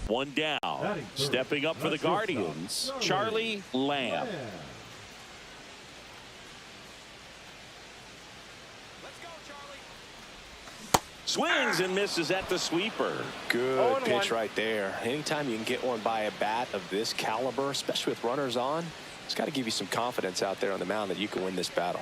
One down. Stepping up for the Guardians, Charlie Lamb. Swings and misses at the sweeper. Good pitch right there. Anytime you can get one by a bat of this caliber, especially with runners on, it's got to give you some confidence out there on the mound that you can win this battle.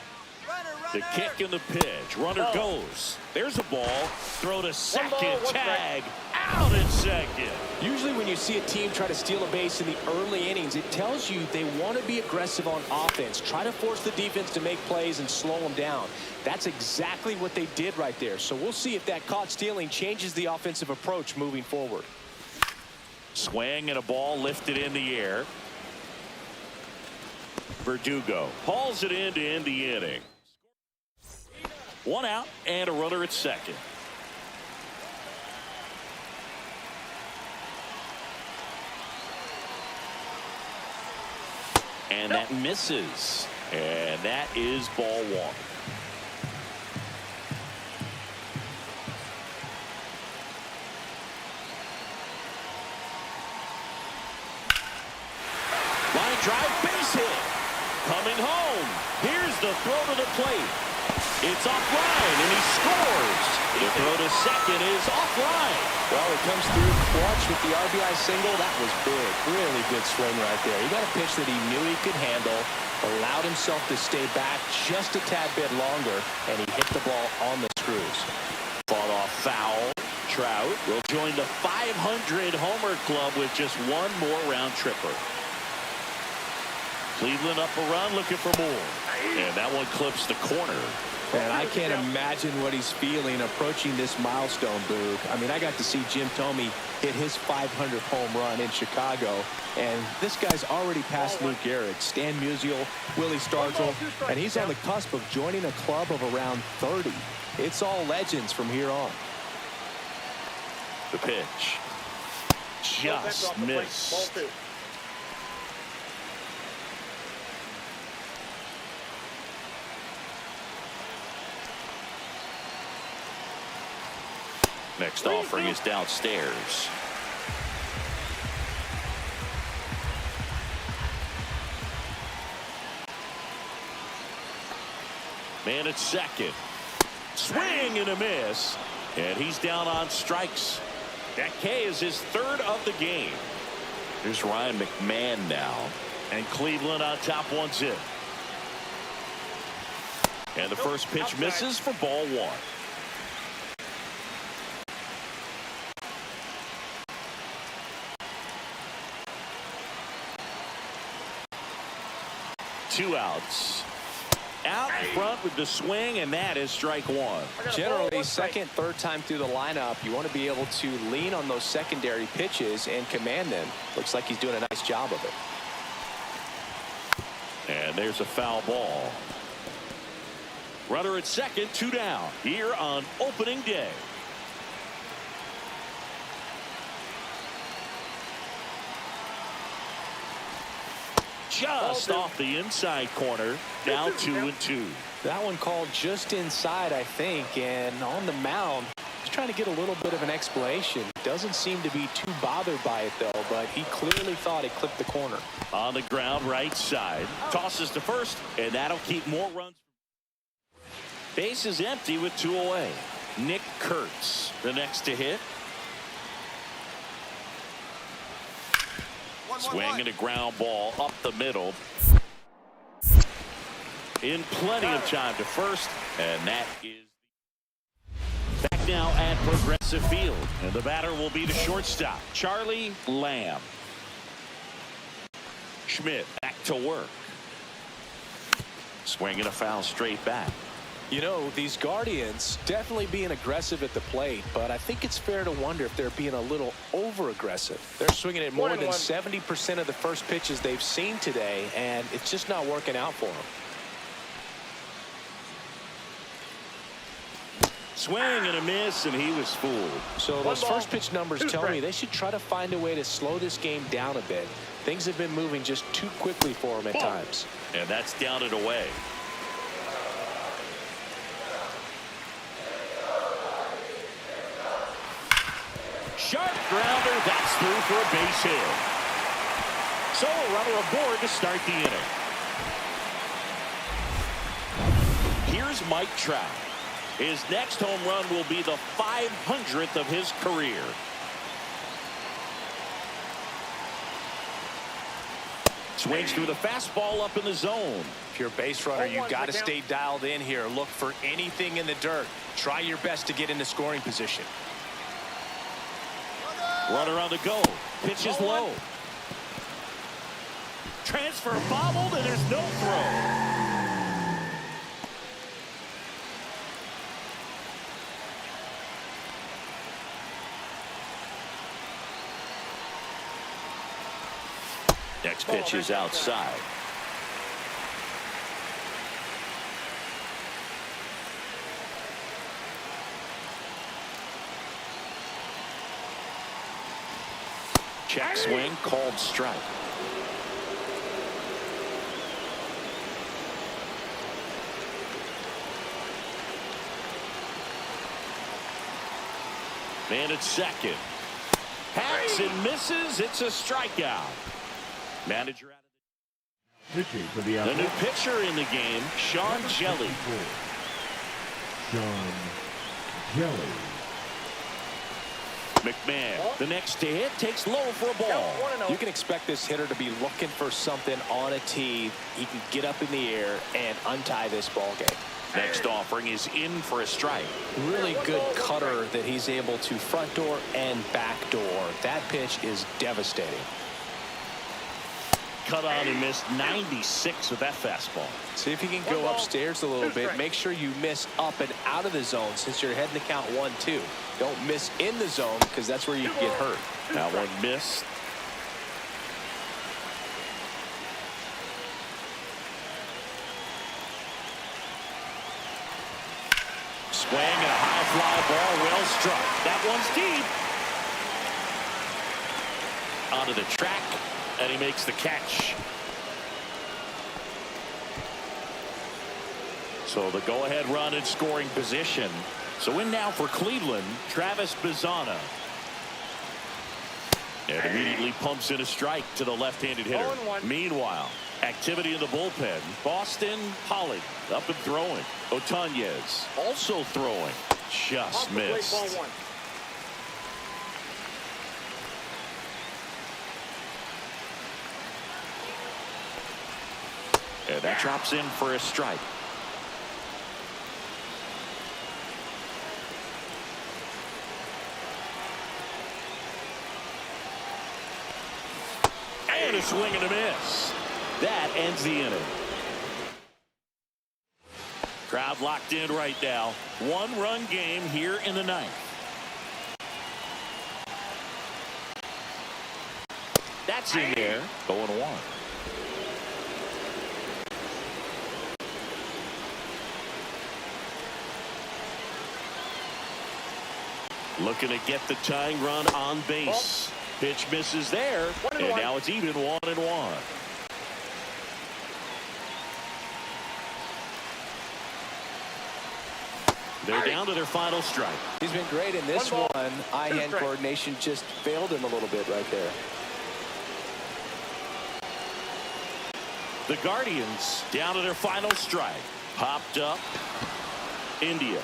The kick and the pitch. Runner goes. There's a ball. Throw to second. Tag. Out at second. Usually when you see a team try to steal a base in the early innings, it tells you they want to be aggressive on offense. Try to force the defense to make plays and slow them down. That's exactly what they did right there. So we'll see if that caught stealing changes the offensive approach moving forward. Swing and a ball lifted in the air. Verdugo hauls it in to end the inning. One out and a runner at second. And that misses. And that is ball one. Line drive, base hit. Coming home. Here's the throw to the plate. It's offline, and he scores. The throw to second is offline. Well, it comes through clutch with the RBI single. That was big. Really good swing right there. He got a pitch that he knew he could handle, allowed himself to stay back just a tad bit longer, and he hit the ball on the screws. Fall off foul. Trout will join the 500 homer club with just one more round tripper. Cleveland up a run, looking for more. And that one clips the corner. And I can't imagine what he's feeling approaching this milestone, Boog. I mean, I got to see Jim Thome hit his 500th home run in Chicago. And this guy's already passed Lou Gehrig, Stan Musial, Willie Stargell, and he's on the cusp of joining a club of around 30. It's all legends from here on. The pitch. Just missed. Next offering is downstairs. Man at second. Swing and a miss. And he's down on strikes. That K is his third of the game. Here's Ryan McMahon now. And Cleveland on top 1-0. And the first pitch misses for ball one. Two outs. Out in front with the swing, and that is strike one. Generally, second, third time through the lineup, you want to be able to lean on those secondary pitches and command them. Looks like he's doing a nice job of it. And there's a foul ball. Runner at second, two down here on opening day. Just off the inside corner, now 2-2. That one called just inside, I think, and on the mound, he's trying to get a little bit of an explanation. Doesn't seem to be too bothered by it, though, but he clearly thought it clipped the corner. On the ground, right side. Tosses to first, and that'll keep more runs. Base is empty with 2 away. Nick Kurtz, the next to hit. Swing and a ground ball up the middle. In plenty of time to first, and that is back now at Progressive Field. And the batter will be the shortstop, Charlie Lamb. Schmidt back to work. Swing and a foul straight back. You know, these Guardians definitely being aggressive at the plate, but I think it's fair to wonder if they're being a little over-aggressive. They're swinging at more than 70% of the first pitches they've seen today, and it's just not working out for them. Swing and a miss, and he was fooled. So those first pitch numbers tell me they should try to find a way to slow this game down a bit. Things have been moving just too quickly for them at times. And that's down and away. Sharp grounder. That's through for a base hit. So a runner aboard to start the inning. Here's Mike Trout. His next home run will be the 500th of his career. Swings through the fastball up in the zone. If you're a base runner, you've got to stay dialed in here. Look for anything in the dirt. Try your best to get into scoring position. Runner on the go. Pitch is low. Transfer bobbled, and there's no throw. Next pitch is outside. Check swing, called strike. Man at second. Hacks and misses. It's a strikeout. Manager out of the new pitcher in the game, Sean Jelly. Sean Jelly. McMahon, the next to hit, takes low for a ball. You can expect this hitter to be looking for something on a tee. He can get up in the air and untie this ball game. Next offering is in for a strike. Really good cutter that he's able to front door and back door. That pitch is devastating. Cut on and missed 96 with that fastball. See if you can go upstairs a little bit. Make sure you miss up and out of the zone since you're heading to count 1-2. Don't miss in the zone because that's where you get hurt. That one missed. Swing and a high fly ball, well struck. That one's deep. Onto the track, and he makes the catch. So the go-ahead run in scoring position. So in now for Cleveland, Travis Bazzana. And immediately pumps in a strike to the left-handed hitter. Meanwhile, activity in the bullpen. Boston Pollard up and throwing. Otanez also throwing. Just missed. And that drops in for a strike. And a swing and a miss. That ends the inning. Crowd locked in right now. One-run game here in the ninth. That's in there. 0-1. Looking to get the tying run on base. Pitch misses there, and now it's even 1-1. They're down to their final strike. He's been great in this one. Eye-hand coordination just failed him a little bit right there. The Guardians down to their final strike. Popped up. India.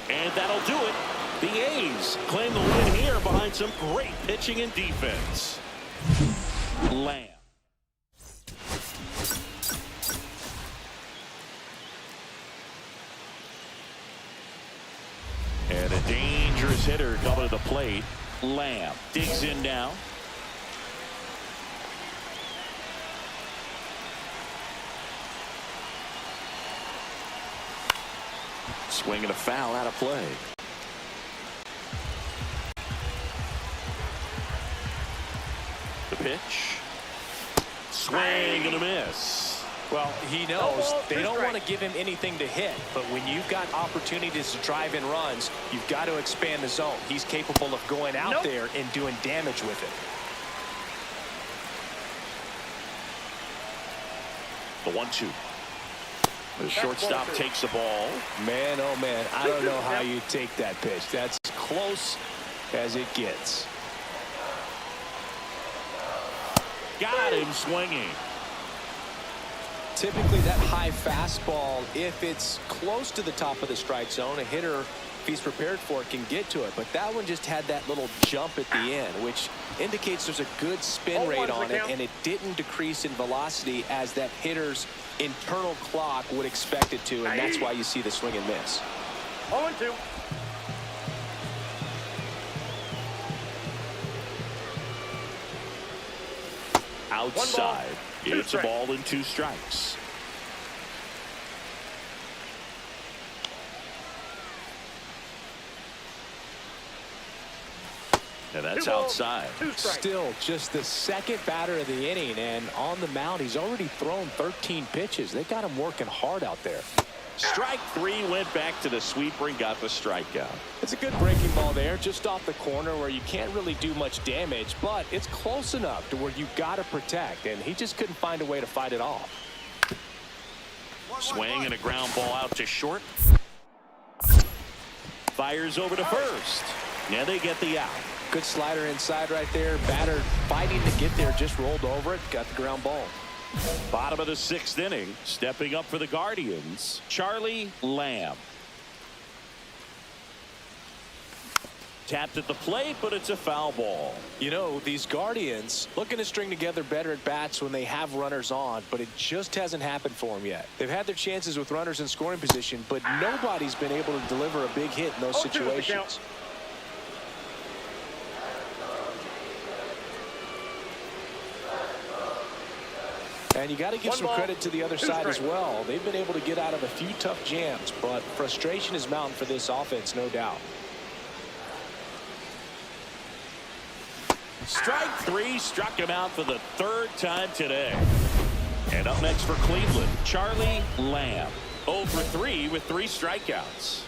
And that'll do it. The A's claim the win here behind some great pitching and defense. Lamb. And a dangerous hitter coming to the plate. Lamb digs in now. Swing and a foul out of play. The pitch. Swing and a miss. Well, he knows they don't want to give him anything to hit, but when you've got opportunities to drive in runs, you've got to expand the zone. He's capable of going out there and doing damage with it. The 1-2. The shortstop takes the ball. Man, oh man, I don't know how you take that pitch. That's close as it gets. Got him swinging. Typically that high fastball, if it's close to the top of the strike zone, a hitter, if he's prepared for it, can get to it. But that one just had that little jump at the end, which indicates there's a good spin rate on it, and it didn't decrease in velocity as that hitter's internal clock would expect it to, and that's why you see the swing and miss. 0-2. Outside. It's a ball and 2 strikes. And that's outside. Still just the second batter of the inning, and on the mound he's already thrown 13 pitches. They got him working hard out there. Strike 3, went back to the sweeper and got the strikeout. It's a good breaking ball there, just off the corner where you can't really do much damage, but it's close enough to where you got to protect, and he just couldn't find a way to fight it off. Swing and a ground ball out to short. Fires over to first. Now they get the out. Good slider inside right there. Batter fighting to get there, just rolled over it, got the ground ball. Bottom of the 6th inning, stepping up for the Guardians, Charlie Lamb. Tapped at the plate, but it's a foul ball. You know, these Guardians looking to string together better at bats when they have runners on, but it just hasn't happened for them yet. They've had their chances with runners in scoring position, but nobody's been able to deliver a big hit in those situations. And you got to give some credit to the other side as well. They've been able to get out of a few tough jams, but frustration is mounting for this offense, no doubt. Strike 3, struck him out for the 3rd time today. And up next for Cleveland, Charlie Lamb. 0 for 3 with 3 strikeouts.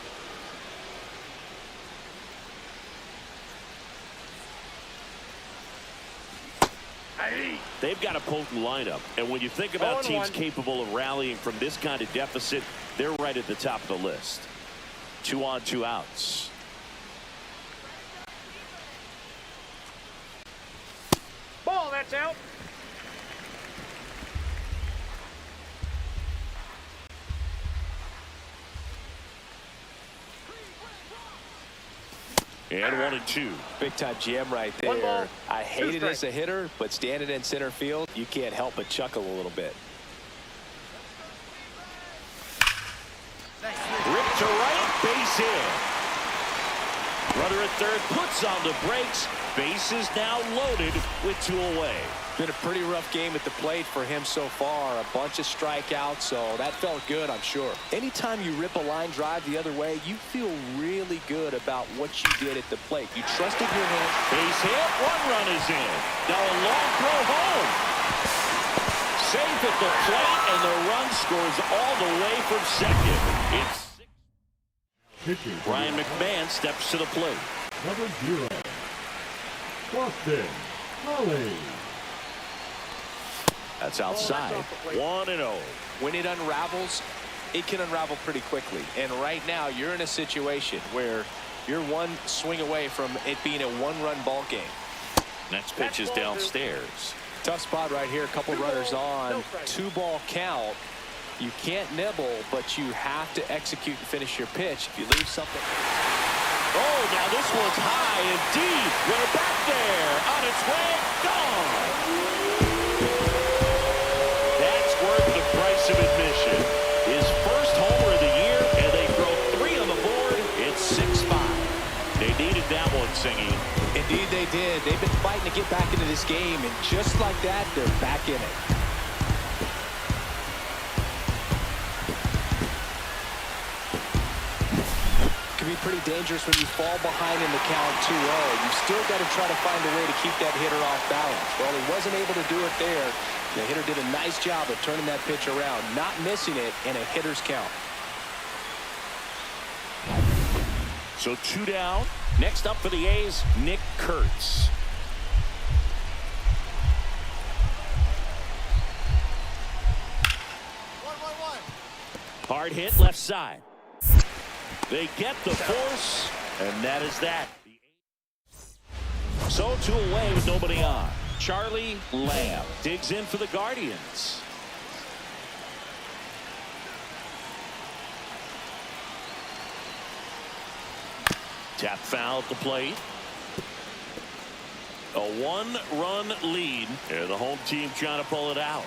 They've got a potent lineup, and when you think about teams capable of rallying from this kind of deficit, they're right at the top of the list. 2 on, 2 outs. Ball, that's out. And 1 and 2. Big time jam right there. I hate it as a hitter, but standing in center field, you can't help but chuckle a little bit. Ripped to right, base hit. Runner at third puts on the brakes. Bases now loaded with 2 away. Been a pretty rough game at the plate for him so far. A bunch of strikeouts, so that felt good, I'm sure. Anytime you rip a line drive the other way, you feel really good about what you did at the plate. You trusted your hand. Base hit, 1 run is in. Now a long throw home. Safe at the plate, and the run scores all the way from second. It's Ryan McMahon steps to the plate. Number 0, Boston Holly. That's outside. 1-0. When it unravels, it can unravel pretty quickly. And right now, you're in a situation where you're 1 swing away from it being a 1-run ball game. Next pitch is downstairs. Tough spot right here. A couple runners on. 2-ball count. You can't nibble, but you have to execute and finish your pitch. If you leave something. Oh, now this one's high and deep. We're back there. On its way. Gone. That's worth the price of admission. His first homer of the year, and they throw 3 on the board. It's 6-5. They needed that one, singing. Indeed they did. They've been fighting to get back into this game, and just like that, they're back in it. Can be pretty dangerous when you fall behind in the count 2-0. You've still got to try to find a way to keep that hitter off balance. Well, he wasn't able to do it there. The hitter did a nice job of turning that pitch around, not missing it in a hitter's count. So 2 down. Next up for the A's, Nick Kurtz. Hard hit left side. They get the force, and that is that. So 2 away with nobody on. Charlie Lamb digs in for the Guardians. Tap foul at the plate. A 1-run lead, and the home team trying to pull it out.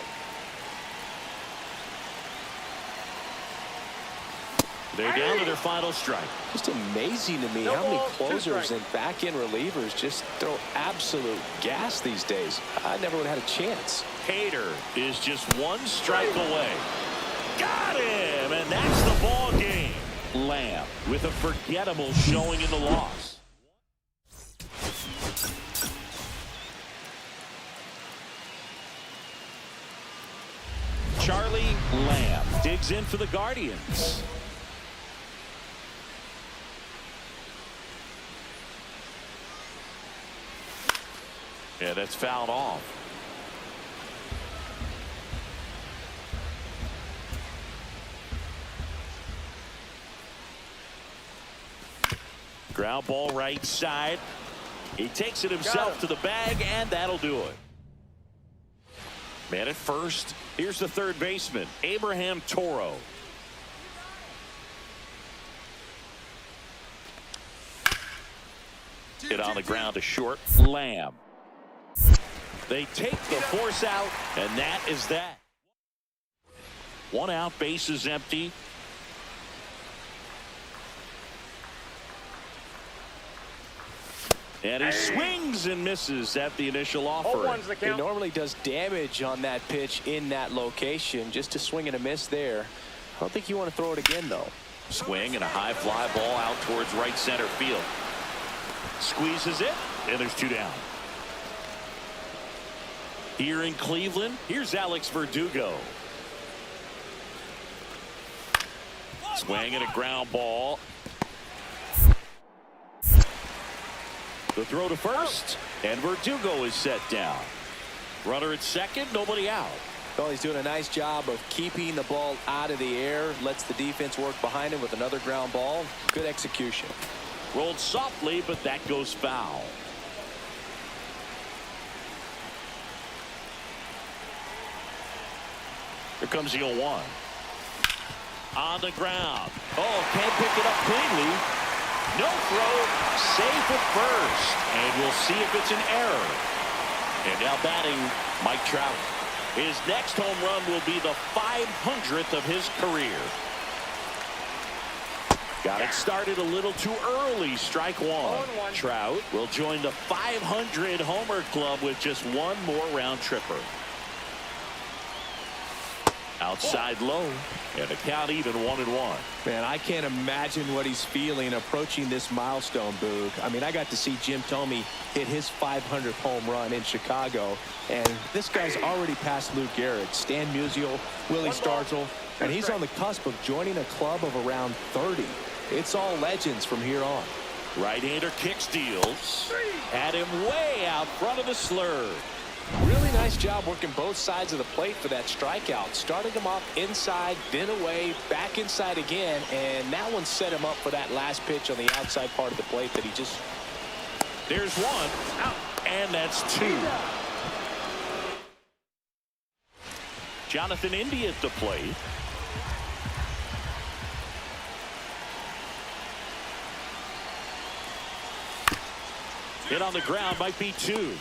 They're down to their final strike. Just amazing to me how many closers and back-end relievers just throw absolute gas these days. I never would have had a chance. Hader is just 1 strike away. Got him, and that's the ball game. Lamb with a forgettable showing in the loss. Charlie Lamb digs in for the Guardians. Yeah, that's fouled off. Ground ball right side. He takes it himself to the bag, and that'll do it. Man at first. Here's the third baseman, Abraham Toro. Hit on the ground to short. Lamb. They take the force out, and that is that. 1 out, base is empty. And he swings and misses at the initial offer. He normally does damage on that pitch in that location. Just a swing and a miss there. I don't think you want to throw it again, though. Swing and a high fly ball out towards right center field. Squeezes it, and there's 2 down. Here in Cleveland, here's Alex Verdugo. Swing and a ground ball. The throw to first, and Verdugo is set down. Runner at second, nobody out. Well, he's doing a nice job of keeping the ball out of the air. Lets the defense work behind him with another ground ball. Good execution. Rolled softly, but that goes foul. Here comes the 0-1. On the ground. Oh, can't pick it up cleanly. No throw, safe at first, and we'll see if it's an error. And now batting, Mike Trout. His next home run will be the 500th of his career. Got it started a little too early, strike 1. Trout will join the 500 homer club with just 1 more round tripper. Outside low, and the count even 1-1. Man, I can't imagine what he's feeling approaching this milestone, Boog. I mean, I got to see Jim Thome hit his 500th home run in Chicago, and this guy's already passed Lou Gehrig, Stan Musial, Willie Stargell, and he's on the cusp of joining a club of around 30. It's all legends from here on. Right-hander kick steals. Had him way out front of the slurve. Really nice job working both sides of the plate for that strikeout. Started him off inside, then away, back inside again, and that one set him up for that last pitch on the outside part of the plate that he just... There's 1, out, and that's 2. Jonathan India at the plate. Hit on the ground, might be 2.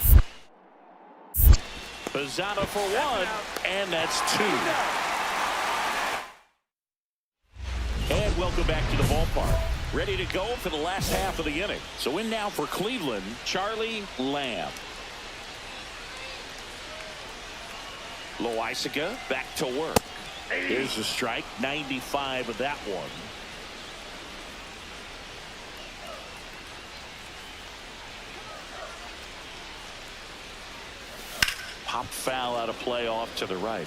Pizzano for 1, and that's 2. And welcome back to the ballpark. Ready to go for the last half of the inning. So in now for Cleveland, Charlie Lamb. Loaisiga back to work. Here's a strike, 95 of that one. Pop foul out of play off to the right.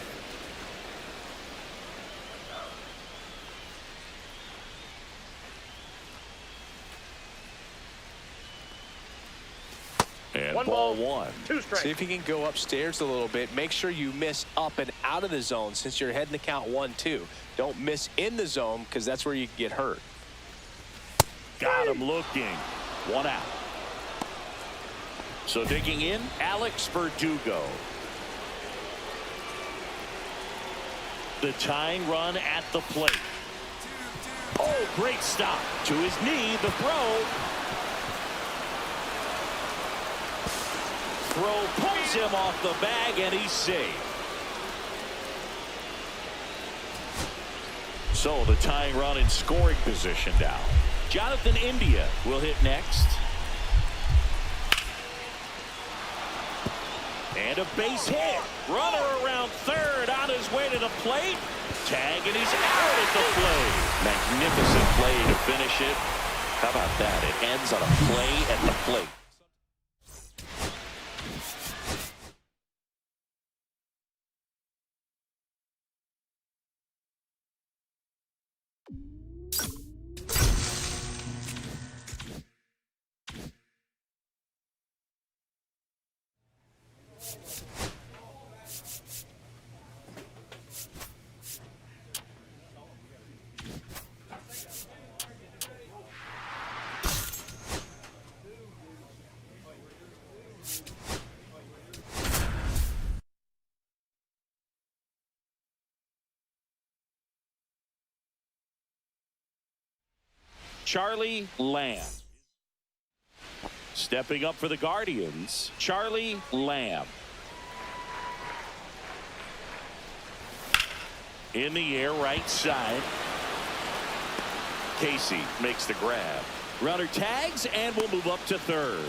And ball 1. 2 strikes. See if you can go upstairs a little bit. Make sure you miss up and out of the zone since you're heading the count 1-2. Don't miss in the zone because that's where you can get hurt. Got him looking. 1 out. So digging in, Alex Verdugo. The tying run at the plate. Oh, great stop. To his knee, the throw. Throw pulls him off the bag, and he's safe. So the tying run in scoring position now. Jonathan India will hit next. And a base hit. Runner around third on his way to the plate. Tag, and he's out at the plate. Magnificent play to finish it. How about that? It ends on a play at the plate. Charlie Lamb. Stepping up for the Guardians, Charlie Lamb. In the air, right side. Casey makes the grab. Runner tags and will move up to third.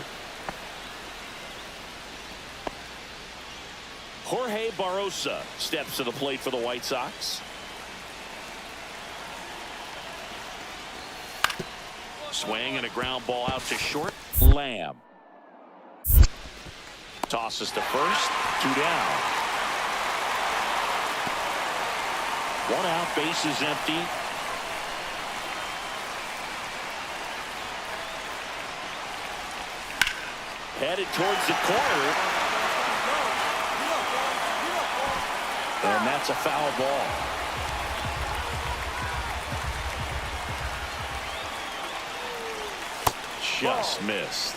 Jorge Barrosa steps to the plate for the White Sox. Swing and a ground ball out to short. Lamb tosses to first. 2 down. 1 out. Base is empty. Headed towards the corner. And that's a foul ball. Just missed.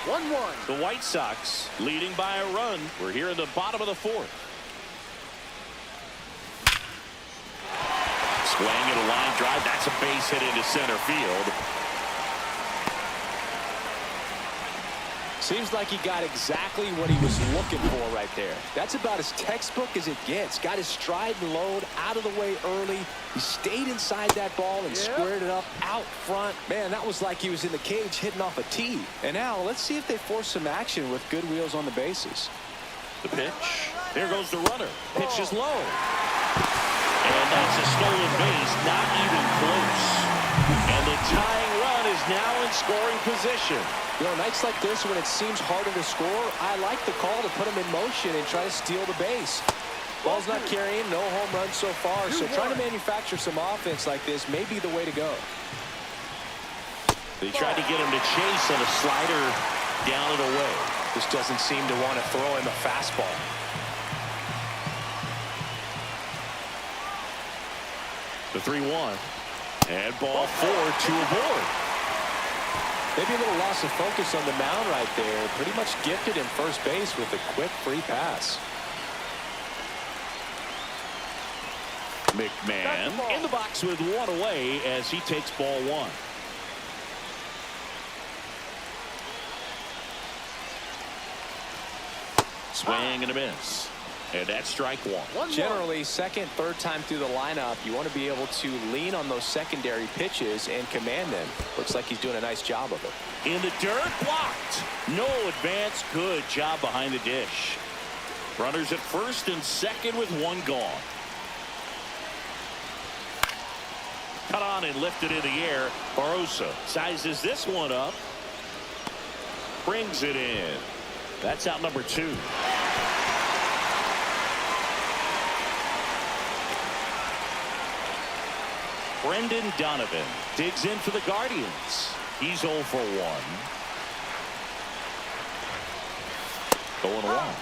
1-1. The White Sox leading by a run. We're here in the bottom of the 4th. Swing and a line drive. That's a base hit into center field. Seems like he got exactly what he was looking for right there. That's about as textbook as it gets. Got his stride and load out of the way early. He stayed inside that ball and squared it up out front. Man, that was like he was in the cage hitting off a tee. And now let's see if they force some action with good wheels on the bases. The pitch. There goes the runner. Pitch is low. And that's a stolen base. Not even close. And the tying run is now in scoring position. You know, nights like this when it seems harder to score, I like the call to put him in motion and try to steal the base. Ball's not carrying, no home runs so far, so trying to manufacture some offense like this may be the way to go. They tried to get him to chase on a slider down and away. Just doesn't seem to want to throw him a fastball. The 3-1. And ball 4, 2 aboard. Maybe a little loss of focus on the mound right there. Pretty much gifted him first base with a quick free pass. McMahon in the box with 1 away as he takes ball 1. Swing and a miss. And that's strike 1. Generally, second, third time through the lineup, you want to be able to lean on those secondary pitches and command them. Looks like he's doing a nice job of it. In the dirt, blocked. No advance. Good job behind the dish. Runners at first and second with 1 gone. Cut on and lifted in the air. Barrosa sizes this one up. Brings it in. That's out number 2. Brendan Donovan digs in for the Guardians. He's 0 for 1. Going 1.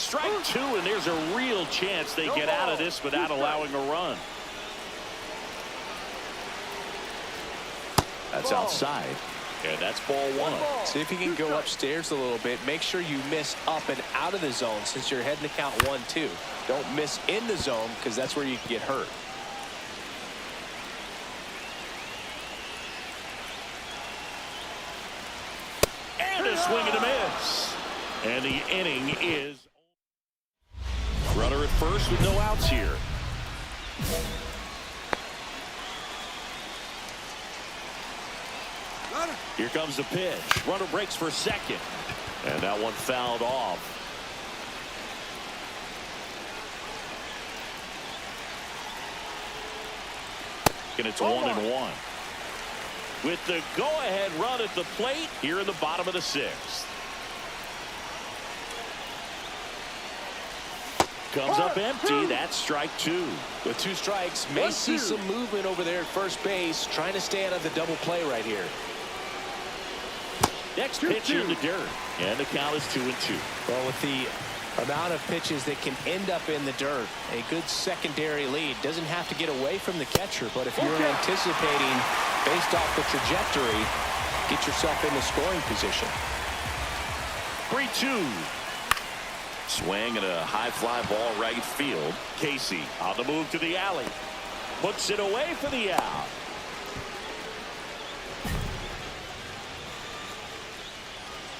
Strike two, and there's a real chance they get out of this without allowing a run. That's outside, and that's ball one. See if you can go upstairs a little bit. Make sure you miss up and out of the zone since you're heading to count 1-2. Don't miss in the zone because that's where you can get hurt. And a swing and a miss. And the inning is runner at first with no outs here. Here comes the pitch. Runner breaks for second. And that one fouled off. And it's 1-1. With the go-ahead run at the plate here in the bottom of the sixth. Comes up empty. That's strike two. With two strikes, may see some movement over there at first base, trying to stay out of the double play right here. Next pitch in the dirt. And the count is 2-2. Well, with the amount of pitches that can end up in the dirt, a good secondary lead. Doesn't have to get away from the catcher, but if you're anticipating based off the trajectory, get yourself in the scoring position. 3-2. Swing and a high fly ball right field. Casey on the move to the alley. Puts it away for the out.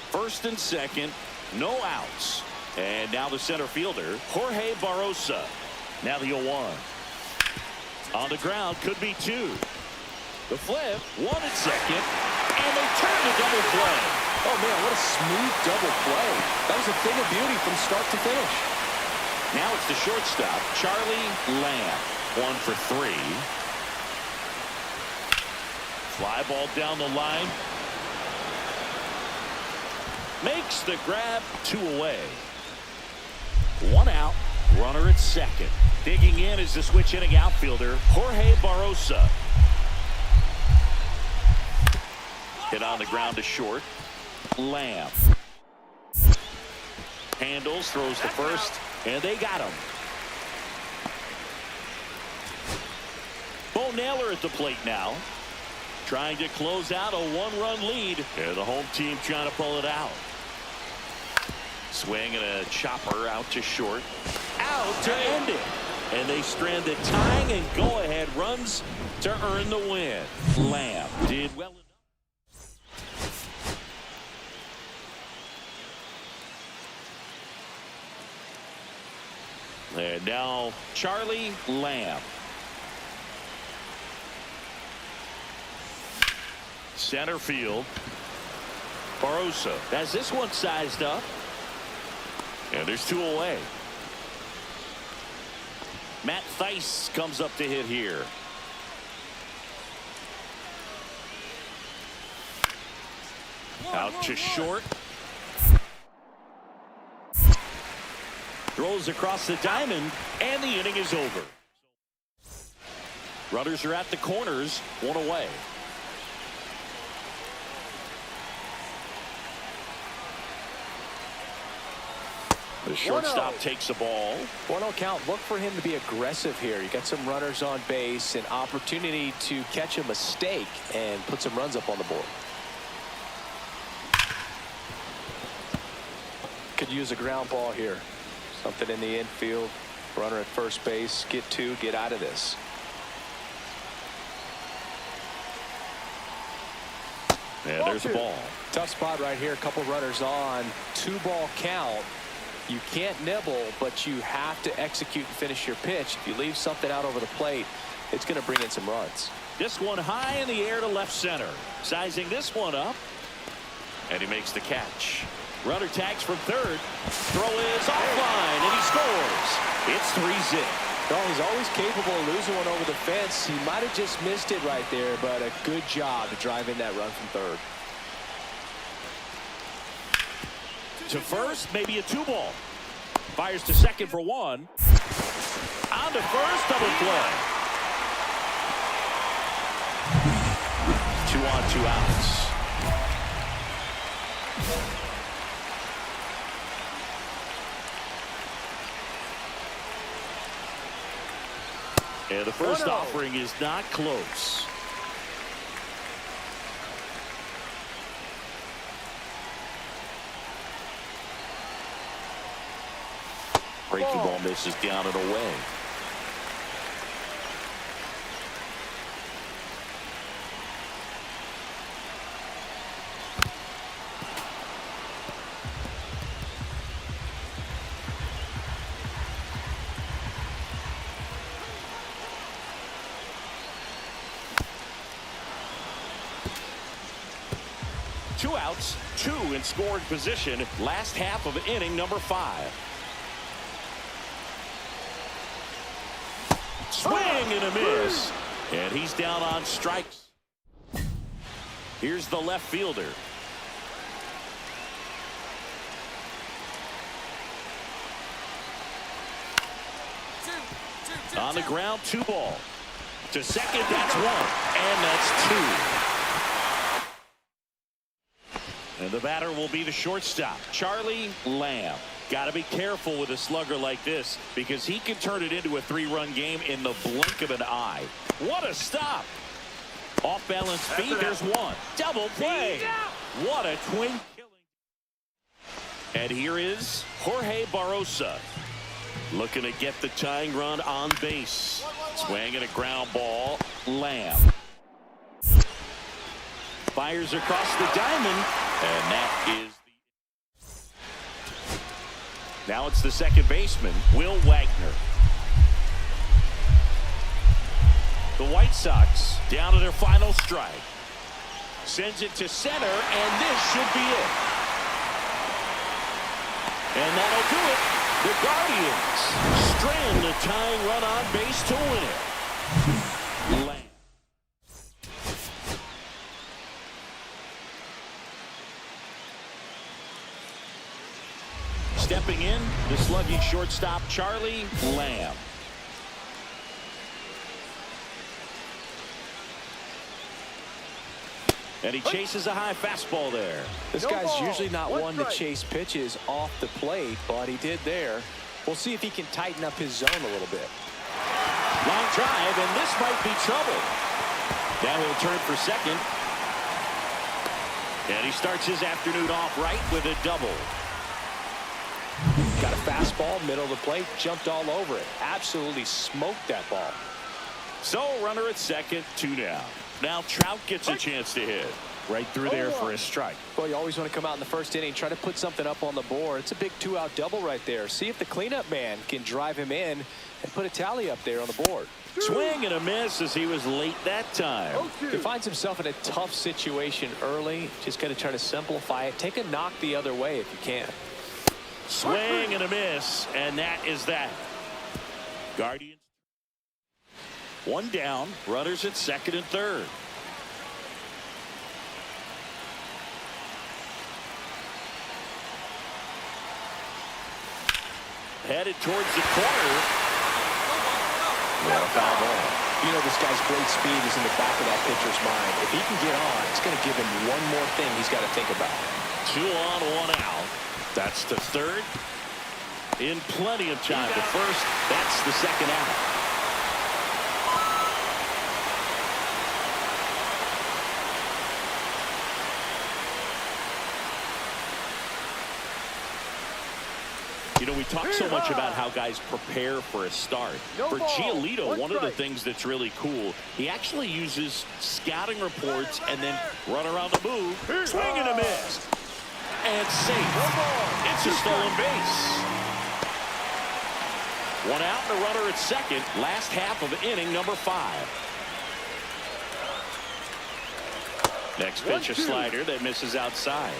First and second, no outs. And now the center fielder, Jorge Barrosa. Now the 0-1. On the ground, could be two. The flip, one at second, and they turn to double play. Oh, man, what a smooth double play. That was a thing of beauty from start to finish. Now it's the shortstop, Charlie Lamb. 1 for 3. Fly ball down the line. Makes the grab, 2 away. 1 out, runner at second. Digging in is the switch hitting outfielder, Jorge Barrosa. Hit on the ground to short. Lamb. Handles, throws to first, and they got him. Bo Naylor at the plate now. Trying to close out a 1-run lead. And the home team trying to pull it out. Swing and a chopper out to short. Out to end it. And they strand the tying and go-ahead runs to earn the win. Lamb did well enough. And now Charlie Lamb. Center field. Barrosa has this one sized up. And there's 2 away. Matt Thaiss comes up to hit here. Out to short. Throws across the diamond, and the inning is over. Runners are at the corners, 1 away. The shortstop takes the ball. 1-0 count. Look for him to be aggressive here. You got some runners on base, an opportunity to catch a mistake and put some runs up on the board. Could use a ground ball here. Something in the infield. Runner at first base. Get 2. Get out of this. Yeah, there's a ball. Tough spot right here. A couple runners on. 2-ball count. You can't nibble, but you have to execute and finish your pitch. If you leave something out over the plate, it's going to bring in some runs. This one high in the air to left center. Sizing this one up. And he makes the catch. Runner tags from third. Throw is offline, and he scores. It's 3-0. Well, he's always capable of losing one over the fence. He might have just missed it right there, but a good job to drive in that run from third. To first, maybe a 2-ball. Fires to second for 1. On to first, double play. 2 on, 2 outs. And the first 1-0. offering is not close. Breaking ball misses down and away. Two outs, two in scoring position. Last half of inning number 5. Swing and a miss. And he's down on strikes. Here's the left fielder. On the ground, 2 ball. To second, that's 1. And that's 2. And the batter will be the shortstop, Charlie Lamb. Got to be careful with a slugger like this because he can turn it into a 3-run game in the blink of an eye. What a stop. Off balance feet. There's 1. Double play. What a twin killing. And here is Jorge Barrosa looking to get the tying run on base. Swinging a ground ball. Lamb fires across the diamond, and that is now it's the second baseman, Will Wagner. The White Sox down to their final strike. Sends it to center, and this should be it. And that'll do it. The Guardians strand the tying run on base to win it. Lamb. Stepping in, the slugging shortstop, Charlie Lamb. And he chases a high fastball there. This guy's usually not one to chase pitches off the plate, but he did there. We'll see if he can tighten up his zone a little bit. Long drive, and this might be trouble. Now he'll turn for second. And he starts his afternoon off right with a double. Got a fastball, middle of the plate, jumped all over it. Absolutely smoked that ball. So runner at second, 2 down. Now Trout gets a chance to hit. Right through there for a strike. Well, you always want to come out in the first inning, try to put something up on the board. It's a big 2-out double right there. See if the cleanup man can drive him in and put a tally up there on the board. Swing and a miss as he was late that time. He finds himself in a tough situation early. Just got to try to simplify it. Take a knock the other way if you can. Swing and a miss, and that is that. Guardians. 1 down, runners at second and third. Headed towards the corner. What a foul ball. You know, this guy's great speed is in the back of that pitcher's mind. If he can get on, it's going to give him one more thing he's got to think about. 2 on, 1 out. That's to third. In plenty of time to first. That's the second out. You know, we talk so much about how guys prepare for a start. For Giolito, one of the things that's really cool, he actually uses scouting reports and then run around the move, swing and a miss, and safe. It's a stolen base. 1 out and a runner at second. Last half of inning number 5. Next pitch, a slider that misses outside.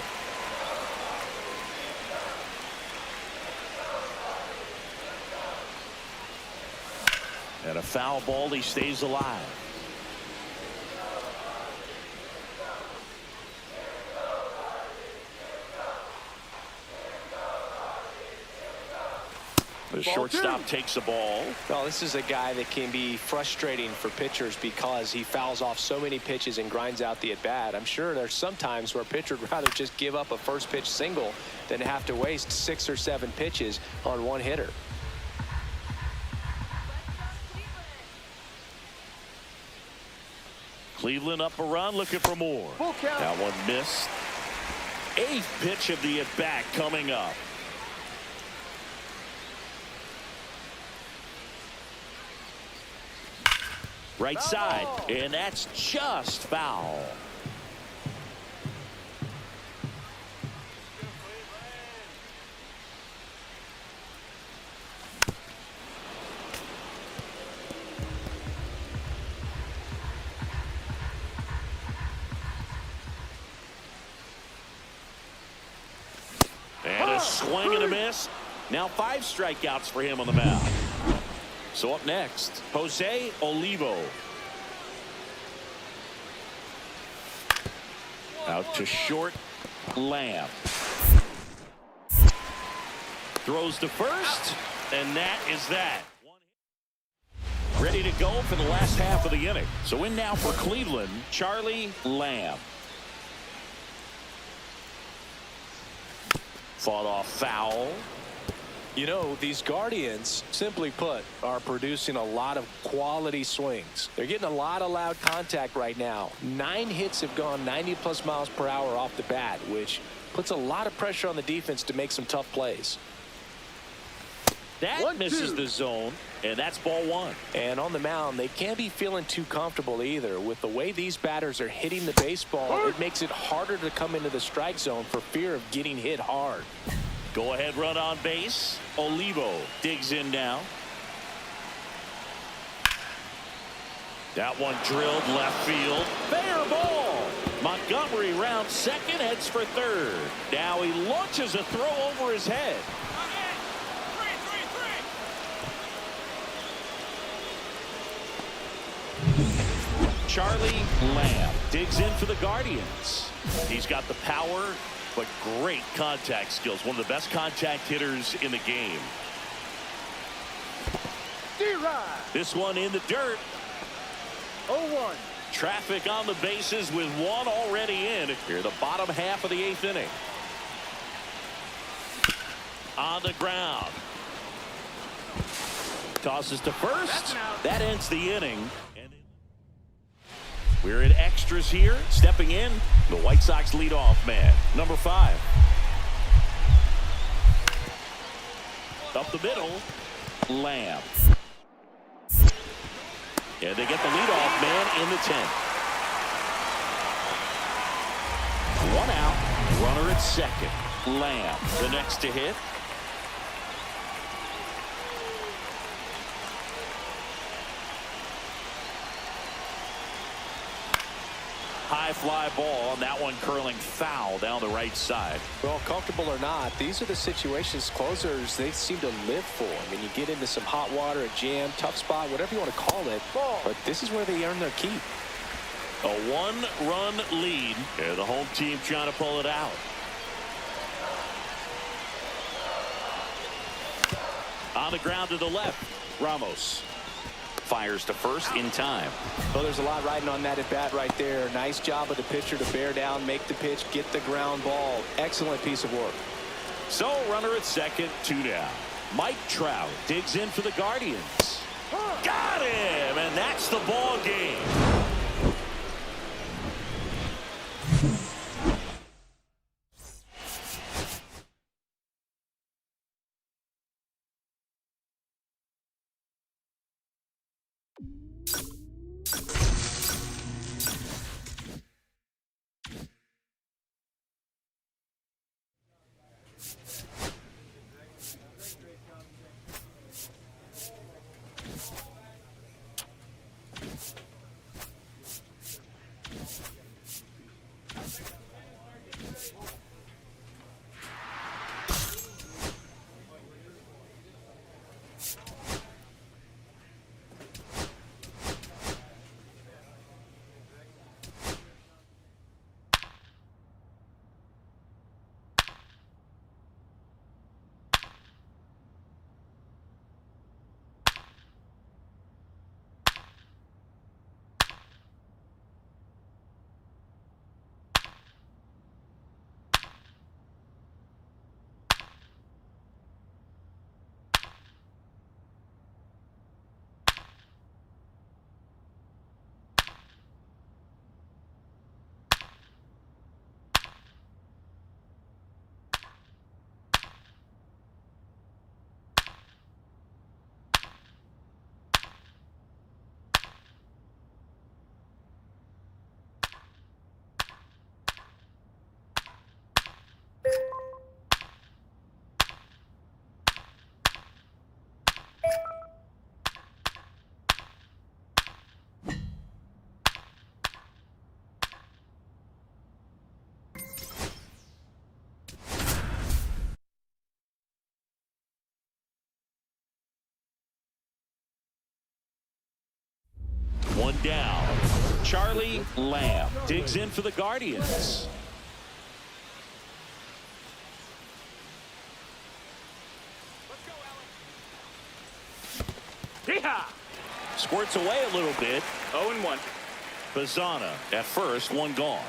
And a foul ball, he stays alive. The shortstop takes the ball. Well, this is a guy that can be frustrating for pitchers because he fouls off so many pitches and grinds out the at-bat. I'm sure there's some times where a pitcher would rather just give up a first pitch single than have to waste 6 or 7 pitches on one hitter. Cleveland up a run, looking for more. Full count. That one missed. 8th pitch of the at-bat coming up. Right side, and that's just foul. And a swing and a miss. Now 5 strikeouts for him on the mound. So up next, Jose Olivo. Out to short, Lamb. Throws to first, and that is that. Ready to go for the last half of the inning. So in now for Cleveland, Charlie Lamb. Fought off foul. You know, these Guardians, simply put, are producing a lot of quality swings. They're getting a lot of loud contact right now. 9 hits have gone 90+ miles per hour off the bat, which puts a lot of pressure on the defense to make some tough plays. That misses the zone, and that's ball 1. And on the mound, they can't be feeling too comfortable either. With the way these batters are hitting the baseball, it makes it harder to come into the strike zone for fear of getting hit hard. Go ahead run on base. Olivo digs in now. That one drilled left field. Fair ball. Montgomery rounds second, heads for third. Now he launches a throw over his head. Charlie Lamb digs in for the Guardians. He's got the power, but great contact skills. One of the best contact hitters in the game. This one in the dirt. 0-1. Traffic on the bases with 1 already in. Here, the bottom half of the 8th inning. On the ground. Tosses to first. That ends the inning. We're in extras here. Stepping in, the White Sox leadoff man, number 5. Up the middle, Lamb. And they get the leadoff man in the 10th. 1 out, runner at second. Lamb, the next to hit. High fly ball, and that one curling foul down the right side. Well, comfortable or not, these are the situations closers they seem to live for. I mean, you get into some hot water, a jam, tough spot, whatever you want to call it, but this is where they earn their keep. A 1-run lead, and the home team trying to pull it out. On the ground to the left, Ramos. Fires to first in time. Well, there's a lot riding on that at bat right there. Nice job of the pitcher to bear down, make the pitch, get the ground ball. Excellent piece of work. So runner at second, 2 down. Mike Trout digs in for the Guardians. Got him, and that's the ball game. One down. Charlie Lamb digs in for the Guardians. Squirts away a little bit. 0-1. Bazana at first, one gone.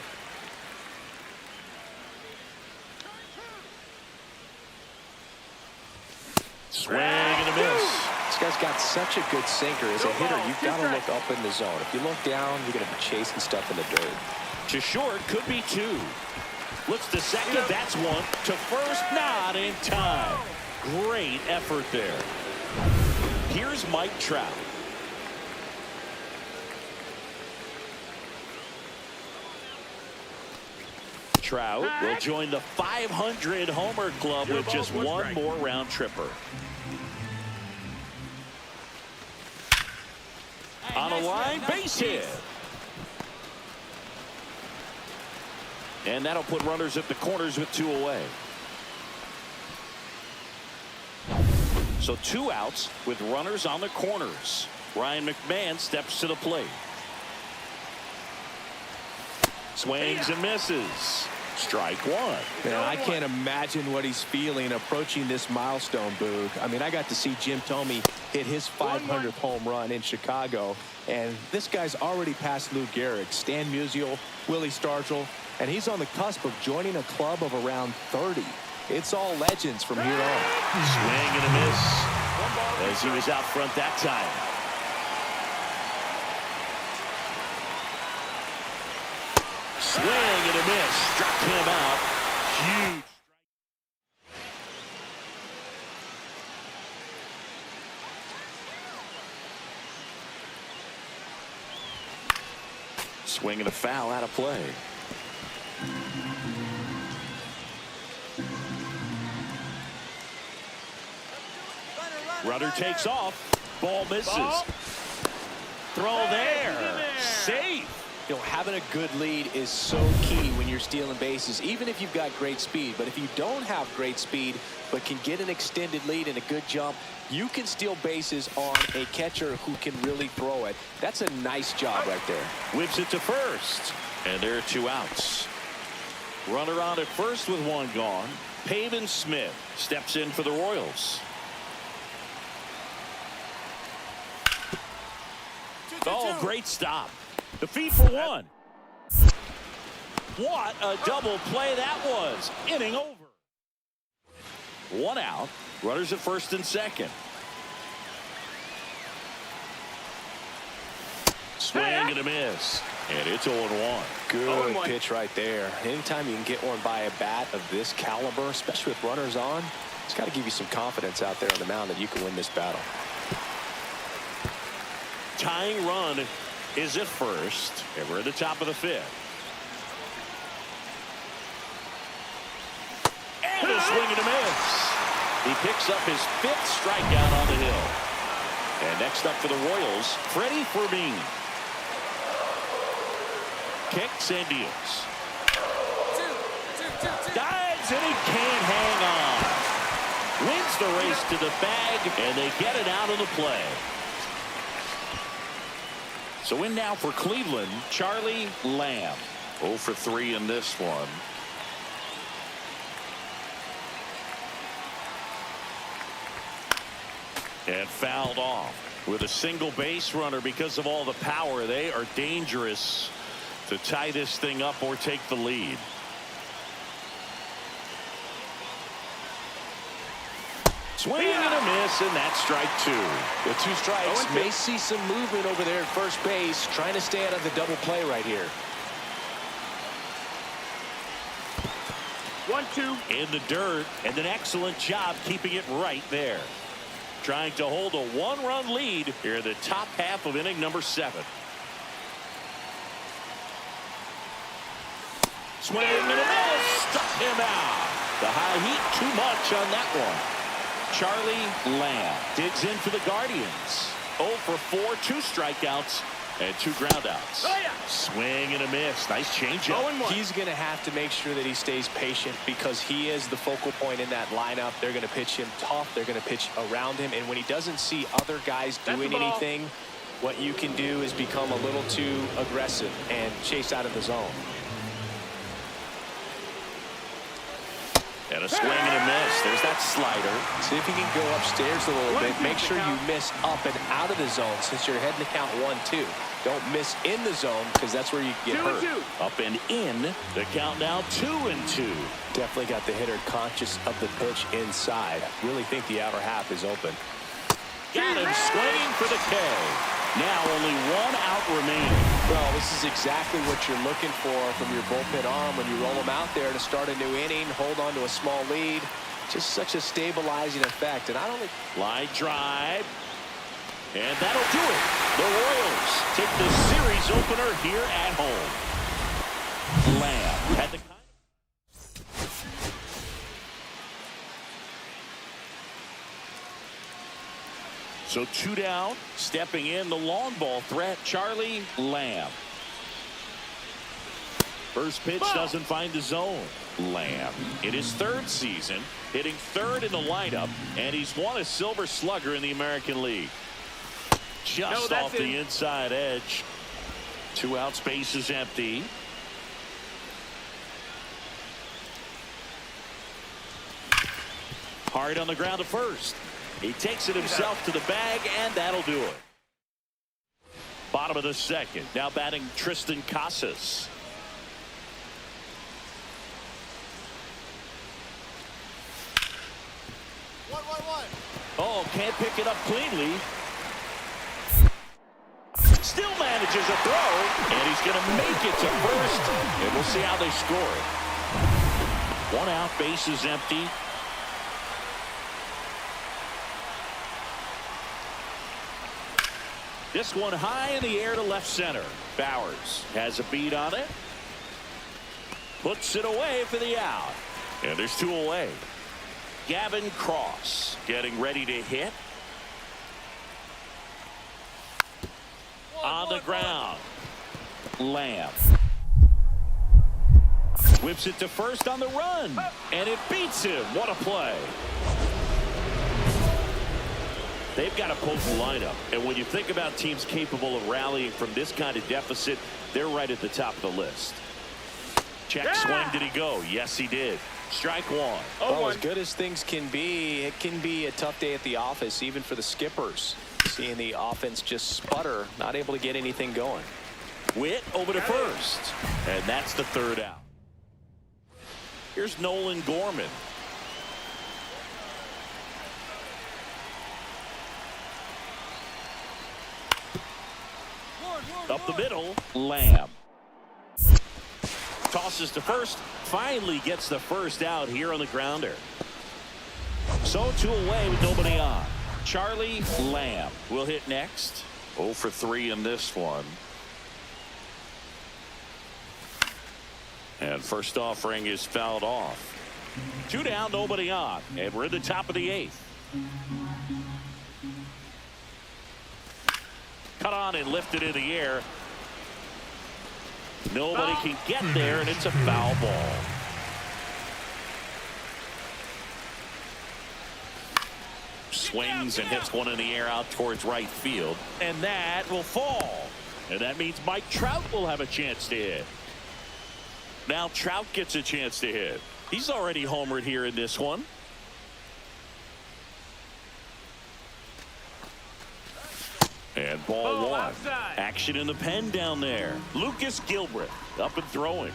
Swing and a miss. This guy's got such a good sinker. As a hitter, you've got to look up in the zone. If you look down, you're going to be chasing stuff in the dirt. To short, could be two. Looks to second, that's one. To first, not in time. Great effort there. Here's Mike Trout. Trout will join the 500 homer club with just one more round tripper. On a line, base hit. And that'll put runners at the corners with two away. So two outs with runners on the corners. Ryan McMahon steps to the plate. Swings and misses. Strike one. Man, I can't imagine what he's feeling approaching this milestone, Boog. I mean, I got to see Jim Thome hit his 500th home run in Chicago, and this guy's already passed Lou Gehrig, Stan Musial, Willie Stargell, and he's on the cusp of joining a club of around 30. It's all legends from here on. Swing and a miss as he was out front that time. Swing and a miss. Struck him out. Huge. Swing and a foul out of play. Runner takes off. Ball misses. Throw there. Safe. You know, having a good lead is so key when you're stealing bases, even if you've got great speed. But if you don't have great speed but can get an extended lead and a good jump, you can steal bases on a catcher who can really throw it. That's a nice job right there. Whips it to first. And there are two outs. Runner on at first with one gone. Pavin Smith steps in for the Royals. Oh, great stop. The feed for one. What a double play that was. Inning over. One out. Runners at first and second. Swing and a miss. And it's 0-1. Good pitch right there. Anytime you can get one by a bat of this caliber, especially with runners on, it's got to give you some confidence out there on the mound that you can win this battle. Tying run is at first, and we're at the top of the fifth. And a swing and a miss. He picks up his fifth strikeout on the hill. And next up for the Royals, Freddie Fermin. Kicks and deals. Dives and he can't hang on. Wins the race to the bag, and they get it out of the play. So in now for Cleveland, Charlie Lamb. 0 for 3 in this one. And fouled off with a single base runner because of all the power. They are dangerous to tie this thing up or take the lead. Swing and a miss, and that's strike two. With two strikes, may see some movement over there at first base, trying to stay out of the double play right here. 1-2. In the dirt, and an excellent job keeping it right there. Trying to hold a one-run lead here in the top half of inning number 7. Swing and a miss. Struck him out. The high heat too much on that one. Charlie Lamb digs in for the Guardians. 0 for 4, 2 strikeouts, and 2 groundouts. Swing and a miss. Nice changeup. He's going to have to make sure that he stays patient because he is the focal point in that lineup. They're going to pitch him tough. They're going to pitch around him. And when he doesn't see other guys doing anything, What you can do is become a little too aggressive and chase out of the zone. And a swing and a miss. There's that slider. See if you can go upstairs a little bit. Make sure you miss up and out of the zone since you're heading to count 1-2. Don't miss in the zone because that's where you get hurt. Up and in. The count now 2-2. Definitely got the hitter conscious of the pitch inside. Really think the outer half is open. Got him swinging for the K. Now only one out remaining. Well, this is exactly what you're looking for from your bullpen arm when you roll them out there to start a new inning, hold on to a small lead. Just such a stabilizing effect. And I don't think... Line drive. And that'll do it. The Royals take the series opener here at home. Lamb had the... So 2 down, stepping in the long ball threat, Charlie Lamb. First pitch doesn't find the zone. Lamb in his 3rd season, hitting 3rd in the lineup, and he's won a Silver Slugger in the American League. Just off the inside edge. 2 outs, base is empty. Hard on the ground to first. He takes it himself to the bag, and that'll do it. Bottom of the 2nd. Now batting Tristan Casas. Oh, can't pick it up cleanly. Still manages a throw, and he's going to make it to first, and we'll see how they score it. 1 out, base is empty. This one high in the air to left center. Bowers has a beat on it. Puts it away for the out. And there's 2 away. Gavin Cross getting ready to hit. On the ground. Lamb. Whips it to first on the run. And it beats him. What a play. They've got a potent lineup, and when you think about teams capable of rallying from this kind of deficit, they're right at the top of the list. Check swing, did he go? Yes, he did. Strike 1. Well, as good as things can be, it can be a tough day at the office, even for the skippers. Seeing the offense just sputter, not able to get anything going. Witt over to first, and that's the 3rd out. Here's Nolan Gorman. Up the middle, Lamb. Tosses to first, finally gets the first out here on the grounder. So 2 away with nobody on. Charlie Lamb will hit next. 0 for 3 in this one. And first offering is fouled off. 2 down, nobody on, and we're at the top of the 8th. Cut on and lifted in the air. Nobody can get there, and it's a foul ball. Swings and hits one in the air out towards right field, and that will fall. And that means Mike Trout will have a chance to hit. Now Trout gets a chance to hit. He's already homered here in this one. And ball 1. Outside. Action in the pen down there. Lucas Gilbreth up and throwing.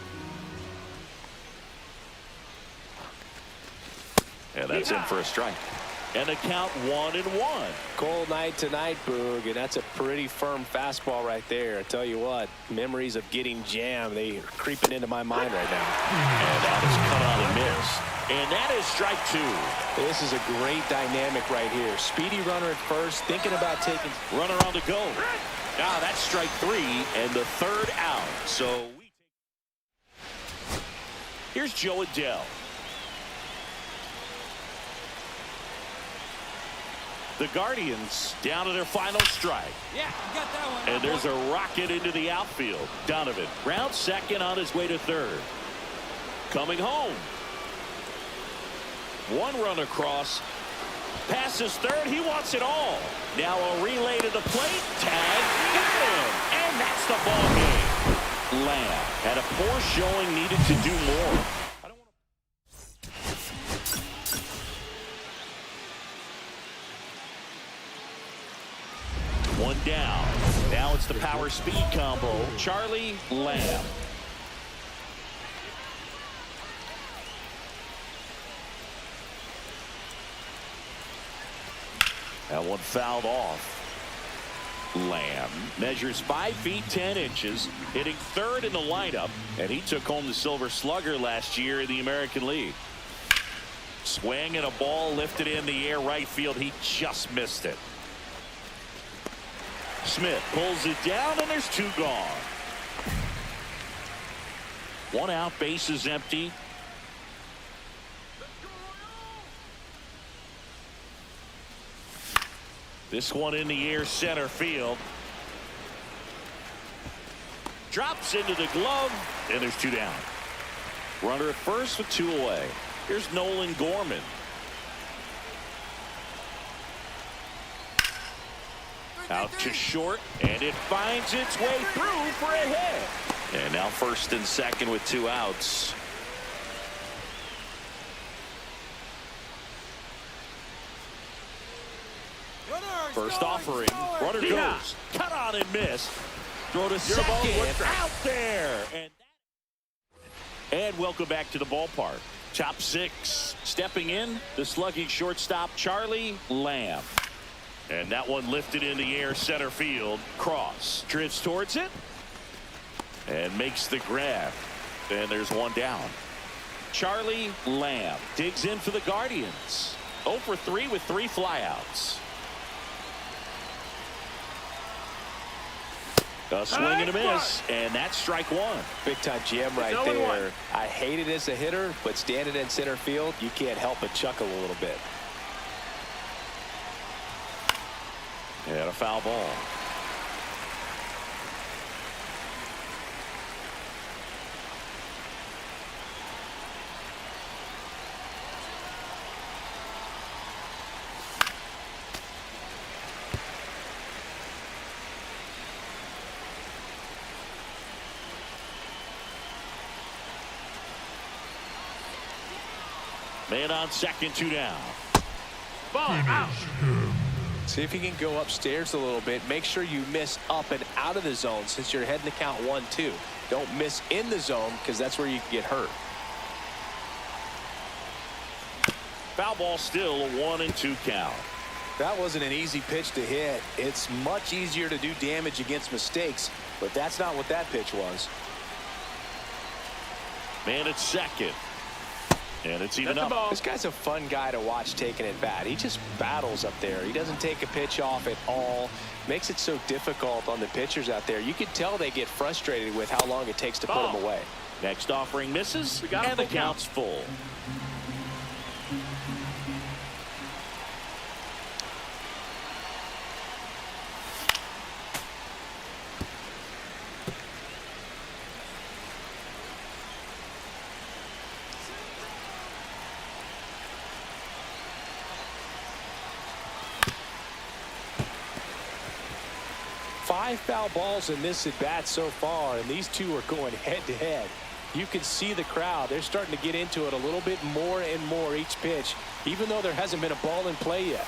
And that's in for a strike. And the count 1-1. Cold night tonight, Boog, and that's a pretty firm fastball right there. I tell you what, memories of getting jammed, they are creeping into my mind right now. And that is cut on and missed. And that is strike 2. This is a great dynamic right here. Speedy runner at first, thinking about taking... Runner on the go. Now that's strike 3 and the 3rd out. So here's Joe Adell. The Guardians down to their final strike. Yeah, you got that one. And there's a rocket into the outfield. Donovan, round 2nd on his way to 3rd. Coming home. 1 run across. Passes third. He wants it all. Now a relay to the plate. Tag. Got him. And that's the ball game. Lamb had a poor showing. Needed to do more. One down. Now it's the power speed combo. Charlie Lamb. That one fouled off. Lamb measures 5 feet 10 inches, hitting third in the lineup, and he took home the Silver Slugger last year in the American League. Swing and a ball lifted in the air right field. He just missed it. Smith pulls it down, and there's 2 gone. 1 out, base is empty. This one in the air, center field. Drops into the glove, and there's 2 down. Runner at first with 2 away. Here's Nolan Gorman. Out to short, and it finds its way through for a hit. And now first and second with 2 outs. First offering. Runner goes. Cut on and miss. Throw to second. Out there. And welcome back to the ballpark. Top 6. Stepping in, the slugging shortstop, Charlie Lamb. And that one lifted in the air, center field. Cross. Drifts towards it. And makes the grab. And there's 1 down. Charlie Lamb digs in for the Guardians. 0 for 3 with 3 flyouts. A swing and a miss, and that's strike 1. Big time jam right there. I hate it as a hitter, but standing in center field, you can't help but chuckle a little bit. And a foul ball. Man on second, 2 down. Ball out. See if you can go upstairs a little bit. Make sure you miss up and out of the zone since you're heading to count 1-2. Don't miss in the zone because that's where you can get hurt. Foul ball still, a 1-2 count. That wasn't an easy pitch to hit. It's much easier to do damage against mistakes, but that's not what that pitch was. Man at second. And it's even up. This guy's a fun guy to watch taking at bat. He just battles up there. He doesn't take a pitch off at all. Makes it so difficult on the pitchers out there. You can tell they get frustrated with how long it takes to put him away. Next offering misses, and the count's full. Five foul balls in this at bat so far, and these 2 are going head to head. You can see the crowd. They're starting to get into it a little bit more and more each pitch, even though there hasn't been a ball in play yet.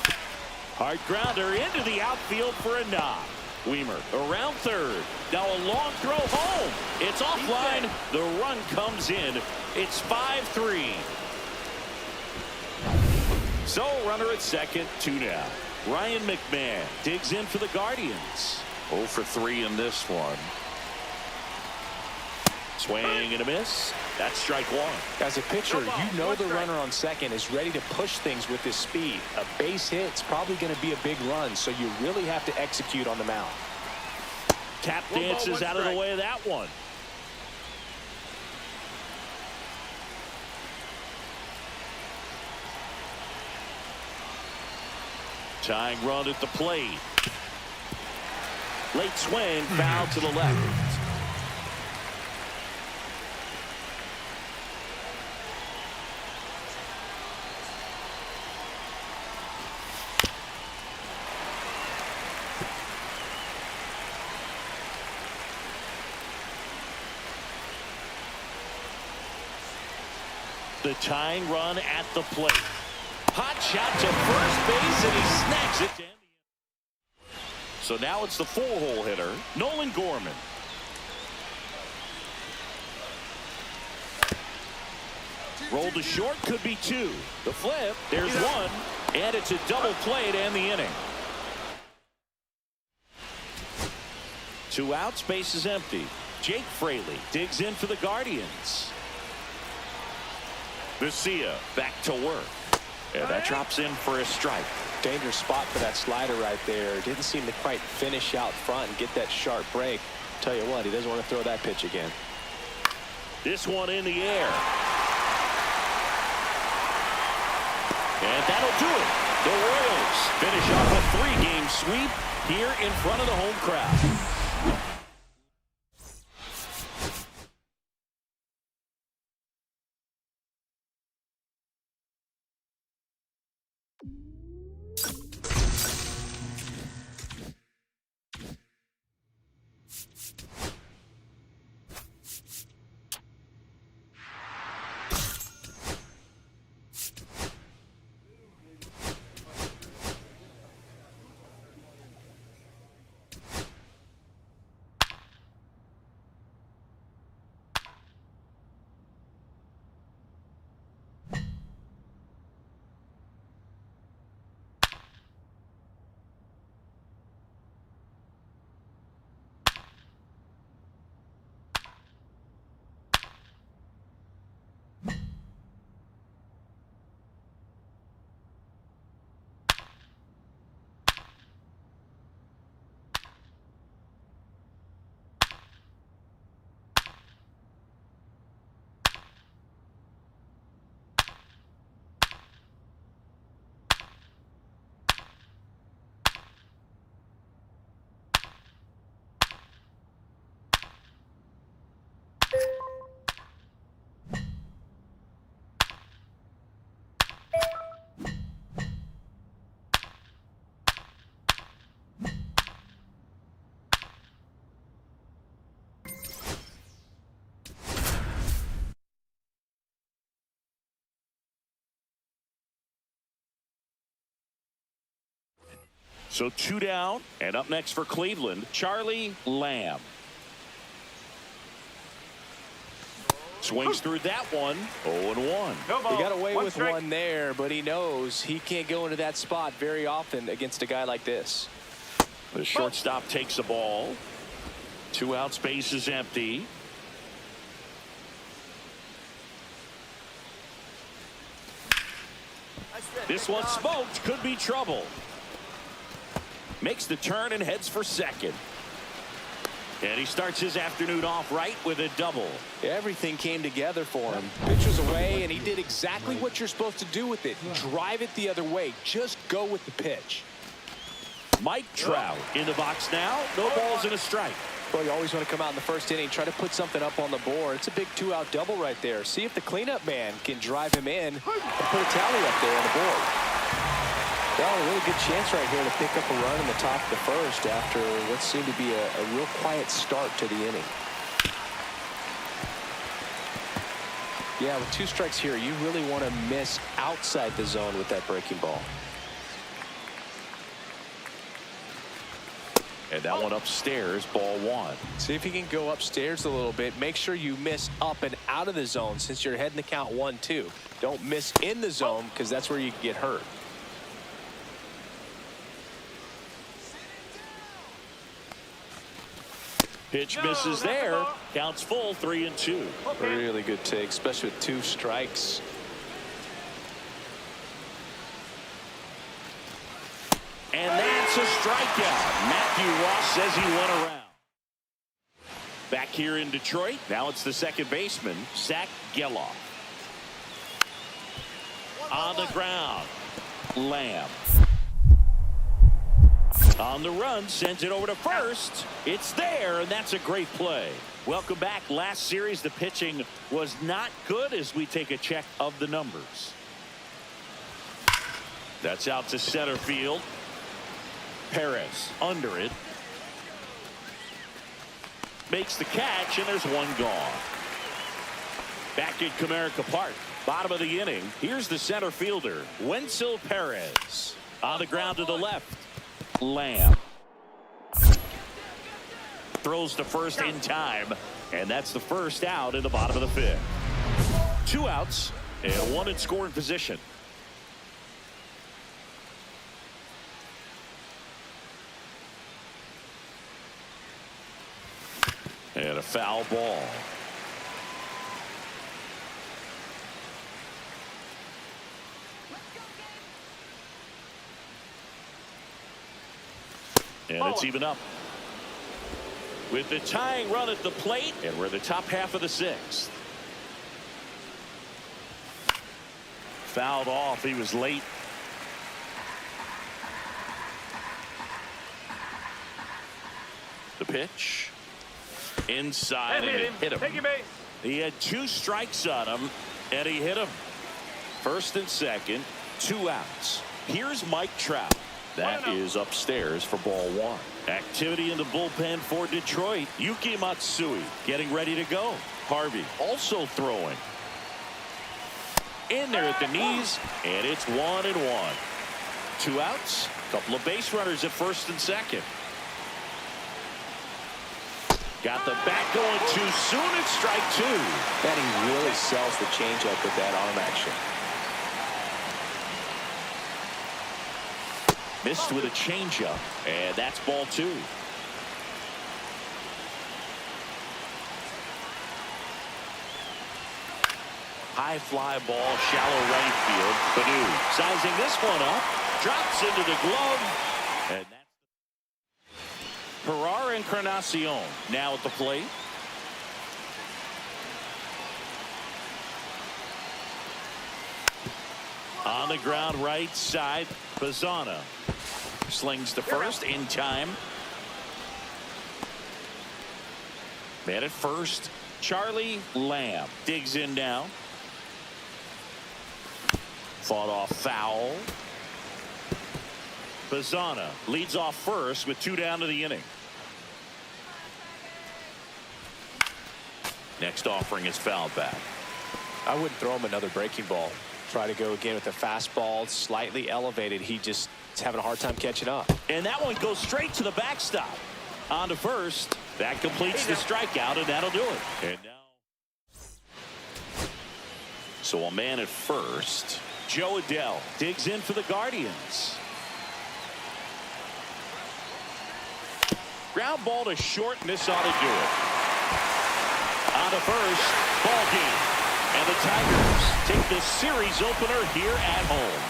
Hard grounder into the outfield for a knock. Weimer around third. Now a long throw home. It's offline. The run comes in. It's 5-3. So runner at second, 2 down. Ryan McMahon digs in for the Guardians. 0 for 3 in this one. Swing and a miss. That's strike 1. As a pitcher, you know the runner on second is ready to push things with his speed. A base hit's probably going to be a big run, so you really have to execute on the mound. Tap dances out of the way of that one. Tying run at the plate. Late swing, foul to the left. the tying run at the plate. Hot shot to first base, and he snags it. So now it's the 4-hole hitter, Nolan Gorman. Roll to short, could be 2. The flip, there's 1, and it's a double play to end the inning. 2 outs, base is empty. Jake Fraley digs in for the Guardians. Garcia back to work. And that drops in for a strike. Dangerous spot for that slider right there. Didn't seem to quite finish out front and get that sharp break. Tell you what, he doesn't want to throw that pitch again. This one in the air. And that'll do it. The Royals finish off a 3-game sweep here in front of the home crowd. So 2 down, and up next for Cleveland, Charlie Lamb. Swings through that one, 0-1. He got away with one there, but he knows he can't go into that spot very often against a guy like this. The shortstop takes the ball. 2 outs, base is empty. This one smoked, could be trouble. Makes the turn and heads for second. And he starts his afternoon off right with a double. Everything came together for him. Pitch was away, and he did exactly what you're supposed to do with it. Drive it the other way. Just go with the pitch. Mike Trout in the box now. No balls and a strike. Well, you always want to come out in the first inning, try to put something up on the board. It's a big 2-out double right there. See if the cleanup man can drive him in and put a tally up there on the board. Well, a really good chance right here to pick up a run in the top of the first after what seemed to be a real quiet start to the inning. Yeah, with 2 strikes here, you really want to miss outside the zone with that breaking ball. And that one upstairs, ball 1. See if you can go upstairs a little bit. Make sure you miss up and out of the zone since you're heading the count 1-2. Don't miss in the zone because that's where you can get hurt. Pitch misses there. Counts full, 3-2. Really good take, especially with 2 strikes. And that's a strikeout. Matthew Ross says he went around. Back here in Detroit, now it's the second baseman, Zach Geloff. On the ground, Lamb. On the run, sends it over to first. It's there, and that's a great play. Welcome back. Last series, the pitching was not good as we take a check of the numbers. That's out to center field. Perez under it. Makes the catch, and there's one gone. Back at Comerica Park, bottom of the inning. Here's the center fielder, Wenzel Perez. On the ground to the left, Lamb. Throws to first in time, and that's the first out in the bottom of the fifth. 2 outs and 1 in scoring position. And a foul ball. And it's even up. With the tying run at the plate, and we're the top half of the 6th. Fouled off. He was late. The pitch. Inside, and it hit him. Take your base. He had 2 strikes on him, and he hit him. First and second, 2 outs. Here's Mike Trout. That is upstairs for ball 1. Activity in the bullpen for Detroit. Yuki Matsui getting ready to go. Harvey also throwing. In there at the knees, and it's 1-1. 2 outs. Couple of base runners at first and second. Got the bat going too soon. It's strike 2. That he really sells the changeup with that arm action. Missed with a changeup, and that's ball 2. High fly ball, shallow right field. Badu sizing this one up, drops into the glove, and that's Ferrar Encarnacion now at the plate. On the ground right side, Bazana slings to first in time. Man at first, Charlie Lamb digs in now. Fought off foul. Bazana leads off first with 2 down to the inning. Next offering is fouled back. I wouldn't throw him another breaking ball. Try to go again with the fastball, slightly elevated. He just is having a hard time catching up. And that one goes straight to the backstop. On to first. That completes the strikeout, and that'll do it. And now, so a man at first. Joe Adell digs in for the Guardians. Ground ball to short, and this ought to do it. On to first, ball game. And the Tigers take the series opener here at home.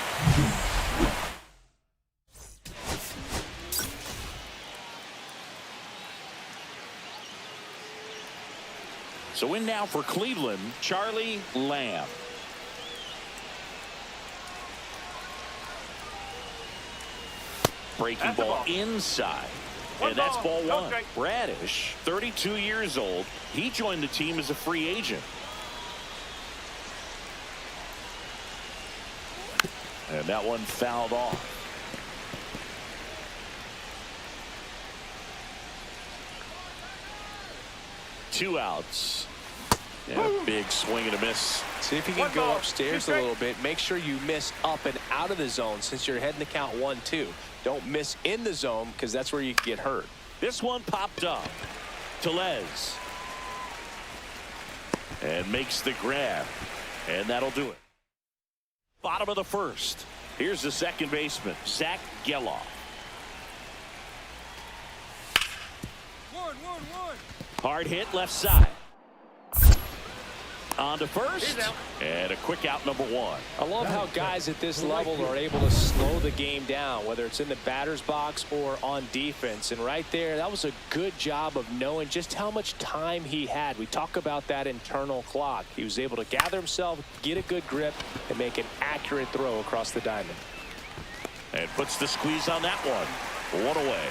So in now for Cleveland, Charlie Lamb. Breaking ball inside. And that's ball 1. Bradish, 32 years old. He joined the team as a free agent. And that one fouled off. Two outs. And a big swing and a miss. See if you can go upstairs a little bit. Make sure you miss up and out of the zone since you're heading to count 1-2. Don't miss in the zone because that's where you get hurt. This one popped up. Tellez. And makes the grab. And that'll do it. Bottom of the first. Here's the second baseman, Zach Geloff. Hard hit left side. On to first. And a quick out, number 1. I love how guys at this level are able to slow the game down, whether it's in the batter's box or on defense. And right there, that was a good job of knowing just how much time he had. We talk about that internal clock. He was able to gather himself, get a good grip, and make an accurate throw across the diamond. And puts the squeeze on that one. 1 away.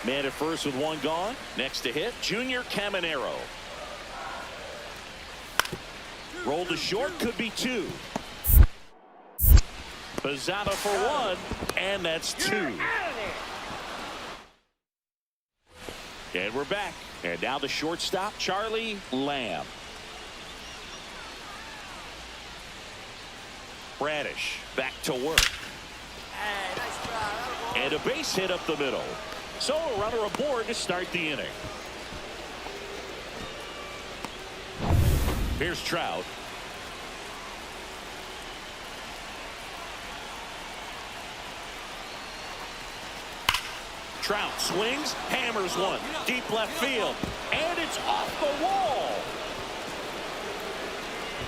Man at first with 1 gone. Next to hit, Junior Caminero. Roll to short, could be 2. Bazana for 1, and that's 2. And we're back. And now the shortstop, Charlie Lamb. Bradish back to work. And a base hit up the middle. So a runner aboard to start the inning. Here's Trout. Trout swings, hammers one, deep left field, and it's off the wall.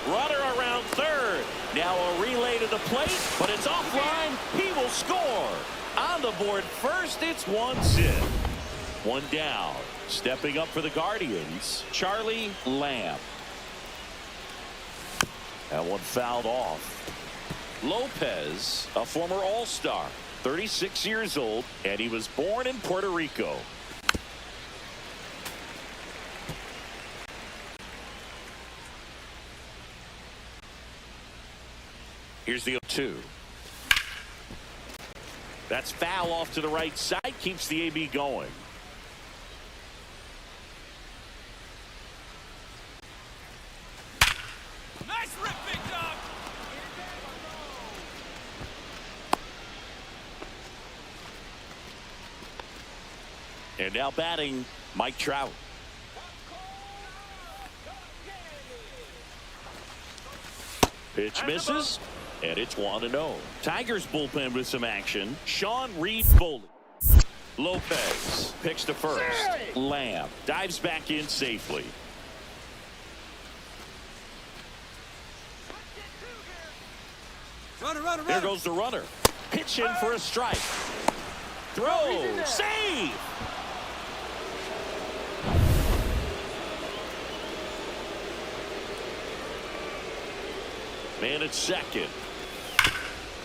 Runner around third. Now a relay to the plate, but it's offline. He will score. On the board first, it's one sit. One down. Stepping up for the Guardians, Charlie Lamb. That one fouled off. Lopez, a former All-Star, 36 years old, and he was born in Puerto Rico. Here's the 0-2. That's foul off to the right side, keeps the AB going. Nice rip, big dog. And now batting, Mike Trout. Pitch misses, and it's 1-0. Tigers bullpen with some action. Sean Reed-Foley. Lopez picks to first. Lamb dives back in safely. Runner. There goes the runner. Pitch in for a strike. Throw. Save. Man at second.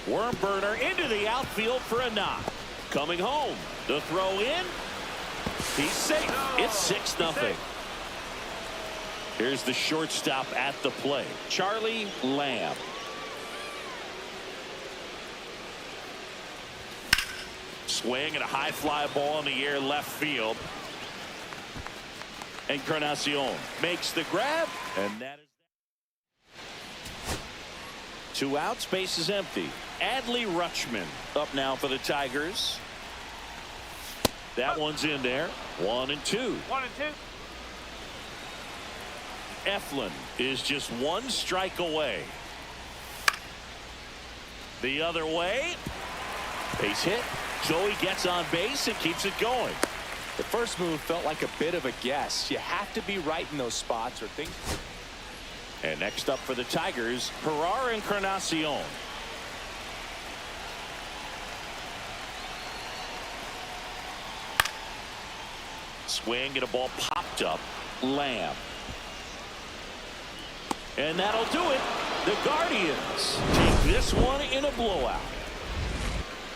Worm burner into the outfield for a knock. Coming home. The throw in. He's safe. It's 6-0. Here's the shortstop at the plate, Charlie Lamb. Swing and a high fly ball in the air left field. Encarnacion makes the grab, and that is that. 2 outs, base is empty. Adley Rutschman up now for the Tigers. That one's in there. 1-2. 1-2. Eflin is just 1 strike away. The other way. Base hit. Joey gets on base and keeps it going. The first move felt like a bit of a guess. You have to be right in those spots or things. And next up for the Tigers, Encarnacion. Swing and a ball popped up. Lamb. And that'll do it. The Guardians take this one in a blowout.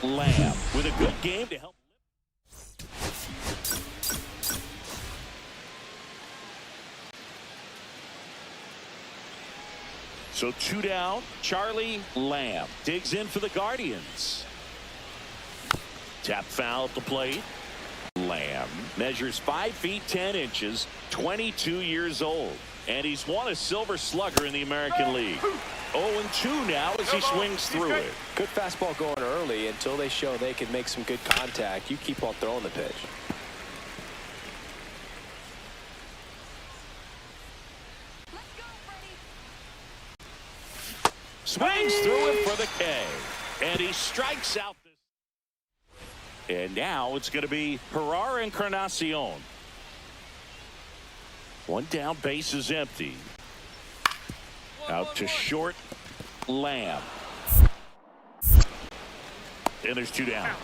Lamb with a good game to help. So 2 down. Charlie Lamb digs in for the Guardians. Tap foul at the plate. Lamb measures 5 feet 10 inches, 22 years old, and he's won a Silver Slugger in the American League. 0-2 now as he swings through it. Good fastball going early until they show they can make some good contact. You keep on throwing the pitch. Swings through it for the K, and he strikes out. And now it's going to be Encarnacion. 1 down, base is empty. Out to short, Lamb. And there's 2 down.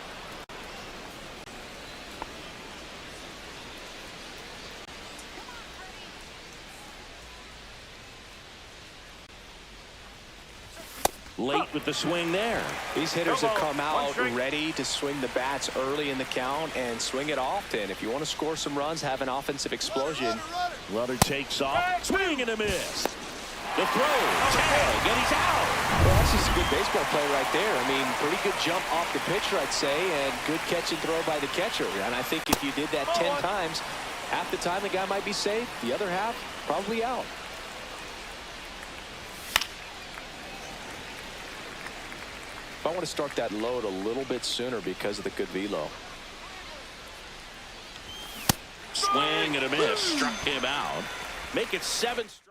Late with the swing there. These hitters have come out ready to swing the bats early in the count and swing it often. If you want to score some runs, have an offensive explosion. Runner takes off. Swing and a miss. The throw. Tag. And he's out. Well, that's just a good baseball play right there. I mean, pretty good jump off the pitcher, I'd say, and good catch and throw by the catcher. And I think if you did that 10 times, half the time the guy might be safe. The other half, probably out. If I want to start that load a little bit sooner because of the good velo. Swing and a miss. Struck him out. Make it 7 strikes.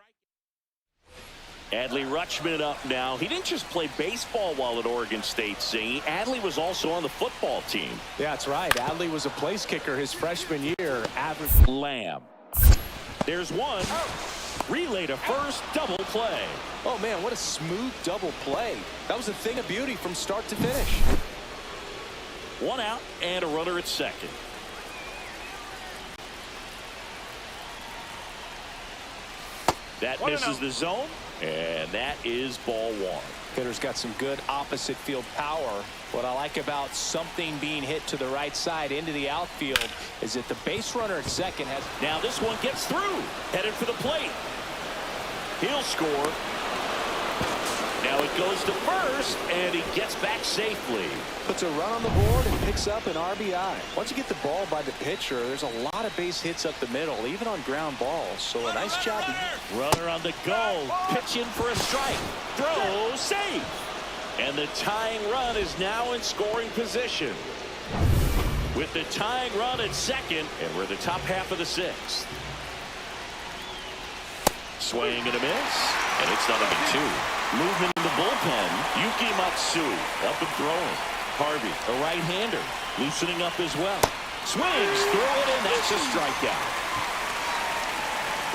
Adley Rutschman up now. He didn't just play baseball while at Oregon State, Zingy. Adley was also on the football team. Yeah, that's right. Adley was a place kicker his freshman year. Average. Lamb. There's one. Relay to first. Double play. Oh, man, what a smooth double play. That was a thing of beauty from start to finish. 1 out and a runner at second. That misses the zone, and that is ball 1. Hitter's got some good opposite field power. What I like about something being hit to the right side into the outfield is that the base runner at second has. Now this one gets through. Headed for the plate. He'll score. Now it goes to first, and he gets back safely. Puts a run on the board and picks up an RBI. Once you get the ball by the pitcher, there's a lot of base hits up the middle, even on ground balls. So a nice job. Runner on the go. Pitch in for a strike. Throw, save. And the tying run is now in scoring position. With the tying run at second, and we're the top half of the 6th. Swing and a miss, and it's not a 2. Movement in the bullpen. Yuki Matsui up and throwing. Harvey, a right-hander, loosening up as well. Swings, throw it in, that's a strikeout.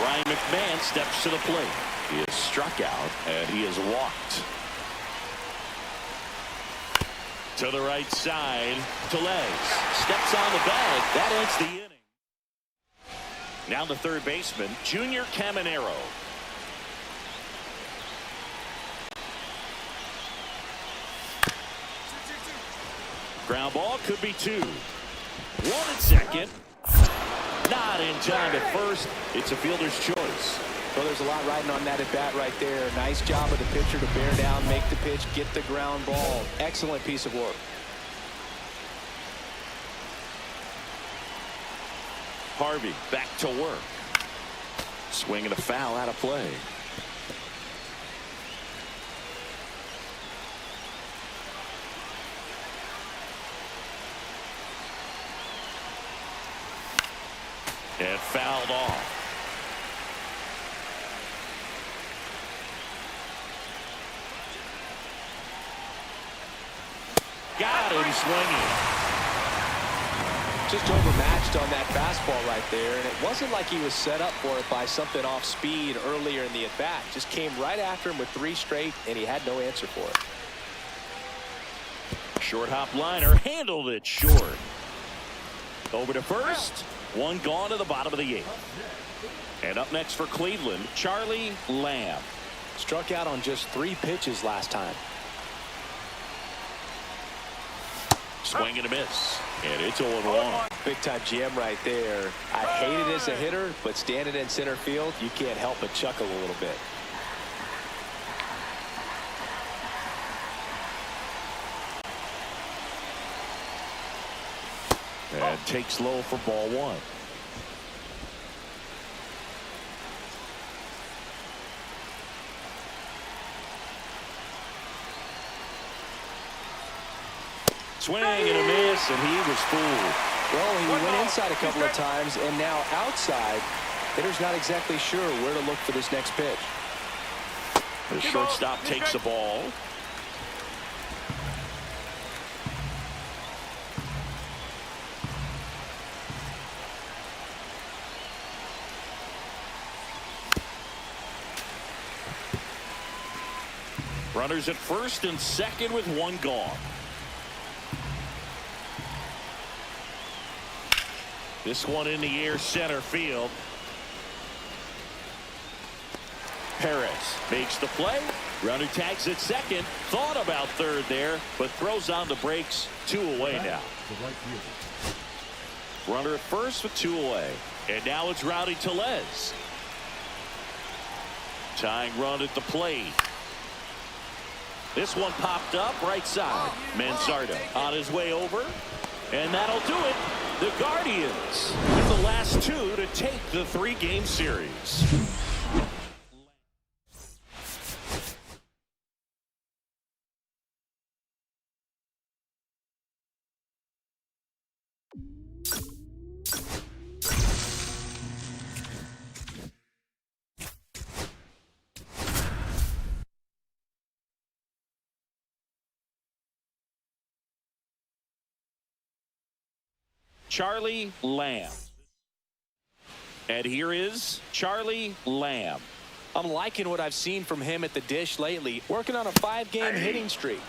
Ryan McMahon steps to the plate. He is struck out, and he is walked. To the right side, Tellez steps on the bag. That ends the inning. Now the third baseman, Junior Caminero. Ground ball could be 2. 1 at second. Not in time at first. It's a fielder's choice. Well, there's a lot riding on that at bat right there. Nice job of the pitcher to bear down, make the pitch, get the ground ball. Excellent piece of work. Harvey back to work. Swing and a foul out of play. And fouled off. Got him swinging. Just overmatched on that fastball right there, and it wasn't like he was set up for it by something off speed earlier in the at-bat. Just came right after him with 3 straight, and he had no answer for it. Short hop liner, handled it short. Over to first. 1 gone to the bottom of the 8th. And up next for Cleveland, Charlie Lamb. Struck out on just 3 pitches last time. Swing and a miss. And it's 0-1. Big time GM right there. I hate it as a hitter, but standing in center field, you can't help but chuckle a little bit. And takes low for ball 1. Swing and a miss, and he was fooled. Well, he went inside a couple of times, and now outside. Hitter's not exactly sure where to look for this next pitch. The shortstop takes the ball. Runners at first and second with 1 gone. This one in the air, center field. Perez makes the play. Runner tags at second. Thought about third there, but throws on the brakes. 2 away now. Runner at first with 2 away. And now it's Rowdy Tellez. Tying run at the plate. This one popped up right side. Manzardo on his way over. And that'll do it. The Guardians with the last 2 to take the 3-game series. Charlie Lamb. And here is Charlie Lamb. I'm liking what I've seen from him at the dish lately, working on a 5-game hitting streak.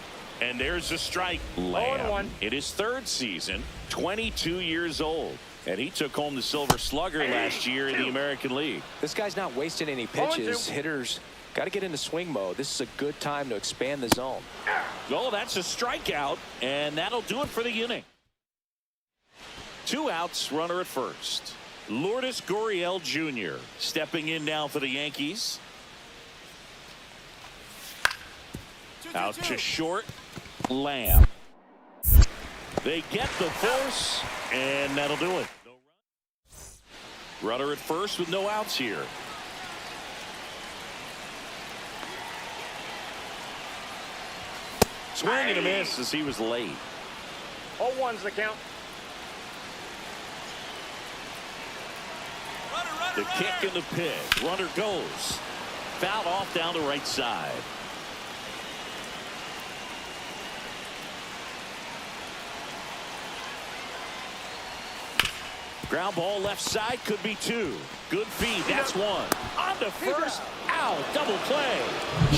And there's a strike. Lamb in his 3rd season, 22 years old. And he took home the Silver Slugger last year in the American League. This guy's not wasting any pitches. Hitters got to get into swing mode. This is a good time to expand the zone. Oh, that's a strikeout, and that'll do it for the inning. 2 outs, runner at first. Lourdes Gurriel Jr. stepping in now for the Yankees. Out to short. Lamb. They get the force, and that'll do it. Runner at first with no outs here. Swing and a miss as he was late. 0-1's the count. The kick and the pitch. Runner goes. Fouled off down the right side. Ground ball left side, could be 2. Good feed, that's 1. On to first, out, double play.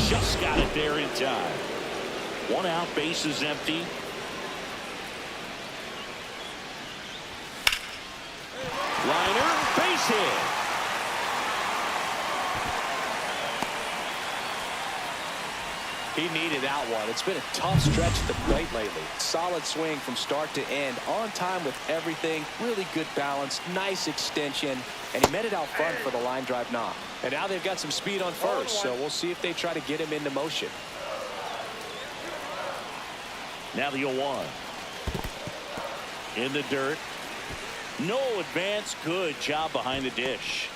Just got it there in time. 1 out, base is empty. Liner, base hit. He needed that one. It's been a tough stretch at the plate lately. Solid swing from start to end. On time with everything. Really good balance. Nice extension. And he met it out front for the line drive knock. And now they've got some speed on first. So we'll see if they try to get him into motion. Now the 0-1. In the dirt. No advance. Good job behind the dish.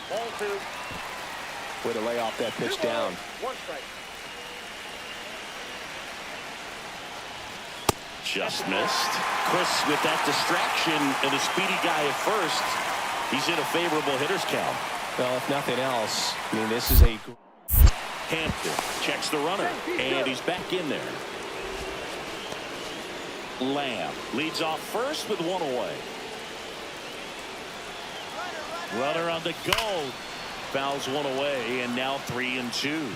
Ball 2. Way to lay off that pitch down. 1 strike. Just missed. Chris with that distraction and a speedy guy at first. He's in a favorable hitter's count. Well, if nothing else, I mean, this is a... Hampton checks the runner, and he's back in there. Lamb leads off first with 1 away. Runner on the go. Fouls 1 away, and now 3-2.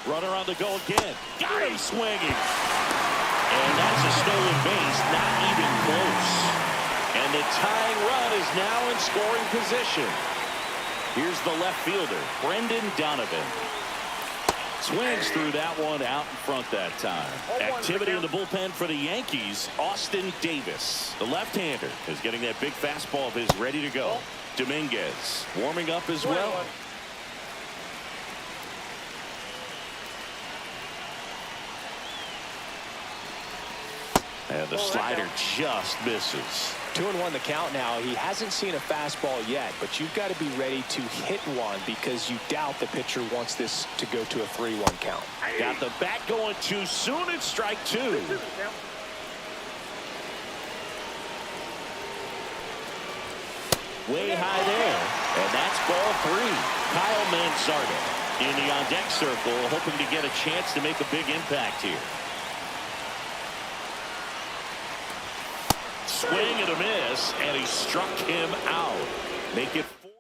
Runner on the go again. Got him swinging. And that's a stolen base, not even close. And the tying run is now in scoring position. Here's the left fielder, Brendan Donovan. Swings through that one out in front that time. Activity in the bullpen for the Yankees. Austin Davis, the left-hander, is getting that big fastball of his ready to go. Dominguez warming up as well. And the slider just misses. 2-1 the count now. He hasn't seen a fastball yet, but you've got to be ready to hit one because you doubt the pitcher wants this to go to a 3-1 count. Got the bat going too soon. It's strike 2. Way high there. And that's ball 3. Kyle Manzardo in the on-deck circle, hoping to get a chance to make a big impact here. Swing and a miss, and he struck him out. Make it 4.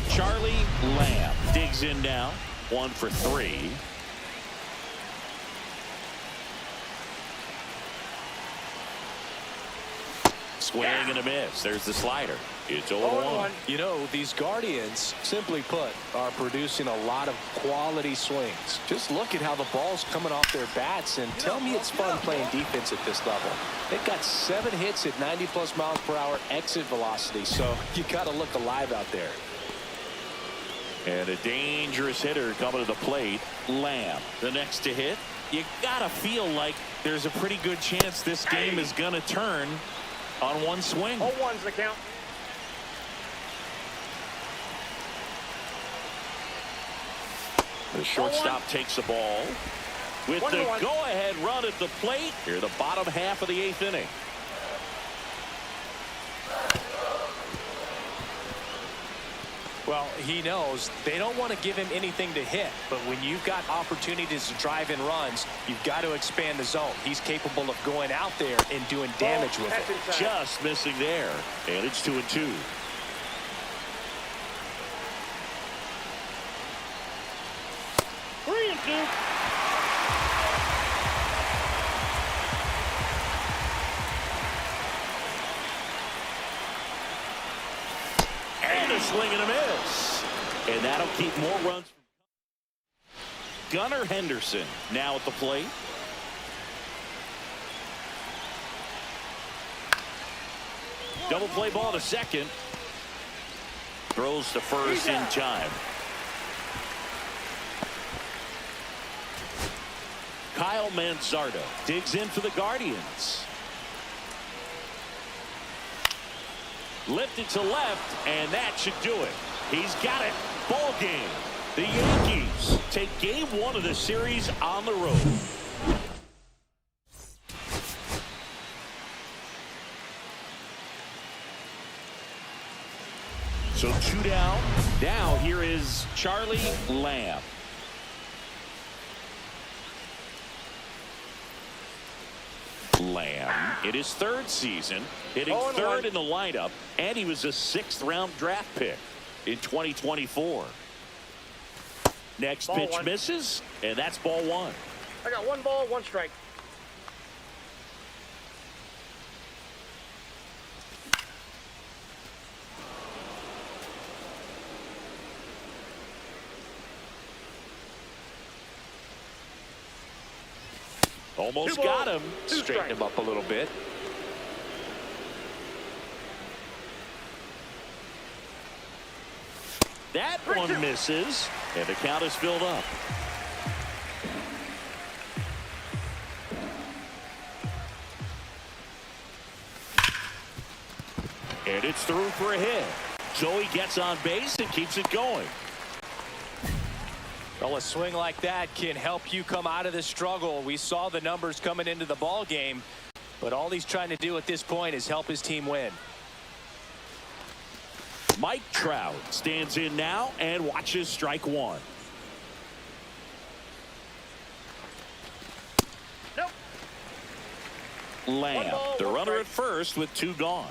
Charlie Lamb digs in now. 1 for 3. Swing and a miss. There's the slider. It's 0-1. You know, these Guardians, simply put, are producing a lot of quality swings. Just look at how the ball's coming off their bats, and tell me it's fun playing defense at this level. They've got 7 hits at 90+ miles per hour exit velocity, so you got to look alive out there. And a dangerous hitter coming to the plate. Lamb, the next to hit. You got to feel like there's a pretty good chance this game is going to turn on one swing. 0-1's the count. The shortstop takes the ball with the go-ahead run at the plate. Here, the bottom half of the 8th inning. Well, he knows they don't want to give him anything to hit, but when you've got opportunities to drive in runs, you've got to expand the zone. He's capable of going out there and doing damage with it. Just missing there, and it's 2-2. And a swing and a miss. And that'll keep more runs. Gunnar Henderson now at the plate. Double play ball to second. Throws to first in time. Kyle Manzardo digs in for the Guardians. Lifted to left, and that should do it. He's got it. Ball game. The Yankees take game 1 of the series on the road. So 2 down. Now here is Charlie Lamb. Lamb in his 3rd season, hitting 3rd in the lineup, and he was a 6th-round draft pick in 2024. Next pitch misses, and that's ball 1. I got 1 ball, 1 strike. Almost got him. Straighten him up a little bit. That one misses, and the count is filled up. And it's through for a hit. Joey gets on base and keeps it going. Well, a swing like that can help you come out of the struggle. We saw the numbers coming into the ball game, but all he's trying to do at this point is help his team win. Mike Trout stands in now and watches strike 1. Nope. Lamb, the runner at first with 2 gone.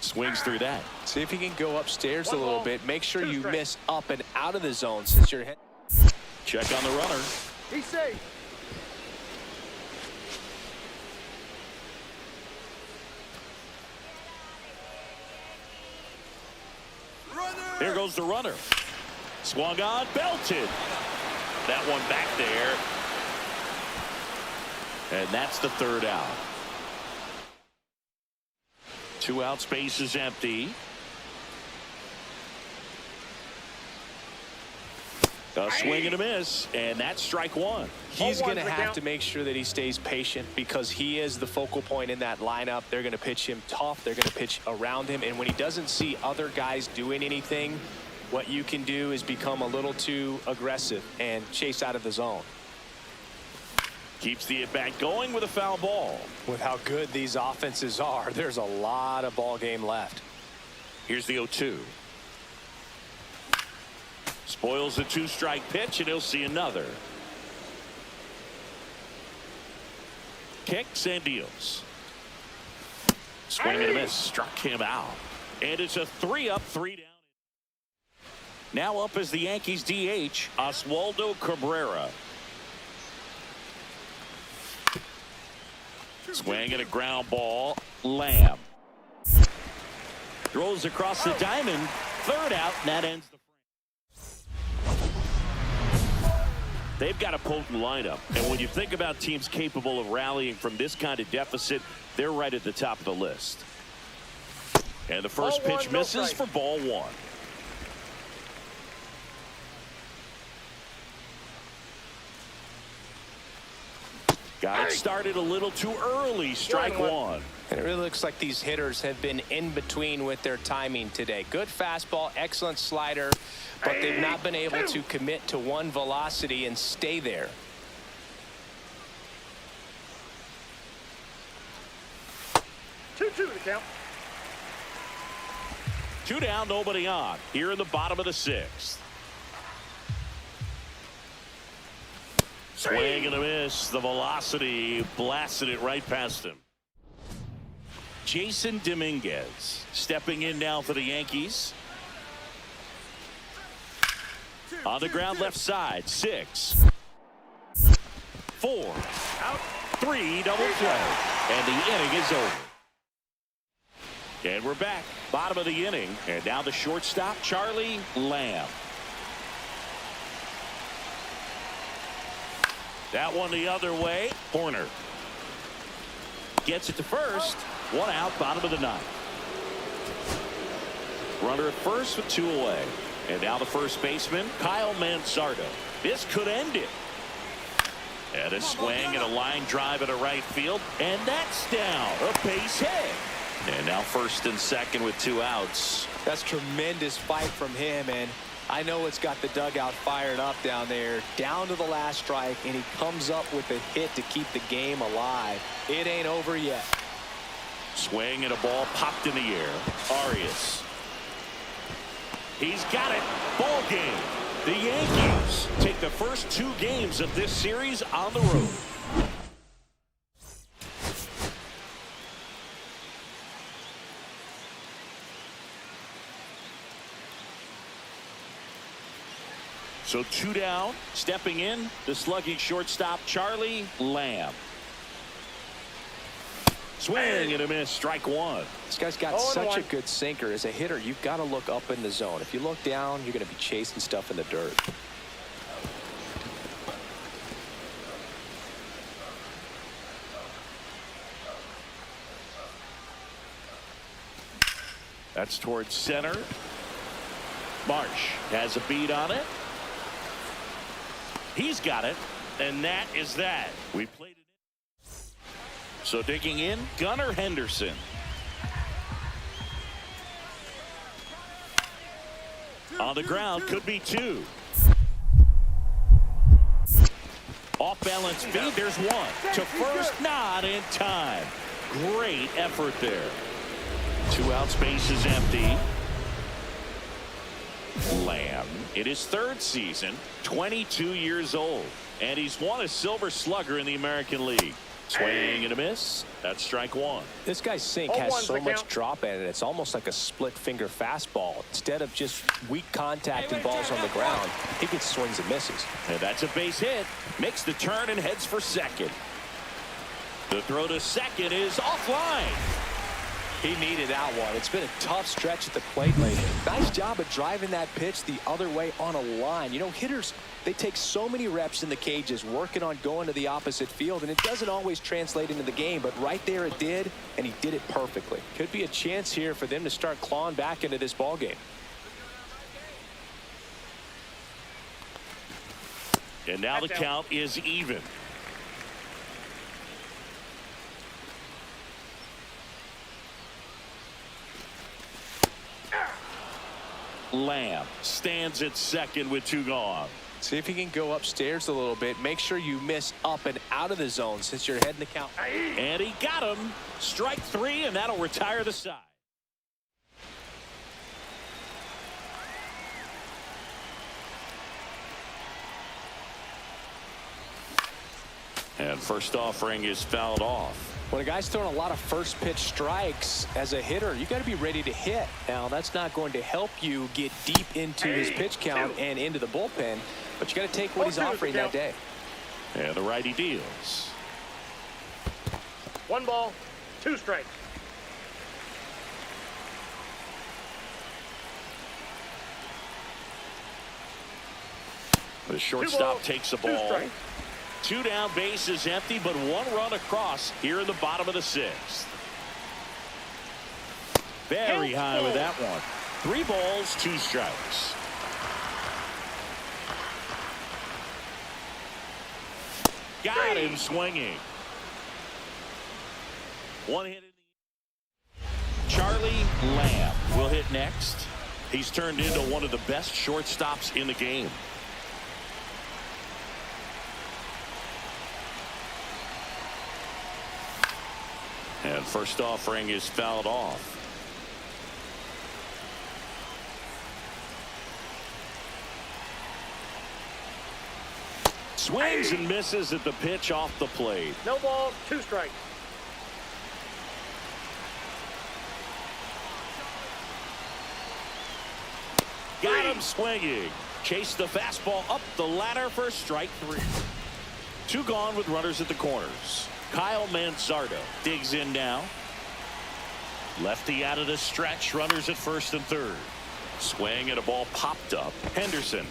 Swings through that. See if he can go upstairs a little bit. Make sure you miss up and out of the zone since you're hit. Check on the runner. He's safe. Here goes the runner. Swung on, belted. That one back there. And that's the 3rd out. 2 out, space is empty. A swing and a miss, and that's strike 1. He's going to have to make sure that he stays patient because he is the focal point in that lineup. They're going to pitch him tough. They're going to pitch around him. And when he doesn't see other guys doing anything, what you can do is become a little too aggressive and chase out of the zone. Keeps the at-bat going with a foul ball. With how good these offenses are, there's a lot of ball game left. Here's the 0-2. Spoils the 2-strike pitch, and he'll see another. Kicks and deals. Swing and a miss. Struck him out. And it's a 3-up, 3-down. Now up as the Yankees DH, Oswaldo Cabrera. Swing and a ground ball. Lamb. Throws across the diamond. 3rd out, and that ends the frame. They've got a potent lineup, and when you think about teams capable of rallying from this kind of deficit, they're right at the top of the list. And the first pitch misses for ball 1. Got it started a little too early. Strike 1. And it really looks like these hitters have been in between with their timing today. Good fastball, excellent slider, but they've not been able to commit to one velocity and stay there. Two, the count. 2 down, nobody on. Here in the bottom of the 6th. Swing and a miss. The velocity blasted it right past him. Jason Dominguez stepping in now for the Yankees. On the ground left side. 6. 4. Out. 3. Double play. And the inning is over. And we're back. Bottom of the inning. And now the shortstop, Charlie Lamb. That one the other way. Horner gets it to first. 1 out, bottom of the 9th. Runner at first with 2 away. And now the first baseman, Kyle Mansardo. This could end it. And a swing and a line drive into right field. And that's down. A base hit. And now first and second with 2 outs. That's tremendous fight from him, and I know it's got the dugout fired up down there. Down to the last strike, and he comes up with a hit to keep the game alive. It ain't over yet. Swing and a ball popped in the air. Arias. He's got it. Ball game. The Yankees take the first 2 games of this series on the road. So 2 down, stepping in, the slugging shortstop, Charlie Lamb. Swing and a miss, strike 1. This guy's got such a good sinker. As a hitter, you've got to look up in the zone. If you look down, you're going to be chasing stuff in the dirt. That's towards center. Marsh has a beat on it. He's got it, and that is that. We played it in. So digging in, Gunnar Henderson. On the ground, could be 2. Off balance feed, there's 1. To first, not in time. Great effort there. 2 outs, base is empty. Lamb in his 3rd season, 22 years old, and he's won a Silver Slugger in the American League. Swing and a miss. That's strike 1. This guy's sink has so much drop in it. It's almost like a split finger fastball. Instead of just weak contact and balls on the ground, he gets swings and misses. And that's a base hit. Makes the turn and heads for second. The throw to second is offline. He needed that one. It's been a tough stretch at the plate lately. Nice job of driving that pitch the other way on a line. You know, hitters, they take so many reps in the cages working on going to the opposite field, and it doesn't always translate into the game, but right there it did, and he did it perfectly. Could be a chance here for them to start clawing back into this ball game. And now the count is even. Lamb stands at second with 2 gone. See if he can go upstairs a little bit. Make sure you miss up and out of the zone since you're heading the count. And he got him. Strike 3, and that'll retire the side. And first offering is fouled off. When a guy's throwing a lot of first pitch strikes as a hitter, you got to be ready to hit. Now, that's not going to help you get deep into his pitch count and into the bullpen, but you got to take what he's offering that day. And the righty deals. 1 ball, 2 strikes. The shortstop takes the ball. 2 down, base is empty, but 1 run across here in the bottom of the 6th. Very high with that one. 3 balls, 2 strikes. Got him swinging. 1 hit in the Charlie Lamb will hit next. He's turned into one of the best shortstops in the game. And first offering is fouled off. Swings and misses at the pitch off the plate. No ball, 2 strikes. Got him swinging. Chased the fastball up the ladder for strike 3. 2 gone with runners at the corners. Kyle Manzardo digs in now. Lefty out of the stretch. Runners at first and third. Swing and a ball popped up. Henderson.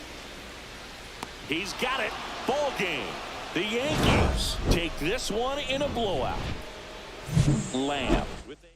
He's got it. Ball game. The Yankees take this one in a blowout. Lamb with a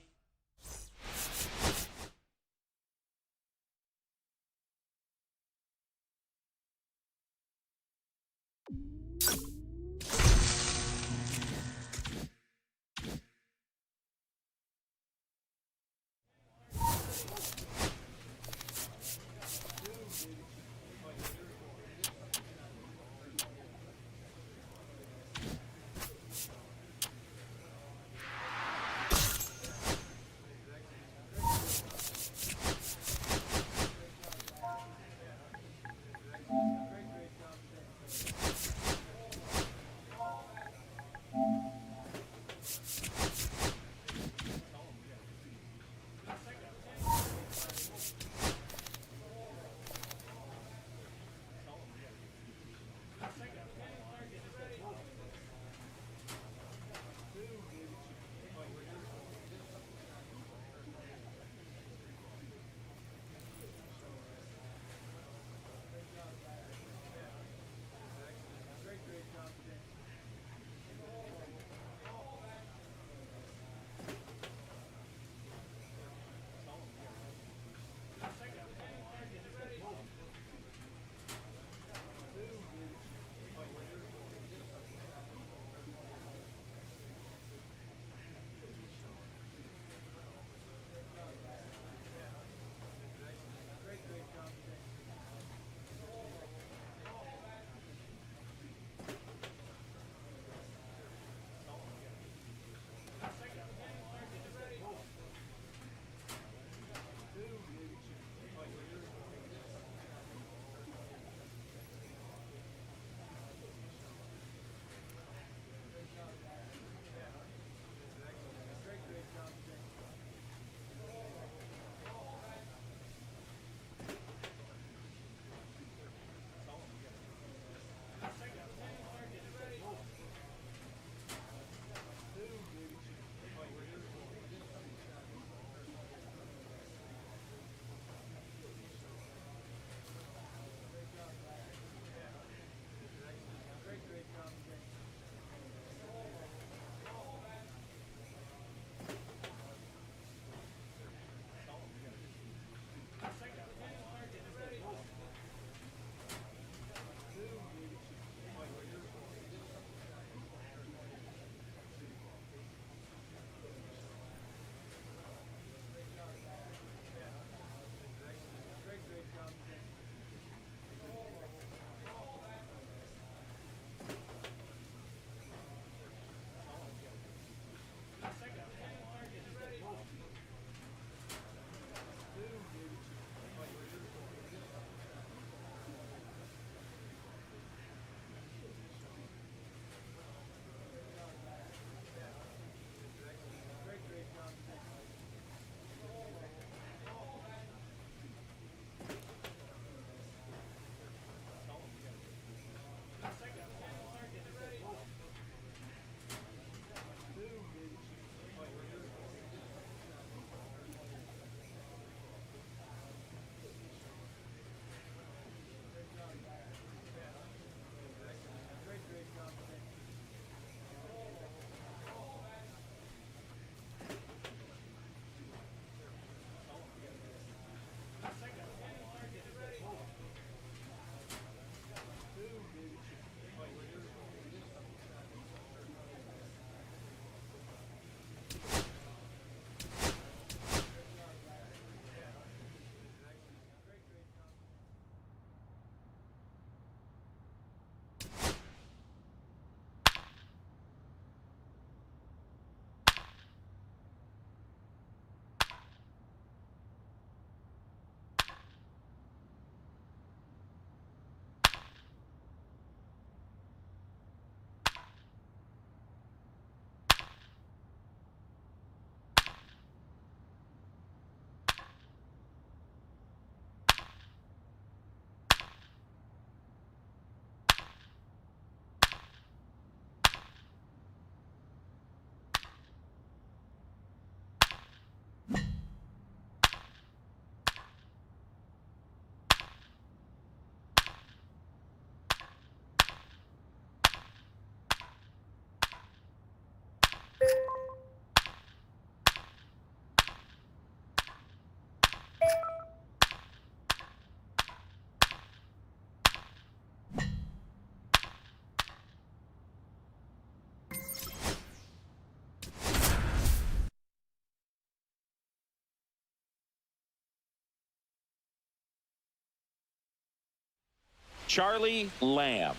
Charlie Lamb.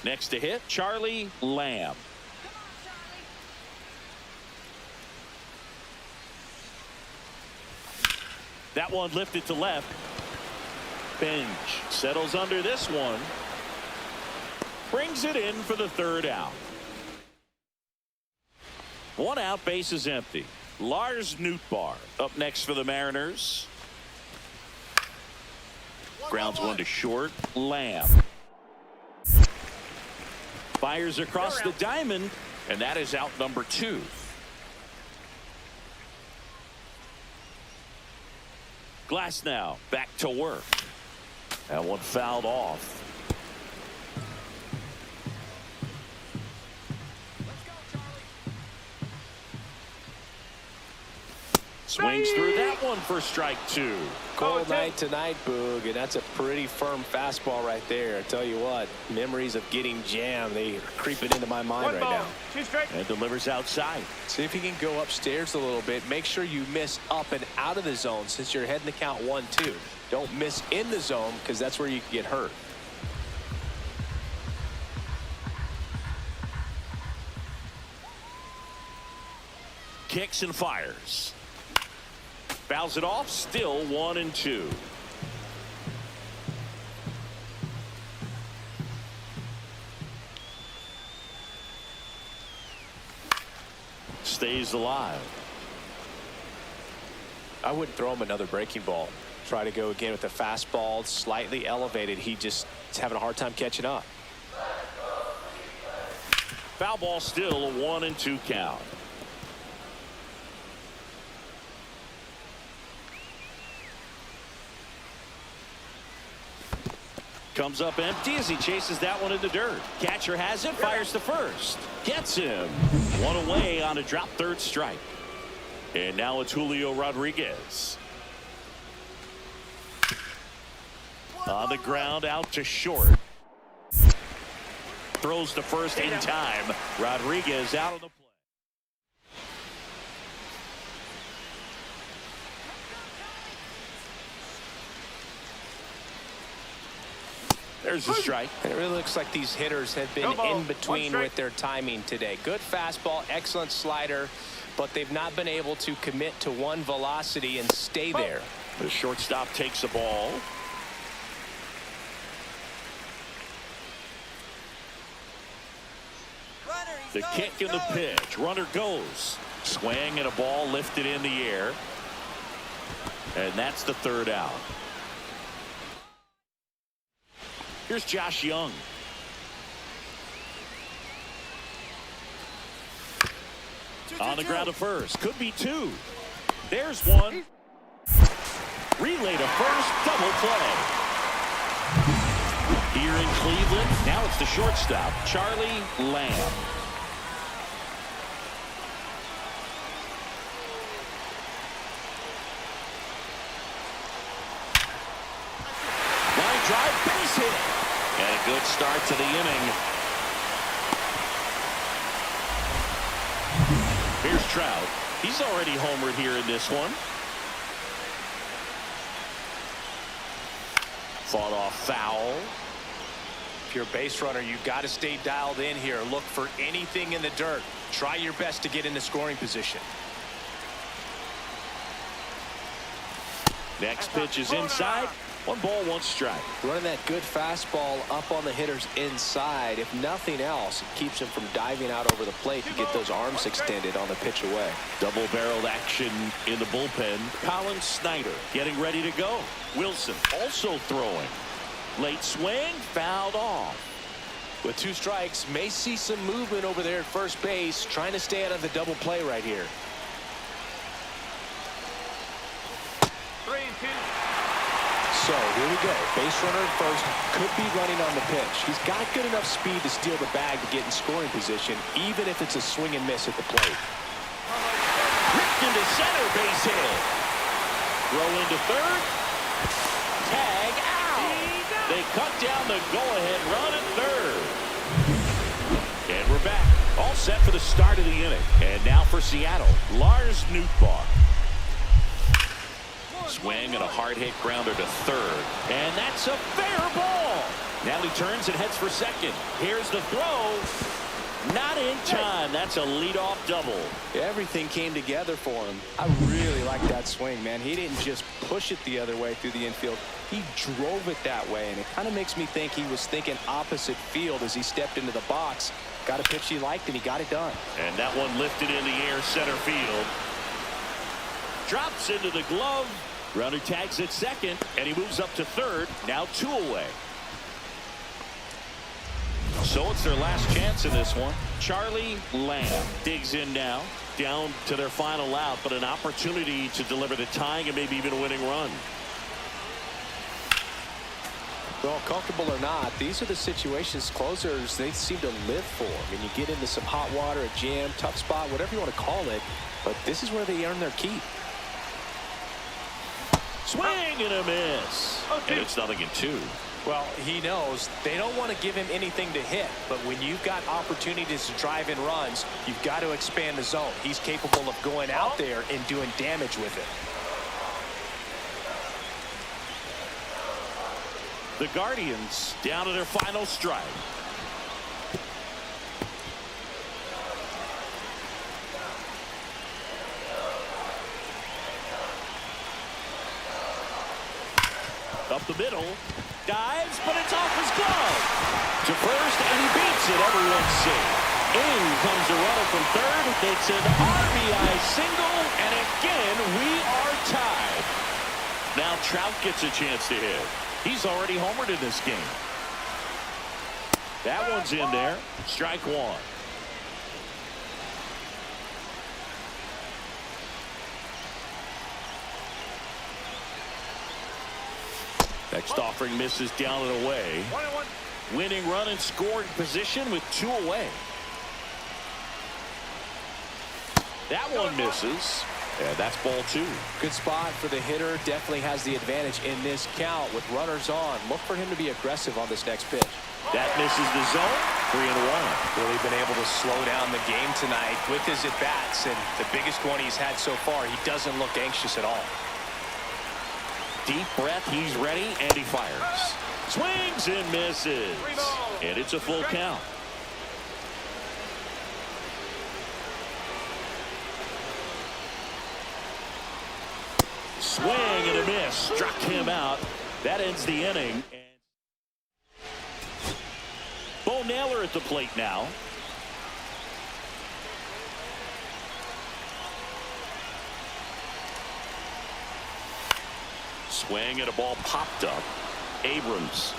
Next to hit, Charlie Lamb. That one lifted to left. Bench settles under this one. Brings it in for the third out. One out, base is empty. Lars Nootbaar up next for the Mariners. Grounds one to short. Lamb fires across the diamond, and that is out number 2. Glass now back to work. That one fouled off. Swings through that one for strike 2. Cold night tonight, Boog, and that's a pretty firm fastball right there. I tell you what, memories of getting jammed, they are creeping into my mind right now. 2 strikes. And delivers outside. See if you can go upstairs a little bit. Make sure you miss up and out of the zone since you're heading the count 1-2. Don't miss in the zone because that's where you can get hurt. Kicks and fires. Fouls it off, still 1-2. Stays alive. I wouldn't throw him another breaking ball. Try to go again with the fastball, slightly elevated. He just is having a hard time catching up. Foul ball, still a 1-2 count. Comes up empty as he chases that one in the dirt. Catcher has it, fires to first. Gets him. One away on a drop third strike. And now it's Julio Rodriguez. On the ground, out to short. Throws to first in time. Rodriguez out of the play. There's a strike. And it really looks like these hitters have been in between with their timing today. Good fastball, excellent slider, but they've not been able to commit to one velocity and stay there. The shortstop takes a ball. The kick and the pitch. Runner goes. Swing and a ball lifted in the air. And that's the third out. Here's Josh Young. On the ground to first. Could be 2. There's one. Relay to first. Double play. Here in Cleveland. Now it's the shortstop, Charlie Lamb. Line drive, base hit. And a good start to the inning. Here's Trout. He's already homered here in this one. Fought off foul. If you're a base runner, you've got to stay dialed in here. Look for anything in the dirt. Try your best to get in the scoring position. Next pitch is inside. 1 ball, 1 strike. Running that good fastball up on the hitter's inside. If nothing else, it keeps him from diving out over the plate to get those arms extended on the pitch away. Double-barreled action in the bullpen. Colin Snyder getting ready to go. Wilson also throwing. Late swing, fouled off. With 2 strikes, may see some movement over there at first base, trying to stay out of the double play right here. 3-2. So here we go. Base runner at first, could be running on the pitch. He's got good enough speed to steal the bag to get in scoring position, even if it's a swing and miss at the plate. Ripped into center, base hit. Throw into third. Tag out. They cut down the go-ahead run at third. And we're back. All set for the start of the inning. And now for Seattle, Lars Nootbaar. Swing and a hard hit grounder to third. And that's a fair ball. Now he turns and heads for second. Here's the throw. Not in time. That's a leadoff double. Everything came together for him. I really like that swing, man. He didn't just push it the other way through the infield. He drove it that way, and it kind of makes me think he was thinking opposite field as he stepped into the box. Got a pitch he liked, and he got it done. And that one lifted in the air center field. Drops into the glove. Runner tags at second, and he moves up to third. Now 2 away. So it's their last chance in this one. Charlie Lamb digs in now. Down to their final out, but an opportunity to deliver the tying and maybe even a winning run. Well, comfortable or not, these are the situations closers they seem to live for. I mean, you get into some hot water, a jam, tough spot, whatever you want to call it, but this is where they earn their keep. Swing and a miss. And it's 0-2. Well, he knows they don't want to give him anything to hit, but when you've got opportunities to drive in runs, you've got to expand the zone. He's capable of going out there and doing damage with it. The Guardians down to their final strike. Up the middle, dives, but it's off his glove. To first, and he beats it. Everyone's safe. In comes a runner from third. It's an RBI single, and again, we are tied. Now Trout gets a chance to hit. He's already homered in this game. That one's in there. Strike one. Next offering misses down and away. 1-1. Winning run in scoring position with 2 away. That one misses. And that's ball 2. Good spot for the hitter. Definitely has the advantage in this count with runners on. Look for him to be aggressive on this next pitch. That misses the zone. 3-1. Really been able to slow down the game tonight with his at-bats, and the biggest one he's had so far, he doesn't look anxious at all. Deep breath, he's ready, and he fires. Swings and misses. And it's a full count. Swing and a miss. Struck him out. That ends the inning. Bo Naylor at the plate now. Swing and a ball popped up. Abrams.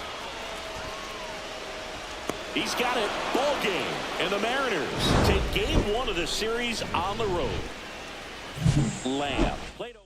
He's got it. Ball game. And the Mariners take game 1 of the series on the road. Lamb. Played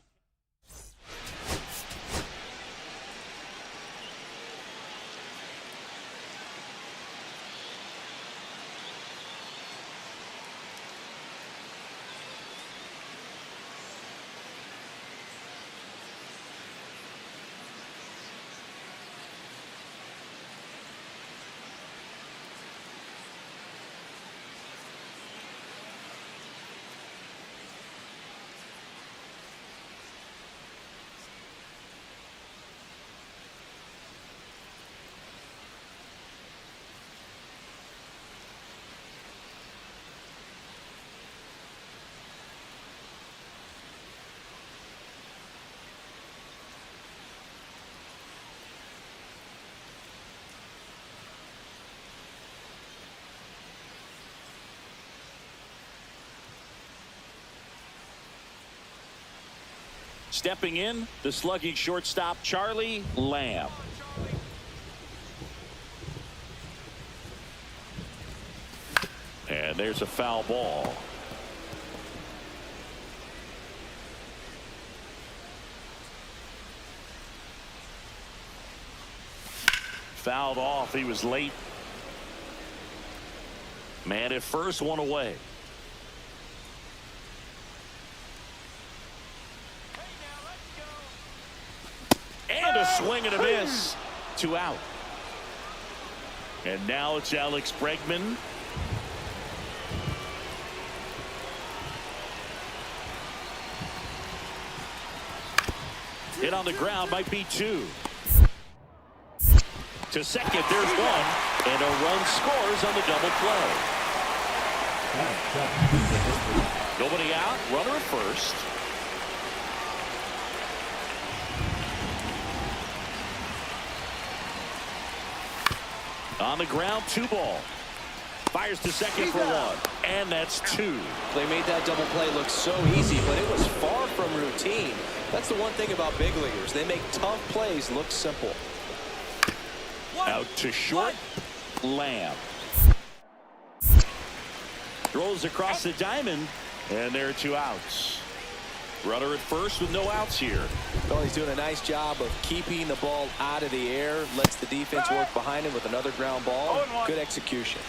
stepping in, the slugging shortstop, Charlie Lamb. And there's a foul ball. Fouled off. He was late. Man at first, 1 away. And a swing and a miss. 2 out. And now it's Alex Bregman. Hit on the ground might be 2. To second, there's 1. And a run scores on the double play. Nobody out. Runner at first. On the ground, 2 ball. Fires to second for 1. And that's 2. They made that double play look so easy, but it was far from routine. That's the one thing about big leaguers. They make tough plays look simple. Out to short. Lamb. Throws across the diamond. And there are 2 outs. Runner at first with no outs here. Well, he's doing a nice job of keeping the ball out of the air. Lets the defense work behind him with another ground ball. Good execution.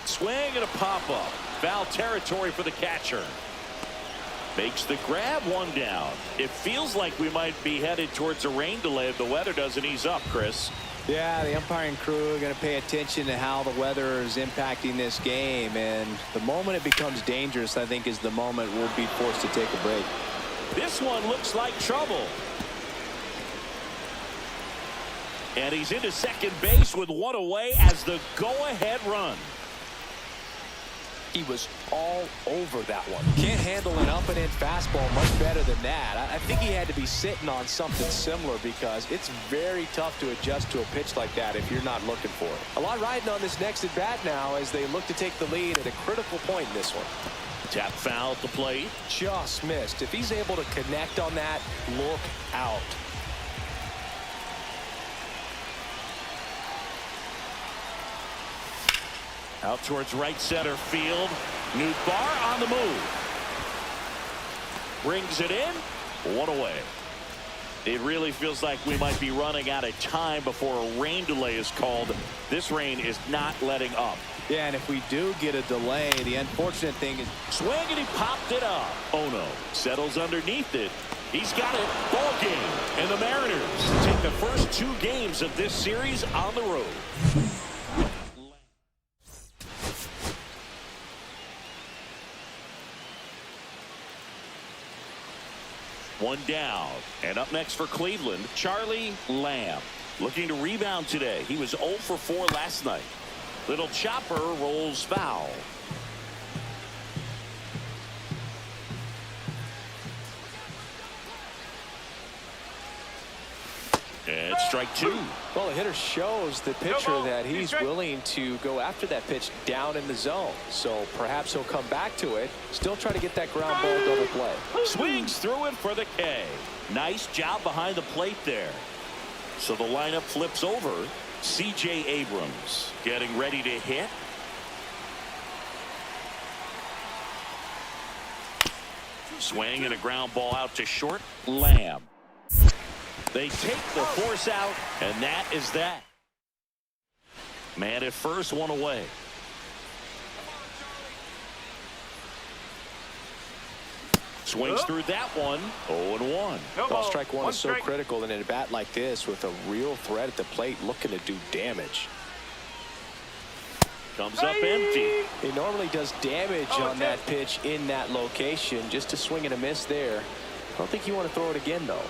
Swing and a pop-up. Foul territory for the catcher. Makes the grab, 1 down. It feels like we might be headed towards a rain delay if the weather doesn't ease up, Chris. Yeah, the umpiring crew are going to pay attention to how the weather is impacting this game. And the moment it becomes dangerous, I think, is the moment we'll be forced to take a break. This one looks like trouble. And he's into second base with 1 away as the go-ahead run. He was all over that one. Can't handle an up and in fastball much better than that. I think he had to be sitting on something similar because it's very tough to adjust to a pitch like that if you're not looking for it. A lot riding on this next at bat now as they look to take the lead at a critical point in this one. Tap foul at the plate. Just missed. If he's able to connect on that, look out. Out towards right center field. Nootbaar on the move. Brings it in. 1 away. It really feels like we might be running out of time before a rain delay is called. This rain is not letting up. Yeah, and if we do get a delay, the unfortunate thing is... Swing and he popped it up. Oh no. Settles underneath it. He's got it. Ball game. And the Mariners take the first 2 games of this series on the road. One down. And up next for Cleveland, Charlie Lamb. Looking to rebound today. He was 0 for 4 last night. Little chopper rolls foul. And strike 2. Well, the hitter shows the pitcher that he's willing to go after that pitch down in the zone. So perhaps he'll come back to it. Still try to get that ground ball double play. Swings through it for the K. Nice job behind the plate there. So the lineup flips over. C.J. Abrams getting ready to hit. Swing and a ground ball out to short. Lamb. They take the force out, and that is that. Man at first, 1 away. Swings through that one. 0-1. Well, strike 1 is so critical in a bat like this with a real threat at the plate looking to do damage. Comes up empty. He normally does damage on that pitch in that location. Just a swing and a miss there. I don't think you want to throw it again, though.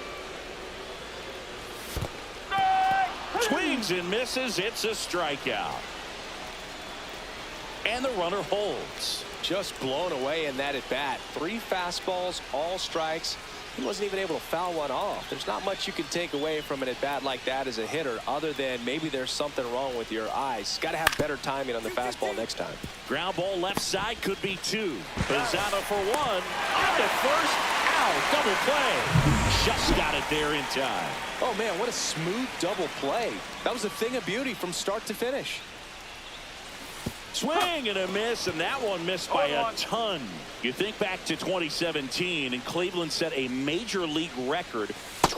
Swings and misses. It's a strikeout. And the runner holds. Just blown away in that at bat. 3 fastballs, all strikes. He wasn't even able to foul one off. There's not much you can take away from an at bat like that as a hitter other than maybe there's something wrong with your eyes. Got to have better timing on the fastball next time. Ground ball left side could be 2. Pizzano for 1. On the first out. Double play. Just got it there in time. Oh man, what a smooth double play. That was a thing of beauty from start to finish. Swing and a miss, and that one missed by a ton. You think back to 2017, and Cleveland set a major league record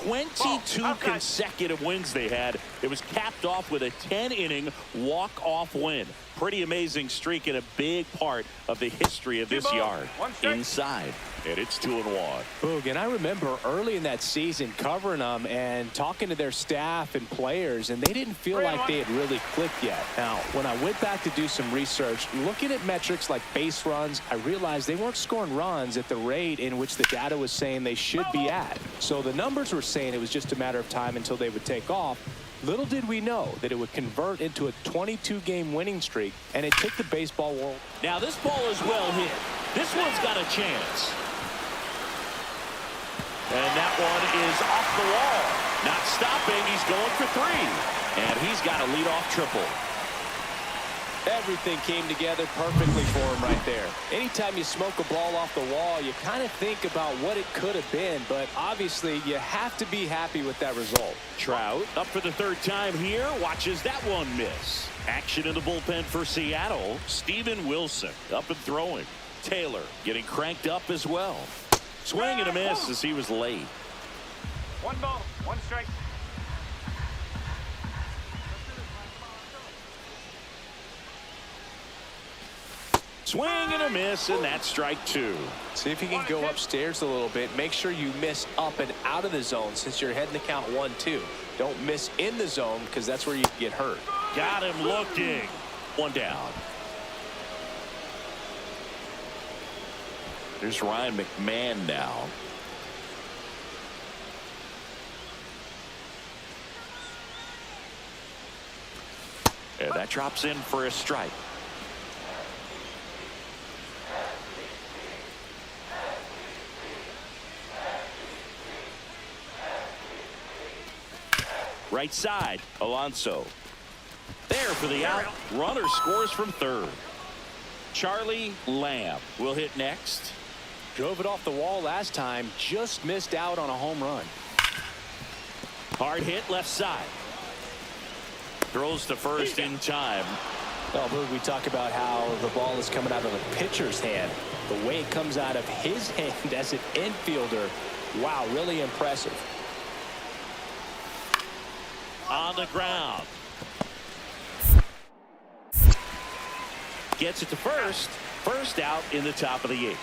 22 consecutive wins they had. It was capped off with a 10-inning walk-off win. Pretty amazing streak and a big part of the history of this yard. Inside, and it's 2-1. Boog, and I remember early in that season covering them and talking to their staff and players, and they didn't feel like they had really clicked yet. Now, when I went back to do some research, looking at metrics like base runs, I realized they weren't scoring runs at the rate in which the data was saying they should be at. So the numbers were saying it was just a matter of time until they would take off. Little did we know that it would convert into a 22-game winning streak, and it took the baseball world. Now this ball is well hit. This one's got a chance. And that one is off the wall. Not stopping. He's going for 3. And he's got a leadoff triple. Everything came together perfectly for him right there. Anytime you smoke a ball off the wall, you kind of think about what it could have been, but obviously you have to be happy with that result. Trout up for the 3rd time here, watches that one miss. Action in the bullpen for Seattle. Steven Wilson up and throwing. Taylor getting cranked up as well. Swing and a miss as he was late. 1 ball, 1 strike. Swing and a miss, and that's strike 2. See if you can go upstairs a little bit. Make sure you miss up and out of the zone since you're heading to count 1-2. Don't miss in the zone because that's where you get hurt. Got him looking. 1 down. There's Ryan McMahon now. And that drops in for a strike. Right side, Alonso. There for the out. Runner scores from 3rd. Charlie Lamb will hit next. Drove it off the wall last time. Just missed out on a home run. Hard hit left side. Throws to first in time. Well, Boog, we talk about how the ball is coming out of the pitcher's hand. The way it comes out of his hand as an infielder, wow, really impressive. On the ground. Gets it to first. First out in the top of the 8th.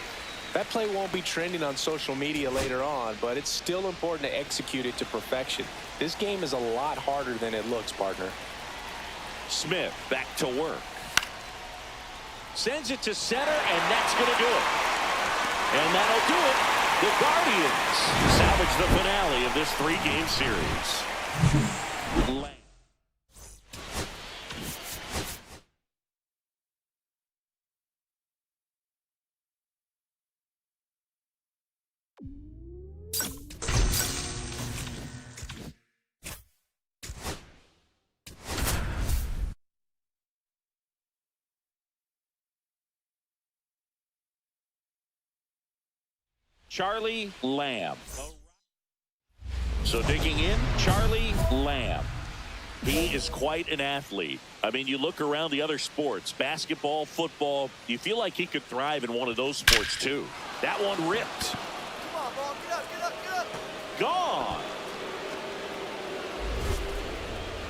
That play won't be trending on social media later on, but it's still important to execute it to perfection. This game is a lot harder than it looks, partner. Smith back to work. Sends it to center, and that's going to do it. And that'll do it. The Guardians salvage the finale of this 3-game series. Charlie Lamb. So digging in, Charlie Lamb. He is quite an athlete. I mean, you look around the other sports, basketball, football, you feel like he could thrive in one of those sports too. That one ripped. Come on, ball. Get up, get up, get up. Gone.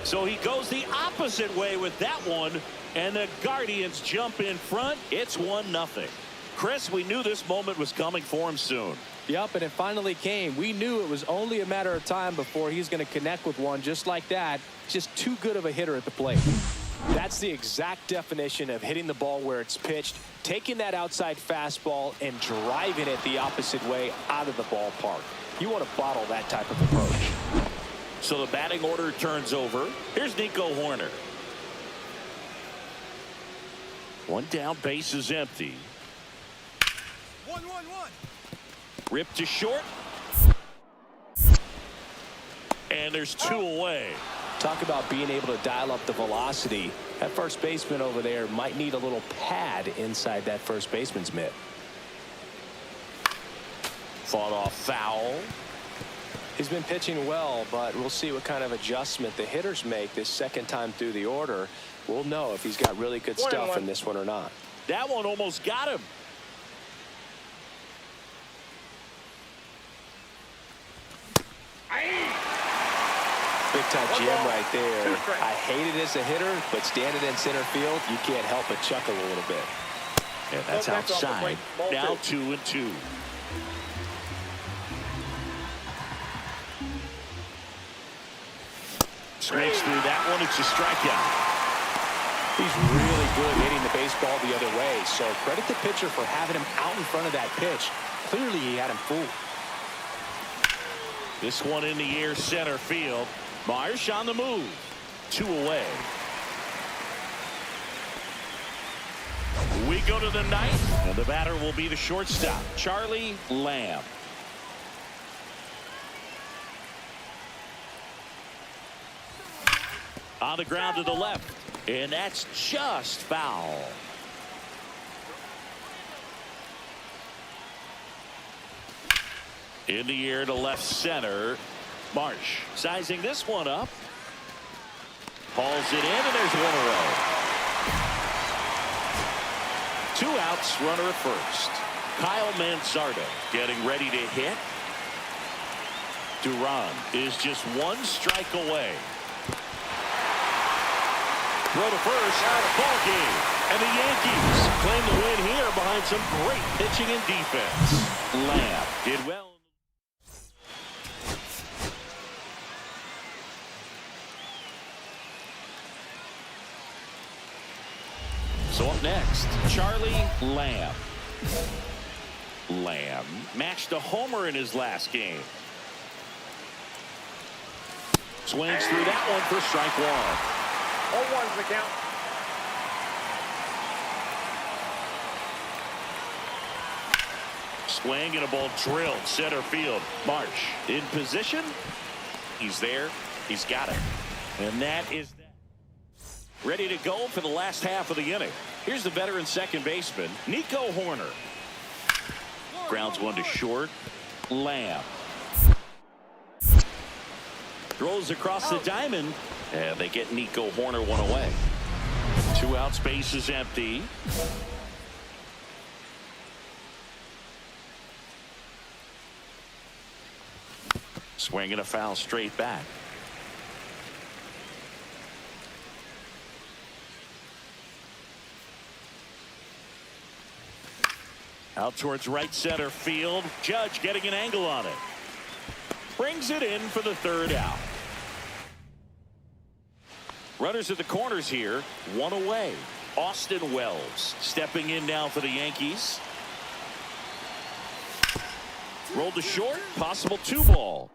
So he goes the opposite way with that one, and the Guardians jump in front. It's 1-0. Chris, we knew this moment was coming for him soon. Yep, and it finally came. We knew it was only a matter of time before he's going to connect with one just like that. Just too good of a hitter at the plate. That's the exact definition of hitting the ball where it's pitched, taking that outside fastball and driving it the opposite way out of the ballpark. You want to bottle that type of approach. So the batting order turns over. Here's Nico Horner. 1 down, base is empty. 1-1-1. Ripped to short. And there's 2 away. Talk about being able to dial up the velocity. That first baseman over there might need a little pad inside that first baseman's mitt. Fought off foul. He's been pitching well, but we'll see what kind of adjustment the hitters make this second time through the order. We'll know if he's got really good stuff in this one or not. That one almost got him. Big time jam right there. I hate it as a hitter, but standing in center field, you can't help but chuckle a little bit. And that's outside. Now 2-2. Swings through that one. It's a strikeout. He's really good hitting the baseball the other way, so credit the pitcher for having him out in front of that pitch. Clearly, he had him fooled. This one in the air, center field. Marsh on the move. 2 away. We go to the ninth, and the batter will be the shortstop, Charlie Lamb. On the ground to the left, and that's just foul. In the air to left center. Marsh sizing this one up. Hauls it in, and there's one away. 2 outs, runner at first. Kyle Manzardo getting ready to hit. Duran is just 1 strike away. Throw to first, ball game. And the Yankees claim the win here behind some great pitching and defense. Lamb did well. So up next, Charlie Lamb. Lamb matched a homer in his last game. Swings through that one for strike 1. 0-1's the count. Swing and a ball drilled center field. Marsh in position. He's there. He's got it. And that is that. Ready to go for the last half of the inning. Here's the veteran second baseman, Nico Horner. Grounds one to short. Lamb throws across the diamond, and they get Nico Horner 1 away. 2 outs, base is empty. Swing and a foul straight back. Out towards right center field. Judge getting an angle on it. Brings it in for the 3rd out. Runners at the corners here. 1 away. Austin Wells stepping in now for the Yankees. Rolled to short. Possible 2 ball.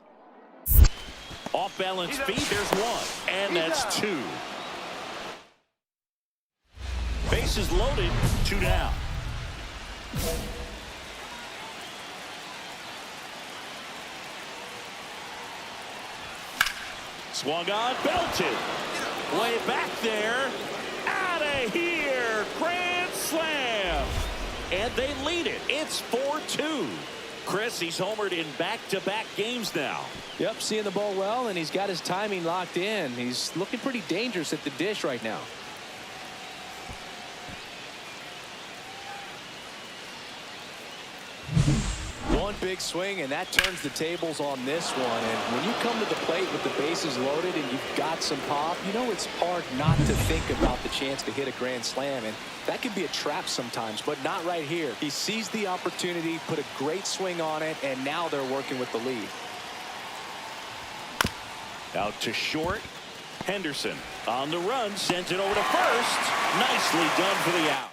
Off balance feet. There's 1. And that's 2. Bases loaded. 2 down. Swung on, belted. Way back there. Out of here. Grand slam. And they lead it. It's 4-2. Chris, he's homered in back-to-back games now. Yep, seeing the ball well, and he's got his timing locked in. He's looking pretty dangerous at the dish right now. One big swing, and that turns the tables on this one. And when you come to the plate with the bases loaded and you've got some pop, you know it's hard not to think about the chance to hit a grand slam. And that can be a trap sometimes, but not right here. He seized the opportunity, put a great swing on it, and now they're working with the lead. Out to short. Henderson on the run, sends it over to first. Nicely done for the out.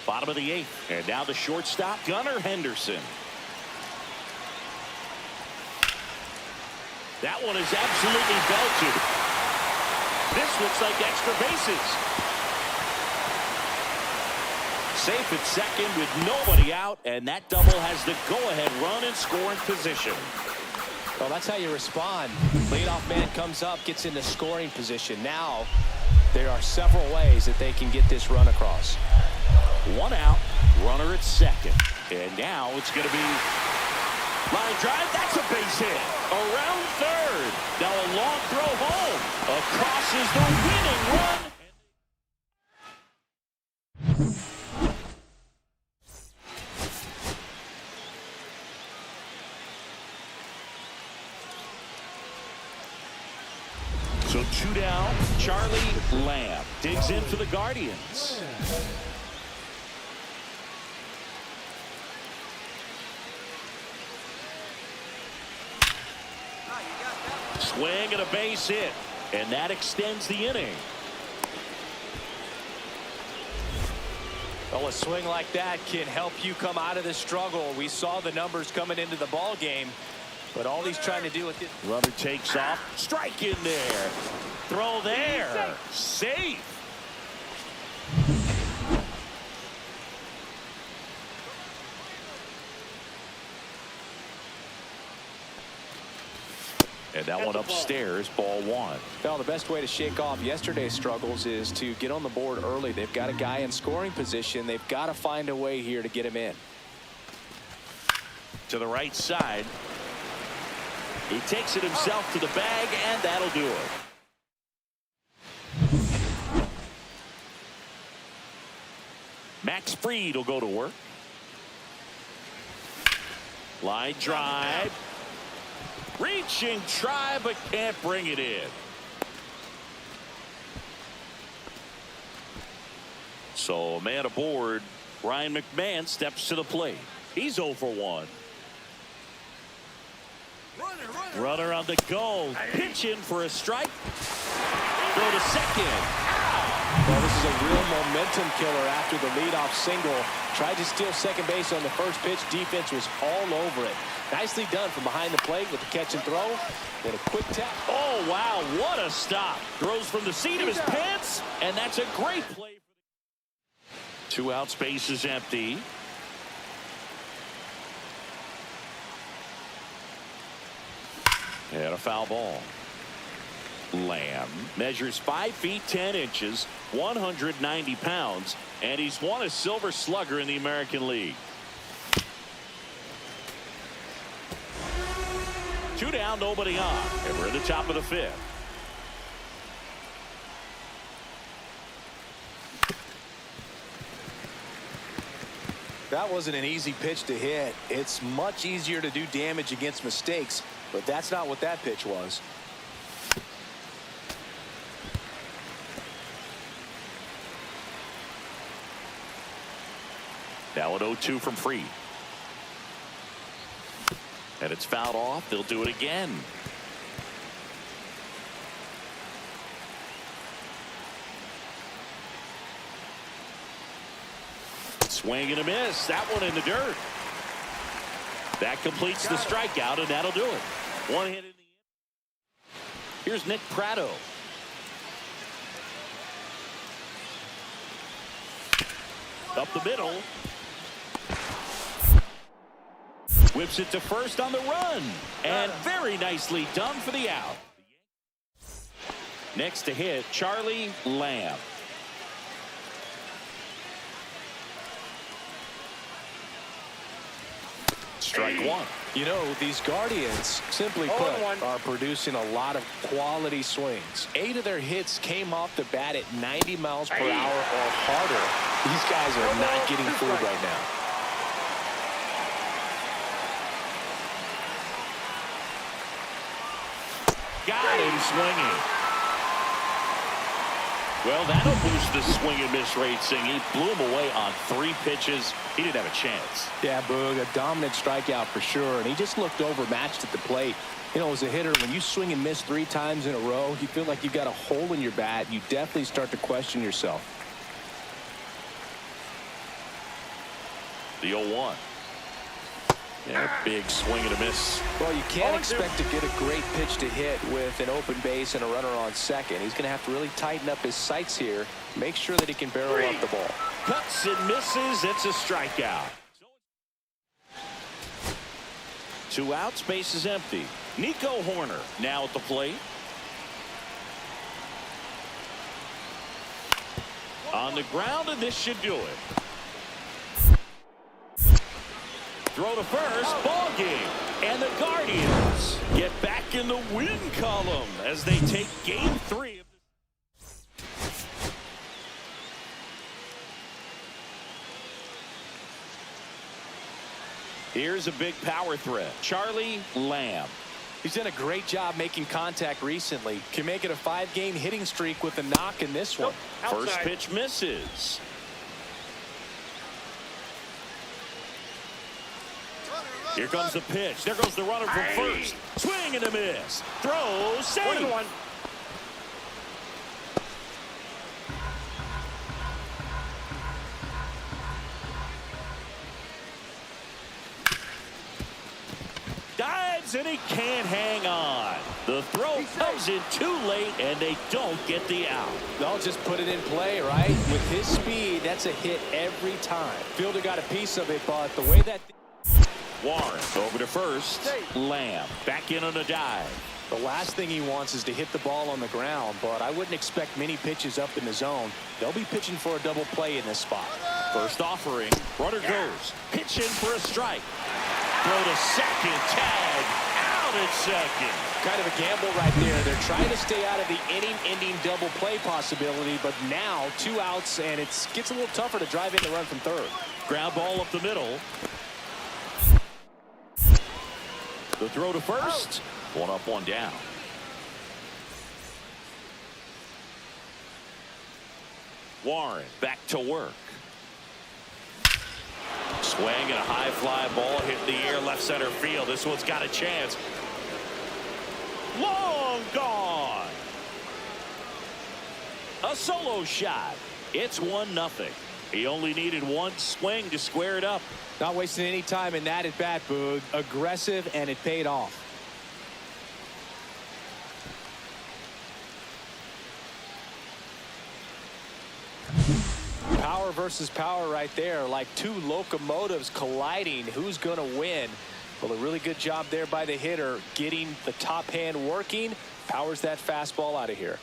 Bottom of the 8th, and now the shortstop, Gunnar Henderson. That one is absolutely belted. This looks like extra bases. Safe at second with nobody out, and that double has the go-ahead run in scoring position. Well, that's how you respond. Leadoff man comes up, gets into scoring position. Now, there are several ways that they can get this run across. 1 out, runner at second. And now it's going to be line drive. That's a base hit. Around third. Now a long throw home. Across is the winning run. Two down. Charlie Lamb digs in for the Guardians. Swing and a base hit, and that extends the inning. Well, a swing like that can help you come out of the struggle. We saw the numbers coming into the ball game, but all he's trying to do with it. Runner takes off. Strike in there. Throw there. Safe. And that one upstairs, ball one. Well, the best way to shake off yesterday's struggles is to get on the board early. They've got a guy in scoring position. They've got to find a way here to get him in. To the right side. He takes it himself to the bag, and that'll do it. Max Fried will go to work. Line drive. Reaching try, but can't bring it in. So a man aboard. Ryan McMahon steps to the plate. He's 0 for 1. Runner on the go. Pitch in for a strike. Throw to second. Well, this is a real momentum killer after the leadoff single. Tried to steal second base on the first pitch. Defense was all over it. Nicely done from behind the plate with the catch and throw. Then a quick tap. Oh, wow. What a stop. Throws from the seat of his pants. And that's a great play. 2 outs, base is empty. And a foul ball. Lamb measures 5 feet 10 inches, 190 pounds, and he's won a Silver Slugger in the American League. 2 down, nobody on, and we're at the top of the 5th. That wasn't an easy pitch to hit. It's much easier to do damage against mistakes, but that's not what that pitch was. Now an 0-2 from Fried. And it's fouled off. They'll do it again. Swing and a miss. That one in the dirt. That completes the strikeout, and that'll do it. One hit in the end. Here's Nick Pratto. Up the middle. Whips it to first on the run. And very nicely done for the out. Next to hit, Charlie Lamb. Strike one. You know, these Guardians, simply put, are producing a lot of quality swings. 8 of their hits came off the bat at 90 miles per hour or harder. These guys are not getting fooled right now. Got him swinging. Well, that'll boost the swing and miss rate, Singh. He blew him away on 3 pitches. He didn't have a chance. Yeah, Boog, a dominant strikeout for sure, and he just looked overmatched at the plate. You know, as a hitter, when you swing and miss 3 times in a row, you feel like you've got a hole in your bat. You definitely start to question yourself. The 0-1. Yeah, big swing and a miss. Well, you can't expect to get a great pitch to hit with an open base and a runner on second. He's going to have to really tighten up his sights here, make sure that he can barrel up the ball. Cuts and misses. It's a strikeout. 2 outs, base is empty. Nico Horner now at the plate. On the ground, and this should do it. Throw to first, ball game, and the Guardians get back in the win column as they take game 3. Here's a big power threat, Charlie Lamb. He's done a great job making contact recently. Can make it a 5-game hitting streak with a knock in this one. First pitch misses. Here comes the pitch. There goes the runner from first. Swing and a miss. Throw, save. 1-1. Dives and he can't hang on. The throw comes in too late and they don't get the out. They'll just put it in play, right? With his speed, that's a hit every time. Fielder got a piece of it, but the way that... Warren over to first. Lamb back in on a dive. The last thing he wants is to hit the ball on the ground, but I wouldn't expect many pitches up in the zone. They'll be pitching for a double play in this spot. First offering. Runner goes. Pitch in for a strike. Throw to second. Tag. Out at second. Kind of a gamble right there. They're trying to stay out of the inning-ending double play possibility, but now 2 outs, and it gets a little tougher to drive in the run from third. Ground ball up the middle. The throw to first. 1 up, 1 down. Warren back to work. Swing and a high fly ball hit the air left center field. This one's got a chance. Long gone. A solo shot. It's 1-0. He only needed 1 swing to square it up. Not wasting any time in that at bat, Boog. Aggressive, and it paid off. Power versus power right there, like 2 locomotives colliding. Who's going to win? Well, a really good job there by the hitter, getting the top hand working. Powers that fastball out of here.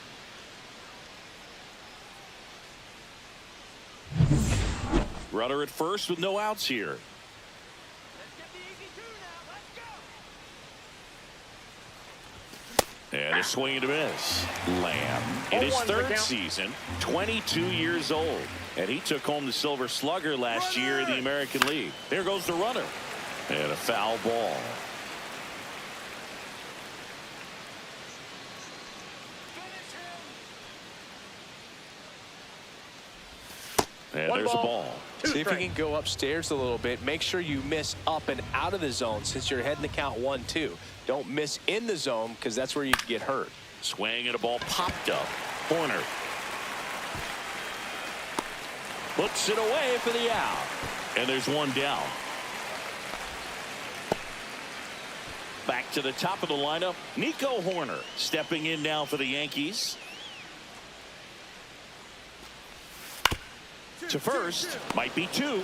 Runner at first with no outs here. Let's get the easy 2 now. Let's go. And a swing and a miss. Lamb in his 3rd season, 22 years old. And he took home the Silver Slugger last year in the American League. There goes the runner. And a foul ball. And there's a ball. See if you can go upstairs a little bit. Make sure you miss up and out of the zone since you're heading the count 1-2. Don't miss in the zone because that's where you can get hurt. Swing and a ball popped up. Corner. Puts it away for the out. And there's 1 down. Back to the top of the lineup. Nico Horner stepping in now for the Yankees. To first, might be 2.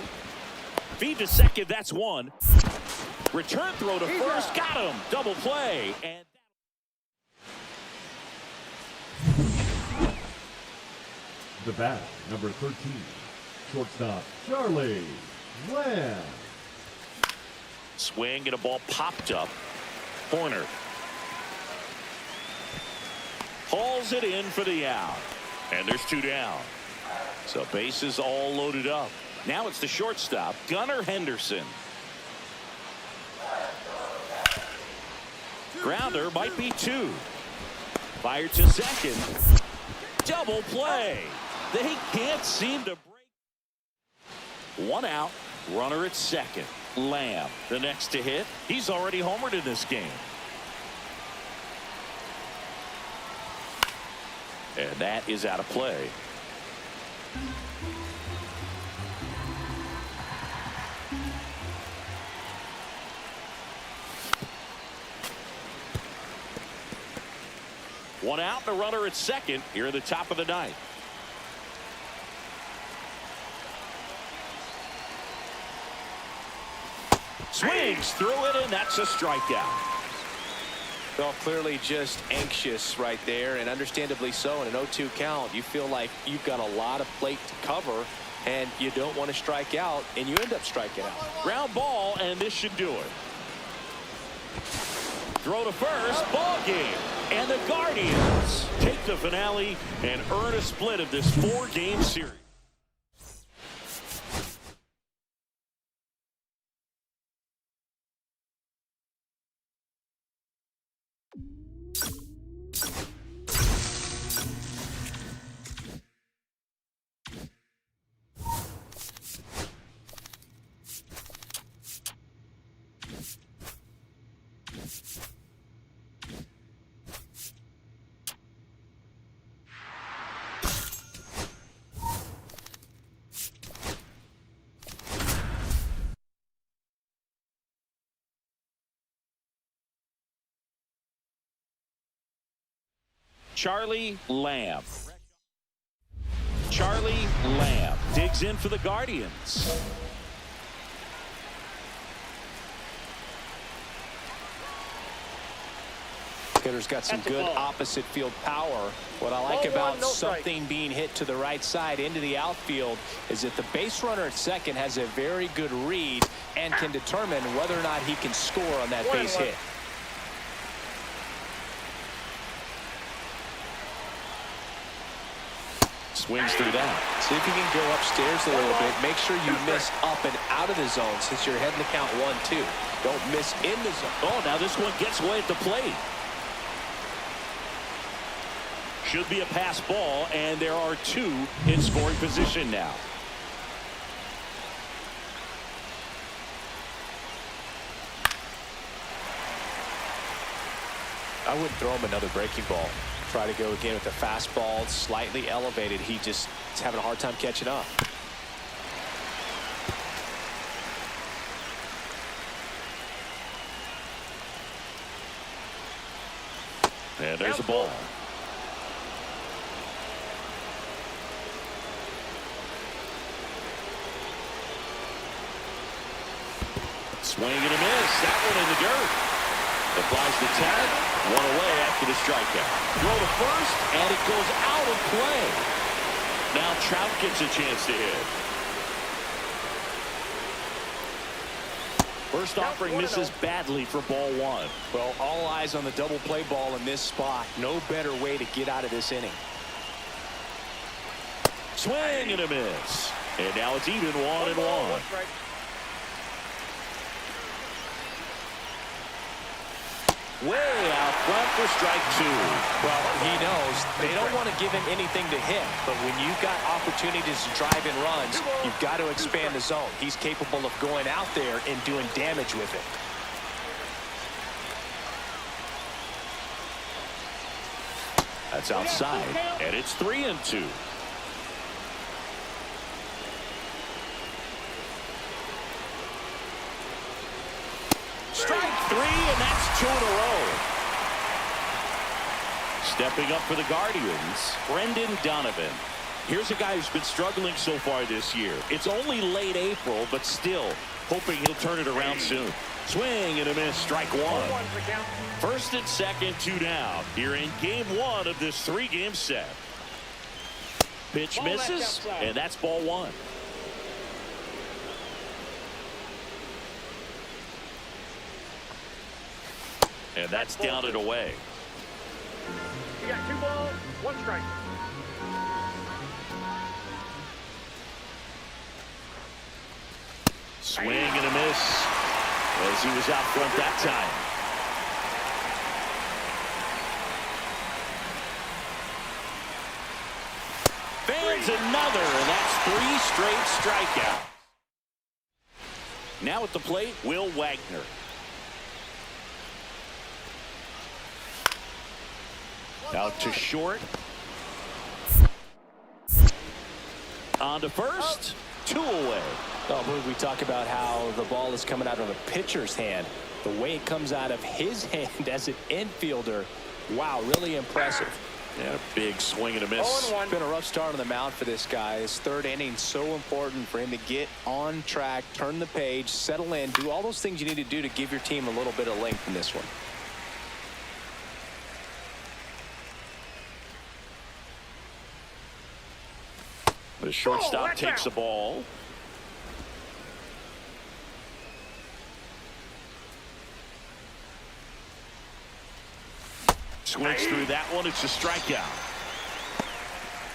Feed to second, that's 1. Return throw to first, got him. Double play. And The bat, number 13, shortstop, Charlie Lamb. swing and a ball popped up. Horner hauls it in for the out. And there's 2 down. So bases all loaded up. Now it's the shortstop, Gunnar Henderson. Grounder might be 2. Fired to second. Double play. They can't seem to break. 1 out. Runner at second. Lamb, the next to hit. He's already homered in this game. And that is out of play. One out, the runner at second here at the top of the 9th. Swings through it, and that's a strikeout. Well, clearly just anxious right there, and understandably so. In an 0-2 count, you feel like you've got a lot of plate to cover, and you don't want to strike out, and you end up striking out. Ground ball, and this should do it. Throw to first, ball game. And the Guardians take the finale and earn a split of this 4-game series. Charlie Lamb. Charlie Lamb digs in for the Guardians. Hitter's got some good opposite field power. What I like about something being hit to the right side into the outfield is that the base runner at second has a very good read and can determine whether or not he can score on that base hit. Swings through that. See if you can go upstairs a little bit. Make sure you miss up and out of the zone since you're heading to count 1-2. Don't miss in the zone. Oh, now this one gets away at the plate. Should be a pass ball, and there are two in scoring position now. I wouldn't throw him another breaking ball. Try to go again with the fastball, slightly elevated. He just is having a hard time catching up. And there's a ball. Swing and a miss. That one in the dirt. Applies the tag. One away after the strikeout. Throw to first, and it goes out of play. Now Trout gets a chance to hit. First offering misses badly for ball one. Well, all eyes on the double play ball in this spot. No better way to get out of this inning. Swing and a miss. And now it's even 1-1. Way out front for strike two. Well, he knows they don't want to give him anything to hit, but when you've got opportunities to drive in runs, you've got to expand the zone. He's capable of going out there and doing damage with it. That's outside, and it's 3-2. Strike three, and that's 2 in a row. Stepping up for the Guardians, Brendan Donovan. Here's a guy who's been struggling so far this year. It's only late April, but still hoping he'll turn it around soon. Swing and a miss, strike one. First and second, 2 down. Here in game 1 of this 3-game set. Pitch misses, and that's ball 1. And that's down and away. You got 2 balls, 1 strike. Swing and a miss as he was out front that time. Fans another, and that's 3 straight strikeouts. Now at the plate, Will Wagner. Out to short. On to first. 2 away. Oh, we talk about how the ball is coming out of a pitcher's hand. The way it comes out of his hand as an infielder. Wow, really impressive. And a big swing and a miss. It's been a rough start on the mound for this guy. His 3rd inning, so important for him to get on track, turn the page, settle in, do all those things you need to do to give your team a little bit of length in this one. The shortstop takes the ball. Swings through that one. It's a strikeout.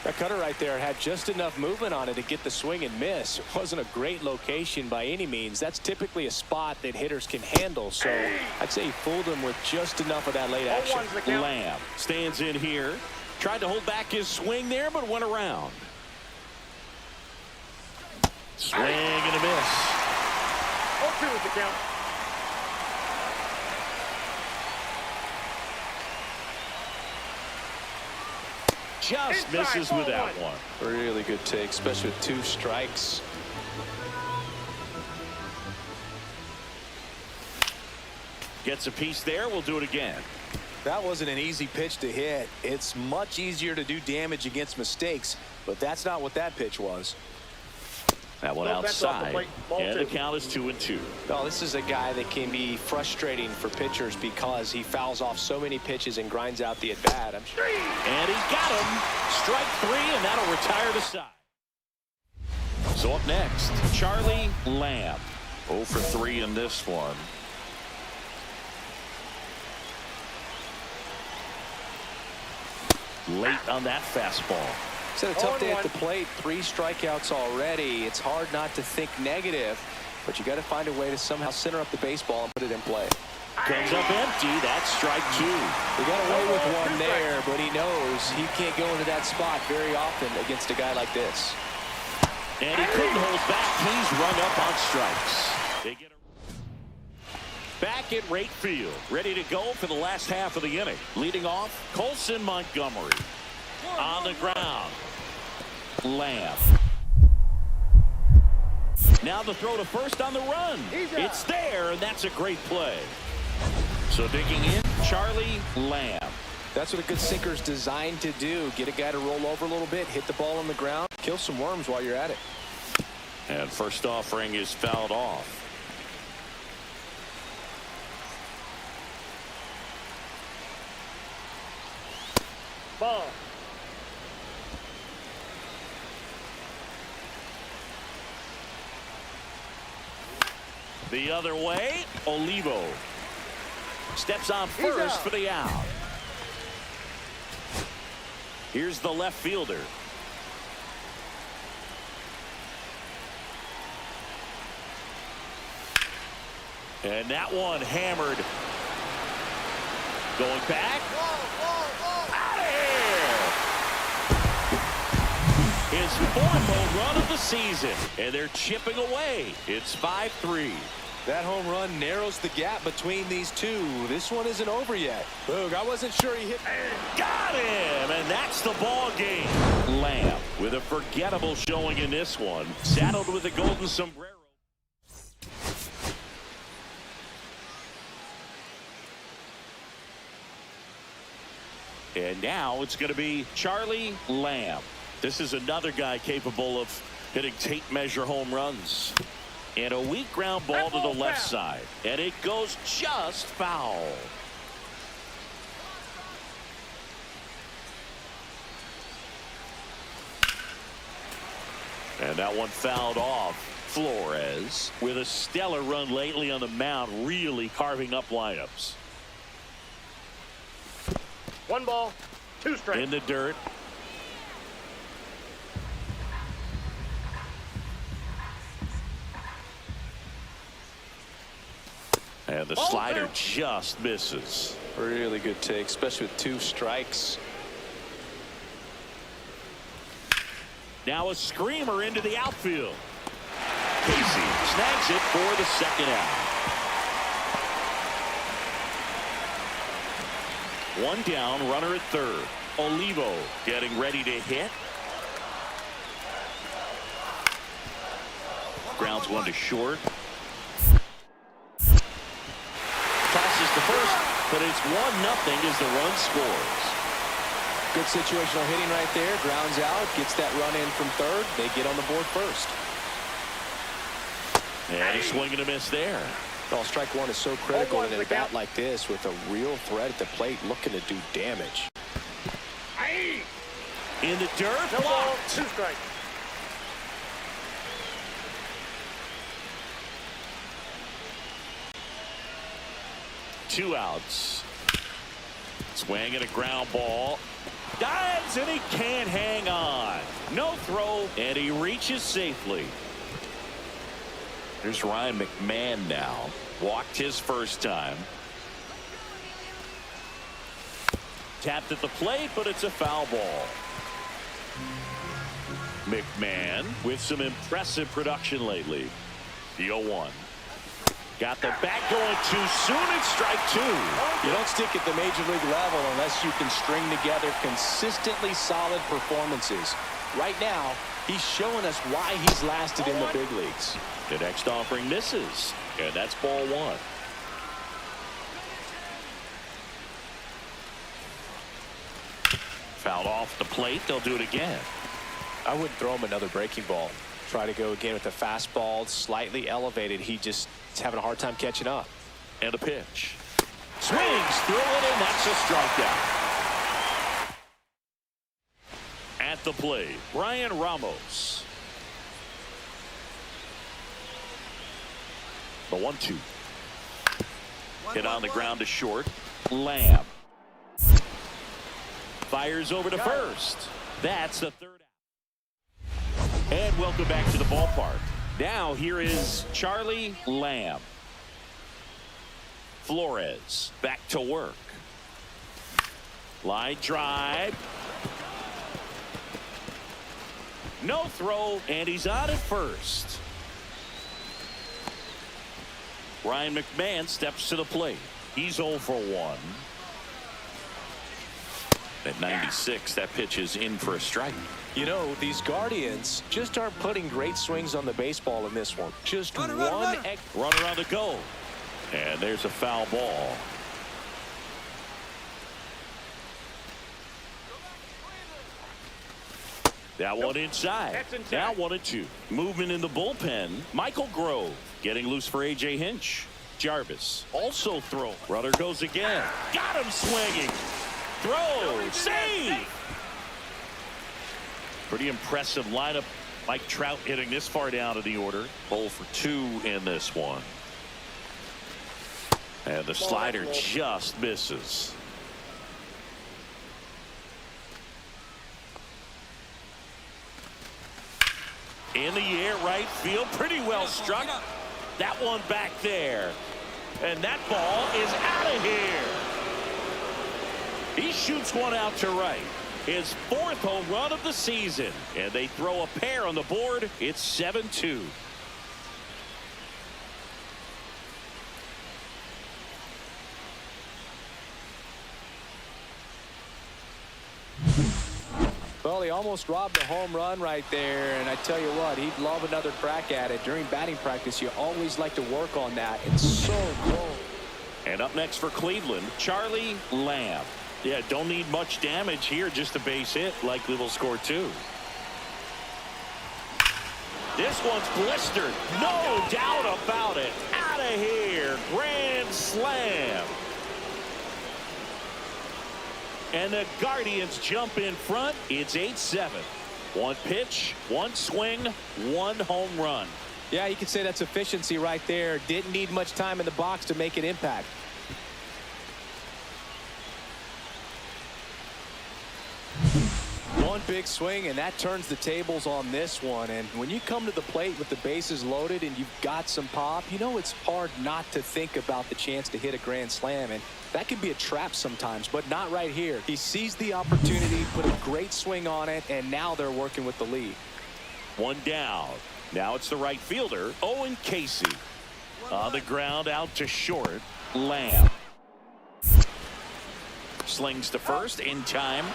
That cutter right there had just enough movement on it to get the swing and miss. It wasn't a great location by any means. That's typically a spot that hitters can handle. So I'd say he fooled him with just enough of that late action. Lamb stands in here. Tried to hold back his swing there, but went around. Swing and a miss. 0-2 is the count. Just misses with that one. Really good take, especially with 2 strikes. Gets a piece there. We'll do it again. That wasn't an easy pitch to hit. It's much easier to do damage against mistakes, but that's not what that pitch was. That one outside, and the count is 2-2. Oh, this is a guy that can be frustrating for pitchers because he fouls off so many pitches and grinds out the at-bat. I'm sure. And he's got him. Strike 3, and that'll retire the side. So up next, Charlie Lamb. 0 for 3 in this one. Late on that fastball. It's had a tough day at the plate. 3 strikeouts already. It's hard not to think negative, but you got to find a way to somehow center up the baseball and put it in play. Comes up empty. That's strike 2. He got away with one there, but he knows he can't go into that spot very often against a guy like this. And he couldn't hold back. He's rung up on strikes. They get back at right field, ready to go for the last half of the inning. Leading off, Colson Montgomery. On the ground, Lamb. Now the throw to first on the run. It's there, and that's a great play. So digging in, Charlie Lamb. That's what a good sinker is designed to do. Get a guy to roll over a little bit, hit the ball on the ground, kill some worms while you're at it. And first offering is fouled off. Ball. The other way, Olivo steps on first for the out. Here's the left fielder. And that one hammered. Going back. Out of here. His 4th home run of the season. And they're chipping away. It's 5-3. That home run narrows the gap between these two. This one isn't over yet. Boog, I wasn't sure he hit. Got him, and that's the ball game. Lamb with a forgettable showing in this one. Saddled with a golden sombrero. And now it's going to be Charlie Lamb. This is another guy capable of hitting tape measure home runs. And a weak ground ball to the left side. And it goes just foul. And that one fouled off. Flores with a stellar run lately on the mound, really carving up lineups. 1 ball, 2 strikes. In the dirt. And the slider just misses. Really good take, especially with 2 strikes. Now a screamer into the outfield. Casey snags it for the second out. 1 down, runner at third. Olivo getting ready to hit. Grounds 1 to short. Tosses to first, but it's 1-0 as the run scores. Good situational hitting right there. Grounds out, gets that run in from third. They get on the board first. And a swing and a miss there. Well, strike 1 is so critical in a bat like this with a real threat at the plate looking to do damage. In the dirt, No ball, blocked. 2 strikes. Two outs. Swing and a ground ball. Dives, and he can't hang on. No throw, and he reaches safely. There's Ryan McMahon now. Walked his first time. Tapped at the plate, but it's a foul ball. McMahon with some impressive production lately. The 0-1. Got the bat going too soon. It's strike two. You don't stick at the major league level unless you can string together consistently solid performances. Right now, he's showing us why he's lasted in the big leagues. The next offering misses, and that's ball one. Fouled off the plate. They'll do it again. I wouldn't throw him another breaking ball. Try to go again with the fastball, slightly elevated. He just is having a hard time catching up. And a pitch. Swings through it, and that's a strikeout. At the plate, Brian Ramos. The 1-2. Hit on the ground to short. Lamb. Fires over to first. That's the third out. And welcome back to the ballpark. Now here is Charlie Lamb. Flores back to work. Line drive. No throw, and he's on at first. Ryan McMahon steps to the plate. He's 0 for 1. At 96, that pitch is in for a strike. You know, these Guardians just aren't putting great swings on the baseball in this one. Just runner on the go. And there's a foul ball. That one inside. Now 1-2. Movement in the bullpen. Michael Grove getting loose for A.J. Hinch. Jarvis also throw. Runner goes again. Got him swinging. Throw. Save. Pretty impressive lineup. Mike Trout hitting this far down in the order. 0 for 2 in this one. And the slider just misses. In the air, right field, pretty well struck. That one back there. And that ball is out of here. He shoots one out to right. His 4th home run of the season. And they throw a pair on the board. It's 7-2. Well, he almost robbed a home run right there, and I tell you what, he'd love another crack at it. During batting practice, you always like to work on that. It's so cool. And up next for Cleveland, Charlie Lamb. Yeah, don't need much damage here, just a base hit. Likely will score 2. This one's blistered. No doubt about it. Out of here. Grand slam. And the Guardians jump in front. It's 8-7. 1 pitch, 1 swing, 1 home run. Yeah, you could say that's efficiency right there. Didn't need much time in the box to make an impact. One big swing, and that turns the tables on this one. And when you come to the plate with the bases loaded and you've got some pop, you know it's hard not to think about the chance to hit a grand slam. And that can be a trap sometimes, but not right here. He seized the opportunity, put a great swing on it, and now they're working with the lead. 1 down. Now it's the right fielder, Owen Casey. On the ground, out to short, Lamb. Slings to first in time.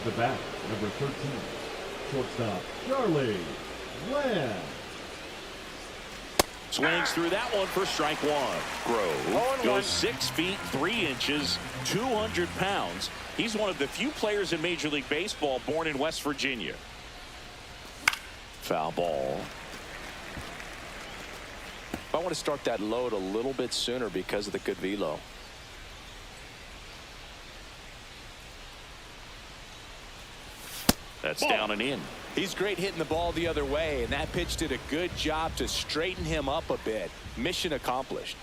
The bat, number 13, shortstop, Charlie Lamb. Swings through that one for strike 1. Grove goes 6 feet 3 inches, 200 pounds. He's one of the few players in Major League Baseball born in West Virginia. Foul ball. I want to start that load a little bit sooner because of the good velo. That's down and in. He's great hitting the ball the other way, and that pitch did a good job to straighten him up a bit. Mission accomplished.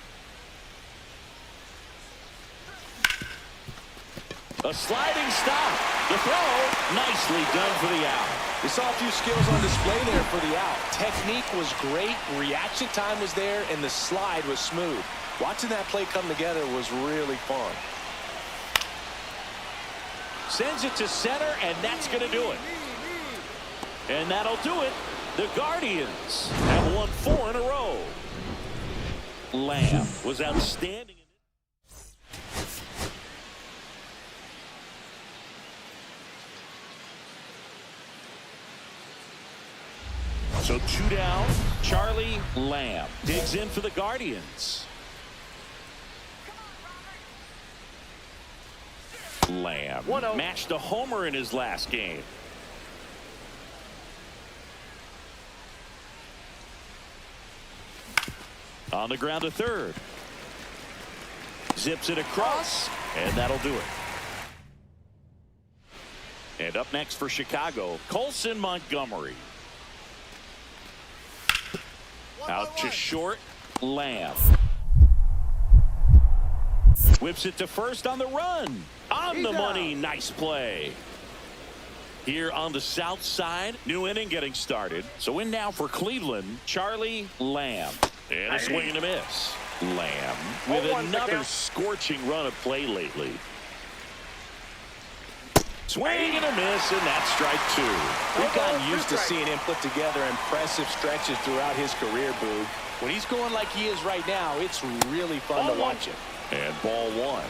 A sliding stop. The throw, nicely done for the out. We saw a few skills on display there for the out. Technique was great, reaction time was there, and the slide was smooth. Watching that play come together was really fun. Sends it to center, and that's going to do it. And that'll do it. The Guardians have won 4 in a row. Lamb was outstanding. So 2 down. Charlie Lamb digs in for the Guardians. Lamb matched a homer in his last game. On the ground to third. Zips it across, and that'll do it. And up next for Chicago, Colson Montgomery. Out to short, Lamb. Whips it to first on the run. On the money, nice play. Here on the south side, new inning getting started. So in now for Cleveland, Charlie Lamb. And a swing and a miss. Lamb with another scorching run of play lately. Swing and a miss, and that's strike 2. We've gotten used to seeing him put together impressive stretches throughout his career, Boog. When he's going like he is right now, it's really fun to watch him. And ball 1.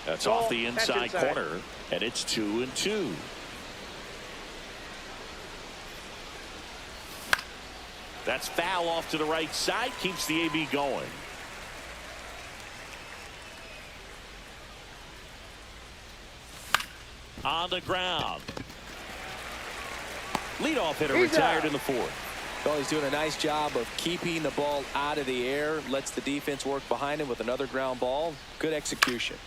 That's off the inside corner, and it's 2-2. That's foul off to the right side, keeps the AB going. On the ground. Leadoff hitter retired in the 4th. Well, he's doing a nice job of keeping the ball out of the air. Lets the defense work behind him with another ground ball. Good execution.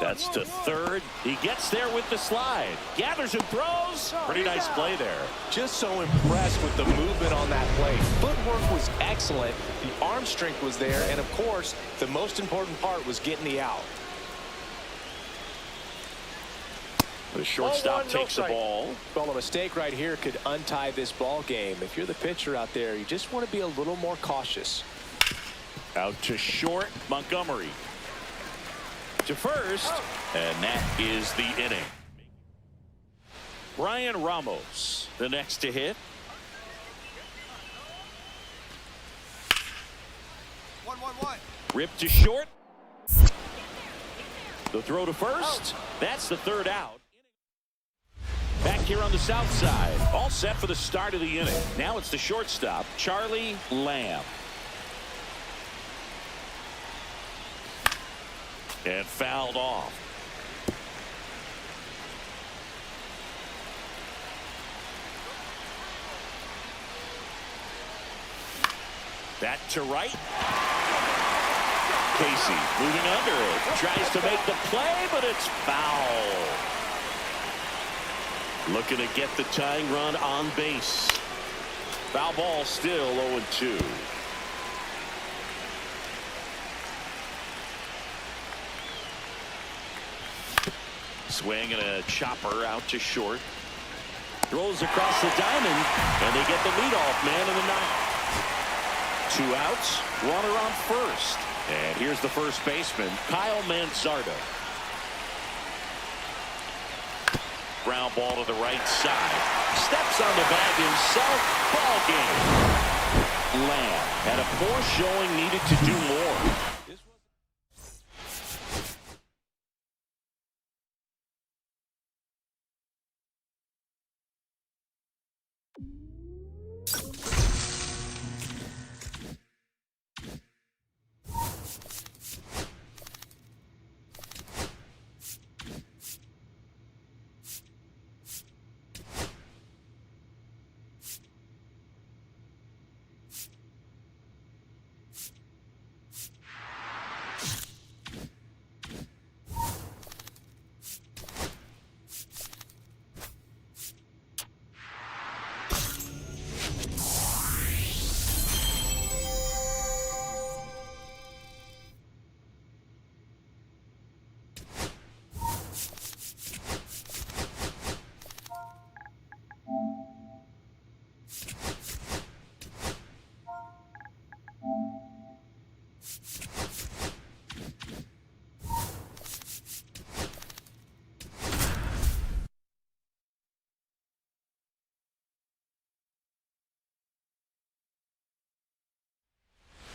That's to third. He gets there with the slide. Gathers and throws. Pretty nice play there. Just so impressed with the movement on that play. Footwork was excellent. The arm strength was there. And, of course, the most important part was getting the out. The shortstop takes the ball. Well, a mistake right here could untie this ball game. If you're the pitcher out there, you just want to be a little more cautious. Out to short, Montgomery. To first, and that is the inning. Brian Ramos, the next to hit. 1-1-1. Rip to short. The throw to first. That's the third out. Back here on the south side, all set for the start of the inning. Now it's the shortstop, Charlie Lamb. And fouled off. That to right. Casey moving under it. Tries to make the play, but it's foul. Looking to get the tying run on base. Foul ball still 0-2. Swing and a chopper out to short. Throws across the diamond, and they get the leadoff man in the ninth. 2 outs, runner on first. And here's the first baseman, Kyle Manzardo. Ground ball to the right side. Steps on the bag himself. Ball game. Lamb had a poor showing, needed to do more.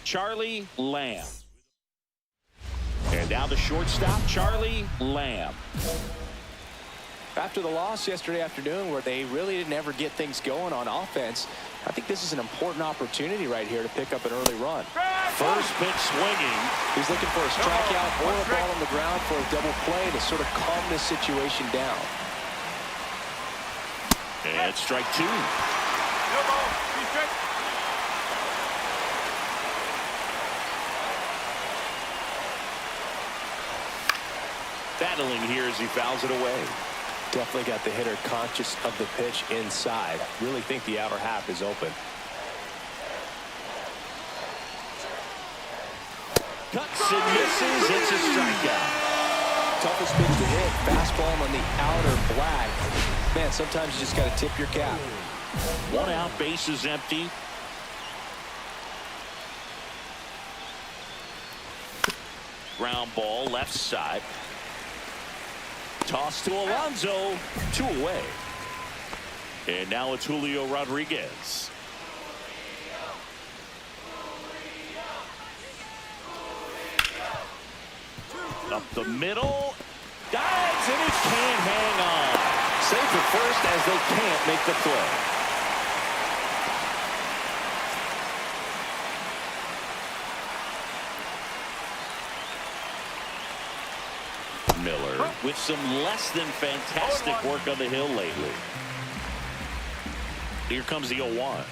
Charlie Lamb. And now the shortstop, Charlie Lamb. After the loss yesterday afternoon where they really didn't ever get things going on offense, I think this is an important opportunity right here to pick up an early run. First pitch swinging. He's looking for a strikeout or a ball on the ground for a double play to sort of calm this situation down. And strike two. No ball. 3 strikes. Battling here as he fouls it away. Definitely got the hitter conscious of the pitch inside. Really think the outer half is open. Cuts and misses. It's a strikeout. Toughest pitch to hit. Fastball on the outer black. Man, sometimes you just got to tip your cap. 1 out, base is empty. Ground ball, left side. Toss to Alonso. 2 away. And now it's Julio Rodriguez. Up the middle. Dives and it can't hang on. Safe at first as they can't make the play. Miller with some less than fantastic work on the hill lately. Here comes the 0-1.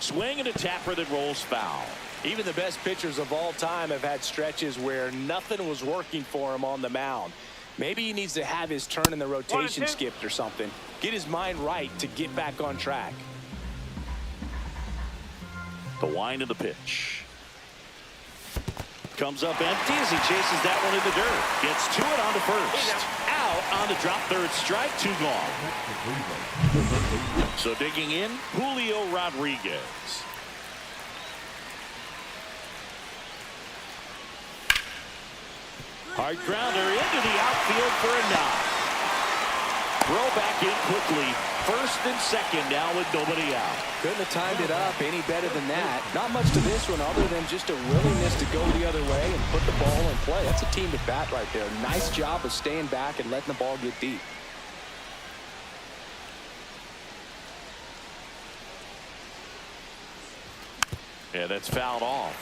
Swing and a tapper that rolls foul. Even the best pitchers of all time have had stretches where nothing was working for him on the mound. Maybe he needs to have his turn in the rotation skipped or something. Get his mind right to get back on track. The wind of the pitch. Comes up empty as he chases that one in the dirt. Gets to it on the first. Out on the drop, third strike, 2 gone. So digging in, Julio Rodriguez. Hard grounder into the outfield for a knock. Throw back in quickly. First and second now with nobody out. Couldn't have timed it up any better than that. Not much to this one other than just a willingness to go the other way and put the ball in play. That's a team at bat right there. Nice job of staying back and letting the ball get deep. Yeah, that's fouled off.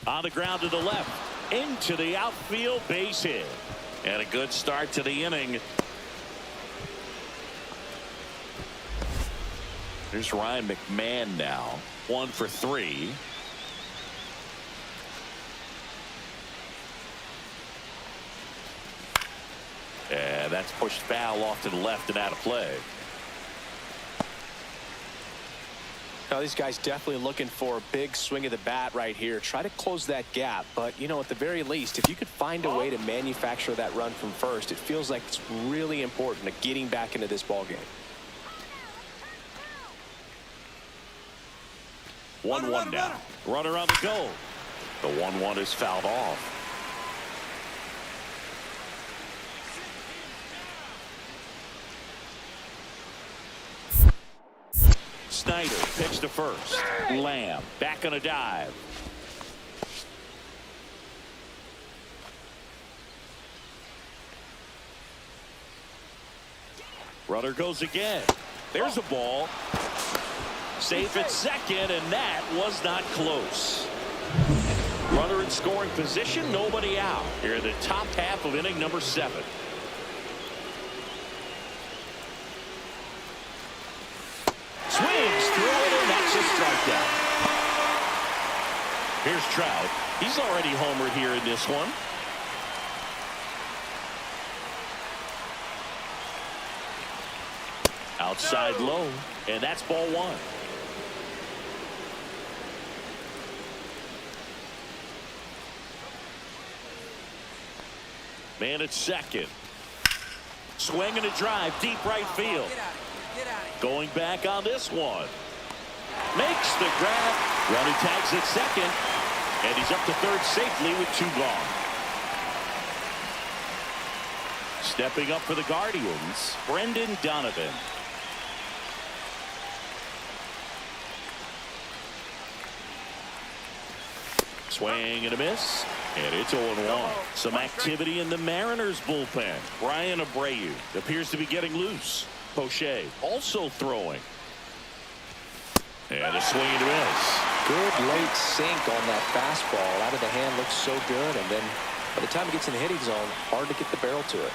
On the ground to the left, into the outfield, base hit. And a good start to the inning. Here's Ryan McMahon now, 1 for 3. And that's pushed foul off to the left and out of play. Now, these guys definitely looking for a big swing of the bat right here. Try to close that gap. But, you know, at the very least, if you could find a way to manufacture that run from first, it feels like it's really important to getting back into this ball game. 1-1 now. Runner on the go. The 1-1 is fouled off. Snyder pitch to first. Lamb back on a dive. Runner goes again. There's a ball. Safe at second, and that was not close. Runner in scoring position, nobody out. Here in the top half of inning number 7. Swings through it, and that's a strikeout. Here's Trout. He's already homered here in this one. Outside low, and that's ball 1. Man at second. Swing and a drive, deep right field. Going back on this one. Makes the grab. Runner tags at second. And he's up to third safely with 2 gone. Stepping up for the Guardians, Brendan Donovan. Swing and a miss, and it's 0-1. Some activity in the Mariners bullpen. Brian Abreu appears to be getting loose. Poche also throwing. And a swing and a miss. Good late sink on that fastball. Out of the hand, looks so good, and then by the time it gets in the hitting zone, hard to get the barrel to it.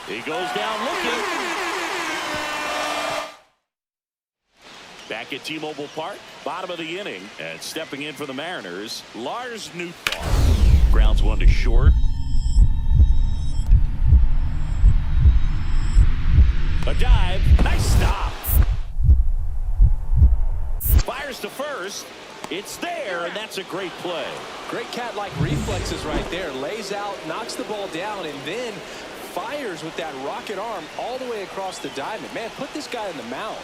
He goes down looking. Back at T-Mobile Park, bottom of the inning, and stepping in for the Mariners, Lars Nootbaar. Grounds 1 to short. A dive, nice stop. Fires to first. It's there, and that's a great play. Great cat-like reflexes right there. Lays out, knocks the ball down, and then fires with that rocket arm all the way across the diamond. Man, put this guy in the mound.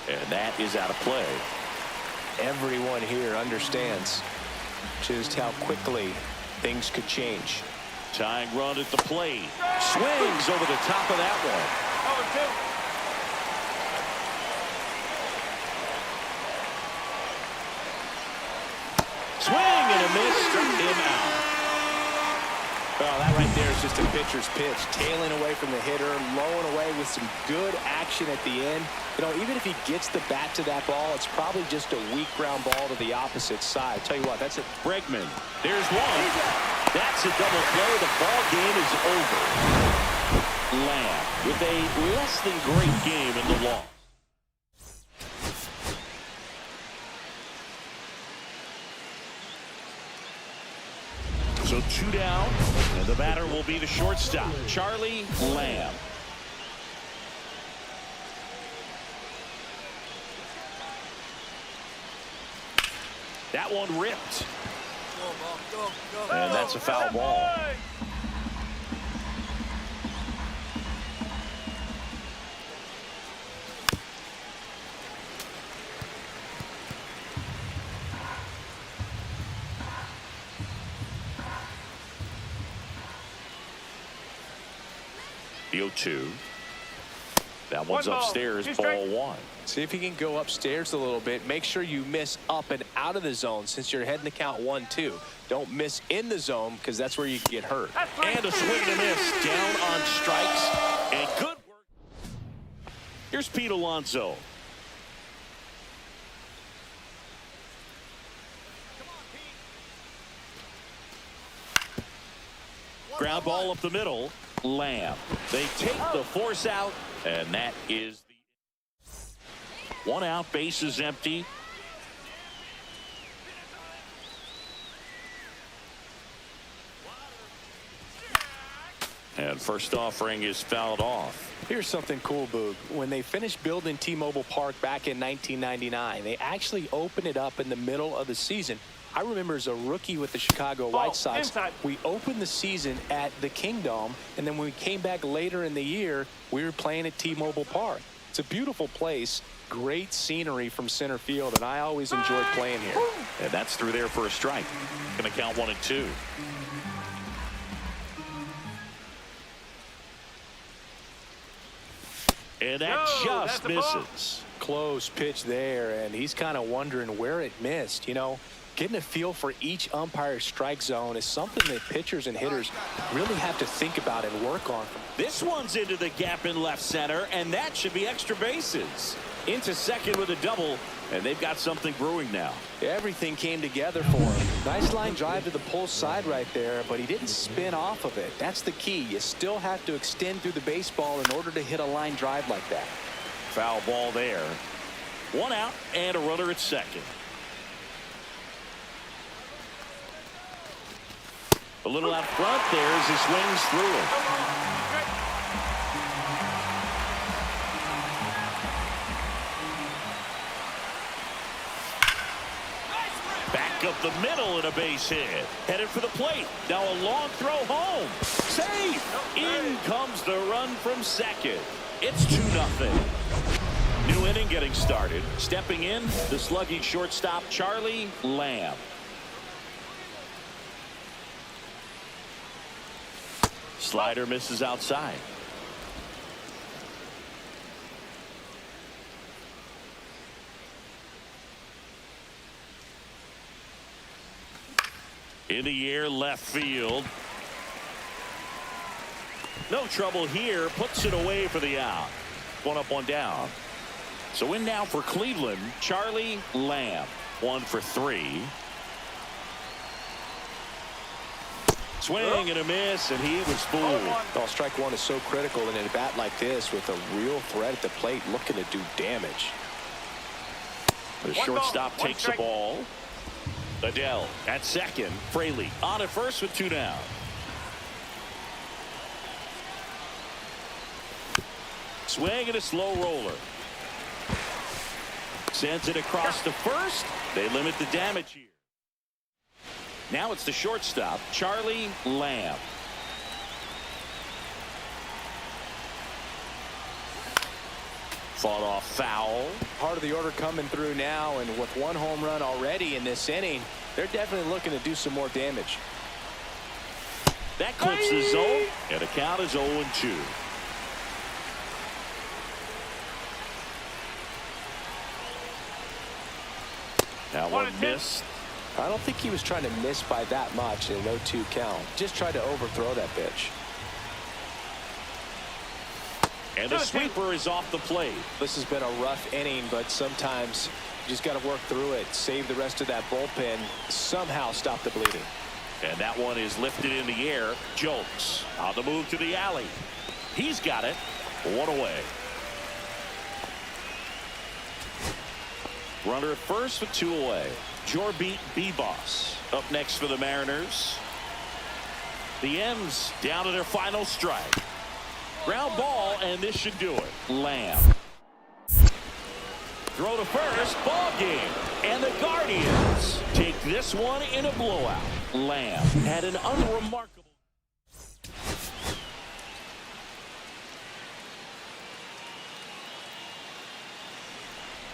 And that is out of play. Everyone here understands just how quickly things could change. Tying run at the plate. Swings over the top of that one. Swing and a miss, struck him out. Well, that right there is just a pitcher's pitch. Tailing away from the hitter, lowing away with some good action at the end. You know, even if he gets the bat to that ball, it's probably just a weak ground ball to the opposite side. Tell you what, that's it. Bregman, there's one. That's a double play. The ball game is over. Lamb with a less than great game in the loss. So 2 down, and the batter will be the shortstop, Charlie Lamb. That one ripped. And that's a foul ball. The 0-2. That one's upstairs, ball 1. See if he can go upstairs a little bit. Make sure you miss up and out of the zone since you're heading to count 1-2. Don't miss in the zone because that's where you can get hurt. And a swing and a miss. Down on strikes. And good work. Here's Pete Alonso. Ground ball up the middle. Lamb. They take the force out, and that is the 1 out, bases empty. And first offering is fouled off. Here's something cool, Boog. When they finished building T-Mobile Park back in 1999, they actually opened it up in the middle of the season. I remember as a rookie with the Chicago White Sox, we opened the season at the Kingdome, and then when we came back later in the year, we were playing at T-Mobile Park. It's a beautiful place, great scenery from center field, and I always enjoyed playing here. And that's through there for a strike. Going to count 1 and 2. And that just misses. Close pitch there, and he's kind of wondering where it missed. You know, getting a feel for each umpire's strike zone is something that pitchers and hitters really have to think about and work on. This one's into the gap in left center, and that should be extra bases. Into second with a double, and they've got something brewing now. Everything came together for him. Nice line drive to the pull side right there, but he didn't spin off of it. That's the key. You still have to extend through the baseball in order to hit a line drive like that. Foul ball there. 1 out and a runner at second. A little out front there as he swings through it. Back up the middle and a base hit. Headed for the plate. Now a long throw home. Safe. In comes the run from second. It's 2-0. New inning getting started. Stepping in, the sluggy shortstop, Charlie Lamb. Slider misses outside. In the air, left field. No trouble here. Puts it away for the out. One up, one down. So in now for Cleveland, Charlie Lamb. 1 for 3. Swing and a miss, and he was fooled. Well, strike one is so critical in a bat like this with a real threat at the plate looking to do damage. The shortstop takes the ball. Adele at second. Fraley on at first with 2 down. Swing and a slow roller. Sends it across to first. They limit the damage here. Now it's the shortstop, Charlie Lamb. Fought off foul. Part of the order coming through now, and with 1 home run already in this inning, they're definitely looking to do some more damage. That clips the zone, and the count is 0-2. Now one missed. I don't think he was trying to miss by that much in a 0-2 count. Just tried to overthrow that pitch. And the sweeper is off the plate. This has been a rough inning, but sometimes you just got to work through it, save the rest of that bullpen, somehow stop the bleeding. And that one is lifted in the air. Jolks on the move to the alley. He's got it. 1 away. Runner at first with 2 away. Jorbeat B-Boss up next for the Mariners. The M's down to their final strike. Ground ball, and this should do it. Lamb. Throw to first. Ball game. And the Guardians take this one in a blowout. Lamb had an unremarkable.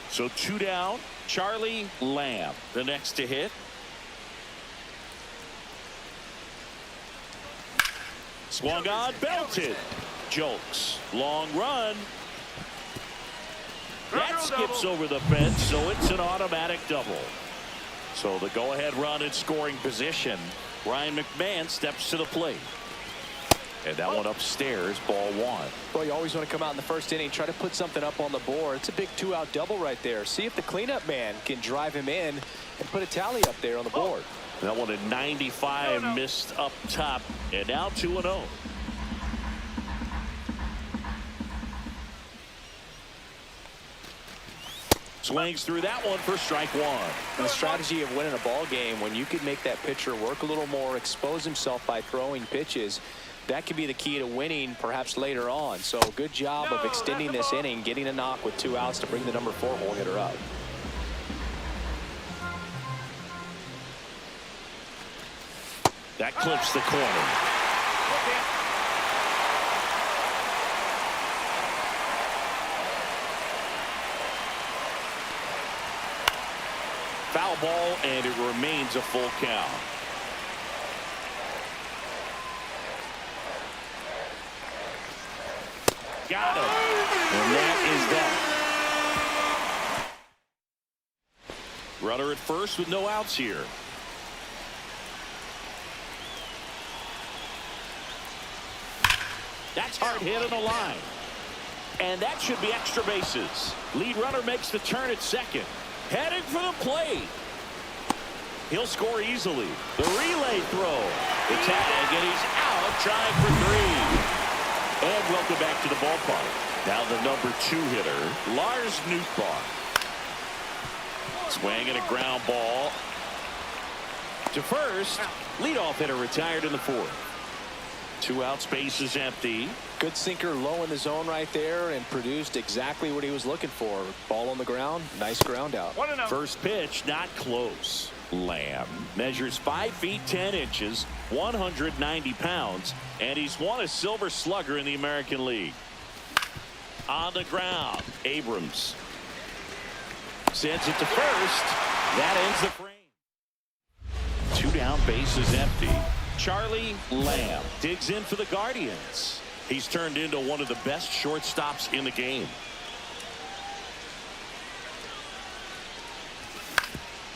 So 2 down. Charlie Lamb, the next to hit. Swung on, belted. Jolks. Long run. That skips over the fence, so it's an automatic double. So the go-ahead run in scoring position. Ryan McMahon steps to the plate. And that one upstairs, ball 1. Well, you always want to come out in the first inning, try to put something up on the board. It's a big 2-out double right there. See if the cleanup man can drive him in and put a tally up there on the board. That one at 95 missed up top, and now 2-0. Swings through that one for strike 1. And the strategy of winning a ball game, when you can make that pitcher work a little more, expose himself by throwing pitches, that could be the key to winning perhaps later on. So good job of extending this inning, getting a knock with 2 outs to bring the number 4 hole hitter up. That clips the corner. Foul ball, and it remains a full count. Got him. And that is that. Runner at first with no outs here. That's hard hit on the line. And that should be extra bases. Lead runner makes the turn at second. Heading for the plate. He'll score easily. The relay throw. The tag, and he's out trying for 3. And welcome back to the ballpark. Now the number 2 hitter, Lars Nootbaar. Swing and a ground ball to first. Leadoff hitter retired in the 4th. 2 outs, base is empty. Good sinker low in the zone right there and produced exactly what he was looking for. Ball on the ground, nice ground out. First pitch, not close. Lamb measures 5 feet 10 inches, 190 pounds, and he's won a Silver Slugger in the American League. On the ground, Abrams Sends it to first. That ends the frame. 2 down, bases empty. Charlie Lamb digs in for the Guardians. He's turned into one of the best shortstops in the game.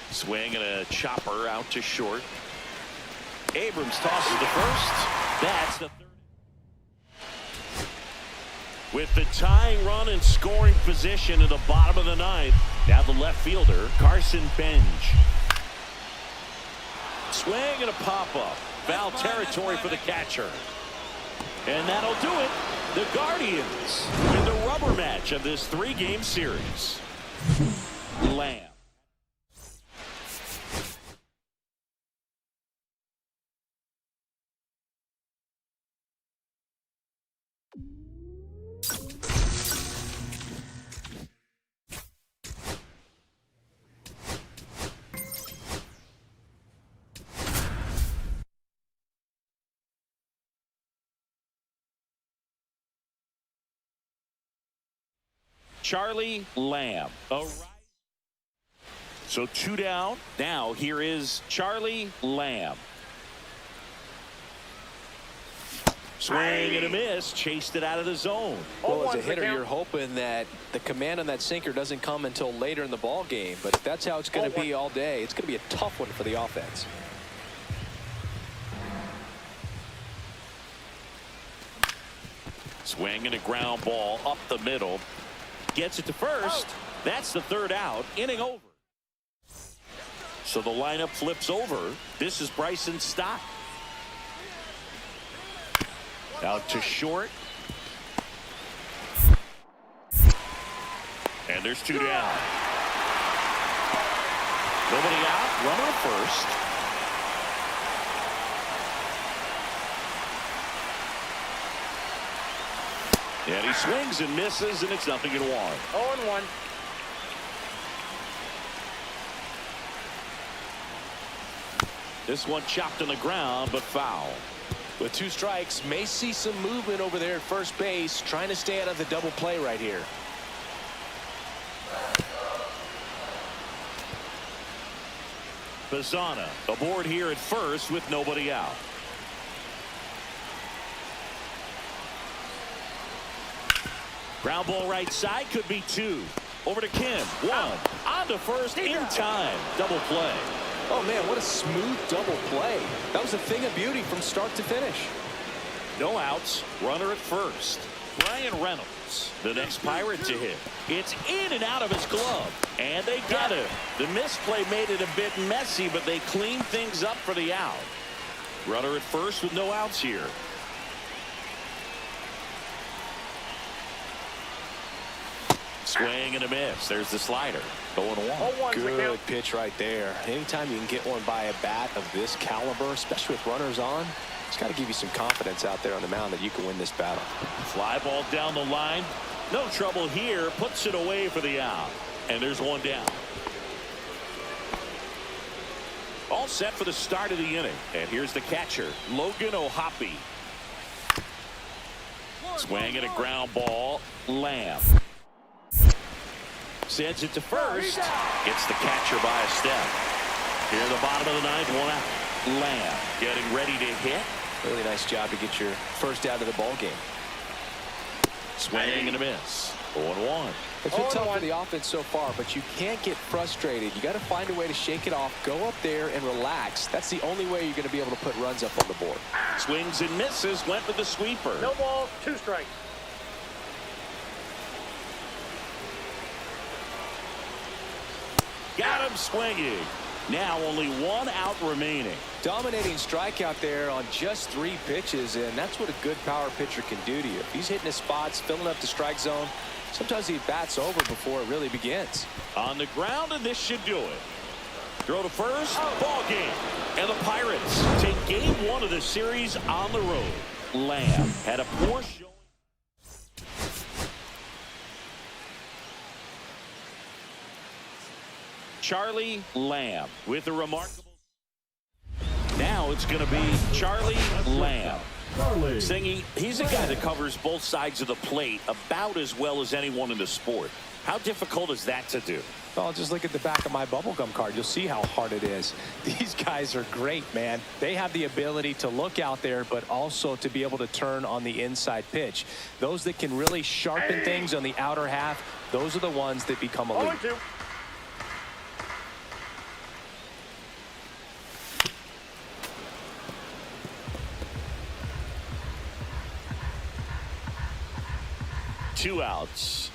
Swing and a chopper out to short. Abrams tosses to first. That's the third. With the tying run in scoring position in the bottom of the ninth, now the left fielder, Carson Benj. Swing and a pop-up. Foul territory for the catcher. And that'll do it. The Guardians win the rubber match of this 3-game series. Lamb. Charlie Lamb. So 2 down. Now here is Charlie Lamb. Swing and a miss. Chased it out of the zone. Well, as a hitter, you're hoping that the command on that sinker doesn't come until later in the ball game. But if that's how it's going to be all day, it's going to be a tough one for the offense. Swing and a ground ball up the middle. Gets it to first. That's the 3rd out. Inning over. So the lineup flips over. This is Bryson Stott. Out to short. And there's 2 down. Nobody out. Runner at first. And he swings and misses, and it's 0-1. 0-1. This one chopped on the ground, but foul. With 2 strikes, may see some movement over there at first base, trying to stay out of the double play right here. Bazzana aboard here at first with nobody out. Ground ball right side, could be 2. Over to Kim. 1. On to first in time. Double play. Oh, man, what a smooth double play. That was a thing of beauty from start to finish. No outs. Runner at first. Brian Reynolds, the next Pirate to hit. It's in and out of his glove. And they get it. The misplay made it a bit messy, but they cleaned things up for the out. Runner at first with no outs here. Swing and a miss. There's the slider. 0-1. Good pitch right there. Anytime you can get one by a bat of this caliber, especially with runners on, it's got to give you some confidence out there on the mound that you can win this battle. Fly ball down the line. No trouble here. Puts it away for the out. And there's 1 down. All set for the start of the inning. And here's the catcher, Logan O'Hoppe. Swing and a ground ball. Lamb. Sends it to first. Gets the catcher by a step. Here at the bottom of the ninth, 1 out. Lamb getting ready to hit. Really nice job to get your first out of the ball game. Swing and a miss. 0-1. It's been tough for the offense so far, but you can't get frustrated. You got to find a way to shake it off, go up there and relax. That's the only way you're going to be able to put runs up on the board. Swings and misses. Went with the sweeper. No balls, 2 strikes. Got him swinging. Now only 1 out remaining. Dominating strikeout there on just 3 pitches, and that's what a good power pitcher can do to you. If he's hitting his spots, filling up the strike zone, sometimes he bats over before it really begins. On the ground, and this should do it. Throw to first, ball game. And the Pirates take game 1 of the series on the road. Lamb had a poor showing. Charlie Lamb with a remarkable. Now it's going to be Charlie Lamb. Singy, he's a guy that covers both sides of the plate about as well as anyone in the sport. How difficult is that to do? Well, just look at the back of my bubblegum card. You'll see how hard it is. These guys are great, man. They have the ability to look out there, but also to be able to turn on the inside pitch. Those that can really sharpen things on the outer half, those are the ones that become elite. 0-2. Two outs.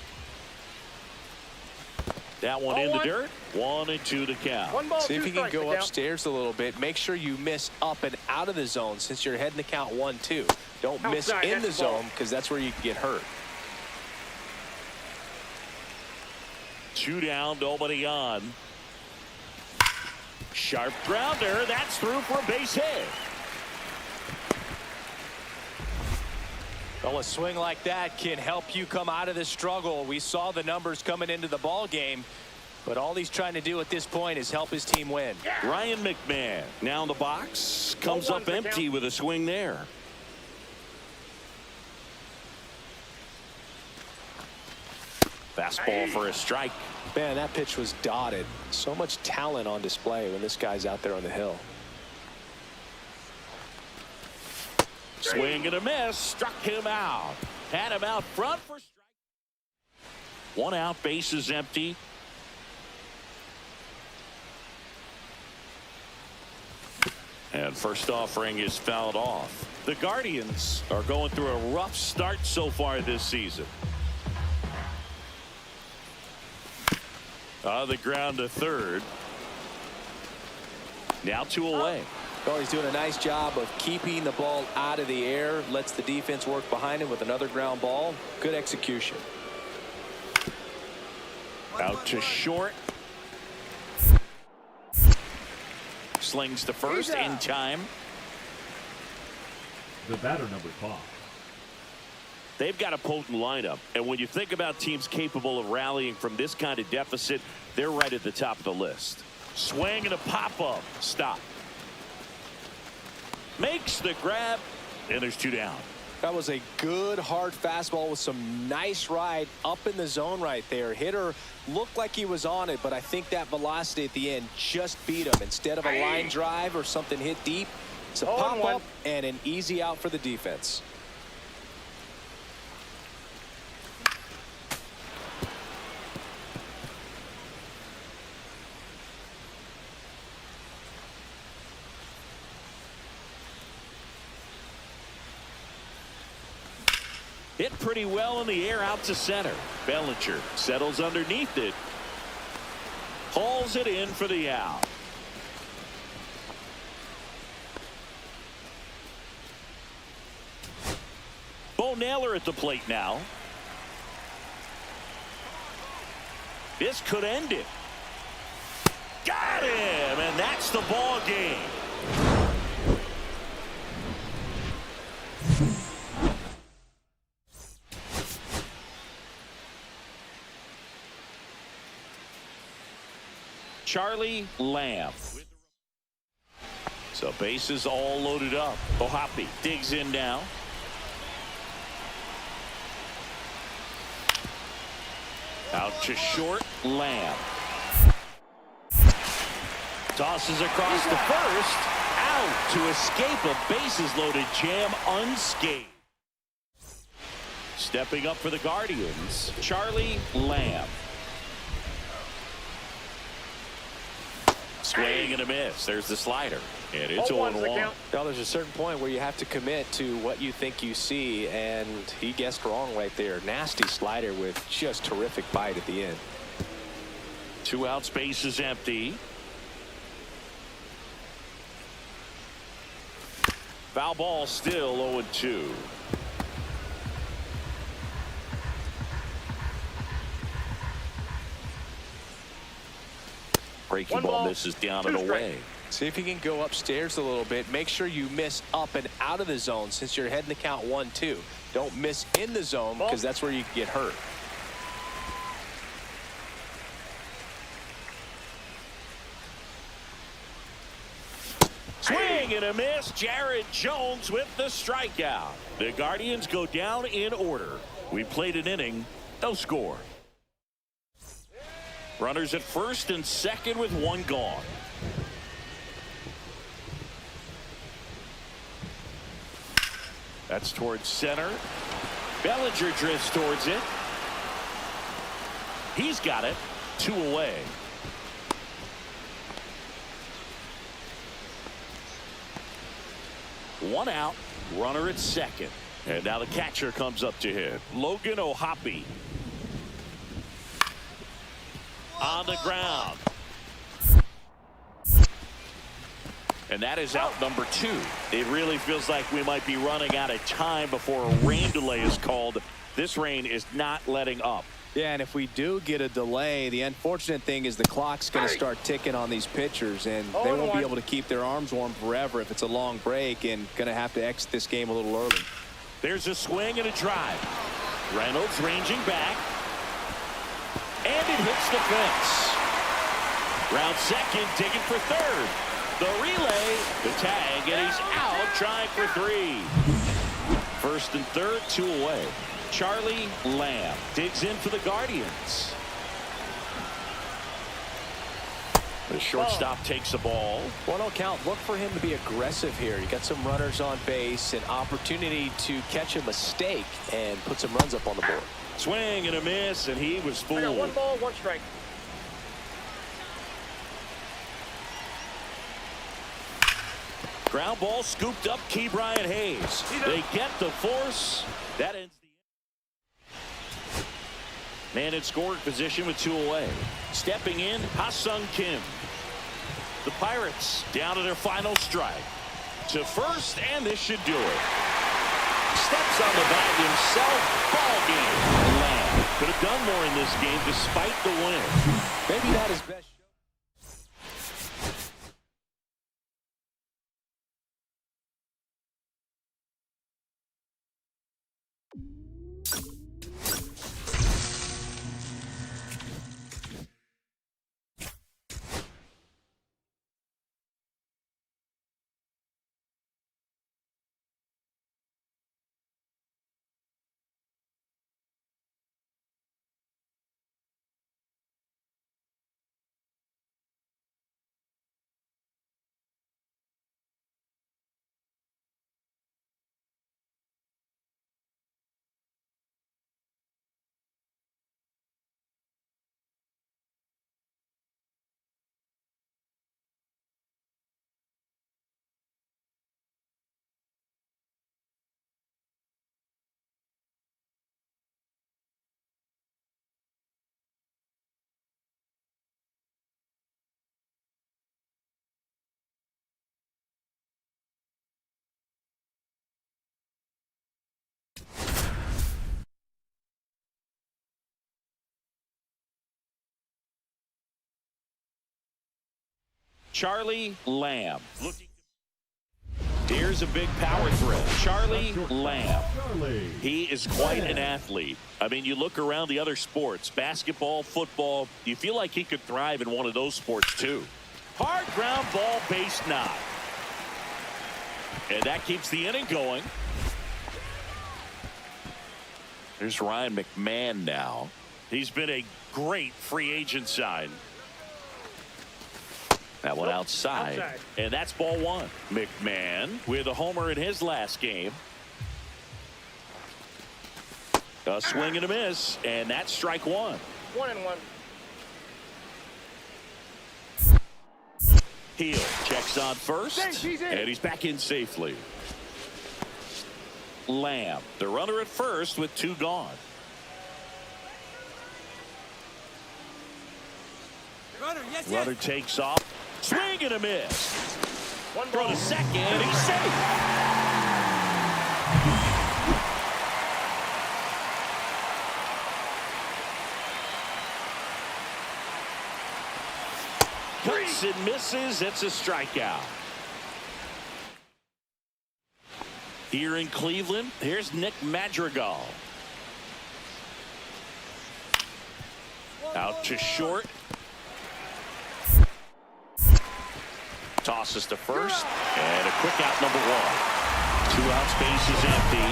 That one in the dirt. 1-2 to count. 1 ball, See 2 if you can strikes to go count. upstairs a little bit. Make sure you miss up and out of the zone since you're heading to count 1-2. Don't miss Outside, in the that's the ball. zone because that's where you can get hurt. 2 down, nobody on. Sharp grounder. That's through for a base hit. Well, a swing like that can help you come out of this struggle. We saw the numbers coming into the ball game, but all he's trying to do at this point is help his team win. Ryan McMahon now in the box. Comes 0-1 up the empty count. with a swing there. Fastball for a strike. Man, that pitch was dotted. So much talent on display when this guy's out there on the hill. Swing and a miss. Struck him out. Had him out front for strike. 1 out, bases empty. And first offering is fouled off. The Guardians are going through a rough start so far this season. On the ground to third. Now 2 away. Well, he's doing a nice job of keeping the ball out of the air. Lets the defense work behind him with another ground ball. Good execution. Out to short. Slings to first in time. The batter, number 5. They've got a potent lineup, and when you think about teams capable of rallying from this kind of deficit, they're right at the top of the list. Swing and a pop-up. Stop. Makes the grab, and there's 2 down. That was a good hard fastball with some nice ride up in the zone right there. Hitter looked like he was on it, but I think that velocity at the end just beat him. Instead of a line drive or something hit deep, it's a pop-up and an easy out for the defense. Hit pretty well in the air out to center. Bellinger settles underneath it. Hauls it in for the out. Bo Naylor at the plate now. This could end it. Got him, and that's the ball game. Charlie Lamb. So bases all loaded up. Ohapi digs in now. Out to short. Lamb. Tosses across the first. Out to escape a bases loaded jam unscathed. Stepping up for the Guardians, Charlie Lamb. Swing and a miss. There's the slider. And it's 0-1. Well, there's a certain point where you have to commit to what you think you see, and he guessed wrong right there. Nasty slider with just terrific bite at the end. 2 outs, base is empty. Foul ball, still 0-2. Breaking ball misses down and away. See if you can go upstairs a little bit. Make sure you miss up and out of the zone since you're heading to count 1-2. Don't miss in the zone because that's where you can get hurt. Swing and a miss. Jared Jones with the strikeout. The Guardians go down in order. We played an inning, no score. Runners at first and second with one gone. That's towards center. Bellinger drifts towards it. He's got it. 2 away. One out. Runner at second. And now the catcher comes up to hit. Logan O'Hoppe. On the ground. And that is out number 2. It really feels like we might be running out of time before a rain delay is called. This rain is not letting up. Yeah, and if we do get a delay, the unfortunate thing is the clock's going to start ticking on these pitchers, and they won't be able to keep their arms warm forever if it's a long break, and going to have to exit this game a little early. There's a swing and a drive. Reynolds ranging back. And it hits the fence. Round second, digging for third. The relay, the tag, and he's out trying for 3. First and third, 2 away. Charlie Lamb digs in for the Guardians. The shortstop takes the ball. 1-0 count. Look for him to be aggressive here. You got some runners on base, an opportunity to catch a mistake and put some runs up on the board. Swing and a miss, and he was fooled. I got 1 ball, 1 strike. Ground ball scooped up. Key Bryant Hayes. They get the force. That ends the man in scoring position with 2 away. Stepping in, Ha-Sung Kim. The Pirates down to their final strike. To first, and this should do it. Steps on the bag himself. Ball game. Lamb could have done more in this game despite the win. Maybe not his best. Charlie Lamb. Here's a big power threat. Charlie Lamb. He is quite an athlete. I mean, you look around the other sports, basketball, football, you feel like he could thrive in one of those sports too. Hard ground ball, base knock. And that keeps the inning going. There's Ryan McMahon now. He's been a great free agent sign. That one outside. And that's ball 1. McMahon with a homer in his last game. A swing and a miss, and that's strike 1. 1-1. Heel checks on first, He's in. and he's back in safely. Lamb, the runner at first with 2 gone. Runner takes off. Swing and a miss. 1 Throw ball. to second, and he's safe. Cuts and misses. It's a strikeout. Here in Cleveland, here's Nick Madrigal. Out to short. Tosses to first, and a quick out number 1. 2 outs, base is empty.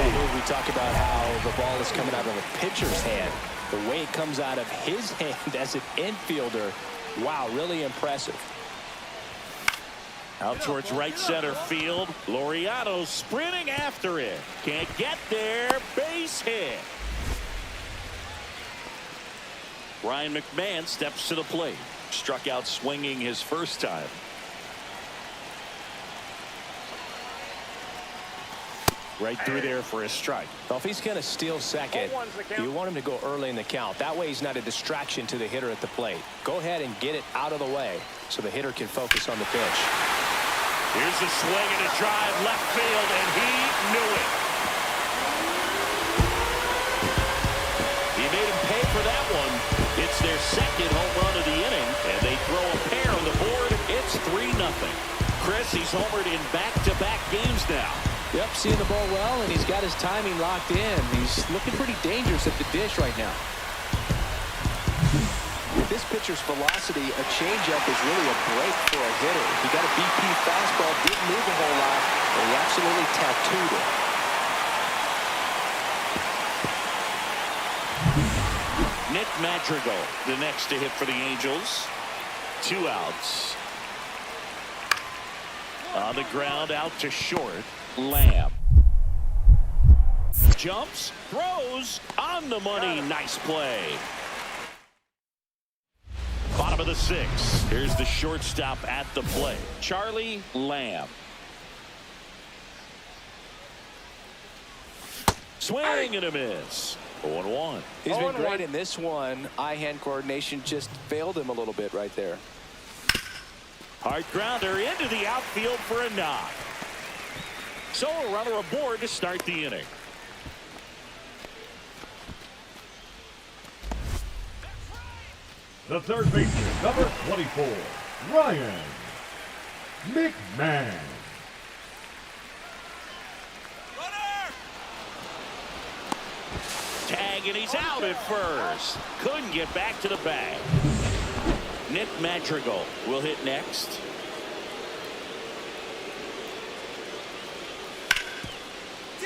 And we talk about how the ball is coming out of the pitcher's hand. The way it comes out of his hand as an infielder, wow, really impressive. Out towards right center field. Laureano sprinting after it. Can't get there. Base hit. Ryan McMahon steps to the plate. Struck out swinging his first time. Right through there for a strike. Well, if he's going to steal second, you want him to go early in the count. That way he's not a distraction to the hitter at the plate. Go ahead and get it out of the way so the hitter can focus on the pitch. Here's a swing and a drive left field, and he knew it. He made him pay for that one. It's their second home run of the inning, and they throw a pair on the board. It's 3-0. Chris, he's homered in back-to-back games now. Yep, seeing the ball well, and he's got his timing locked in. He's looking pretty dangerous at the dish right now. With this pitcher's velocity, a changeup is really a break for a hitter. He got a BP fastball, didn't move a whole lot, and he absolutely tattooed it. Nick Madrigal, the next to hit for the Angels. 2 outs. On the ground, out to short. Lamb. Jumps, throws, on the money. Nice play. Bottom of the 6th. Here's the shortstop at the plate. Charlie Lamb. Swing and a miss. 0-1. He's been great in this one. Eye-hand coordination just failed him a little bit right there. Hard grounder into the outfield for a knock. So a runner aboard to start the inning. The third baseman, number 24, Ryan McMahon. Tag, and he's out at first. Couldn't get back to the bag. Nick Madrigal will hit next.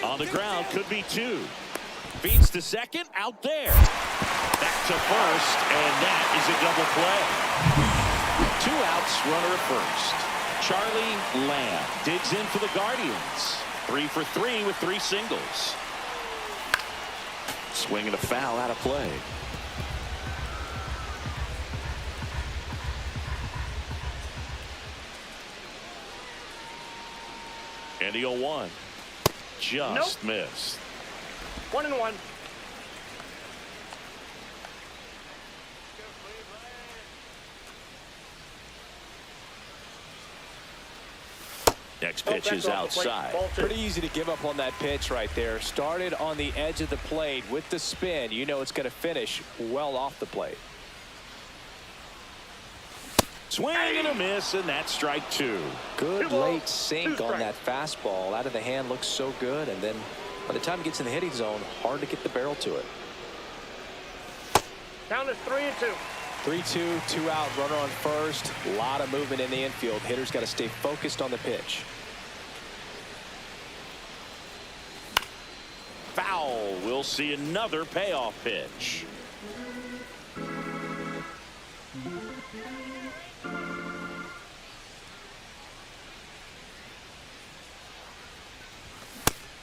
On the ground, could be 2. Feeds to second, out there. Back to first, and that is a double play. 2 outs, runner at first. Charlie Lamb digs in for the Guardians. 3 for 3 with 3 singles. Swing and a foul out of play. And the 0-1. Just missed. 1-1. Next pitch is outside. Pretty easy to give up on that pitch right there. Started on the edge of the plate with the spin. You know it's going to finish well off the plate. Swing and a miss, and that's strike 2. Good late sink on that fastball. Out of the hand, looks so good, and then by the time it gets in the hitting zone, hard to get the barrel to it. Count is 3-2. 3-2, 2 out, runner on first. A lot of movement in the infield. Hitter's got to stay focused on the pitch. Foul. We'll see another payoff pitch.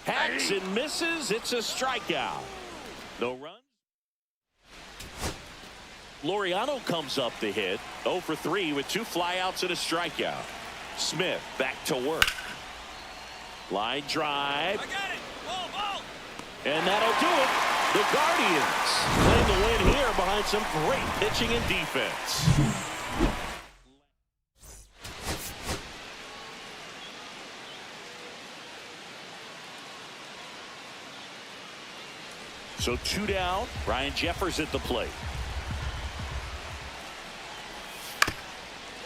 Hacks and misses. It's a strikeout. No runs. Laureano comes up to hit. 0 for 3 with 2 flyouts and a strikeout. Smith back to work. Line drive. I got it. Ball. And that'll do it. The Guardians claim the win here behind some great pitching and defense. So 2 down. Ryan Jeffers at the plate.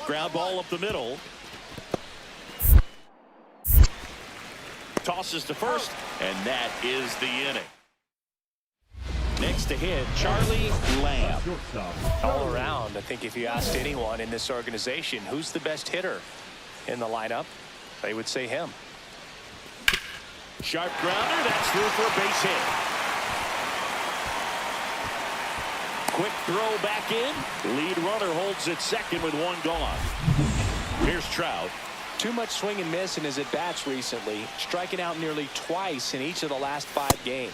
Ground ball up the middle. Tosses to first, and that is the inning. Next to hit, Charlie Lamb. All around, I think if you asked anyone in this organization who's the best hitter in the lineup, they would say him. Sharp grounder, that's through for a base hit. quick throw back in. Lead runner holds at second with one gone. Here's Trout. Too much swing and miss in his at-bats recently, striking out nearly twice in each of the last 5 games.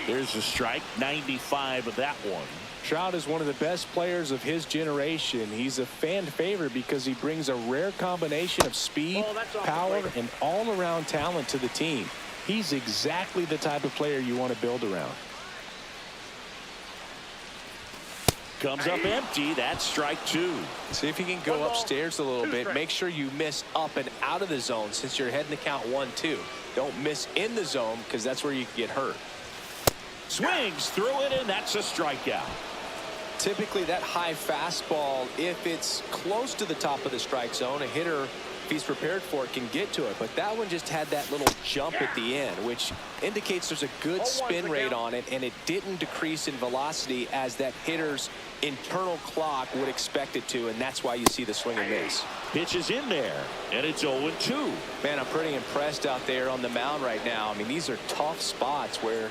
There's a strike, 95 of that one. Trout is one of the best players of his generation. He's a fan favorite because he brings a rare combination of speed, power, and all-around talent to the team. He's exactly the type of player you want to build around. Comes up empty. That's strike 2. See if you can go upstairs a little bit. Make sure you miss up and out of the zone since you're heading to count 1-2. Don't miss in the zone because that's where you can get hurt. Swings through it, and that's a strikeout. Typically that high fastball, if it's close to the top of the strike zone, a hitter, if he's prepared for it, can get to it. But that one just had that little jump at the end, which indicates there's a good spin rate on it, and it didn't decrease in velocity as that hitter's internal clock would expect it to, and that's why you see the swing and miss. Pitch is in there, and it's 0-2. Man, I'm pretty impressed out there on the mound right now. I mean, these are tough spots where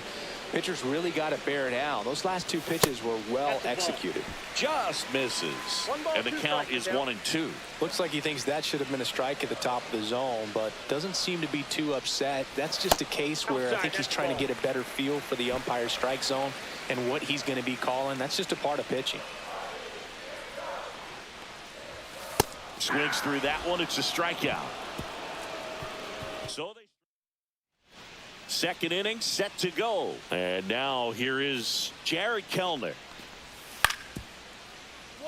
pitchers really got to bear down. Those last 2 pitches were well executed. Just misses, and the count is 1-2. Looks like he thinks that should have been a strike at the top of the zone, but doesn't seem to be too upset. That's just a case where I think he's trying to get a better feel for the umpire's strike zone and what he's going to be calling. That's just a part of pitching. Swings through that one. It's a strikeout. So they second inning set to go, and now here is Jared Kelenic.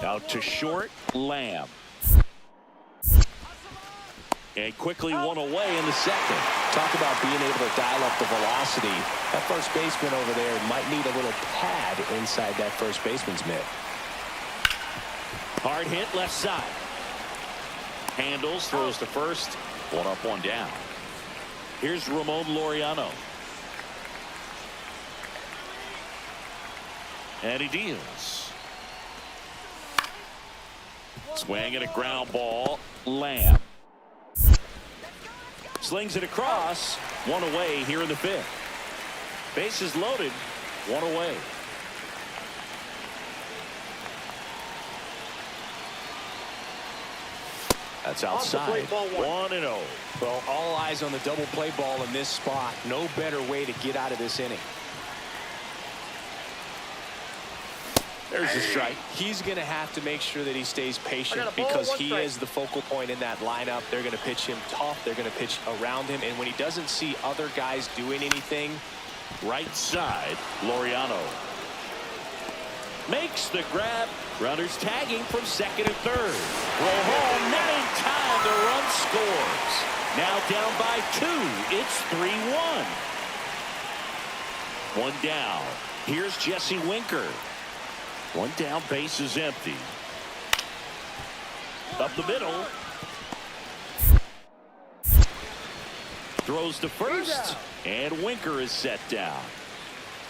Out to short, Lamb. And quickly one away in the second. Talk about being able to dial up the velocity. That first baseman over there might need a little pad inside that first baseman's mitt. Hard hit left side. Handles, throws to first. One up, one down. Here's Ramon Laureano. And he deals. Swing and a ground ball. Lamb. Slings it across. One away here in the 5th. Bases loaded. One away. That's outside. 1-0. Well, all eyes on the double play ball in this spot. No better way to get out of this inning. There's a strike. He's going to have to make sure that he stays patient because he is the focal point in that lineup. They're going to pitch him tough. They're going to pitch around him. And when he doesn't see other guys doing anything, right side, Laureano makes the grab. Runners tagging from second and third. Roll home, not in time. The run scores. Now down by 2. It's 3-1. One down. Here's Jesse Winker. One down, base is empty. Up the middle. Throws to first, and Winker is set down.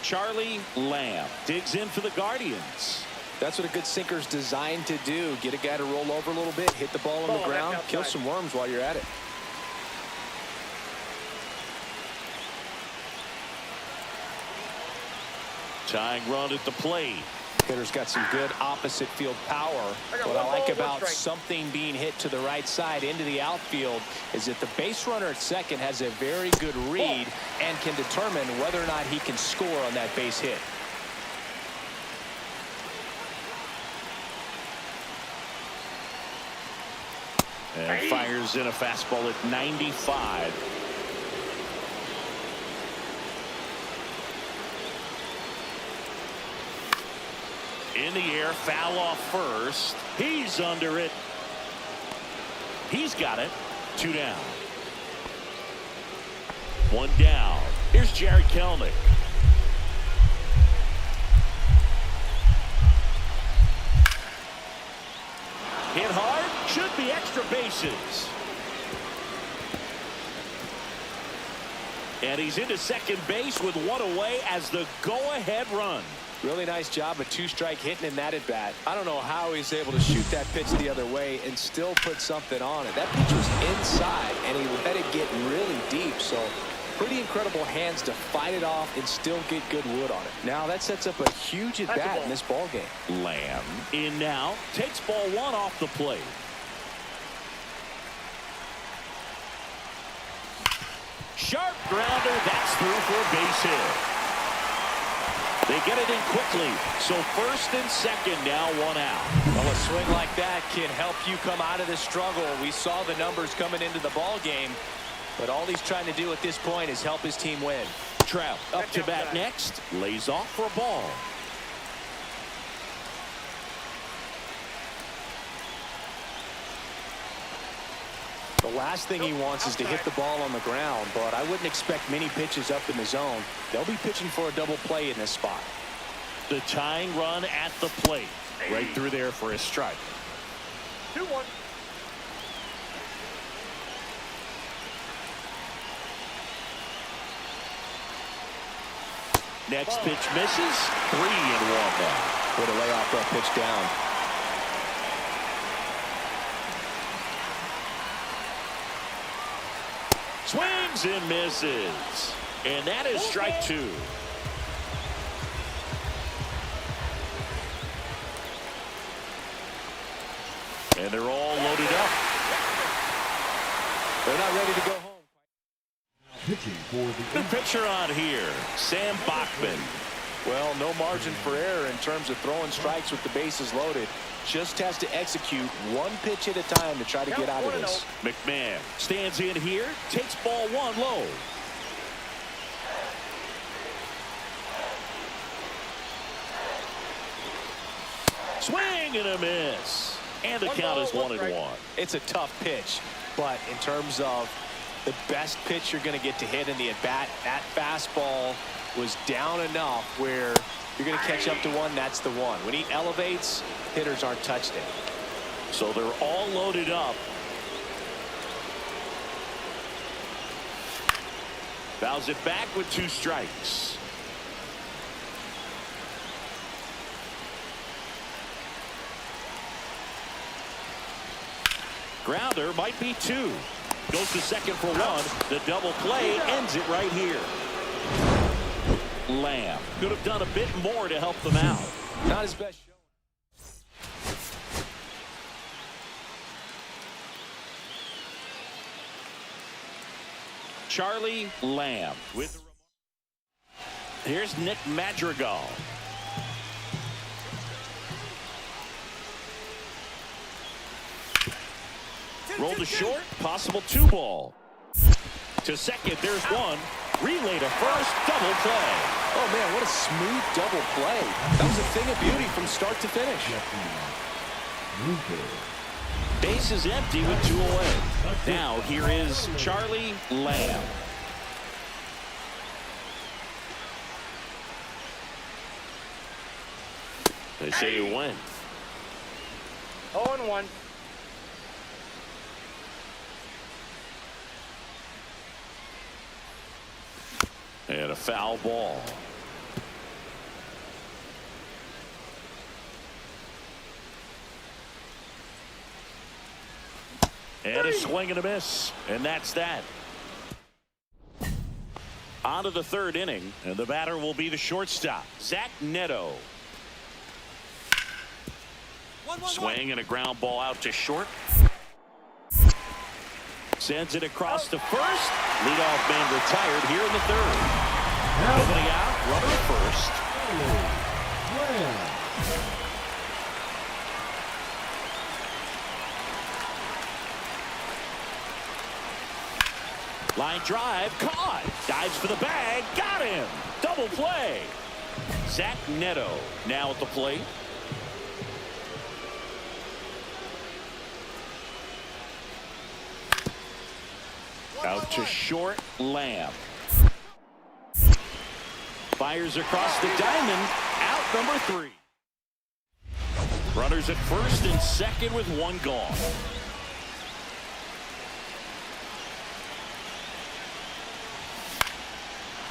Charlie Lamb digs in for the Guardians. That's what a good sinker's designed to do. Get a guy to roll over a little bit, hit the ball on the ground, kill some worms while you're at it. Tying run at the plate. Hitter's got some good opposite field power. What I like about something being hit to the right side into the outfield is that the base runner at second has a very good read and can determine whether or not he can score on that base hit. And fires in a fastball at 95. In the air, foul off first. He's under it. He's got it. 2 down. 1 down. Here's Jared Kelenic. Hit hard. Should be extra bases. And he's into second base with 1 away as the go-ahead run. Really nice job of 2-strike hitting in that at bat. I don't know how he's able to shoot that pitch the other way and still put something on it. That pitch was inside and he let it get really deep. So pretty incredible hands to fight it off and still get good wood on it. Now that sets up a huge at bat in this ball game. Lamb in now, takes ball one off the plate. Sharp grounder, that's through for a base hit. They get it in quickly, so first and second, now one out. Well, a swing like that can help you come out of this struggle. We saw the numbers coming into the ball game, but all he's trying to do at this point is help his team win. Trout up to bat next, lays off for a ball. The last thing he wants is to hit the ball on the ground, but I wouldn't expect many pitches up in the zone. They'll be pitching for a double play in this spot. The tying run at the plate. Right through there for a strike. 2-1. Next pitch misses. 3-1 now. Way to lay off that pitch down. Swings and misses. And that is strike two. And they're all loaded up. They're not ready to go home. Pitching for The the pitcher on here, Sam Bachman. Well, no margin for error in terms of throwing strikes with the bases loaded. Just has to execute one pitch at a time to try to get out of this. McMahon stands in here, takes ball one low. Swing and a miss. And the count is 1-1. It's a tough pitch, but in terms of the best pitch you're going to get to hit in the at-bat, that fastball was down enough where you're going to catch up to one. That's the one. When he elevates, hitters aren't touched it. So they're all loaded up. Fouls it back with 2 strikes. Grounder might be 2. Goes to second for 1. The double play ends it right here. Lamb could have done a bit more to help them out. Not his best showing. Charlie Lamb with the remark. Here's Nick Madrigal. Roll to short, possible 2-ball. To second, there's 1. Relay to first, double play. Oh, man, what a smooth double play. That was a thing of beauty from start to finish. Base is empty with 2 away. Now here is Charlie Lamb. They say you win. 0-1. And a foul ball. And a swing and a miss. And that's that. On to the 3rd inning. And the batter will be the shortstop, Zach Neto. Swing and a ground ball out to short. Sends it across to first. Leadoff man retired here in the 3rd. Nobody out. Runner at first. Line drive. Caught. Dives for the bag. Got him. Double play. Zach Neto now at the plate. Out to short, Lamb. Fires across the diamond. Out number 3. Runners at first and second with 1 gone.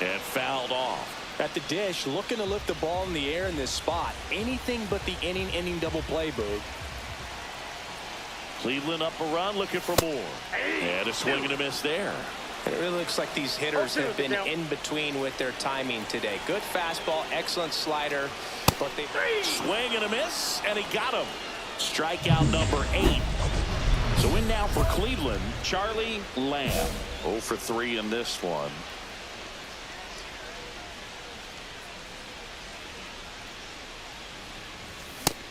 And fouled off. At the dish, looking to lift the ball in the air in this spot. Anything but the inning double play, Boog. Cleveland up a run, looking for more. And a swing and a miss there. It really looks like these hitters have been in between with their timing today. Good fastball, excellent slider, but they swing and a miss, and he got him. Strikeout number 8. So in now for Cleveland, Charlie Lamb. 0 for 3 in this one.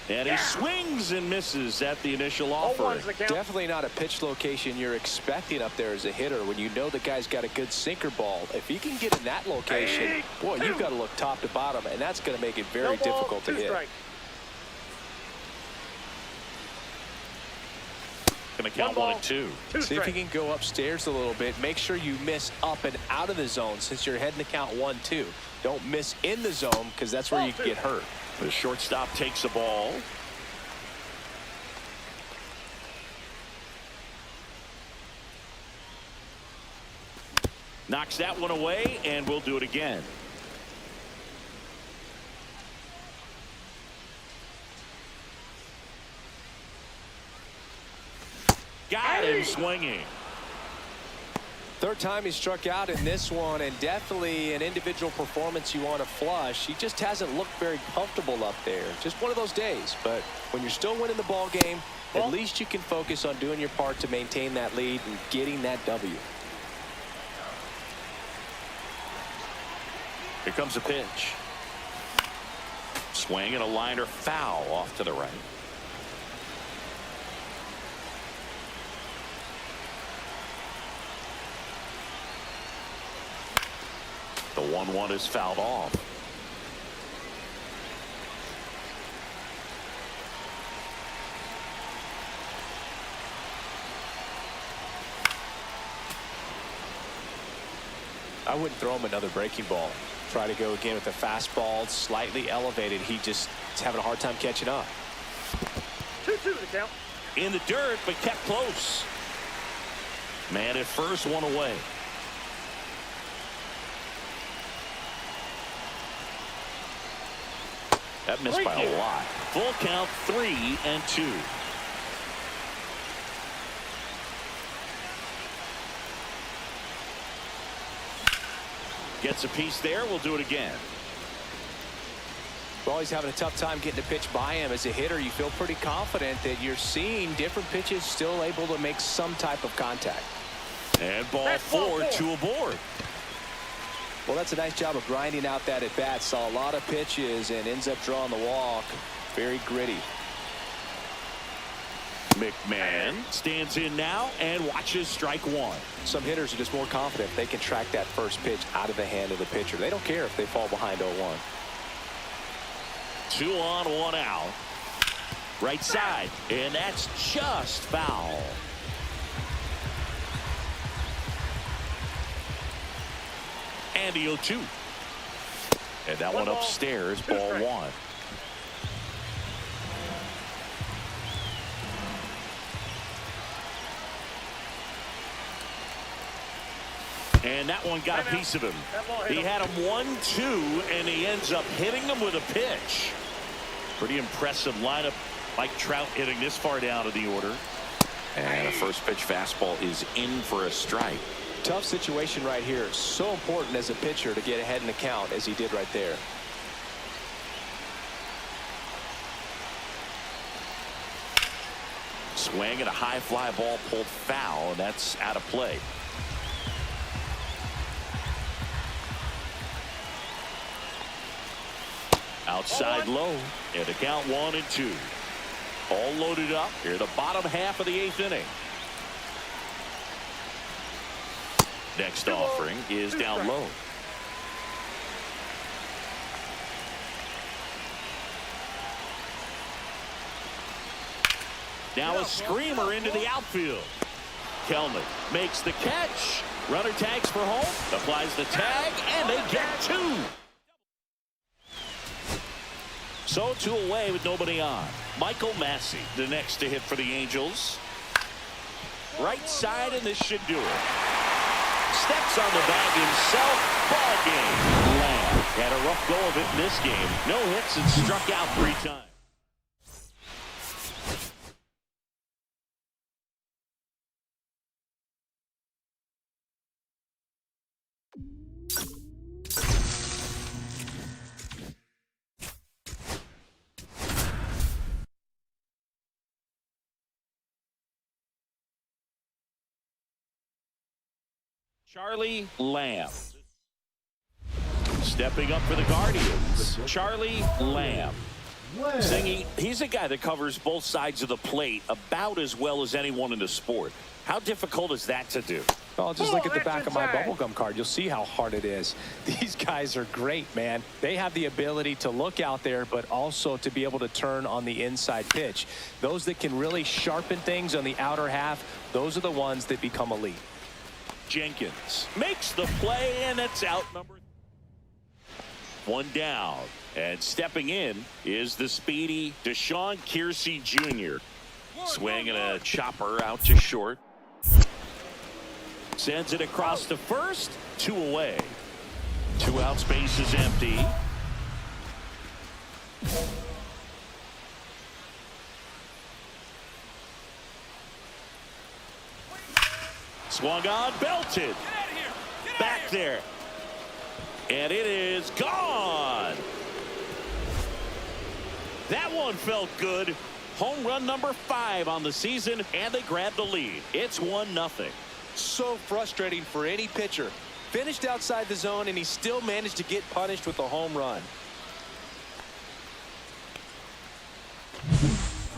And he swings and misses at the initial offer. Definitely not a pitch location you're expecting up there as a hitter when you know the guy's got a good sinker ball. If he can get in that location, boy, you've got to look top to bottom, and that's going to make it very difficult to hit. Going to count 1 and 2. See if you can go upstairs a little bit. Make sure you miss up and out of the zone since you're heading to count 1-2. Don't miss in the zone because that's where you can get hurt. The shortstop takes the ball. Knocks that one away, and we'll do it again. Got him swinging. Third time he struck out in this one, and definitely an individual performance you want to flush. He just hasn't looked very comfortable up there. Just one of those days. But when you're still winning the ball game, at least you can focus on doing your part to maintain that lead and getting that W. Here comes a pitch. Swing and a liner foul off to the right. The 1-1 is fouled off. I wouldn't throw him another breaking ball. Try to go again with a fastball, slightly elevated. He just is having a hard time catching up. 2-2 the count. In the dirt, but kept close. Man at first, one away. That missed by a lot. Full count, 3-2. Gets a piece there. We'll do it again. Well, he's having a tough time getting a pitch by him. As a hitter, you feel pretty confident that you're seeing different pitches still able to make some type of contact. And ball 4, 2 aboard. Well, that's a nice job of grinding out that at bat. Saw a lot of pitches and ends up drawing the walk. Very gritty. McMahon stands in now and watches strike 1. Some hitters are just more confident they can track that first pitch out of the hand of the pitcher. They don't care if they fall behind 0-1. 2 on, 1 out. Right side, and that's just foul. And the 0-2. And that one upstairs, ball 1. And that one got a piece of him. He had him 1-2, and he ends up hitting him with a pitch. Pretty impressive lineup. Like Trout hitting this far down to the order. And a first pitch fastball is in for a strike. Tough situation right here. So important as a pitcher to get ahead in the count as he did right there. Swing and a high fly ball pulled foul, and that's out of play. Outside low, and a count 1-2. All loaded up here, the bottom half of the 8th inning. Next offering is down low. Now a screamer into the outfield. Kelnick makes the catch. Runner tags for home, applies the tag, and they get 2. So 2 away with nobody on. Michael Massey, the next to hit for the Angels. Right side, and this should do it. Steps on the bag himself. Ball game. Lamb had a rough go of it in this game. No hits and struck out 3 times. Charlie Lamb. Stepping up for the Guardians, Charlie Lamb. Singing, he's a guy that covers both sides of the plate about as well as anyone in the sport. How difficult is that to do? Oh, just look at the back of my bubblegum card. You'll see how hard it is. These guys are great, man. They have the ability to look out there, but also to be able to turn on the inside pitch. Those that can really sharpen things on the outer half, those are the ones that become elite. Jenkins makes the play, and it's out number 1 down. And stepping in is the speedy Deshaun Kiersey Jr. Swinging a chopper out to short. Sends it across to first. 2 away. 2 out, space is empty. Swung on, belted. Back there. And it is gone. That one felt good. Home run number 5 on the season, and they grab the lead. It's 1-0. So frustrating for any pitcher. Finished outside the zone, and he still managed to get punished with a home run.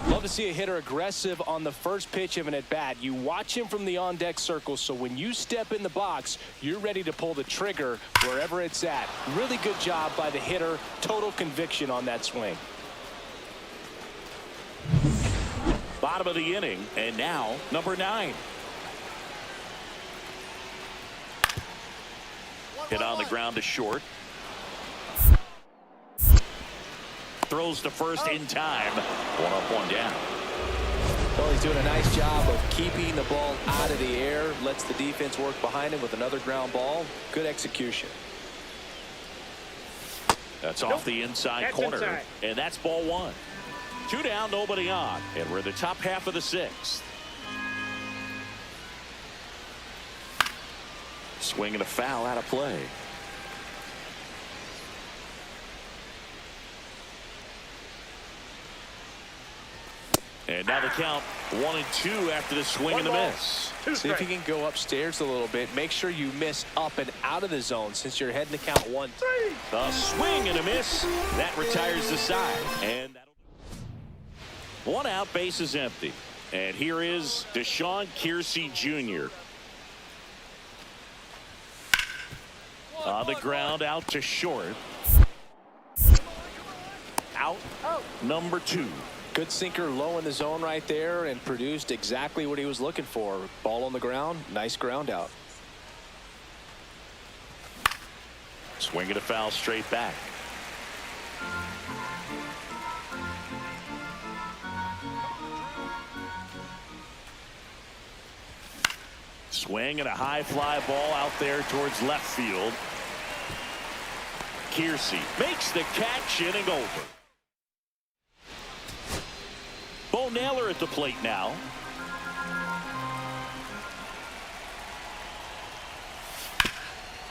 Love to see a hitter aggressive on the first pitch of an at-bat. You watch him from the on-deck circle, so when you step in the box, you're ready to pull the trigger wherever it's at. Really good job by the hitter. Total conviction on that swing. Bottom of the inning, and now number 9. Hit on the ground to short. Throws to first in time. 1 up, 1 down. Well, he's doing a nice job of keeping the ball out of the air. Lets the defense work behind him with another ground ball. Good execution. That's off the inside corner. And that's ball 1. 2 down, nobody on. And we're in the top half of the 6th. Swinging a foul out of play. And now the count 1-2 after the swing and the miss. See if you can go upstairs a little bit. Make sure you miss up and out of the zone since you're heading to count 1. The swing and a miss. That retires the side. And that'll 1 out, base is empty. And here is Deshaun Kiersey Jr. On the ground, out to short. Out, number 2. Good sinker low in the zone right there and produced exactly what he was looking for. Ball on the ground, nice ground out. Swinging a foul straight back. Swing and a high fly ball out there towards left field. Kiersey makes the catch, inning over. Bo Naylor at the plate now.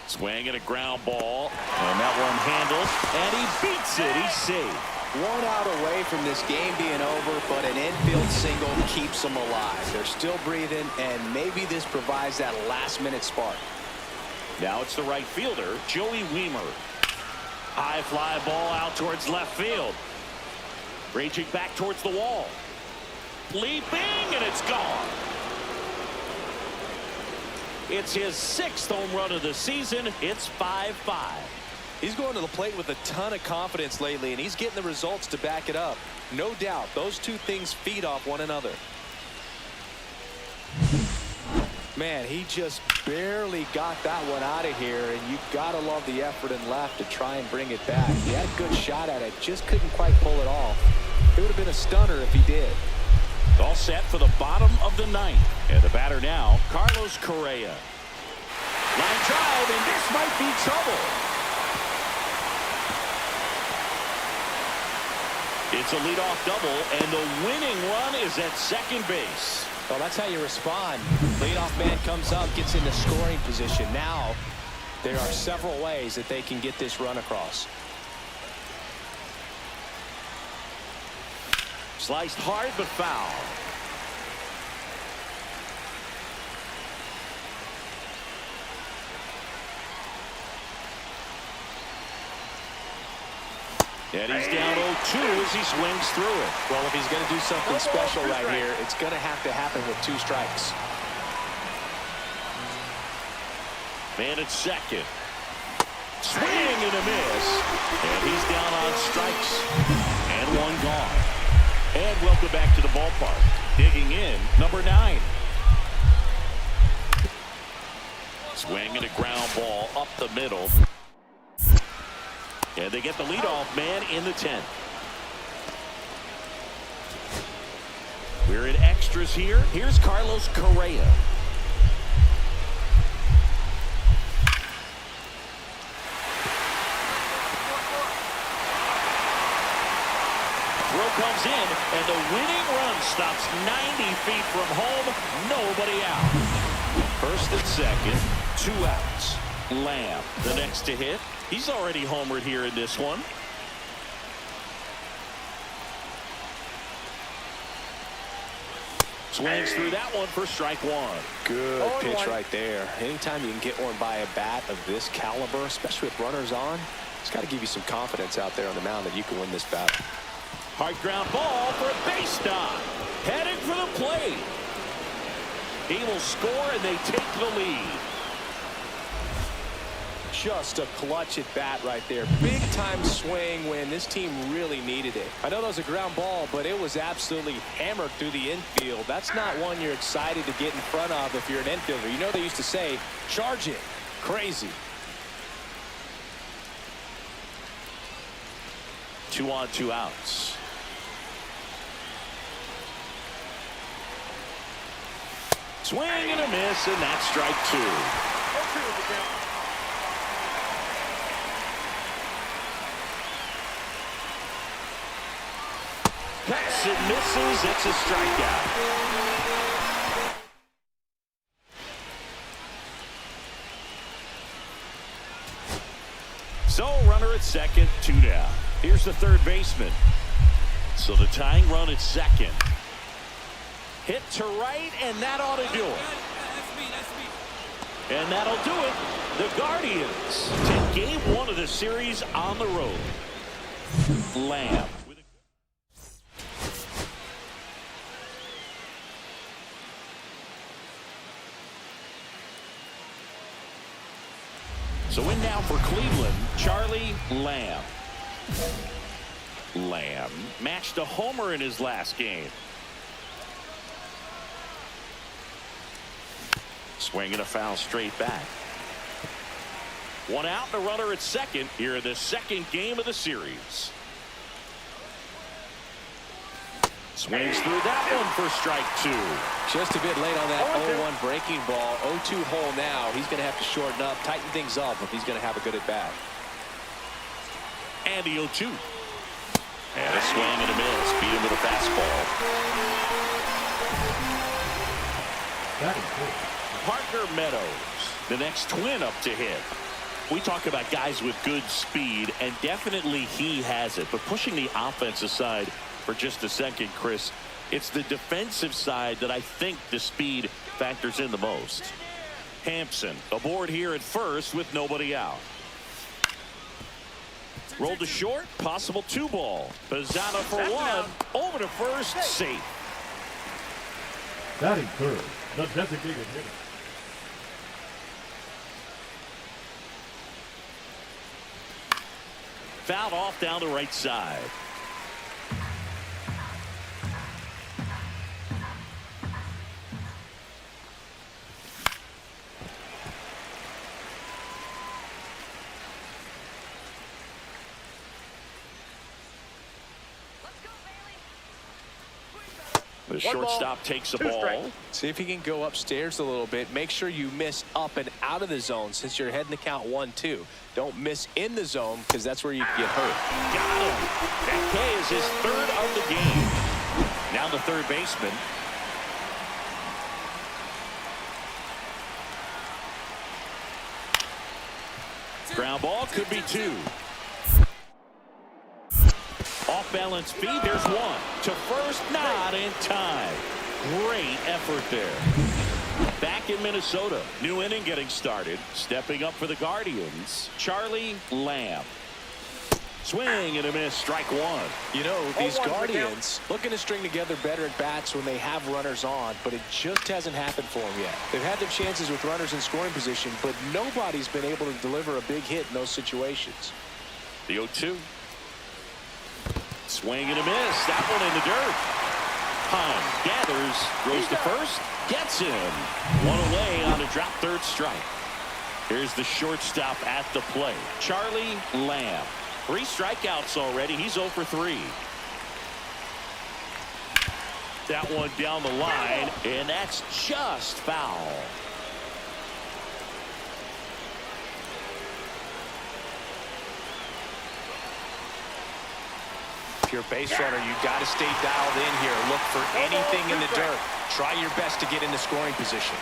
Swing and a ground ball. And that one handled. And he beats it. He's safe. 1 out away from this game being over, but an infield single keeps them alive. They're still breathing, and maybe this provides that last-minute spark. Now it's the right fielder, Joey Weimer. High fly ball out towards left field. Raging back towards the wall. Leaping, and it's gone. It's his 6th home run of the season. It's 5-5. He's going to the plate with a ton of confidence lately, and he's getting the results to back it up. No doubt, those two things feed off one another. Man, he just barely got that one out of here, and you've got to love the effort in left to try and bring it back. He had a good shot at it, just couldn't quite pull it off. It would have been a stunner if he did. All set for the bottom of the 9th. And the batter now, Carlos Correa. Line drive, and this might be trouble. It's a leadoff double, and the winning run is at second base. Well, that's how you respond. Leadoff man comes up, gets into scoring position. Now, there are several ways that they can get this run across. Sliced hard, but foul. And he's down 0-2 as he swings through it. Well, if he's going to do something special right here, it's going to have to happen with 2 strikes. Man at second. Swing and a miss. And he's down on strikes. And 1 gone. And welcome back to the ballpark. Digging in, number 9. Swing and a ground ball up the middle. And they get the leadoff man in the 10th. We're in extras here. Here's Carlos Correa. Throw comes in, and the winning run stops 90 feet from home. Nobody out. First and second, 2 outs. Lamb, the next to hit. He's already homered here in this one. Swings through that one for strike 1. Good pitch right there. Anytime you can get one by a bat of this caliber, especially with runners on, it's got to give you some confidence out there on the mound that you can win this battle. Hard ground ball for a base knock. Heading for the plate. He will score, and they take the lead. Just a clutch at bat right there. Big time swing when this team really needed it. I know that was a ground ball, but it was absolutely hammered through the infield. That's not one you're excited to get in front of if you're an infielder. You know they used to say, charge it. Crazy. 2 on, 2 outs. Swing and a miss, and that's strike 2. 0-2 is the count. Pass and misses. It's a strikeout. So runner at second, 2 down. Here's the third baseman. So the tying run at second. Hit to right, and that ought to do it. And that'll do it. The Guardians take game 1 of the series on the road. Lamb. So in now for Cleveland, Charlie Lamb. Lamb matched a homer in his last game. Swing and a foul straight back. 1 out and a runner at second here in the second game of the series. Swings through that one for strike 2. Just a bit late on that 0-1 breaking ball. 0-2 hole now. He's going to have to shorten up, tighten things up if he's going to have a good at bat. And the 0-2. And a swing and a miss. Beat him with a fastball. That is good. Parker Meadows, the next twin up to hit. We talk about guys with good speed, and definitely he has it. But pushing the offense aside for just a second, Chris, it's the defensive side that I think the speed factors in the most. Hampson aboard here at first with nobody out. Rolled to short, possible 2 ball. Pizzano for 1, over to first, safe. Batting third, the designated hitter. Fouled off down the right side. The shortstop takes the ball. See if he can go upstairs a little bit. Make sure you miss up and out of the zone since you're heading to count 1-2. Don't miss in the zone because that's where you get hurt. Got him. That K is his 3rd of the game. Now the third baseman. Ground ball could be 2. Off balance feed, there's 1. To first, not in time. Great effort there. Back in Minnesota, new inning getting started. Stepping up for the Guardians, Charlie Lamb. Swing and a miss, strike one. You know, these 0-1 Guardians looking to string together better at bats when they have runners on, but it just hasn't happened for them yet. They've had their chances with runners in scoring position, but nobody's been able to deliver a big hit in those situations. The 0-2. Swing and a miss. That one in the dirt. Hahn gathers, throws to first, gets him. One away on a drop third strike. Here's the shortstop at the plate, Charlie Lamb. 3 strikeouts already. He's 0 for 3. That one down the line, and that's just foul. If you're a base runner, you got to stay dialed in here. Look for anything in the dirt. Try your best to get into scoring position.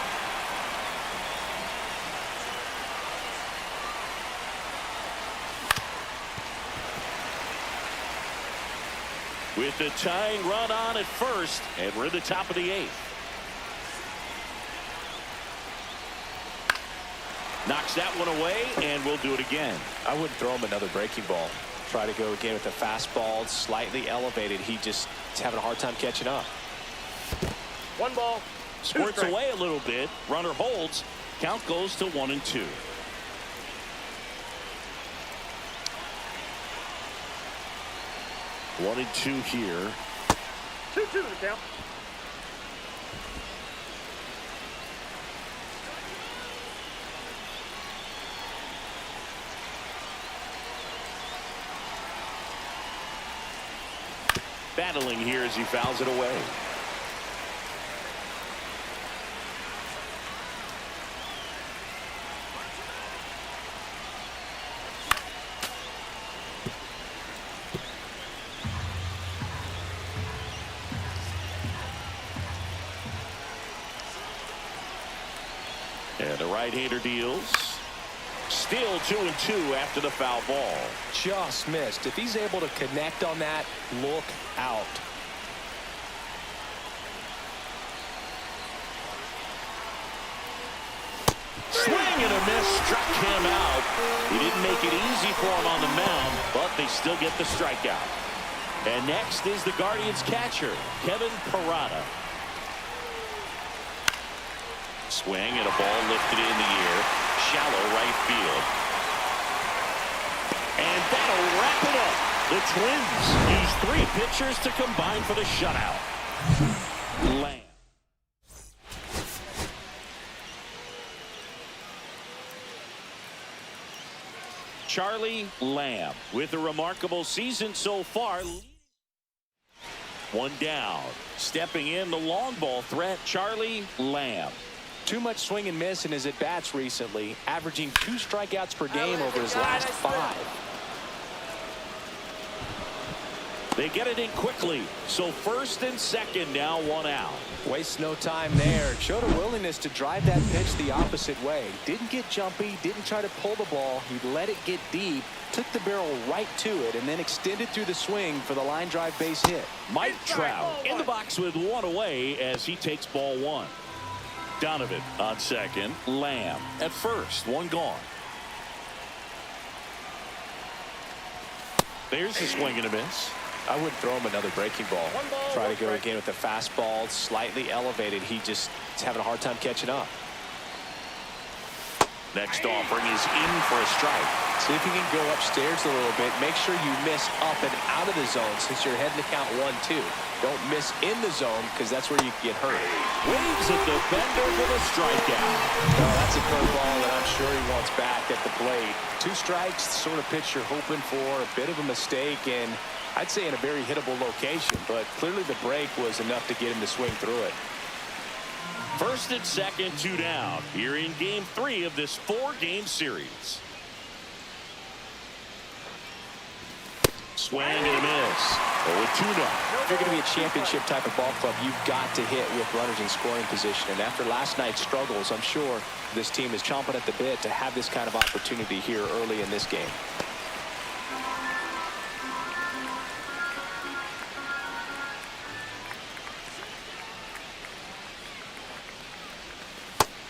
With the tying run on at first, and we're at the top of the 8th. Knocks that one away, and we'll do it again. I wouldn't throw him another breaking ball. Try to go again with the fastball, slightly elevated. He's having a hard time catching up. 1 ball. 2 Squirts strikes. away a little bit. Runner holds. Count goes to 1-2. One and two here. 2-2 the count. Battling here as he fouls it away. And the right-hander deals. Still 2-2 after the foul ball. Just missed. If he's able to connect on that, look out. Swing and a miss, struck him out. He didn't make it easy for him on the mound, but they still get the strikeout. And next is the Guardians catcher, Kevin Parada. Swing and a ball lifted in the air, shallow right field. And that'll wrap it up. The Twins use 3 pitchers to combine for the shutout. Lamb. Charlie Lamb with a remarkable season so far. 1 down. Stepping in the long ball threat, Charlie Lamb. Too much swing and miss in his at-bats recently, averaging 2 strikeouts per game over his last 5. They get it in quickly, so first and second now, 1 out. Wastes no time there. Showed a willingness to drive that pitch the opposite way. Didn't get jumpy, didn't try to pull the ball. He let it get deep, took the barrel right to it, and then extended through the swing for the line drive base hit. Mike Trout in the box with 1 away as he takes ball 1. Donovan on second. Lamb at first. 1 gone. There's the swing and a miss. I wouldn't throw him another breaking ball. 1 ball, Try 1 to go strike. again with the fastball, slightly elevated. He's having a hard time catching up. Next offering is in for a strike. See if you can go upstairs a little bit. Make sure you miss up and out of the zone since you're heading to count 1-2. Don't miss in the zone because that's where you get hurt. Waves at the bender for the strikeout. Oh, that's a curveball that I'm sure he wants back at the plate. 2 strikes, the sort of pitch you're hoping for. A bit of a mistake, and I'd say in a very hittable location, but clearly the break was enough to get him to swing through it. First and second, 2 down. Here in game 3 of this 4-game series. Swing and a miss. 0-2 now. If you're going to be a championship type of ball club, you've got to hit with runners in scoring position. And after last night's struggles, I'm sure this team is chomping at the bit to have this kind of opportunity here early in this game.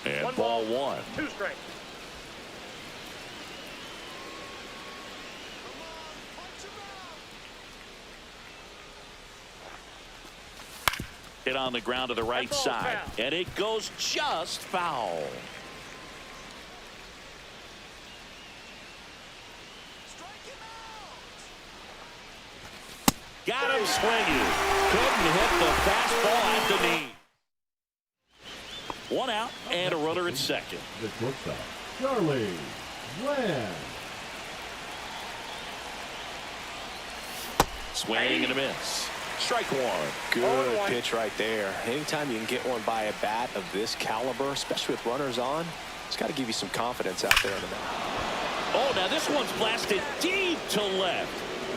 And 1 ball ball, 1. 2 strikes. Hit on the ground to the right side. And it goes just foul. Got him swinging. Couldn't hit the fastball at the knee. One out and a runner at second. The shortstop, Charlie Lamb. Swing and a miss. Strike one. Good pitch right there. Anytime you can get one by a bat of this caliber, especially with runners on, it's got to give you some confidence out there in the mound. Oh, now this one's blasted deep to left.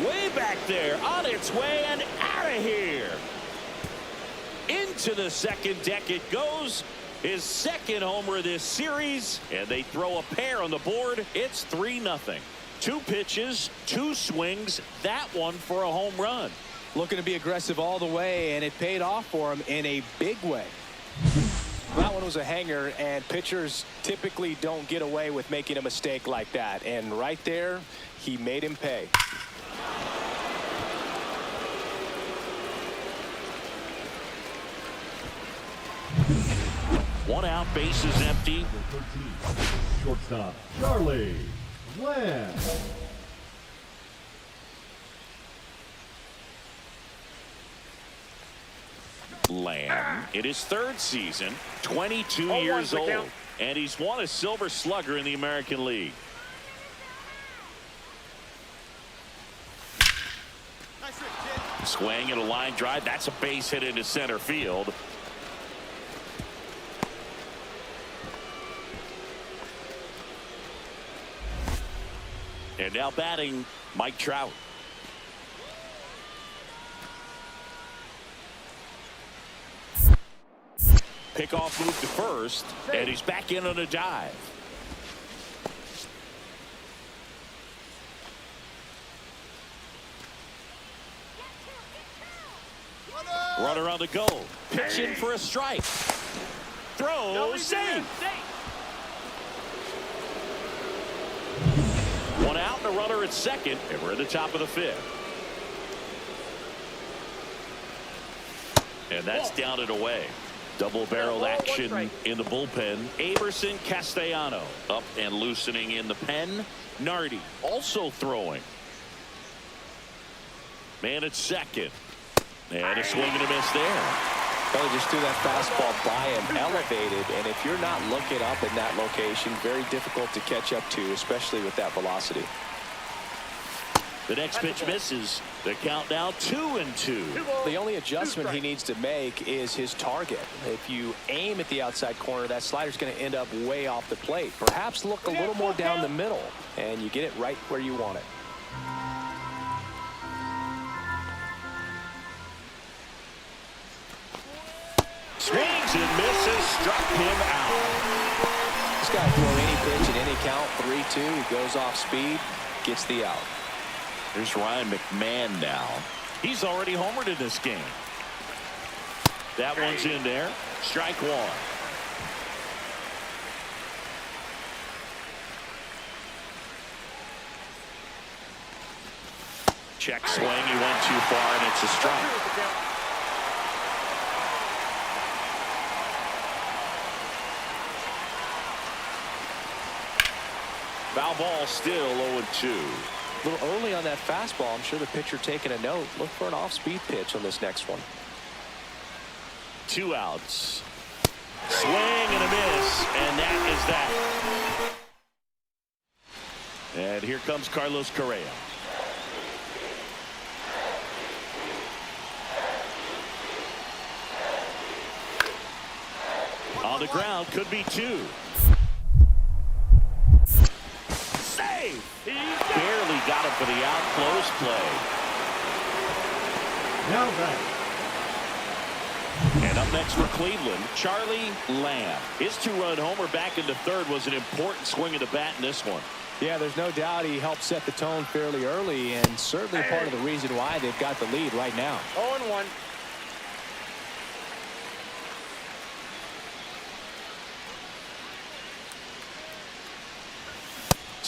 Way back there, on its way and out of here. Into the second deck it goes. His second homer of this series, and they throw a pair on the board. It's 3-0. 2 pitches, 2 swings, that one for a home run. Looking to be aggressive all the way, and it paid off for him in a big way. That one was a hanger, and pitchers typically don't get away with making a mistake like that. And right there, he made him pay. One out, bases empty. Number 13, shortstop, Charlie Lamb. Lamb in his 3rd season, 22 years old, and he's won a Silver Slugger in the American League. Swing and a line drive. That's a base hit into center field. And now batting, Mike Trout. Pickoff move to first, and he's back in on a dive. Runner on the go. Pitching for a strike. Throw, save. One out and a runner at second, and we're at the top of the 5th. And that's down and away. Double-barreled action in the bullpen. Aberson Castellano up and loosening in the pen. Nardi also throwing. Man at second. And a swing and a miss there. Well, he just threw that fastball by him, elevated, and if you're not looking up in that location, very difficult to catch up to, especially with that velocity. The next pitch misses. The count now 2-2. The only adjustment he needs to make is his target. If you aim at the outside corner, that slider's going to end up way off the plate. Perhaps look a little more down the middle, and you get it right where you want it. Swings and misses, struck him out. This guy throw any pitch at any count, 3-2. He goes off speed, gets the out. Here's Ryan McMahon now. He's already homered in this game. That one's in there. Strike one. Check swing. He went too far, and it's a strike. Foul ball, still 0-2. A little early on that fastball. I'm sure the pitcher taking a note. Look for an off-speed pitch on this next one. 2 outs. Swing and a miss, and that is that. And here comes Carlos Correa. On the ground, could be 2. Save! Barely got him for the out. Close play. Now back. And up next for Cleveland, Charlie Lamb. His 2-run homer back into 3rd was an important swing of the bat in this one. Yeah, there's no doubt he helped set the tone fairly early, and certainly part of the reason why they've got the lead right now. 0-1.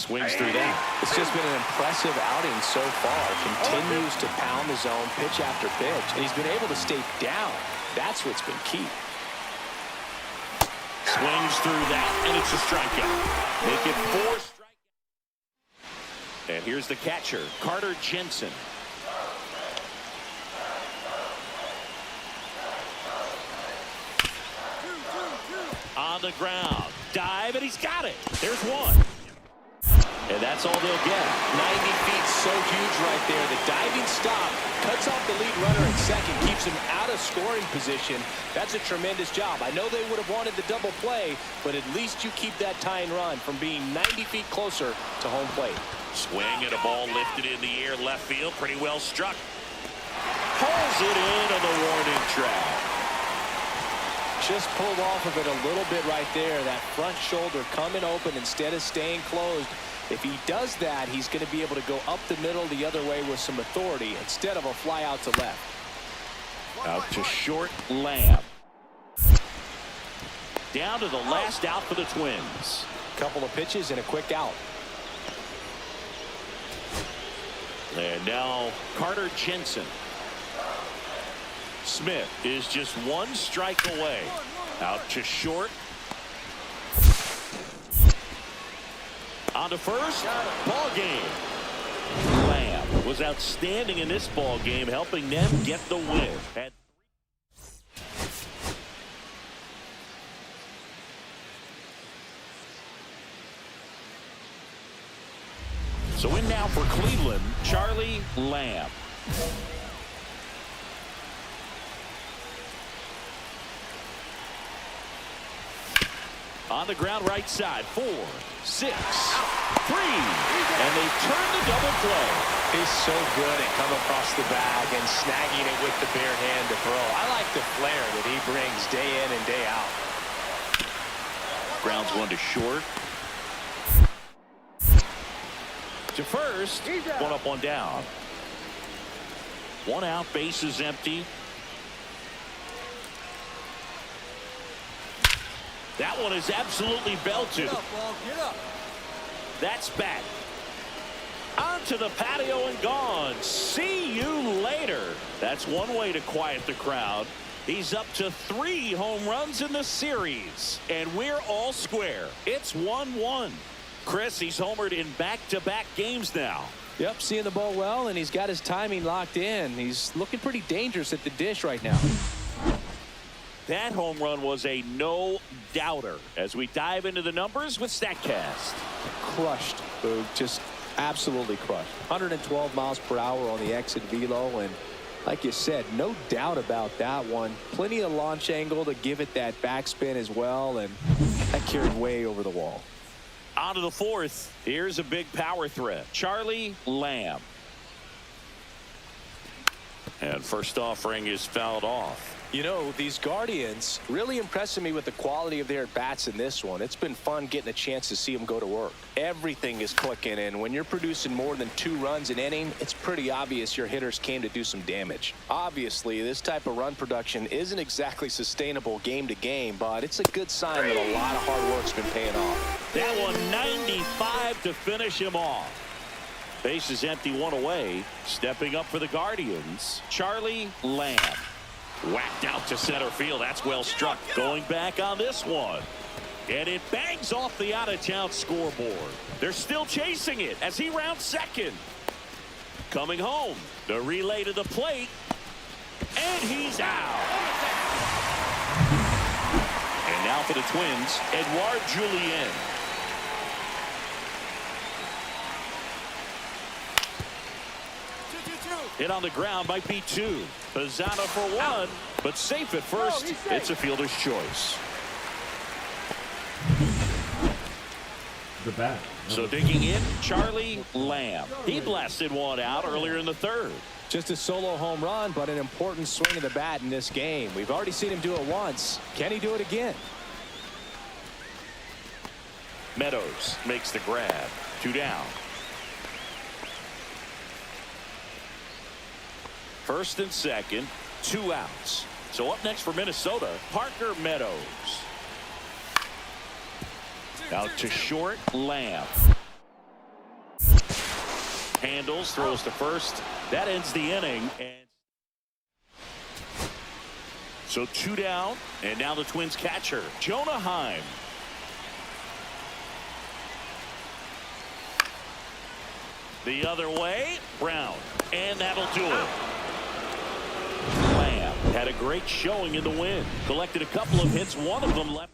swings through that. It's just been an impressive outing so far. Continues to pound the zone pitch after pitch, and he's been able to stay down. That's what's been key. Swings through that, and it's a strikeout. Make it 4 strikeouts. And here's the catcher, Carter Jensen. On the ground, dive, and he's got it. There's one. And that's all they'll get. 90 feet, so huge right there. The diving stop cuts off the lead runner at second, keeps him out of scoring position. That's a tremendous job. I know they would have wanted the double play, but at least you keep that tying run from being 90 feet closer to home plate. Swing and a ball lifted in the air, left field, pretty well struck. Pulls it in on the warning track. Just pulled off of it a little bit right there. That front shoulder coming open instead of staying closed. If he does that, he's going to be able to go up the middle the other way with some authority instead of a fly out to left. Out to short, Lamb. Down to the last out for the Twins. Couple of pitches and a quick out. And now Carter Jensen. Smith is just 1 strike away. Out to short. On to first. Ball game. Lamb was outstanding in this ball game, helping them get the win. So in now for Cleveland, Charlie Lamb. On the ground, right side, 4, 6, 3, and they turn the double play. He's so good at coming across the bag and snagging it with the bare hand to throw. I like the flair that he brings day in and day out. Grounds 1 to short. To first, 1 up, 1 down. 1 out, bases empty. That one is absolutely belted. Get up, ball, get up. That's back. Onto the patio and gone. See you later. That's one way to quiet the crowd. He's up to 3 home runs in the series. And we're all square. It's 1-1. Chris, he's homered in back-to-back games now. Yep, seeing the ball well, and he's got his timing locked in. He's looking pretty dangerous at the dish right now. That home run was a no-doubter as we dive into the numbers with StatCast. Crushed, Boog. Just absolutely crushed. 112 miles per hour on the exit velo, and like you said, no doubt about that one. Plenty of launch angle to give it that backspin as well, and that carried way over the wall. On to the 4th. Here's a big power threat. Charlie Lamb. And first offering is fouled off. You know, these Guardians really impressing me with the quality of their at-bats in this one. It's been fun getting a chance to see them go to work. Everything is clicking, and when you're producing more than 2 runs an inning, it's pretty obvious your hitters came to do some damage. Obviously, this type of run production isn't exactly sustainable game to game, but it's a good sign that a lot of hard work's been paying off. That one 95 to finish him off. Base is empty, 1 away. Stepping up for the Guardians, Charlie Lamb. Whacked out to center field. That's well struck. Going back on this one. And it bangs off the out-of-town scoreboard. They're still chasing it as he rounds second. Coming home. The relay to the plate. And he's out. And now for the Twins, Edouard Julien. Hit on the ground, might be 2. Pizzano for 1, but safe at first. It's a fielder's choice. The bat. So digging in, Charlie Lamb. He blasted 1 out earlier in the 3rd. Just a solo home run, but an important swing of the bat in this game. We've already seen him do it once. Can he do it again? Meadows makes the grab. 2 down. First and second, 2 outs. So up next for Minnesota, Parker Meadows. Out to short, Lamb. handles, throws to first. That ends the inning. And so 2 down, and now the Twins catcher, Jonah Heim. The other way, Brown, and that'll do it. Lamb had a great showing in the win. Collected a couple of hits, one of them left.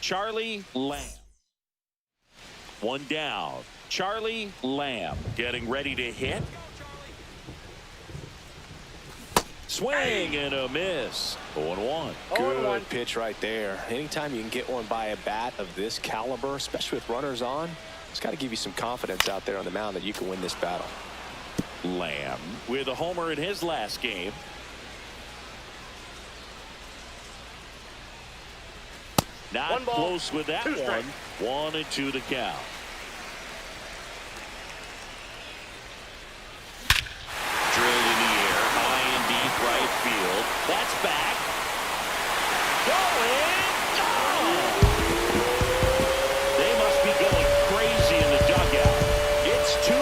Charlie Lamb. 1 down. Charlie Lamb getting ready to hit. Swing and a miss. 0-1. Good pitch right there. Anytime you can get one by a bat of this caliber, especially with runners on, it's got to give you some confidence out there on the mound that you can win this battle. Lamb with a homer in his last game. Not close with that one. 1-2 the count. Drilled in the air, high and deep right field. That's back. Going. Oh! They must be going crazy in the dugout. It's 2-0.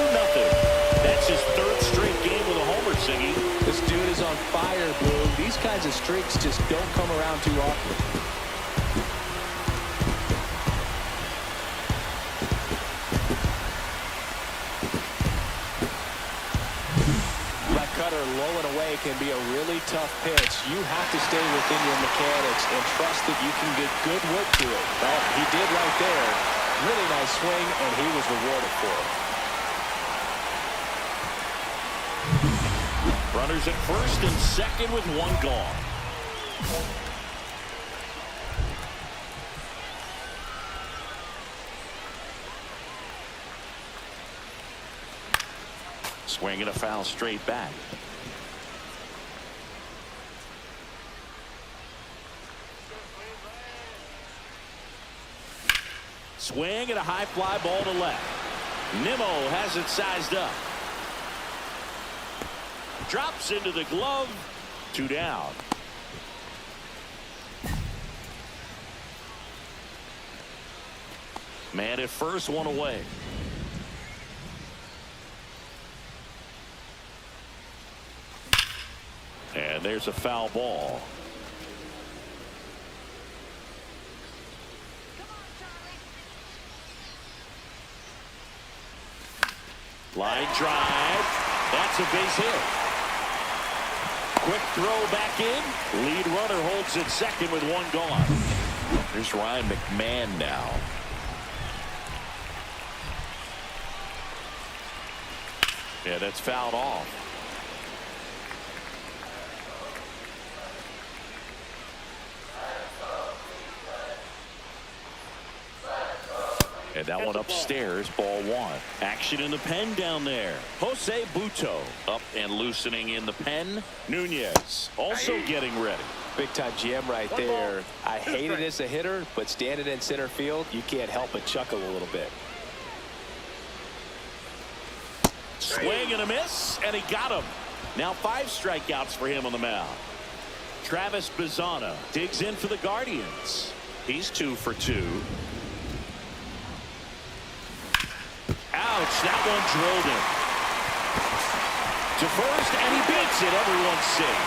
That's his 3rd straight game with a homer, Siggy. This dude is on fire, Blue. These kinds of streaks just don't come around too often. Cutter low and away can be a really tough pitch. You have to stay within your mechanics and trust that you can get good work to it. Well, he did right there. Really nice swing, and he was rewarded for it. Runners at first and second with 1 gone. Swing and a foul straight back. Swing and a high fly ball to left. Nimmo has it sized up. Drops into the glove. 2 down. Man at first, 1 away. And there's a foul ball. Line drive. That's a base hit. Quick throw back in. Lead runner holds at second with 1 gone. There's Ryan McMahon now. Yeah, that's fouled off. And that one upstairs, ball 1. Action in the pen down there. Jose Buto up and loosening in the pen. Nunez also getting ready. Big time GM right there. I hate it as a hitter, but standing in center field, you can't help but chuckle a little bit. Swing and a miss, and he got him. Now 5 strikeouts for him on the mound. Travis Bazzana digs in for the Guardians. He's 2 for 2. Ouch, that one drilled him to first, and he beats it. Everyone's safe.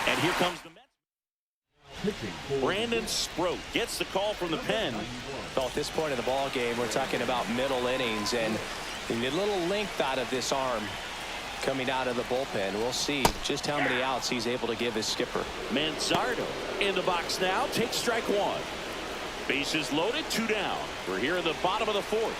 And here comes the Mets. Brandon Sproat gets the call from the pen. Well, at this point in the ball game, we're talking about middle innings, and you need a little length out of this arm. Coming out of the bullpen, we'll see just how many outs he's able to give his skipper. Manzardo in the box now. Takes strike one. Bases loaded, 2 down. We're here in the bottom of the 4th.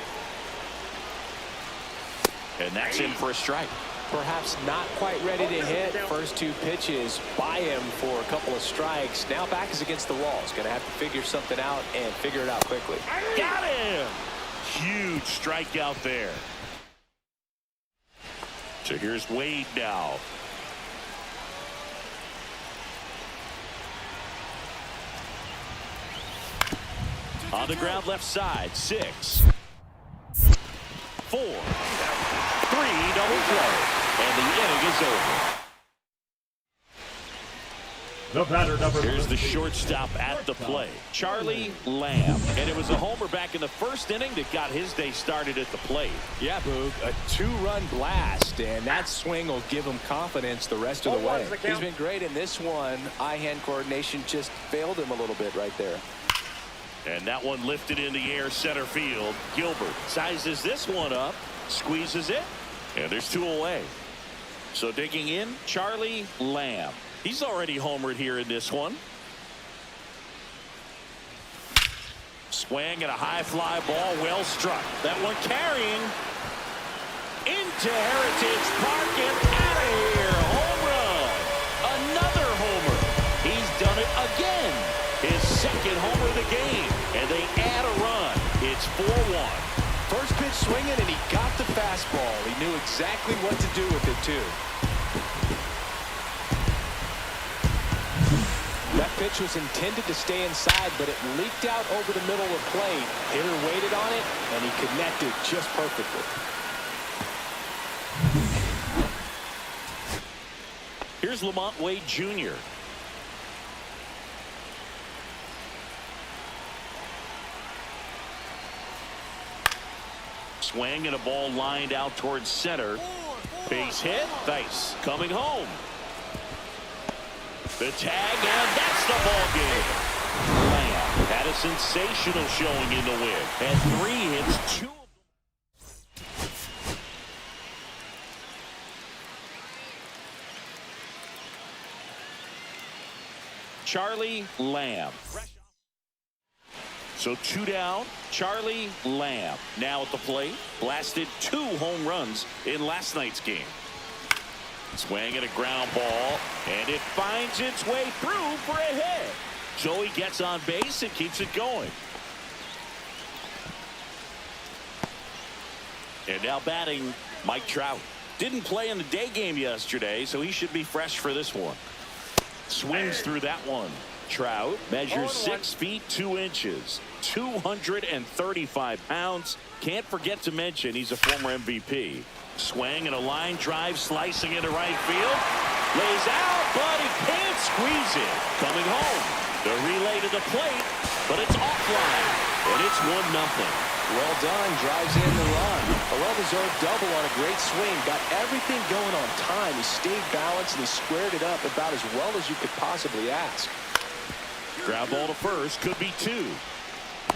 And that's in for a strike. Perhaps not quite ready to hit. First 2 pitches by him for a couple of strikes. Now back is against the wall. He's going to have to figure something out and figure it out quickly. Got him! Huge strikeout there. So here's Wade now. On the ground left side, 6, 4, 3, double play. And the inning is over. The batter number. Here's the shortstop at the plate, Charlie Lamb. And it was a homer back in the first inning that got his day started at the plate. Yeah, Boog, a 2-run blast, and that swing will give him confidence the rest of the way. He's been great in this one. Eye-hand coordination just failed him a little bit right there. And that one lifted in the air center field. Gilbert sizes this one up, squeezes it, and there's 2 away. So digging in, Charlie Lamb. He's already homered here in this one. Swing and a high fly ball, well struck. That one carrying into Heritage Park and out of here. Home run. Another homer. He's done it again. His 2nd homer of the game. And they add a run. It's 4-1. First pitch swinging, and he got the fastball. He knew exactly what to do with it, too. That pitch was intended to stay inside, but it leaked out over the middle of the plate. Hitter waited on it, and he connected just perfectly. Here's Lamont Wade Jr. Swing and a ball lined out towards center. Base hit. Nice. Coming home. The tag, and that's the ball game. Lamb had a sensational showing in the win. Had 3 hits, 2 of them. Charlie Lamb. So 2 down. Charlie Lamb now at the plate. Blasted 2 home runs in last night's game. Swing and a ground ball, and it finds its way through for a hit. So he gets on base and keeps it going. And now batting, Mike Trout. Didn't play in the day game yesterday, so he should be fresh for this one. Swings through that one. Trout measures 6 feet 2 inches, 235 pounds. Can't forget to mention he's a former MVP. Swing and a line drive slicing into right field. Lays out, but he can't squeeze it. Coming home. The relay to the plate, but it's offline. And it's 1-0. Well done. Drives in the run. A well-deserved double on a great swing. Got everything going on time. He stayed balanced and he squared it up about as well as you could possibly ask. Ground ball to first. Could be 2.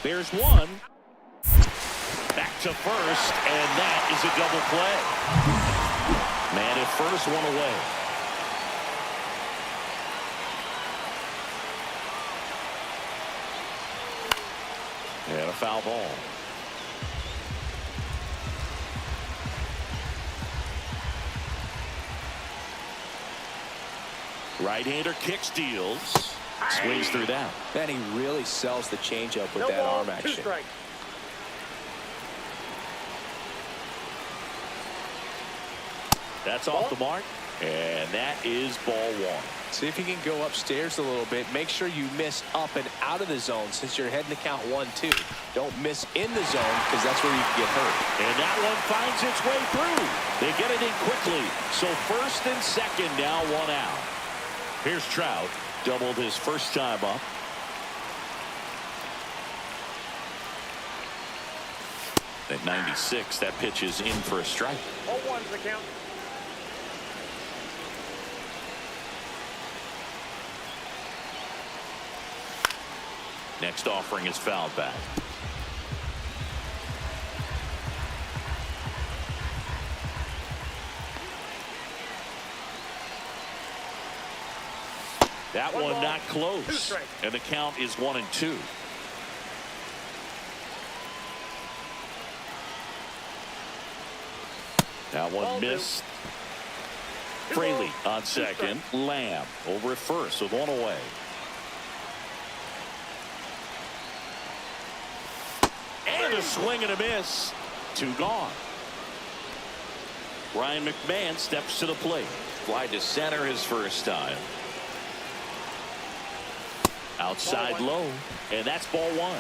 There's 1. Back to first, and that is a double play. Man at first, 1 away. And a foul ball. Right-hander kicks, deals. Swings through that. And he really sells the changeup with that arm action. 2 strikes. That's off the mark, and that is ball 1. See if you can go upstairs a little bit. Make sure you miss up and out of the zone since you're heading to count 1-2. Don't miss in the zone because that's where you can get hurt. And that one finds its way through. They get it in quickly. So first and second now, 1 out. Here's Trout. Doubled his first time up. At 96, that pitch is in for a strike. 0-1's the count. Next offering is fouled back. That One one ball, not 2 close. strikes. And the count is 1-2. That one Ball missed. 2 Fraley balls, on 2 second. strikes. Lamb over at first with 1 away. And a swing and a miss. 2 gone. Ryan McMahon steps to the plate. Fly to center his first time. Outside Ball 1. low. And that's ball 1.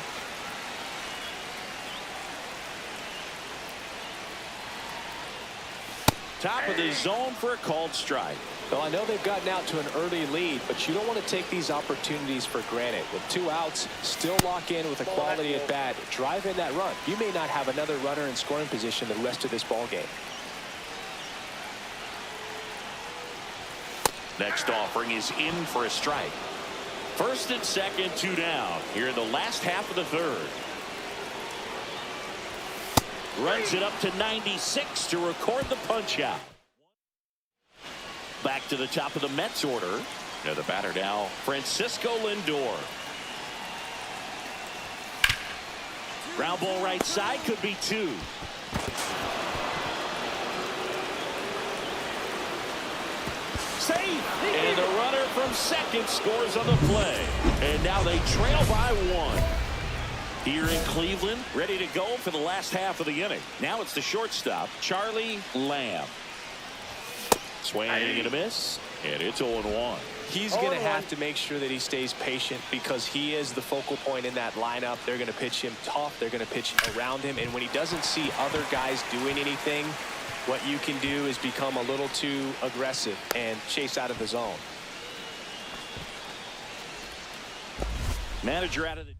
Top of the zone for a called strike. Well, I know they've gotten out to an early lead, but you don't want to take these opportunities for granted. With 2 outs, still lock in with a quality at bat. Drive in that run. You may not have another runner in scoring position the rest of this ball game. Next offering is in for a strike. First and second, 2 down here in the last half of the third. Runs it up to 96 to record the punch out. Back to the top of the Mets order. Now the batter now, Francisco Lindor. Ground ball right side, could be 2. Safe. And the runner from second scores on the play. And now they trail by 1. Here in Cleveland, ready to go for the last half of the inning. Now it's the shortstop, Charlie Lamb. Swing and a miss, and it's 0-1. He's going to have to make sure that he stays patient because he is the focal point in that lineup. They're going to pitch him tough. They're going to pitch around him. And when he doesn't see other guys doing anything, what you can do is become a little too aggressive and chase out of the zone. Manager out of the...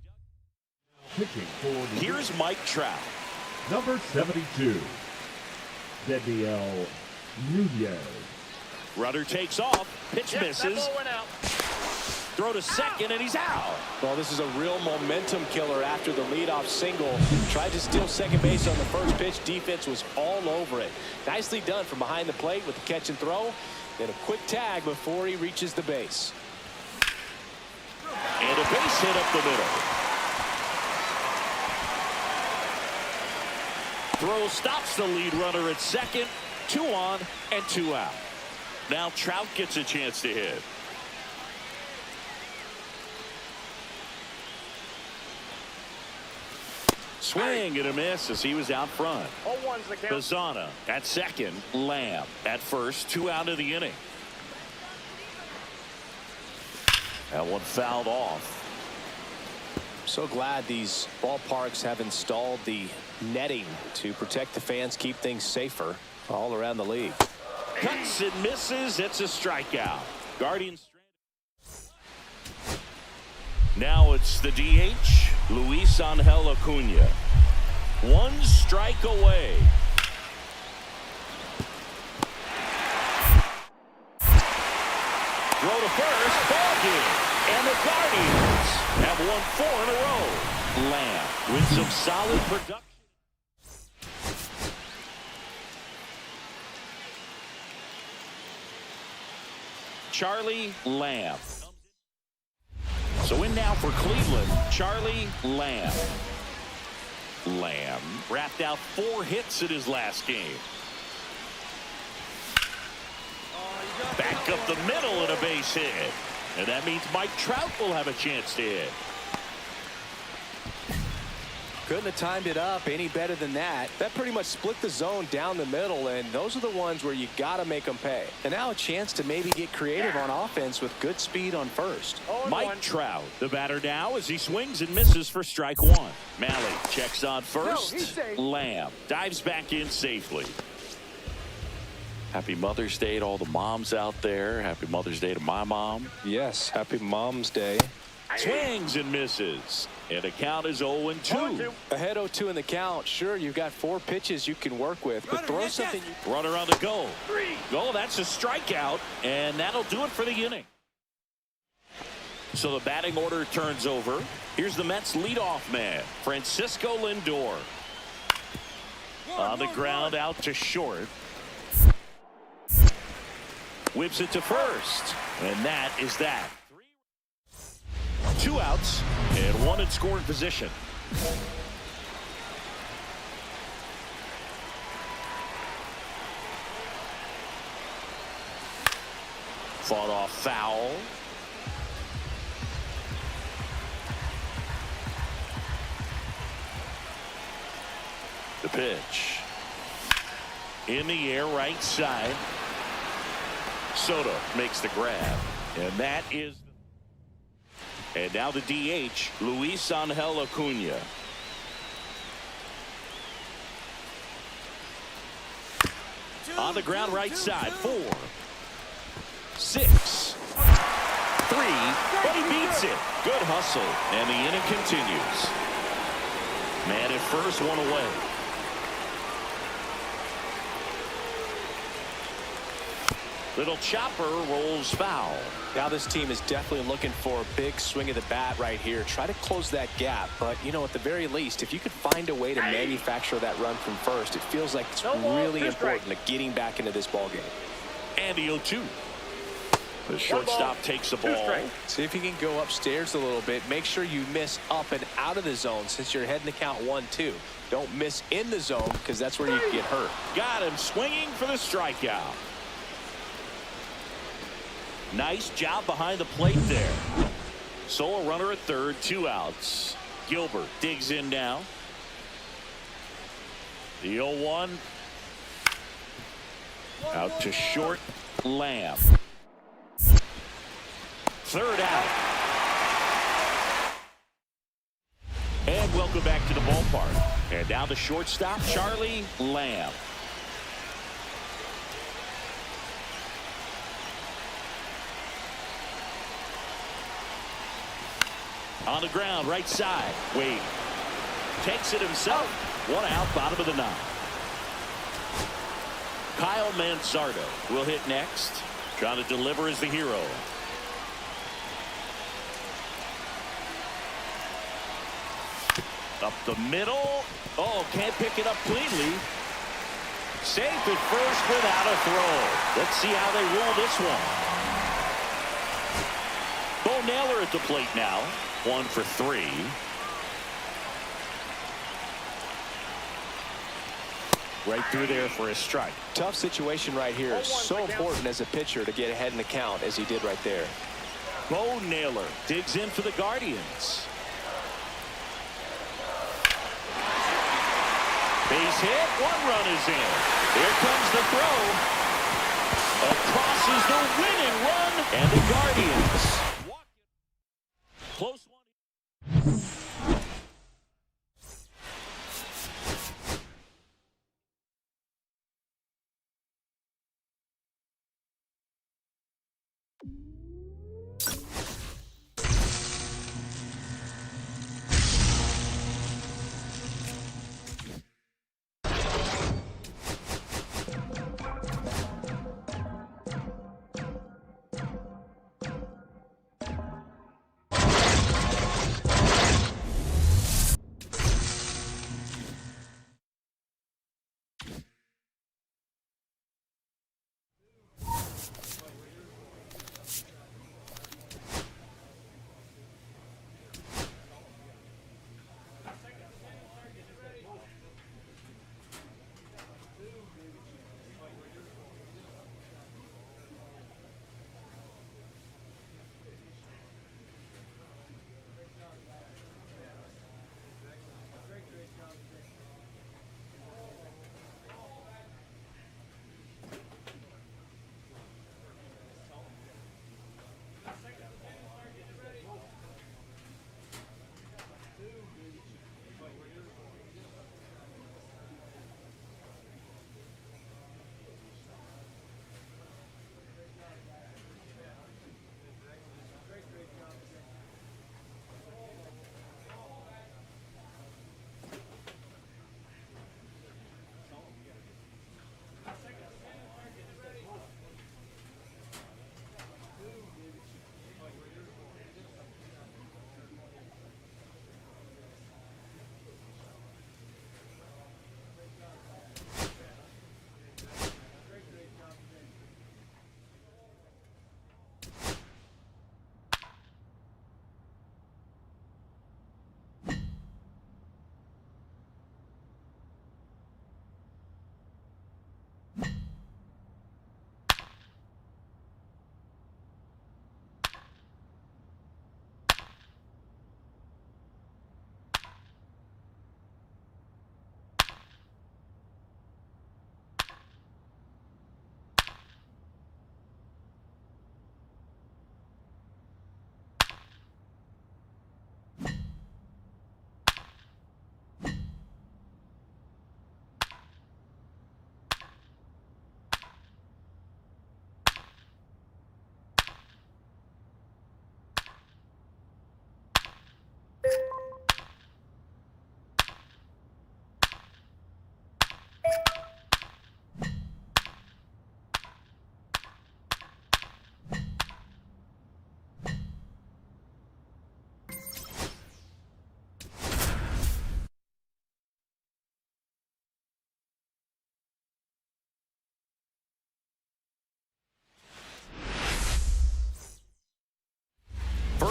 Pitching for the Here's Mike Trout. number 72, Daniel Nunez. Runner takes off. Pitch Yep, that misses. ball went out. Throw to second, and he's out. Well, this is a real momentum killer after the leadoff single. Tried to steal second base on the first pitch. Defense was all over it. Nicely done from behind the plate with the catch and throw. Then a quick tag before he reaches the base. And a base hit up the middle. Throw stops the lead runner at second. 2 on and 2 out. Now Trout gets a chance to hit. Swing and a miss as he was out front. 0-1's the count. Bazana at second. Lamb at first. 2 out of the inning. That one fouled off. So glad these ballparks have installed the netting to protect the fans, keep things safer all around the league. Cuts and misses. It's a strikeout. Guardians. Now it's the DH, Luis Angel Acuna. 1 strike away. Throw to first. Ball game. And the Guardians have won 4 in a row. Lamb with some solid production. Charlie Lamb. So in now for Cleveland, Charlie Lamb. Lamb wrapped out 4 hits in his last game. Back up the middle and a base hit. And that means Mike Trout will have a chance to hit. Couldn't have timed it up any better than that. That pretty much split the zone down the middle, and those are the ones where you got to make them pay. And now a chance to maybe get creative on offense with good speed on first. Mike Trout, the batter now as he swings and misses for strike 1. Malley checks on first. Lamb dives back in safely. Happy Mother's Day to all the moms out there. Happy Mother's Day to my mom. Yes, happy Mom's Day. Swings and misses. And the count is 0-2. Ahead 0-2 in the count. Sure, you've got 4 pitches you can work with, but throw something. Runner on the go. Goal, that's a strikeout, and that'll do it for the inning. So the batting order turns over. Here's the Mets leadoff man, Francisco Lindor. On the ground out to short. Whips it to first. And that is that. 2 outs and 1 in scoring position. Fought off foul. The pitch. In the air, right side. Soto makes the grab. And that is. And now the DH, Luis Angel Acuna. On the ground, right side. 4, 6, 3, but he beats it. Good hustle, and the inning continues. Man at first, 1 away. Little chopper rolls foul. Now this team is definitely looking for a big swing of the bat right here. Try to close that gap. But, you know, at the very least, if you could find a way to manufacture that run from first, it feels like it's really important to getting back into this ball game. And the 0-2. The shortstop takes the ball. See if you can go upstairs a little bit. Make sure you miss up and out of the zone since you're heading to count 1-2. Don't miss in the zone because that's where you can get hurt. Got him swinging for the strikeout. Nice job behind the plate there. Solo runner at third, 2 outs. Gilbert digs in now. The 0-1. Out to short, Lamb. Third out. And welcome back to the ballpark. And now the shortstop, Charlie Lamb. On the ground, right side. Wade takes it himself. 1 out, bottom of the 9th. Kyle Manzardo will hit next. Trying to deliver as the hero. Up the middle. Oh, can't pick it up cleanly. Safe at first without a throw. Let's see how they roll this one. Bo Naylor at the plate now. 1 for 3. Right through there for a strike. Tough situation right here. So important as a pitcher to get ahead in the count as he did right there. Bo Naylor digs in for the Guardians. Base hit. 1 run is in. Here comes the throw. Across is the winning run. And the Guardians. Close one.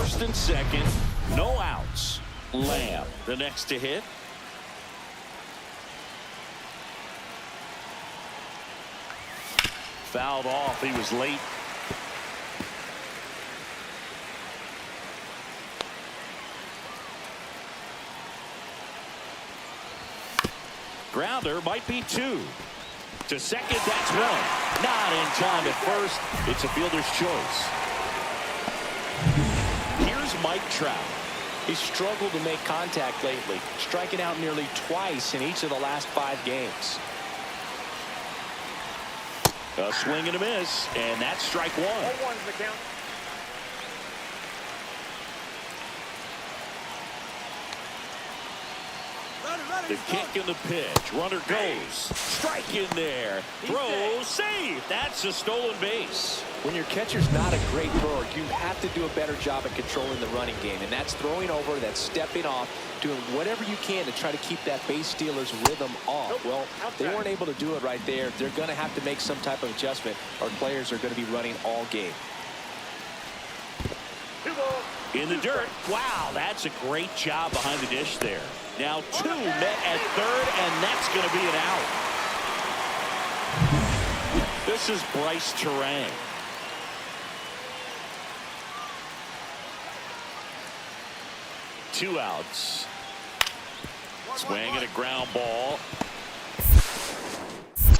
first and second. No outs. Lamb, the next to hit. Fouled off. He was late. Grounder might be 2. To second, that's 1. Not in time at first. It's a fielder's choice. Here's Mike Trout. He's struggled to make contact lately, striking out nearly twice in each of the last 5 games. A swing and a miss, and that's strike 1. 0-1's the count. The kick and the pitch. Runner goes. Strike in there. Throw, save. That's a stolen base. When your catcher's not a great thrower, you have to do a better job at controlling the running game. And that's throwing over, that's stepping off, doing whatever you can to try to keep that base stealer's rhythm off. Well, they weren't able to do it right there. They're going to have to make some type of adjustment. Our players are going to be running all game. 2 balls. In the dirt. Wow, that's a great job behind the dish there. Now 2 met at third, and that's going to be an out. This is Bryce Terang. Two outs. Swing and a ground ball.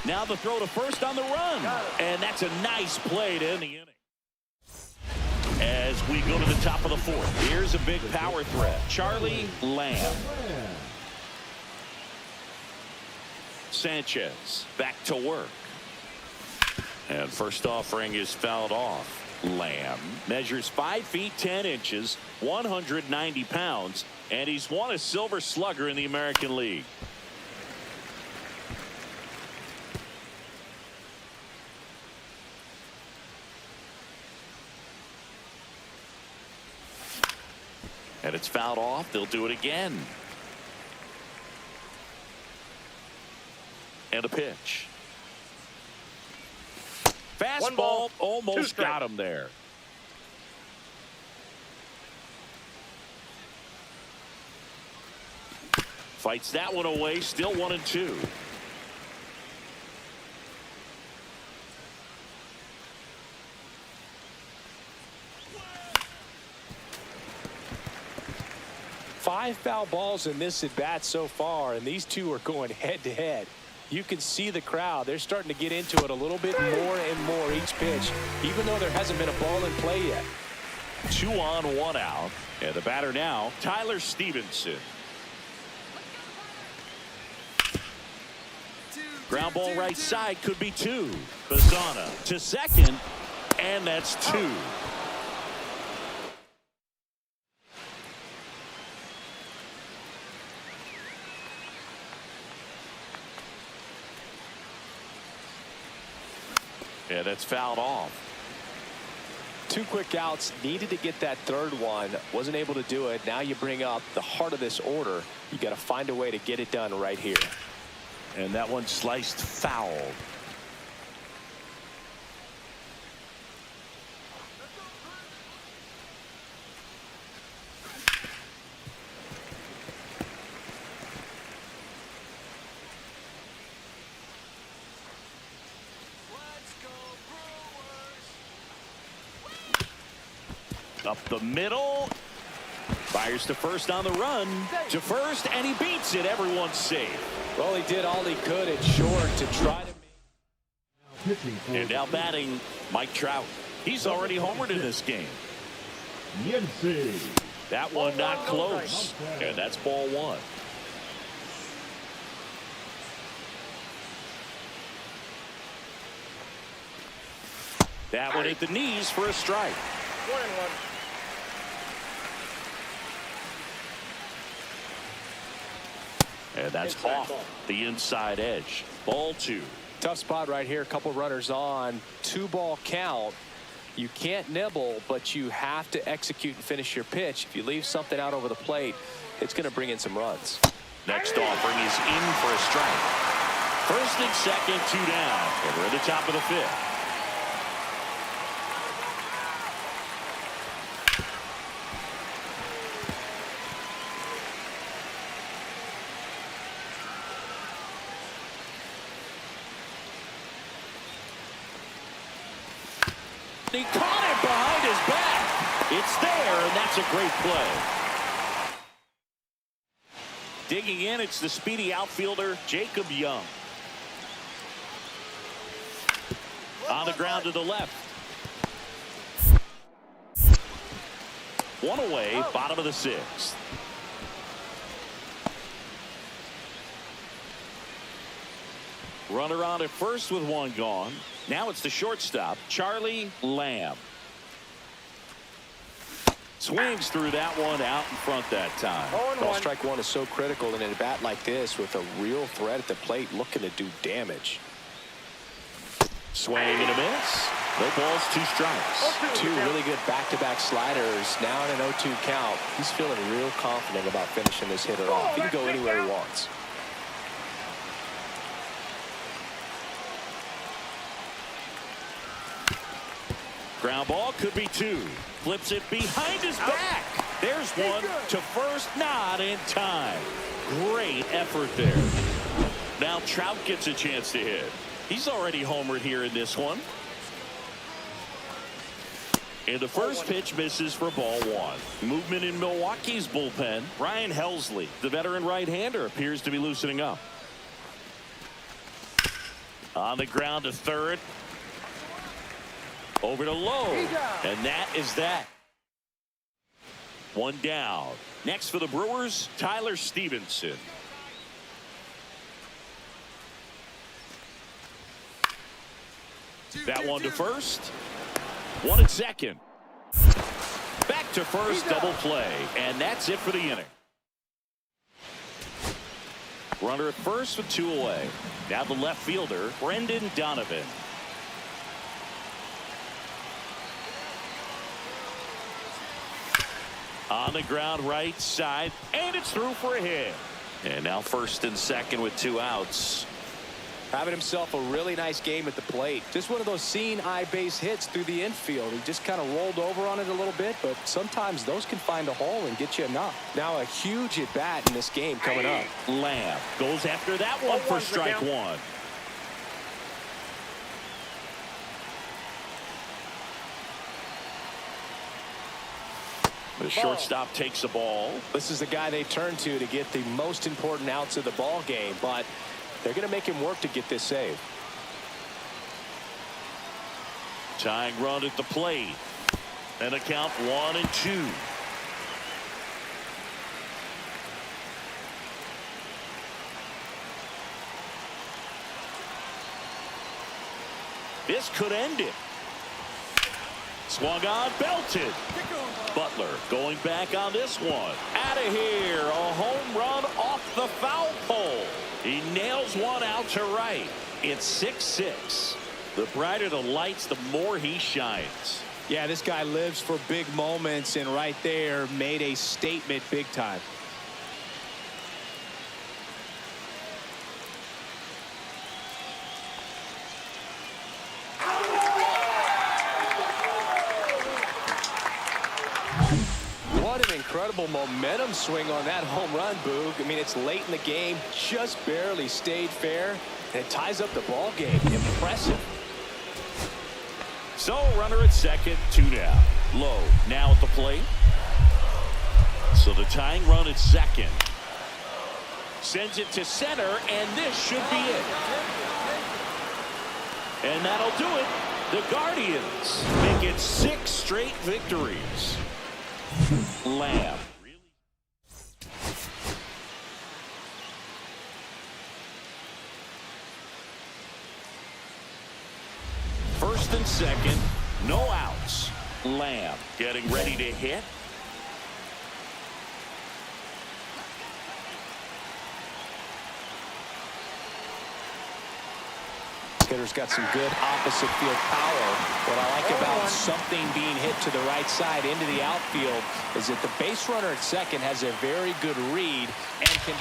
Now the throw to first on the run. And that's a nice play to end the inning. As we go to the top of the 4th, here's a big power threat. Charlie Lamb. Sanchez back to work. And first offering is fouled off. Lamb measures 5 feet 10 inches, 190 pounds, and he's won a Silver Slugger in the American League. And it's fouled off. They'll do it again. And a pitch. Fastball almost got him there. Fights that one away. Still 1-2. Five foul balls in this at bat so far, and these two are going head to head. You can see the crowd. They're starting to get into it a little bit more and more each pitch, even though there hasn't been a ball in play yet. 2 on, 1 out. And the batter now, Tyler Stevenson. Ground ball right side, could be 2. Bazana to second, and that's 2. Yeah, that's fouled off. 2 quick outs, needed to get that third one, wasn't able to do it. Now you bring up the heart of this order. You got to find a way to get it done right here. And that one sliced foul. Up the middle. Fires to first on the run. To first, and he beats it. Everyone's safe. Well, he did all he could at short to try to make. And now batting, Mike Trout. He's already homered in this game. That one not close. And that's ball 1. That one hit the knees for a strike. 1-1. And that's off the inside edge. Ball 2. Tough spot right here. A couple runners on. 2-ball count. You can't nibble, but you have to execute and finish your pitch. If you leave something out over the plate, it's going to bring in some runs. Next offering is in for a strike. First and second, 2 down. And we're at the top of the 5th. and he caught it behind his back. It's there, and that's a great play. Digging in, it's the speedy outfielder, Jacob Young. On the ground to the left. One away, bottom of the sixth. Runner on at first with one gone. Now it's the shortstop, Charlie Lamb. Swings through that one out in front that time. Ball strike one is so critical in a bat like this with a real threat at the plate looking to do damage. Swing and a miss. No balls, 2 strikes. Two really good back-to-back sliders. Now in an 0-2 count. He's feeling real confident about finishing this hitter off. He can go anywhere he wants. Ground ball could be 2. Flips it behind his back. There's one to first, not in time. Great effort there. Now Trout gets a chance to hit. He's already homered here in this one. And the first pitch misses for ball 1. Movement in Milwaukee's bullpen. Ryan Helsley, the veteran right-hander, appears to be loosening up. On the ground to third. Over to low. And that is that. One down. Next for the Brewers, Tyler Stevenson. That one to first. One at second. Back to first, double play. And that's it for the inning. Runner at first with 2 away. Now the left fielder, Brendan Donovan. On the ground right side, and it's through for a hit. And now first and second with 2 outs. Having himself a really nice game at the plate. Just one of those seeing eye base hits through the infield. He just kind of rolled over on it a little bit, but sometimes those can find a hole and get you a knock. Now a huge at bat in this game coming up. Lamb goes after that one for strike 1. The shortstop takes the ball. This is the guy they turn to get the most important outs of the ball game, but they're going to make him work to get this save. Tying run at the plate. And a count 1-2. This could end it. Swung on, belted. Butler going back on this one. Out of here. A home run off the foul pole. He nails one out to right. It's 6-6. The brighter the lights, the more he shines. Yeah, this guy lives for big moments, and right there made a statement big time. What an incredible momentum swing on that home run, Boog. I mean, it's late in the game, just barely stayed fair, and it ties up the ball game. Impressive. So, runner at second, 2 down. Low now at the plate. So the tying run at second. Sends it to center, and this should be it. And that'll do it. The Guardians make it 6 straight victories. Lamb. First and second, no outs. Lamb getting ready to hit. Hitter's got some good opposite field power. What I like about something being hit to the right side into the outfield is that the base runner at second has a very good read and can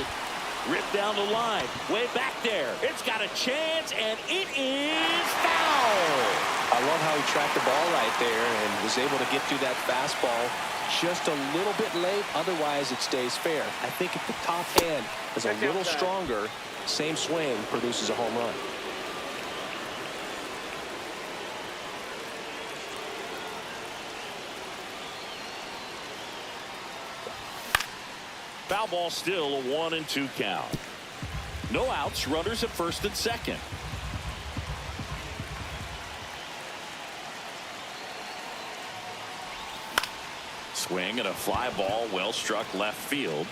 Rip down the line, way back there. It's got a chance, and it is foul. I love how he tracked the ball right there and was able to get through that fastball just a little bit late. Otherwise, it stays fair. I think if the top end is a little stronger, same swing produces a home run. Foul ball, still a 1-2 count. No outs, runners at first and second. Swing and a fly ball, well struck left field.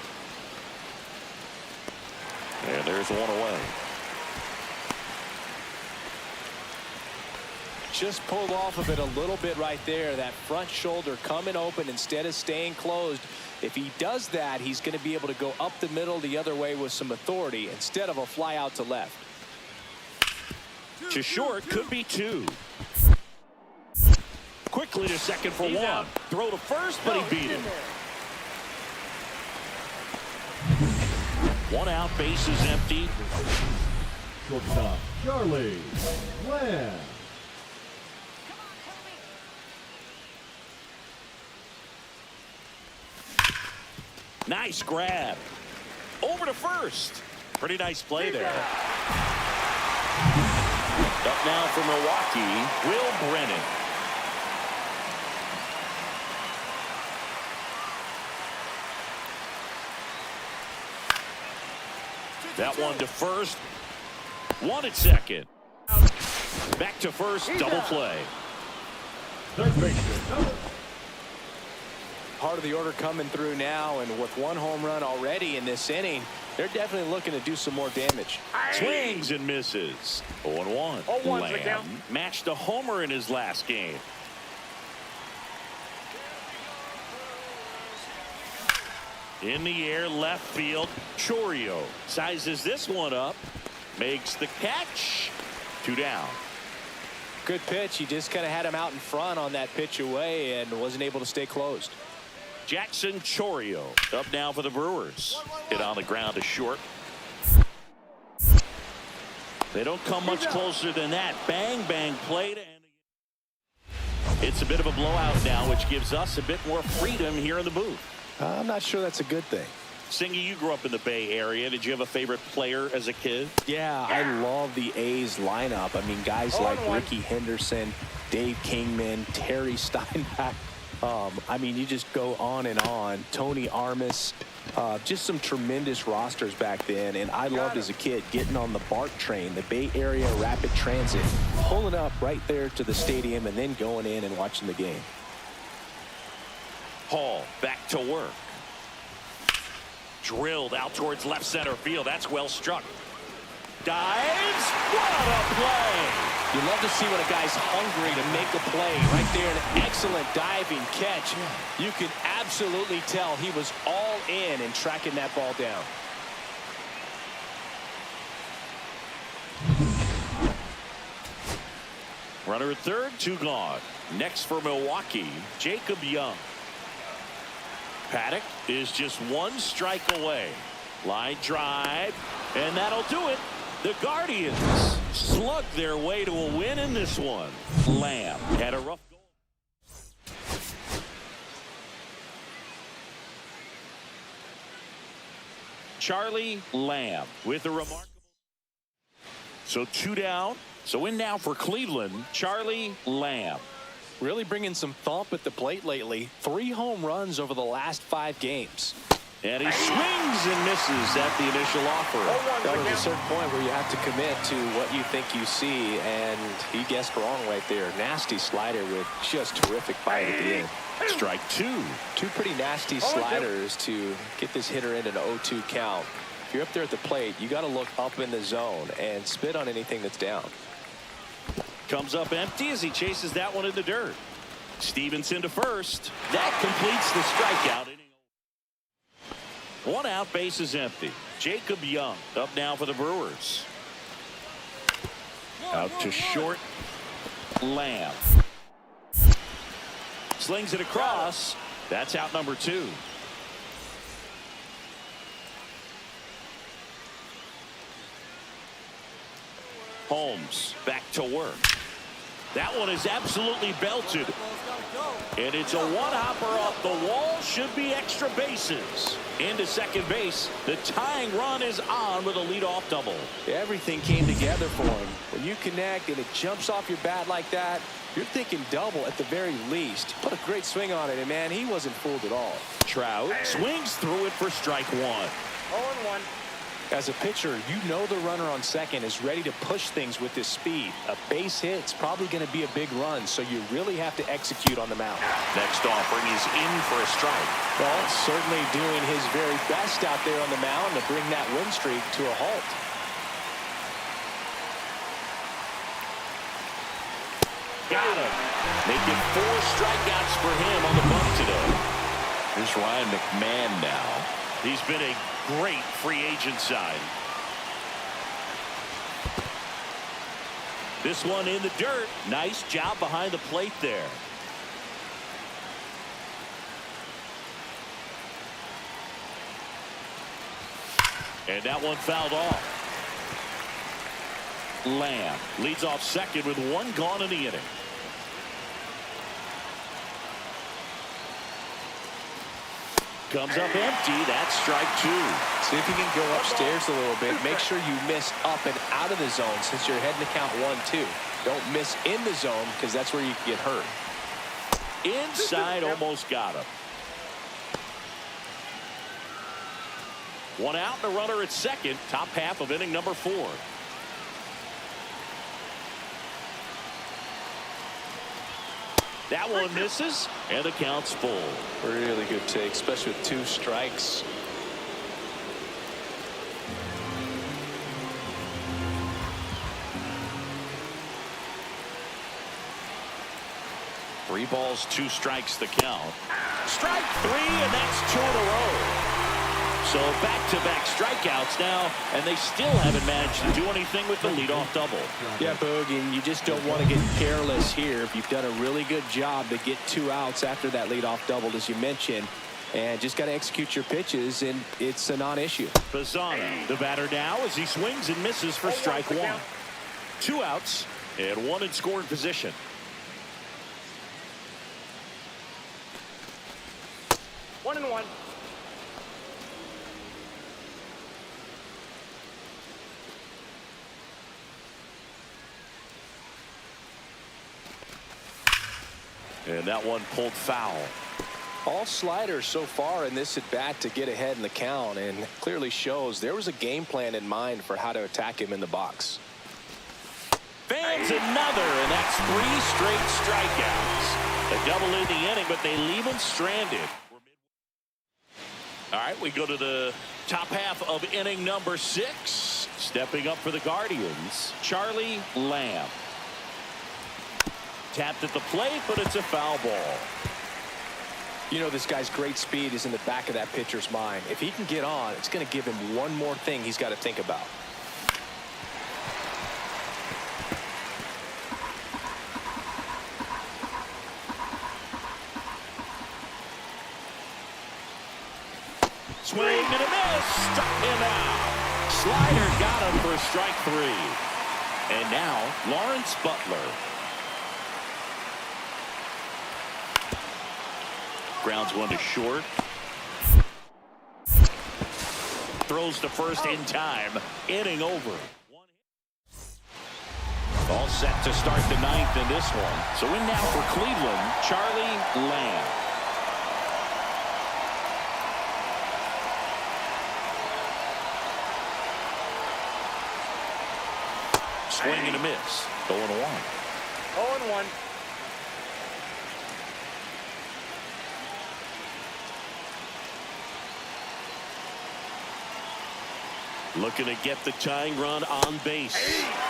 And there's one away. Just pulled off of it a little bit right there. That front shoulder coming open instead of staying closed. If he does that, he's going to be able to go up the middle the other way with some authority instead of a fly out to left. To short, could be 2. Quickly to second for 1. Out. Throw to first, but he beat it. 1 out, base is empty. Shortstop, Charlie Lamb. Nice grab. Over to first. Pretty nice play there. Up now for Milwaukee, Will Brennan. That one to first. 1 at second. Back to first, double play. Third baseman, double. Part of the order coming through now, and with 1 home run already in this inning, they're definitely looking to do some more damage. Swings and misses. 0-1. 0-1's the count. Lamb matched a homer in his last game. In the air, left field. Chourio sizes this one up. Makes the catch. 2 down. Good pitch. He just kind of had him out in front on that pitch away and wasn't able to stay closed. Jackson Chourio up now for the Brewers. Hit on the ground to short. They don't come much closer than that. Bang, bang, play to end. It's a bit of a blowout now, which gives us a bit more freedom here in the booth. I'm not sure that's a good thing. Singy, you grew up in the Bay Area. Did you have a favorite player as a kid? Yeah, I love the A's lineup. I mean, guys like Ricky Henderson, Dave Kingman, Terry Steinbach. I mean, you just go on and on. Tony Armas, just some tremendous rosters back then. And I loved as a kid getting on the BART train, the Bay Area Rapid Transit, pulling up right there to the stadium and then going in and watching the game. Hall back to work. Drilled out towards left center field. That's well struck. Dives. What a play. You love to see when a guy's hungry to make a play. Right there, an excellent diving catch. You can absolutely tell he was all in tracking that ball down. Runner at third, 2 gone. Next for Milwaukee, Jacob Young. Paddock is just 1 strike away. Line drive, and that'll do it. The Guardians slug their way to a win in this one. Lamb had a rough goal. Charlie Lamb with a remarkable. So 2 down. So in now for Cleveland, Charlie Lamb. Really bringing some thump at the plate lately. 3 home runs over the last 5 games. And he swings and misses at the initial offer. That was a certain point where you have to commit to what you think you see, and he guessed wrong right there. Nasty slider with just terrific bite at the end. Strike 2. 2 pretty nasty sliders to get this hitter in an 0-2 count. If you're up there at the plate, you got to look up in the zone and spit on anything that's down. Comes up empty as he chases that one in the dirt. Stevenson to first. That completes the strikeout. 1 out, base is empty. Jacob Young up now for the Brewers. Out to short. Lamb. Slings it across. That's out number 2. Holmes back to work. That one is absolutely belted. And it's a one-hopper off the wall. Should be extra bases. Into second base. The tying run is on with a leadoff double. Everything came together for him. When you connect and it jumps off your bat like that, you're thinking double at the very least. Put a great swing on it, and man, he wasn't fooled at all. Trout swings through it for strike one. 0-1. As a pitcher, you know the runner on second is ready to push things with his speed. A base hit's probably going to be a big run, so you really have to execute on the mound. Next offering is in for a strike. Well, certainly doing his very best out there on the mound to bring that win streak to a halt. Got him. Making 4 strikeouts for him on the bump today. Here's Ryan McMahon now. He's been a great free agent sign. This one in the dirt. Nice job behind the plate there. And that one fouled off. Lamb leads off second with 1 gone in the inning. Comes up empty. That's strike 2. See if you can go upstairs a little bit. Make sure you miss up and out of the zone since you're heading to count 1-2. Don't miss in the zone because that's where you can get hurt. Inside, almost got him. 1 out, the runner at second. Top half of inning number 4. That one misses, and the count's full. Really good take, especially with 2 strikes. Three balls, 2 strikes, the count. Strike 3, and that's 2 in a row. So back-to-back strikeouts now, and they still haven't managed to do anything with the leadoff double. Yeah, Boog, and you just don't want to get careless here. You've done a really good job to get 2 outs after that leadoff double, as you mentioned, and just got to execute your pitches, and it's a non-issue. Bazzana, the batter now, as he swings and misses for strike 1. 2 outs and 1 in scoring position. One and one. And that one pulled foul. All sliders so far in this at-bat to get ahead in the count, and clearly shows there was a game plan in mind for how to attack him in the box. Fans another, and that's 3 straight strikeouts. A double in the inning, but they leave him stranded. All right, we go to the top half of inning number 6. Stepping up for the Guardians, Charlie Lamb. Tapped at the plate, but it's a foul ball. You know, this guy's great speed is in the back of that pitcher's mind. If he can get on, it's going to give him one more thing he's got to think about. Swing and a miss. Struck him out. Slider got him for strike 3. And now Lawrence Butler. Grounds one to short. Throws to first in time. Inning over. All set to start the 9th in this one. So in now for Cleveland, Charlie Lamb. Swing and a miss. 0-1. 0-1. Looking to get the tying run on base.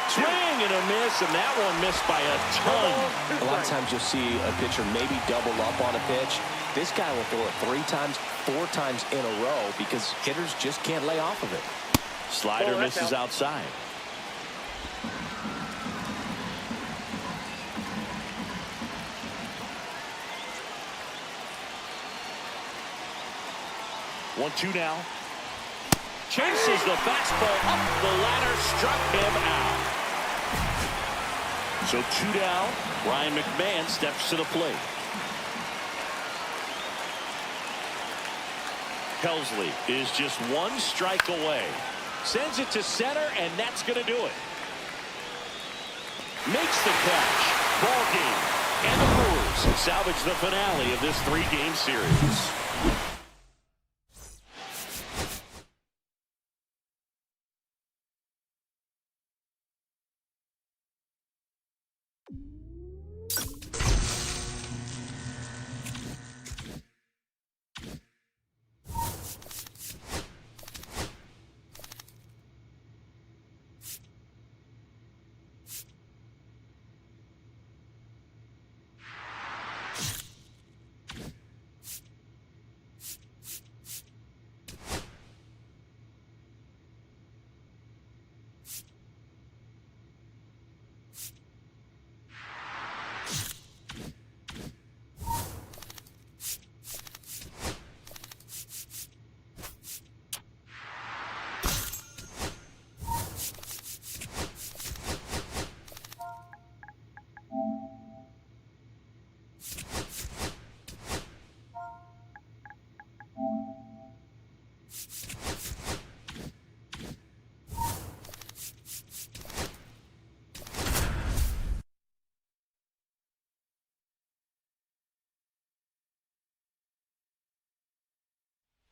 Swing and a miss, and that one missed by a ton. A lot of times you'll see a pitcher maybe double up on a pitch. This guy will throw it 3 times, 4 times in a row because hitters just can't lay off of it. Slider misses outside. One-two now. Chases the fastball up the ladder, struck him out. So 2 down. Ryan McMahon steps to the plate. Helsley is just 1 strike away. Sends it to center, and that's going to do it. Makes the catch. Ball game. And the Brewers salvage the finale of this 3-game series.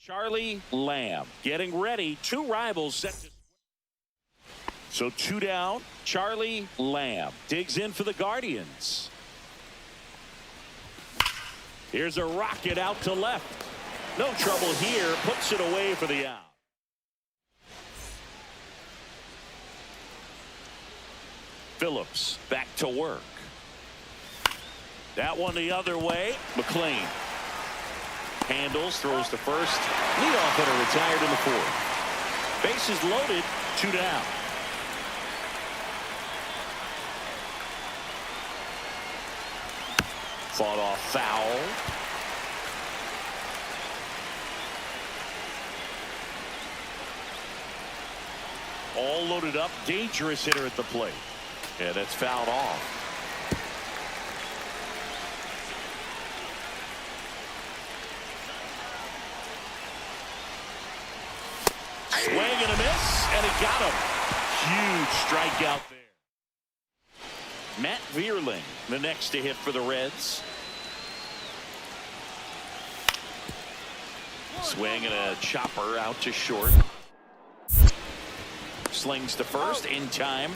Charlie Lamb getting ready. 2 rivals set to. So 2 down. Charlie Lamb digs in for the Guardians. Here's a rocket out to left. No trouble here. Puts it away for the out. Phillips back to work. That one the other way. McLean handles, throws to first. Leadoff hitter retired in the 4th. Bases loaded. 2 down. Fought off foul. All loaded up. Dangerous hitter at the plate. Yeah, that's fouled off. Swing and a miss, and it got him. Huge strikeout there. Matt Vierling, the next to hit for the Reds. Swing and a chopper out to short. Slings to first in time.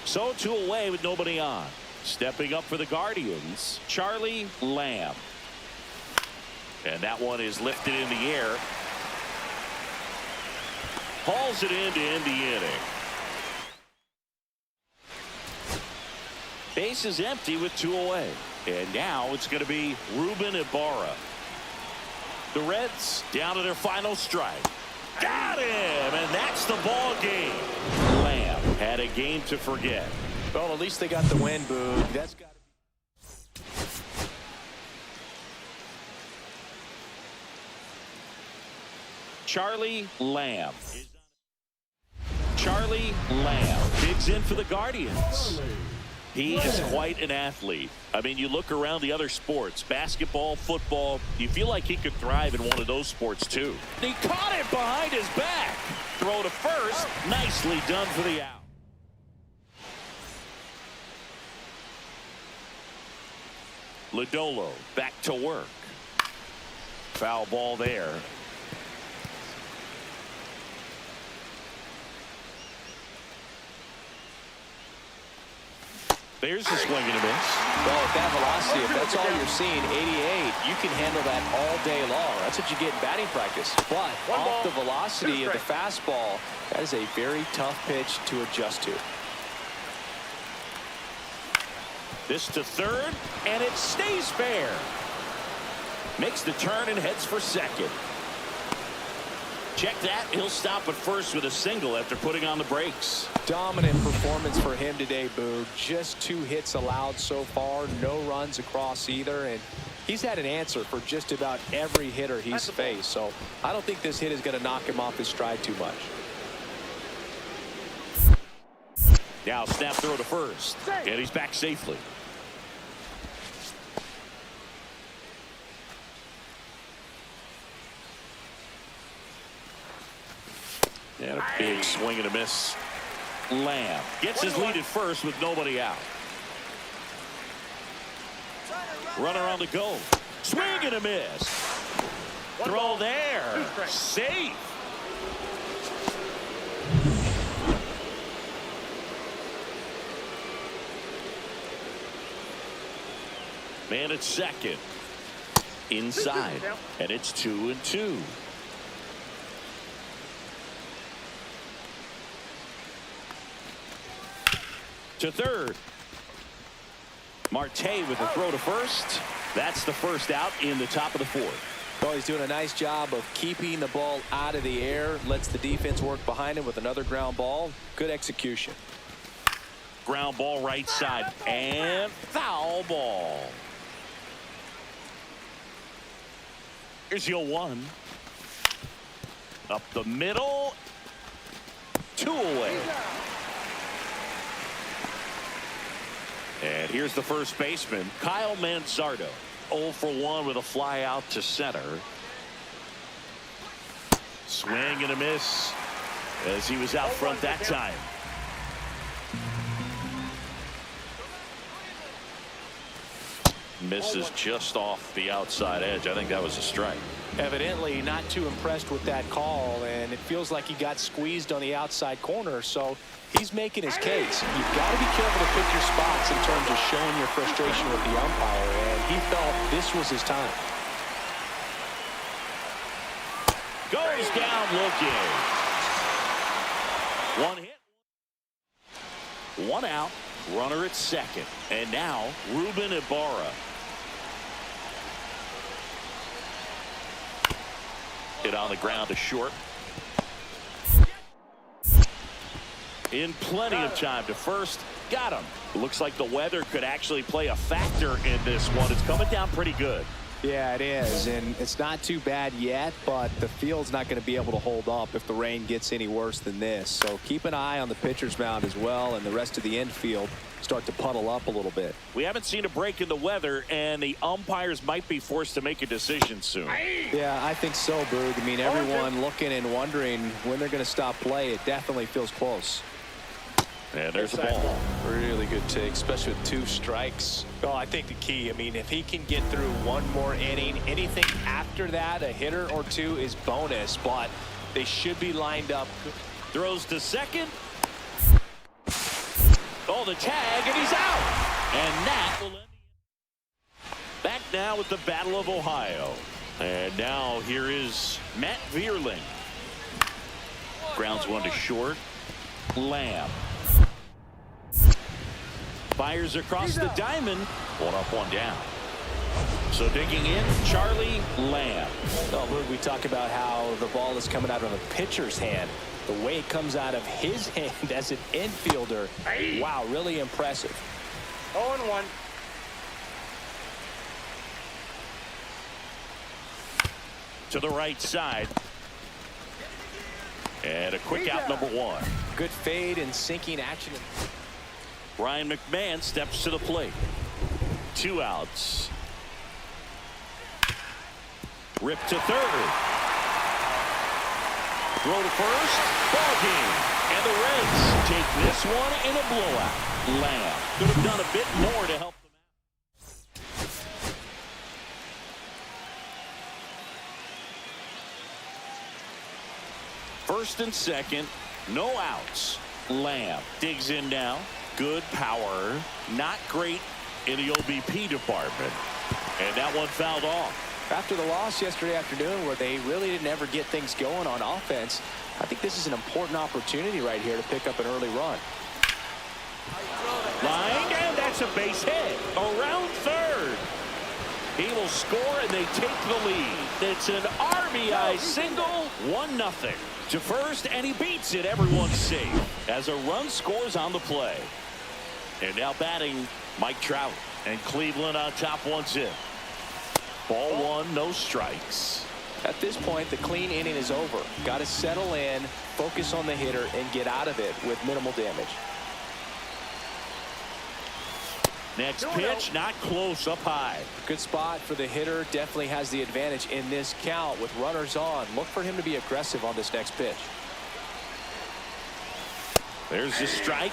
So 2 away with nobody on. Stepping up for the Guardians, Charlie Lamb. And that one is lifted in the air. Hauls it in to end the inning. Base is empty with 2 away. And now it's going to be Ruben Ibarra. The Reds down to their final strike. Got him, and that's the ball game. Lamb had a game to forget. Well, at least they got the win, Boog. That's got to be. Charlie Lamb. Charlie Lamb digs in for the Guardians. He is quite an athlete. I mean, you look around the other sports, basketball, football, you feel like he could thrive in one of those sports too. He caught it behind his back. Throw to first. Nicely done for the out. Lodolo back to work. Foul ball there. There's a swing and a miss. Well, at that velocity, if that's all you're seeing, 88, you can handle that all day long. That's what you get in batting practice. But off the velocity of the fastball, that is a very tough pitch to adjust to. This to third, and it stays fair. Makes the turn and heads for second. Check that. He'll stop at first with a single after putting on the brakes. Dominant performance for him today, Boog. Just 2 hits allowed so far. No runs across either. And he's had an answer for just about every hitter he's faced. So I don't think this hit is going to knock him off his stride too much. Now snap throw to first. Safe. And he's back safely. And a big swing and a miss. Lamb gets his lead at first with nobody out. Runner on the go. Swing and a miss. Throw there. Safe. Man at second. Inside. And it's 2-2. To third. Marte with a throw to first. That's the first out in the top of the fourth. Well, he's doing a nice job of keeping the ball out of the air. Lets the defense work behind him with another ground ball. Good execution. Ground ball right side. And foul ball. Here's your 1. Up the middle. 2 away. And here's the first baseman, Kyle Manzardo. 0 for 1 with a fly out to center. Swing and a miss as he was out front that time. Misses just off the outside edge. I think that was a strike. Evidently not too impressed with that call, and it feels like he got squeezed on the outside corner, so he's making his case. You've got to be careful to pick your spots in terms of showing your frustration with the umpire, and he felt this was his time. Goes down looking. 1 hit. 1 out. Runner at second. And now Ruben Ibarra. Hit on the ground to short. In plenty of time to first. Got him. Looks like the weather could actually play a factor in this one. It's coming down pretty good. Yeah, it is, and it's not too bad yet, but the field's not going to be able to hold up if the rain gets any worse than this. So keep an eye on the pitcher's mound as well, and the rest of the infield start to puddle up a little bit. We haven't seen a break in the weather, and the umpires might be forced to make a decision soon. Yeah, I think so, Boog. I mean, everyone looking and wondering when they're going to stop play. It definitely feels close. And there's the ball. Really good take, especially with 2 strikes. Well, I think the key, I mean, if he can get through 1 more inning, anything after that, a hitter or 2 is bonus, but they should be lined up. Throws to second. Oh, the tag, and he's out. And that will end. Back now with the Battle of Ohio. And now here is Matt Vierling. Grounds 1 to short. Lamb. Fires across the diamond. 1 up, 1 down. So digging in, Charlie Lamb. Oh, we talk about how the ball is coming out of a pitcher's hand. The way it comes out of his hand as an infielder. Wow, really impressive. 0-1. To the right side. And a quick out, number 1. Good fade and sinking action. Ryan McMahon steps to the plate. 2 outs. Rip to third. Throw to first. Ball game. And the Reds take this one in a blowout. Lamb could have done a bit more to help them out. First and second. No outs. Lamb digs in now. Good power. Not great in the OBP department. And that one fouled off. After the loss yesterday afternoon where they really didn't ever get things going on offense, I think this is an important opportunity right here to pick up an early run. Line, and that's a base hit. Around third. He will score, and they take the lead. It's an RBI single, 1-0. To first, and he beats it. Everyone's safe as a run scores on the play. And now batting, Mike Trout. And Cleveland on top 1-0. Ball 1, no strikes. At this point, the clean inning is over. Got to settle in, focus on the hitter, and get out of it with minimal damage. Next pitch, not close, up high. Good spot for the hitter. Definitely has the advantage in this count with runners on. Look for him to be aggressive on this next pitch. There's the strike.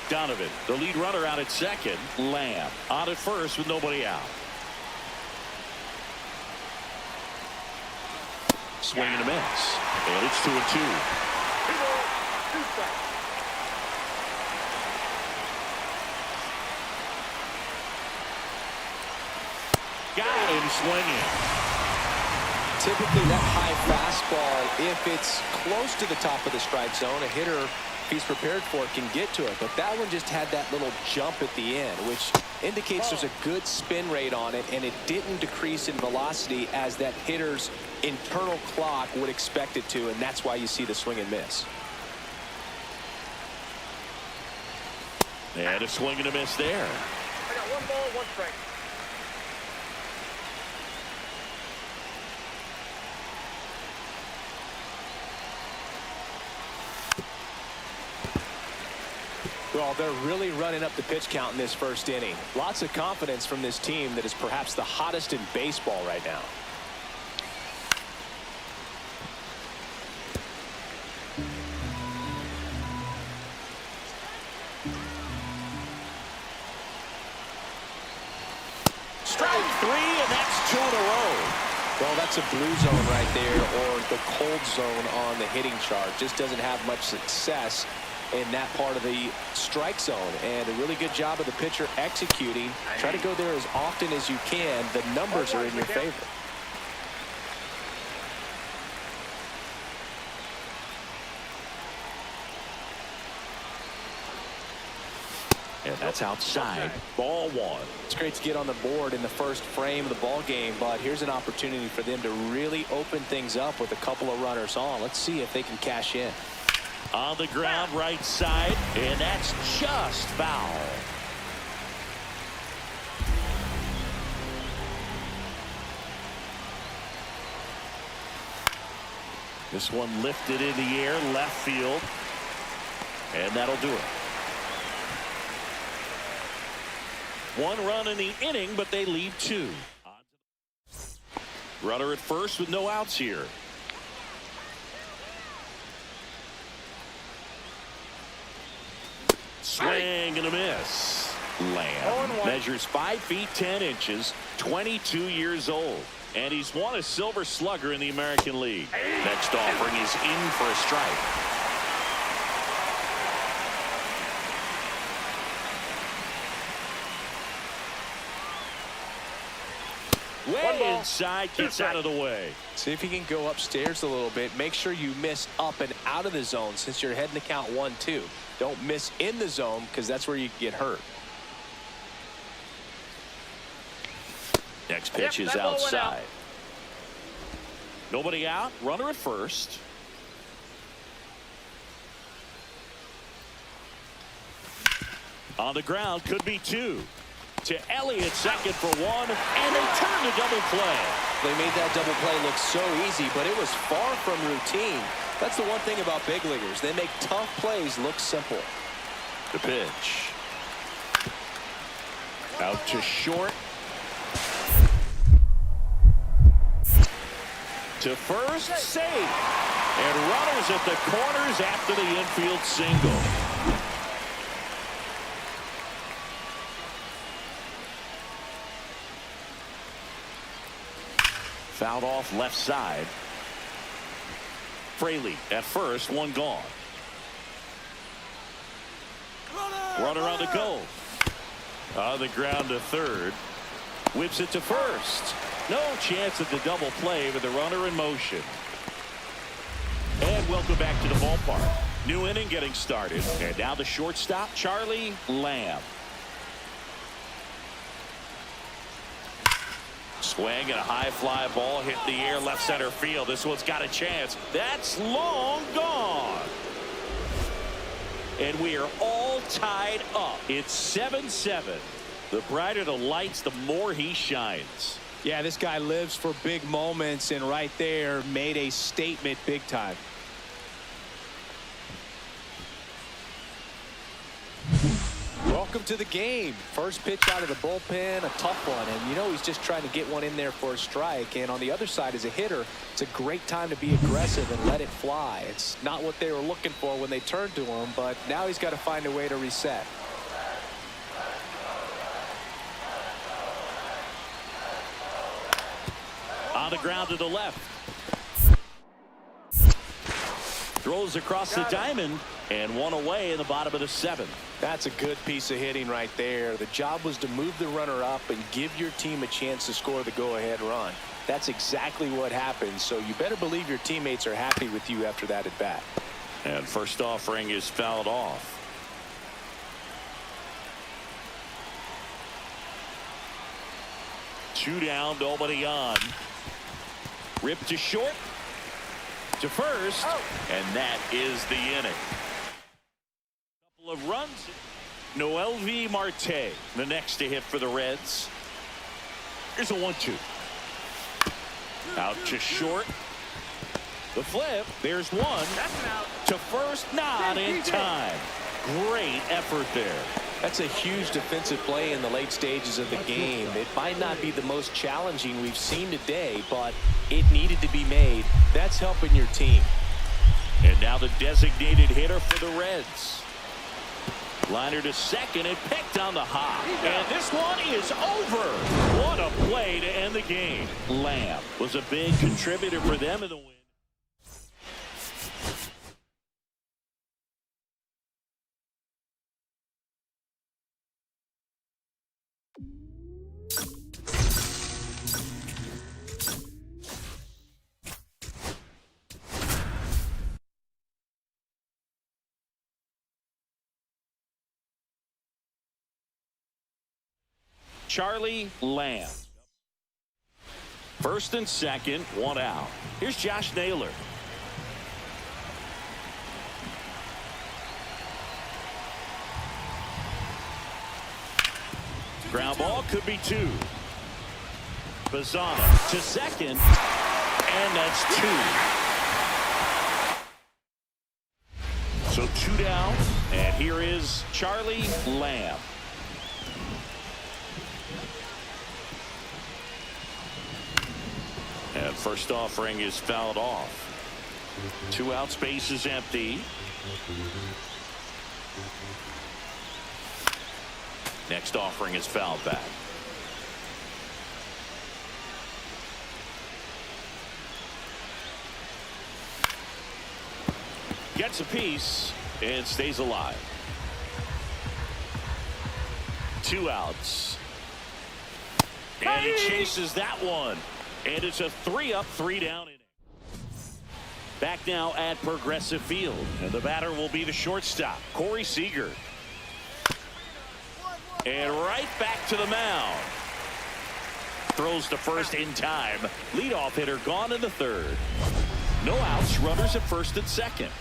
Donovan, the lead runner out at second. Lamb on at first with nobody out. Swing and a miss. And it's 2-2. 2 balls, 2 strikes. Got him swinging. Typically that high fastball, if it's close to the top of the strike zone, a hitter, if he's prepared for it, can get to it. But that one just had that little jump at the end, which indicates there's a good spin rate on it, and it didn't decrease in velocity as that hitter's internal clock would expect it to, and that's why you see the swing and miss. And a swing and a miss there. I got 1 ball, 1 strike. Well, they're really running up the pitch count in this first inning. Lots of confidence from this team that is perhaps the hottest in baseball right now. Strike 3, and that's 2 in a row. Well, that's a blue zone right there, or the cold zone on the hitting chart. Just doesn't have much success in that part of the strike zone, and a really good job of the pitcher executing. Try to go there as often as you can. The numbers are in your favor. And that's outside. Ball 1. It's great to get on the board in the first frame of the ball game, but here's an opportunity for them to really open things up with a couple of runners on. Let's see if they can cash in. On the ground, right side, and that's just foul. This one lifted in the air, left field, and that'll do it. 1 run in the inning, but they leave 2. Runner at first with no outs here. Swing and a miss. Lamb measures 5 feet 10 inches, 22 years old, and he's won a Silver Slugger in the American League. Next offering is in for a strike. Way inside, gets out of the way. See if you can go upstairs a little bit. Make sure you miss up and out of the zone since you're heading to count 1-2. Don't miss in the zone because that's where you get hurt. Next pitch is outside. Nobody out. Runner at first. On the ground, could be 2. To Elliott, second for 1, and they turn the double play. They made that double play look so easy, but it was far from routine. That's the one thing about big leaguers. They make tough plays look simple. The pitch. Out to short. To first, safe. And runners at the corners after the infield single. Fouled off left side. Fraley at first, 1 gone. Runner on the go. On the ground to third. Whips it to first. No chance at the double play with the runner in motion. And welcome back to the ballpark. New inning getting started. And now the shortstop, Charlie Lamb. Swing and a high fly ball hit the air left center field. This one's got a chance. That's long gone. And we are all tied up. It's 7-7. The brighter the lights, the more he shines. Yeah, this guy lives for big moments, and right there made a statement big time. welcome to the game. First pitch out of the bullpen, a tough one. And, you know, he's just trying to get one in there for a strike. And on the other side, as a hitter, it's a great time to be aggressive and let it fly. It's not what they were looking for when they turned to him, but now he's got to find a way to reset. On the ground to the left. Throws across the diamond and one away in the bottom of the seventh. That's a good piece of hitting right there. The job was to move the runner up and give your team a chance to score the go-ahead run. That's exactly what happened, so you better believe your teammates are happy with you after that at bat. And first offering is fouled off. Two down, nobody on. Rip to short, to first, and that is the inning. Couple of runs. Noelvi Marte, the next to hit for the Reds. Here's a 1-2. Out to short. The flip. There's one. That's an out. To first, not in time. Great effort there. That's a huge defensive play in the late stages of the game. It might not be the most challenging we've seen today, but it needed to be made. That's helping your team. And now the designated hitter for the Reds. Liner to second and picked on the hop. And this one is over. What a play to end the game. Lamb was a big contributor for them in the win. Charlie Lamb. First and second, one out. Here's Josh Naylor. Ground ball could be two. Bazana to second, and that's two. So two down, and here is Charlie Lamb. And first offering is fouled off. 2 outs, base is empty. Next offering is fouled back. Gets a piece and stays alive. 2 outs. And he chases that one. And it's a 3-up, 3-down inning. Back now at Progressive Field. And the batter will be the shortstop, Corey Seager. And right back to the mound. Throws to first in time. Leadoff hitter gone in the third. No outs, runners at first and second.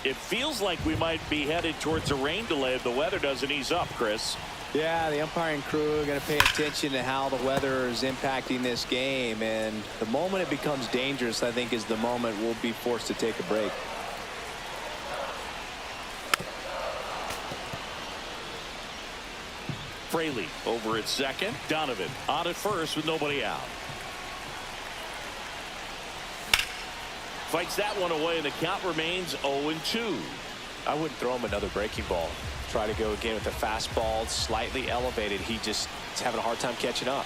It feels like we might be headed towards a rain delay if the weather doesn't ease up, Chris. Yeah, the umpiring crew are going to pay attention to how the weather is impacting this game. And the moment it becomes dangerous, I think, is the moment we'll be forced to take a break. Fraley over at second. Donovan on at first with nobody out. Fights that one away, and the count remains 0-2. I wouldn't throw him another breaking ball. Try to go again with the fastball, slightly elevated. He just is having a hard time catching up.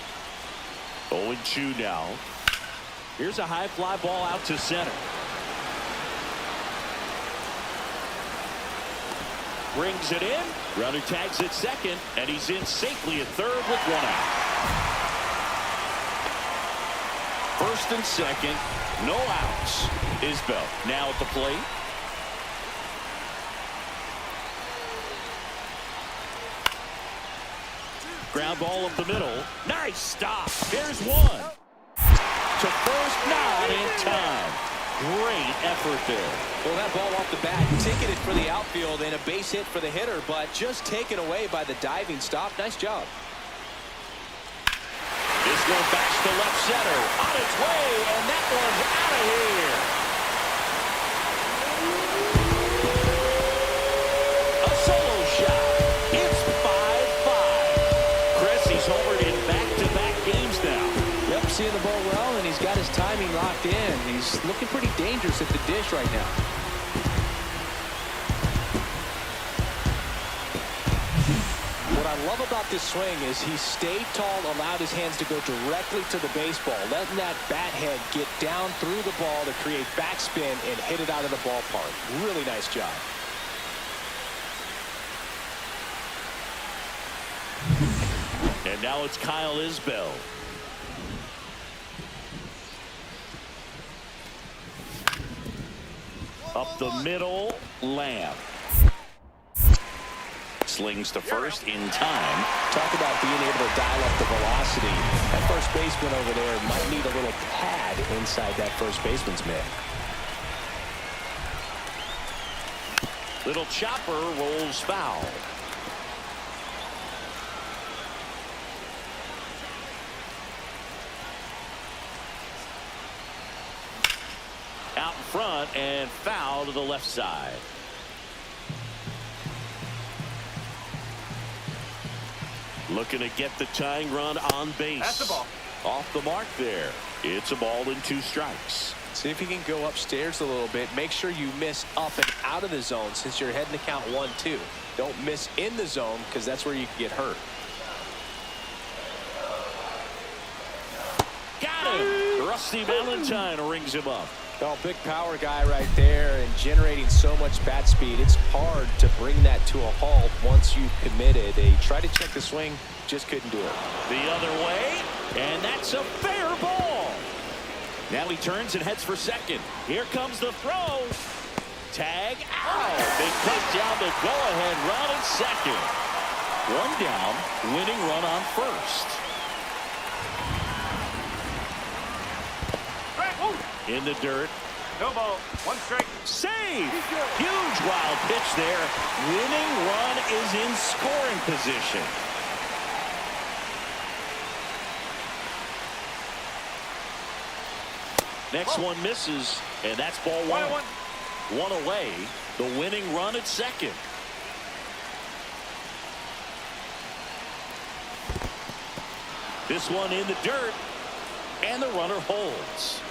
0-2 now. Here's a high fly ball out to center. Brings it in. Runner tags at second, and he's in safely at third with one out. First and second, no outs. Isbell now at the plate. Ground ball up the middle. Nice stop. There's one. To first, not in time. Great effort there. Well, that ball off the bat, ticketed for the outfield and a base hit for the hitter, but just taken away by the diving stop. Nice job. This one backs to left center. On its way, and that one's out of here. A solo shot. seeing the ball well, and he's got his timing locked in. He's looking pretty dangerous at the dish right now. What I love about this swing is he stayed tall, allowed his hands to go directly to the baseball, letting that bat head get down through the ball to create backspin and hit it out of the ballpark. Really nice job. And now it's Kyle Isbell. Up the middle, Lamb. Slings to first in time. Talk about being able to dial up the velocity. That first baseman over there might need a little pad inside that first baseman's mitt. Little chopper rolls foul. Out in front and foul to the left side. Looking to get the tying run on base. That's the ball. Off the mark there. It's a ball and 2 strikes. See if you can go upstairs a little bit. Make sure you miss up and out of the zone since you're heading to count 1-2. Don't miss in the zone because that's where you can get hurt. Got him. Rusty Valentine rings him up. Oh, big power guy right there and generating so much bat speed. It's hard to bring that to a halt once you've committed. They tried to check the swing, just couldn't do it. The other way, and that's a fair ball. Now he turns and heads for second. Here comes the throw. Tag out. They cut down the go-ahead run at second. 1 down, winning run on first. In the dirt. No ball. 1 strike. Save. Huge wild pitch there. Winning run is in scoring position. Next one misses, and that's ball 1. 1 away. The winning run at second. This one in the dirt, and the runner holds.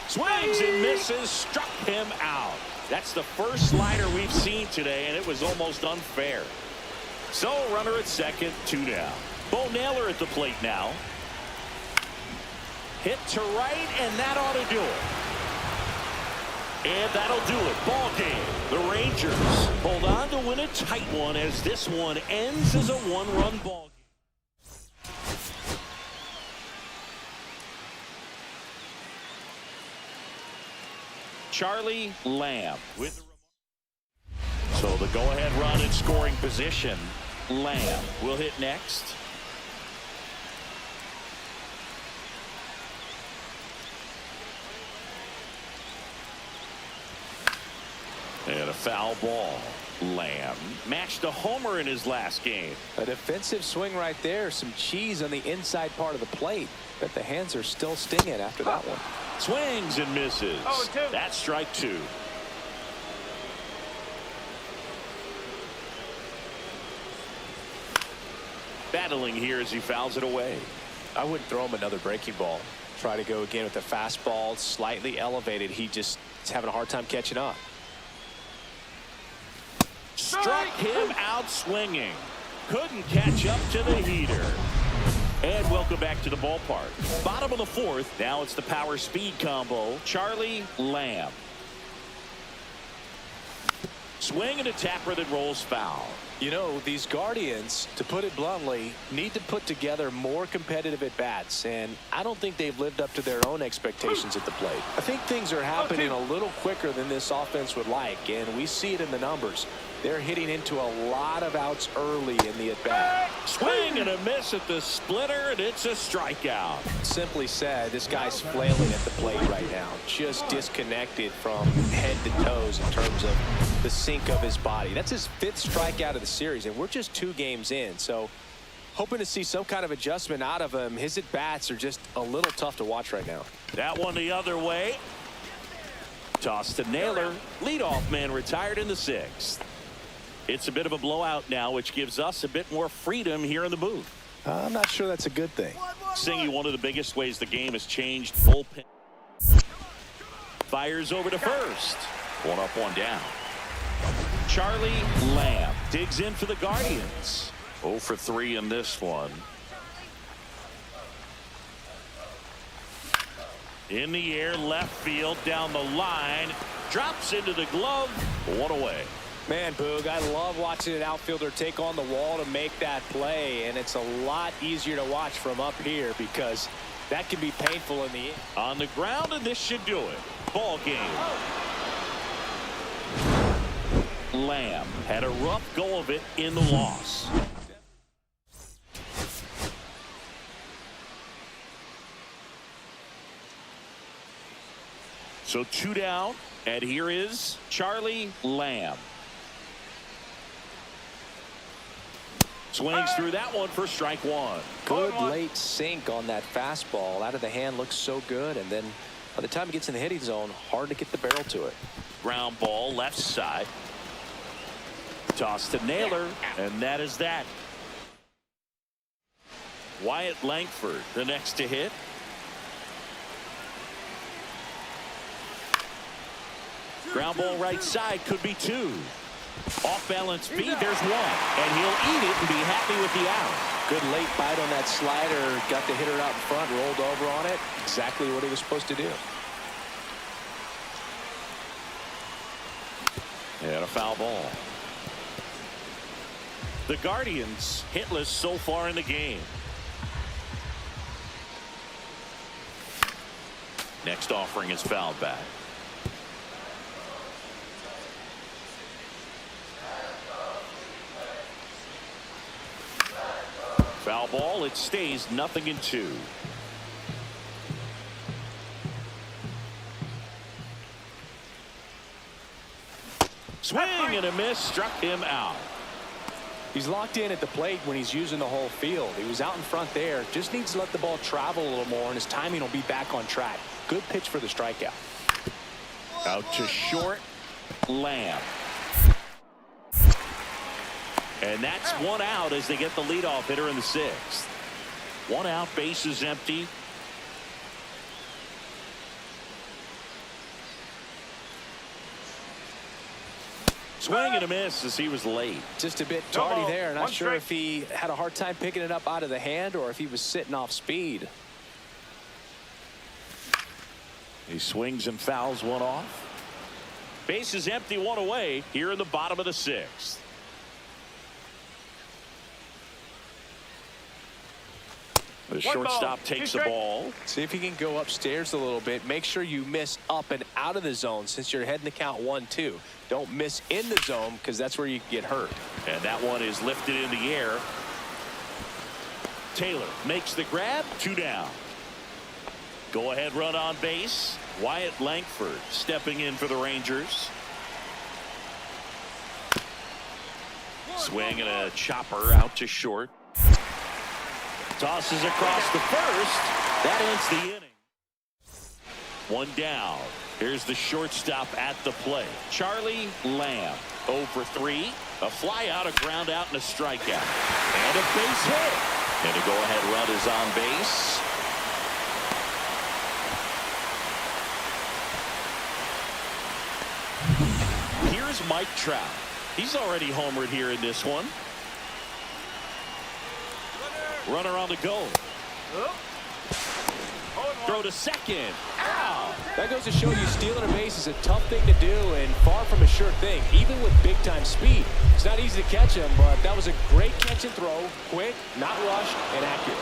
Swings and misses, struck him out. That's the first slider we've seen today, and it was almost unfair. So, runner at second, 2 down. Bo Naylor at the plate now. Hit to right, and that ought to do it. And that'll do it. Ball game. The Rangers hold on to win a tight one as this one ends as a 1-run ball game. Charlie Lamb with so the go-ahead run in scoring position. Lamb will hit next. And a foul ball. Lamb matched a homer in his last game. A defensive swing right there. Some cheese on the inside part of the plate. But the hands are still stinging after that one. Swings and misses. 0-2. That's strike 2. Battling here as he fouls it away. I wouldn't throw him another breaking ball. Try to go again with the fastball slightly elevated. He just is having a hard time catching up. Struck him out swinging. Couldn't catch up to the heater. And welcome back to the ballpark. Bottom of the 4th. Now it's the power speed combo. Charlie Lamb. Swing and a tapper that rolls foul. You know, these Guardians, to put it bluntly, need to put together more competitive at-bats, and I don't think they've lived up to their own expectations at the plate. I think things are happening a little quicker than this offense would like, and we see it in the numbers. They're hitting into a lot of outs early in the at-bat. Swing and a miss at the splitter, and it's a strikeout. Simply said, this guy's flailing at the plate right now. Just disconnected from head to toes in terms of the sink of his body. That's his 5th strikeout of the series, and we're just 2 games in. So hoping to see some kind of adjustment out of him. His at-bats are just a little tough to watch right now. That one the other way. Toss to Naylor. Leadoff man retired in the 6th. It's a bit of a blowout now, which gives us a bit more freedom here in the booth. I'm not sure that's a good thing. Singy, one of the biggest ways the game has changed. Bullpen. Fires over to first. 1 up, 1 down. Charlie Lamb digs in for the Guardians. 0 for 3 in this one. In the air, left field, down the line. Drops into the glove. 1 away. Man, Boog, I love watching an outfielder take on the wall to make that play, and it's a lot easier to watch from up here because that can be painful in the end. On the ground, and this should do it. Ball game. Lamb had a rough go of it in the loss. So 2 down, and here is Charlie Lamb. Swings through that one for strike 1. Good late sink on that fastball. Out of the hand looks so good, and then by the time it gets in the hitting zone, hard to get the barrel to it. Ground ball left side. Toss to Naylor, and that is that. Wyatt Langford, the next to hit. Ground ball right side, could be 2. Off balance speed, there's 1. And he'll eat it and be happy with the out. Good late bite on that slider. Got the hitter out in front, rolled over on it. Exactly what he was supposed to do. And a foul ball. The Guardians hitless so far in the game. Next offering is fouled back. Foul ball. It stays 0-2. Swing and a miss, struck him out. He's locked in at the plate when he's using the whole field. He was out in front there. Just needs to let the ball travel a little more, and his timing will be back on track. Good pitch for the strikeout. Out to short. Lamb. And that's 1 out as they get the leadoff hitter in the 6th. 1 out, base is empty. Swing and a miss as he was late. Just a bit tardy there. Not sure if he had a hard time picking it up out of the hand or if he was sitting off speed. He swings and fouls 1 off. Base is empty, 1 away here in the bottom of the 6th. The shortstop takes the ball. See if he can go upstairs a little bit. Make sure you miss up and out of the zone since you're heading to count 1-2. Don't miss in the zone because that's where you can get hurt. And that one is lifted in the air. Taylor makes the grab. 2 down. Go ahead run on base. Wyatt Langford stepping in for the Rangers. Swing and a chopper out to short. Tosses across the first. That ends the inning. 1 down. Here's the shortstop at the plate. Charlie Lamb. 0 for 3. A fly out, a ground out, and a strikeout. And a base hit. And a go-ahead run is on base. Here's Mike Trout. He's already homered here in this one. Runner on the go. Throw to second. Ow. That goes to show you stealing a base is a tough thing to do and far from a sure thing, even with big-time speed. It's not easy to catch him, but that was a great catch and throw. Quick, not rushed, and accurate.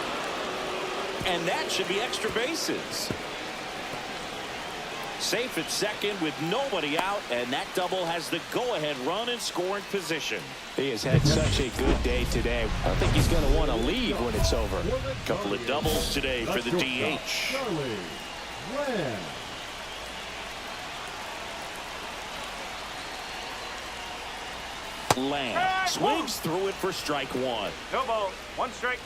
And that should be extra bases. Safe at second with nobody out, and that double has the go-ahead run in scoring position. He has had such a good day today. I don't think he's going to want to leave when it's over. Couple of doubles today for the DH. Charlie Lamb. Lamb swings through it for strike 1. No ball. 1 strike.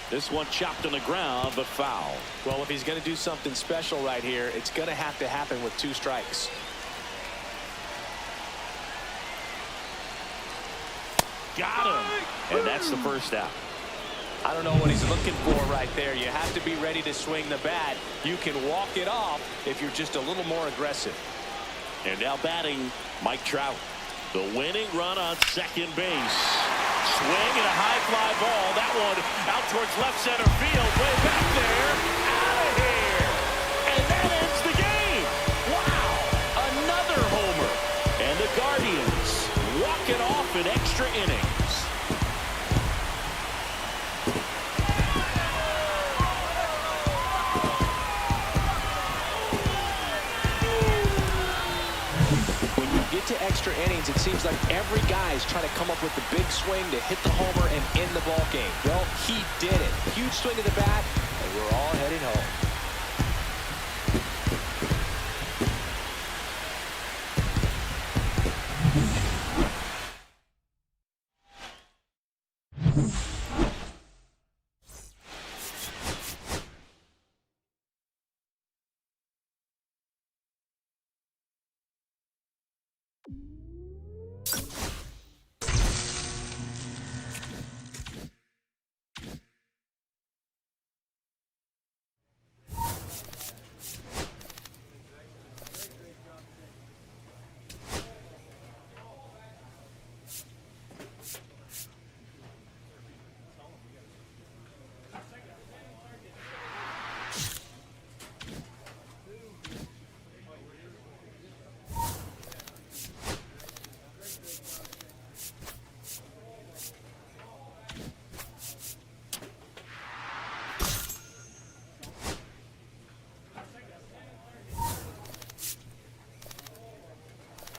This one chopped on the ground, but foul. Well, if he's going to do something special right here, it's going to have to happen with 2 strikes. Got him. And that's the first out. I don't know what he's looking for right there. You have to be ready to swing the bat. You can walk it off if you're just a little more aggressive. And now batting, Mike Trout. The winning run on second base. Swing and a high fly ball. That one out towards left center field. Way back there. Out of here. And that ends the game. Wow. Another homer. And the Guardians walk it off in extra innings. To extra innings, it seems like every guy is trying to come up with the big swing to hit the homer and end the ball game. Well, he did it. Huge swing to the bat, and we're all heading home.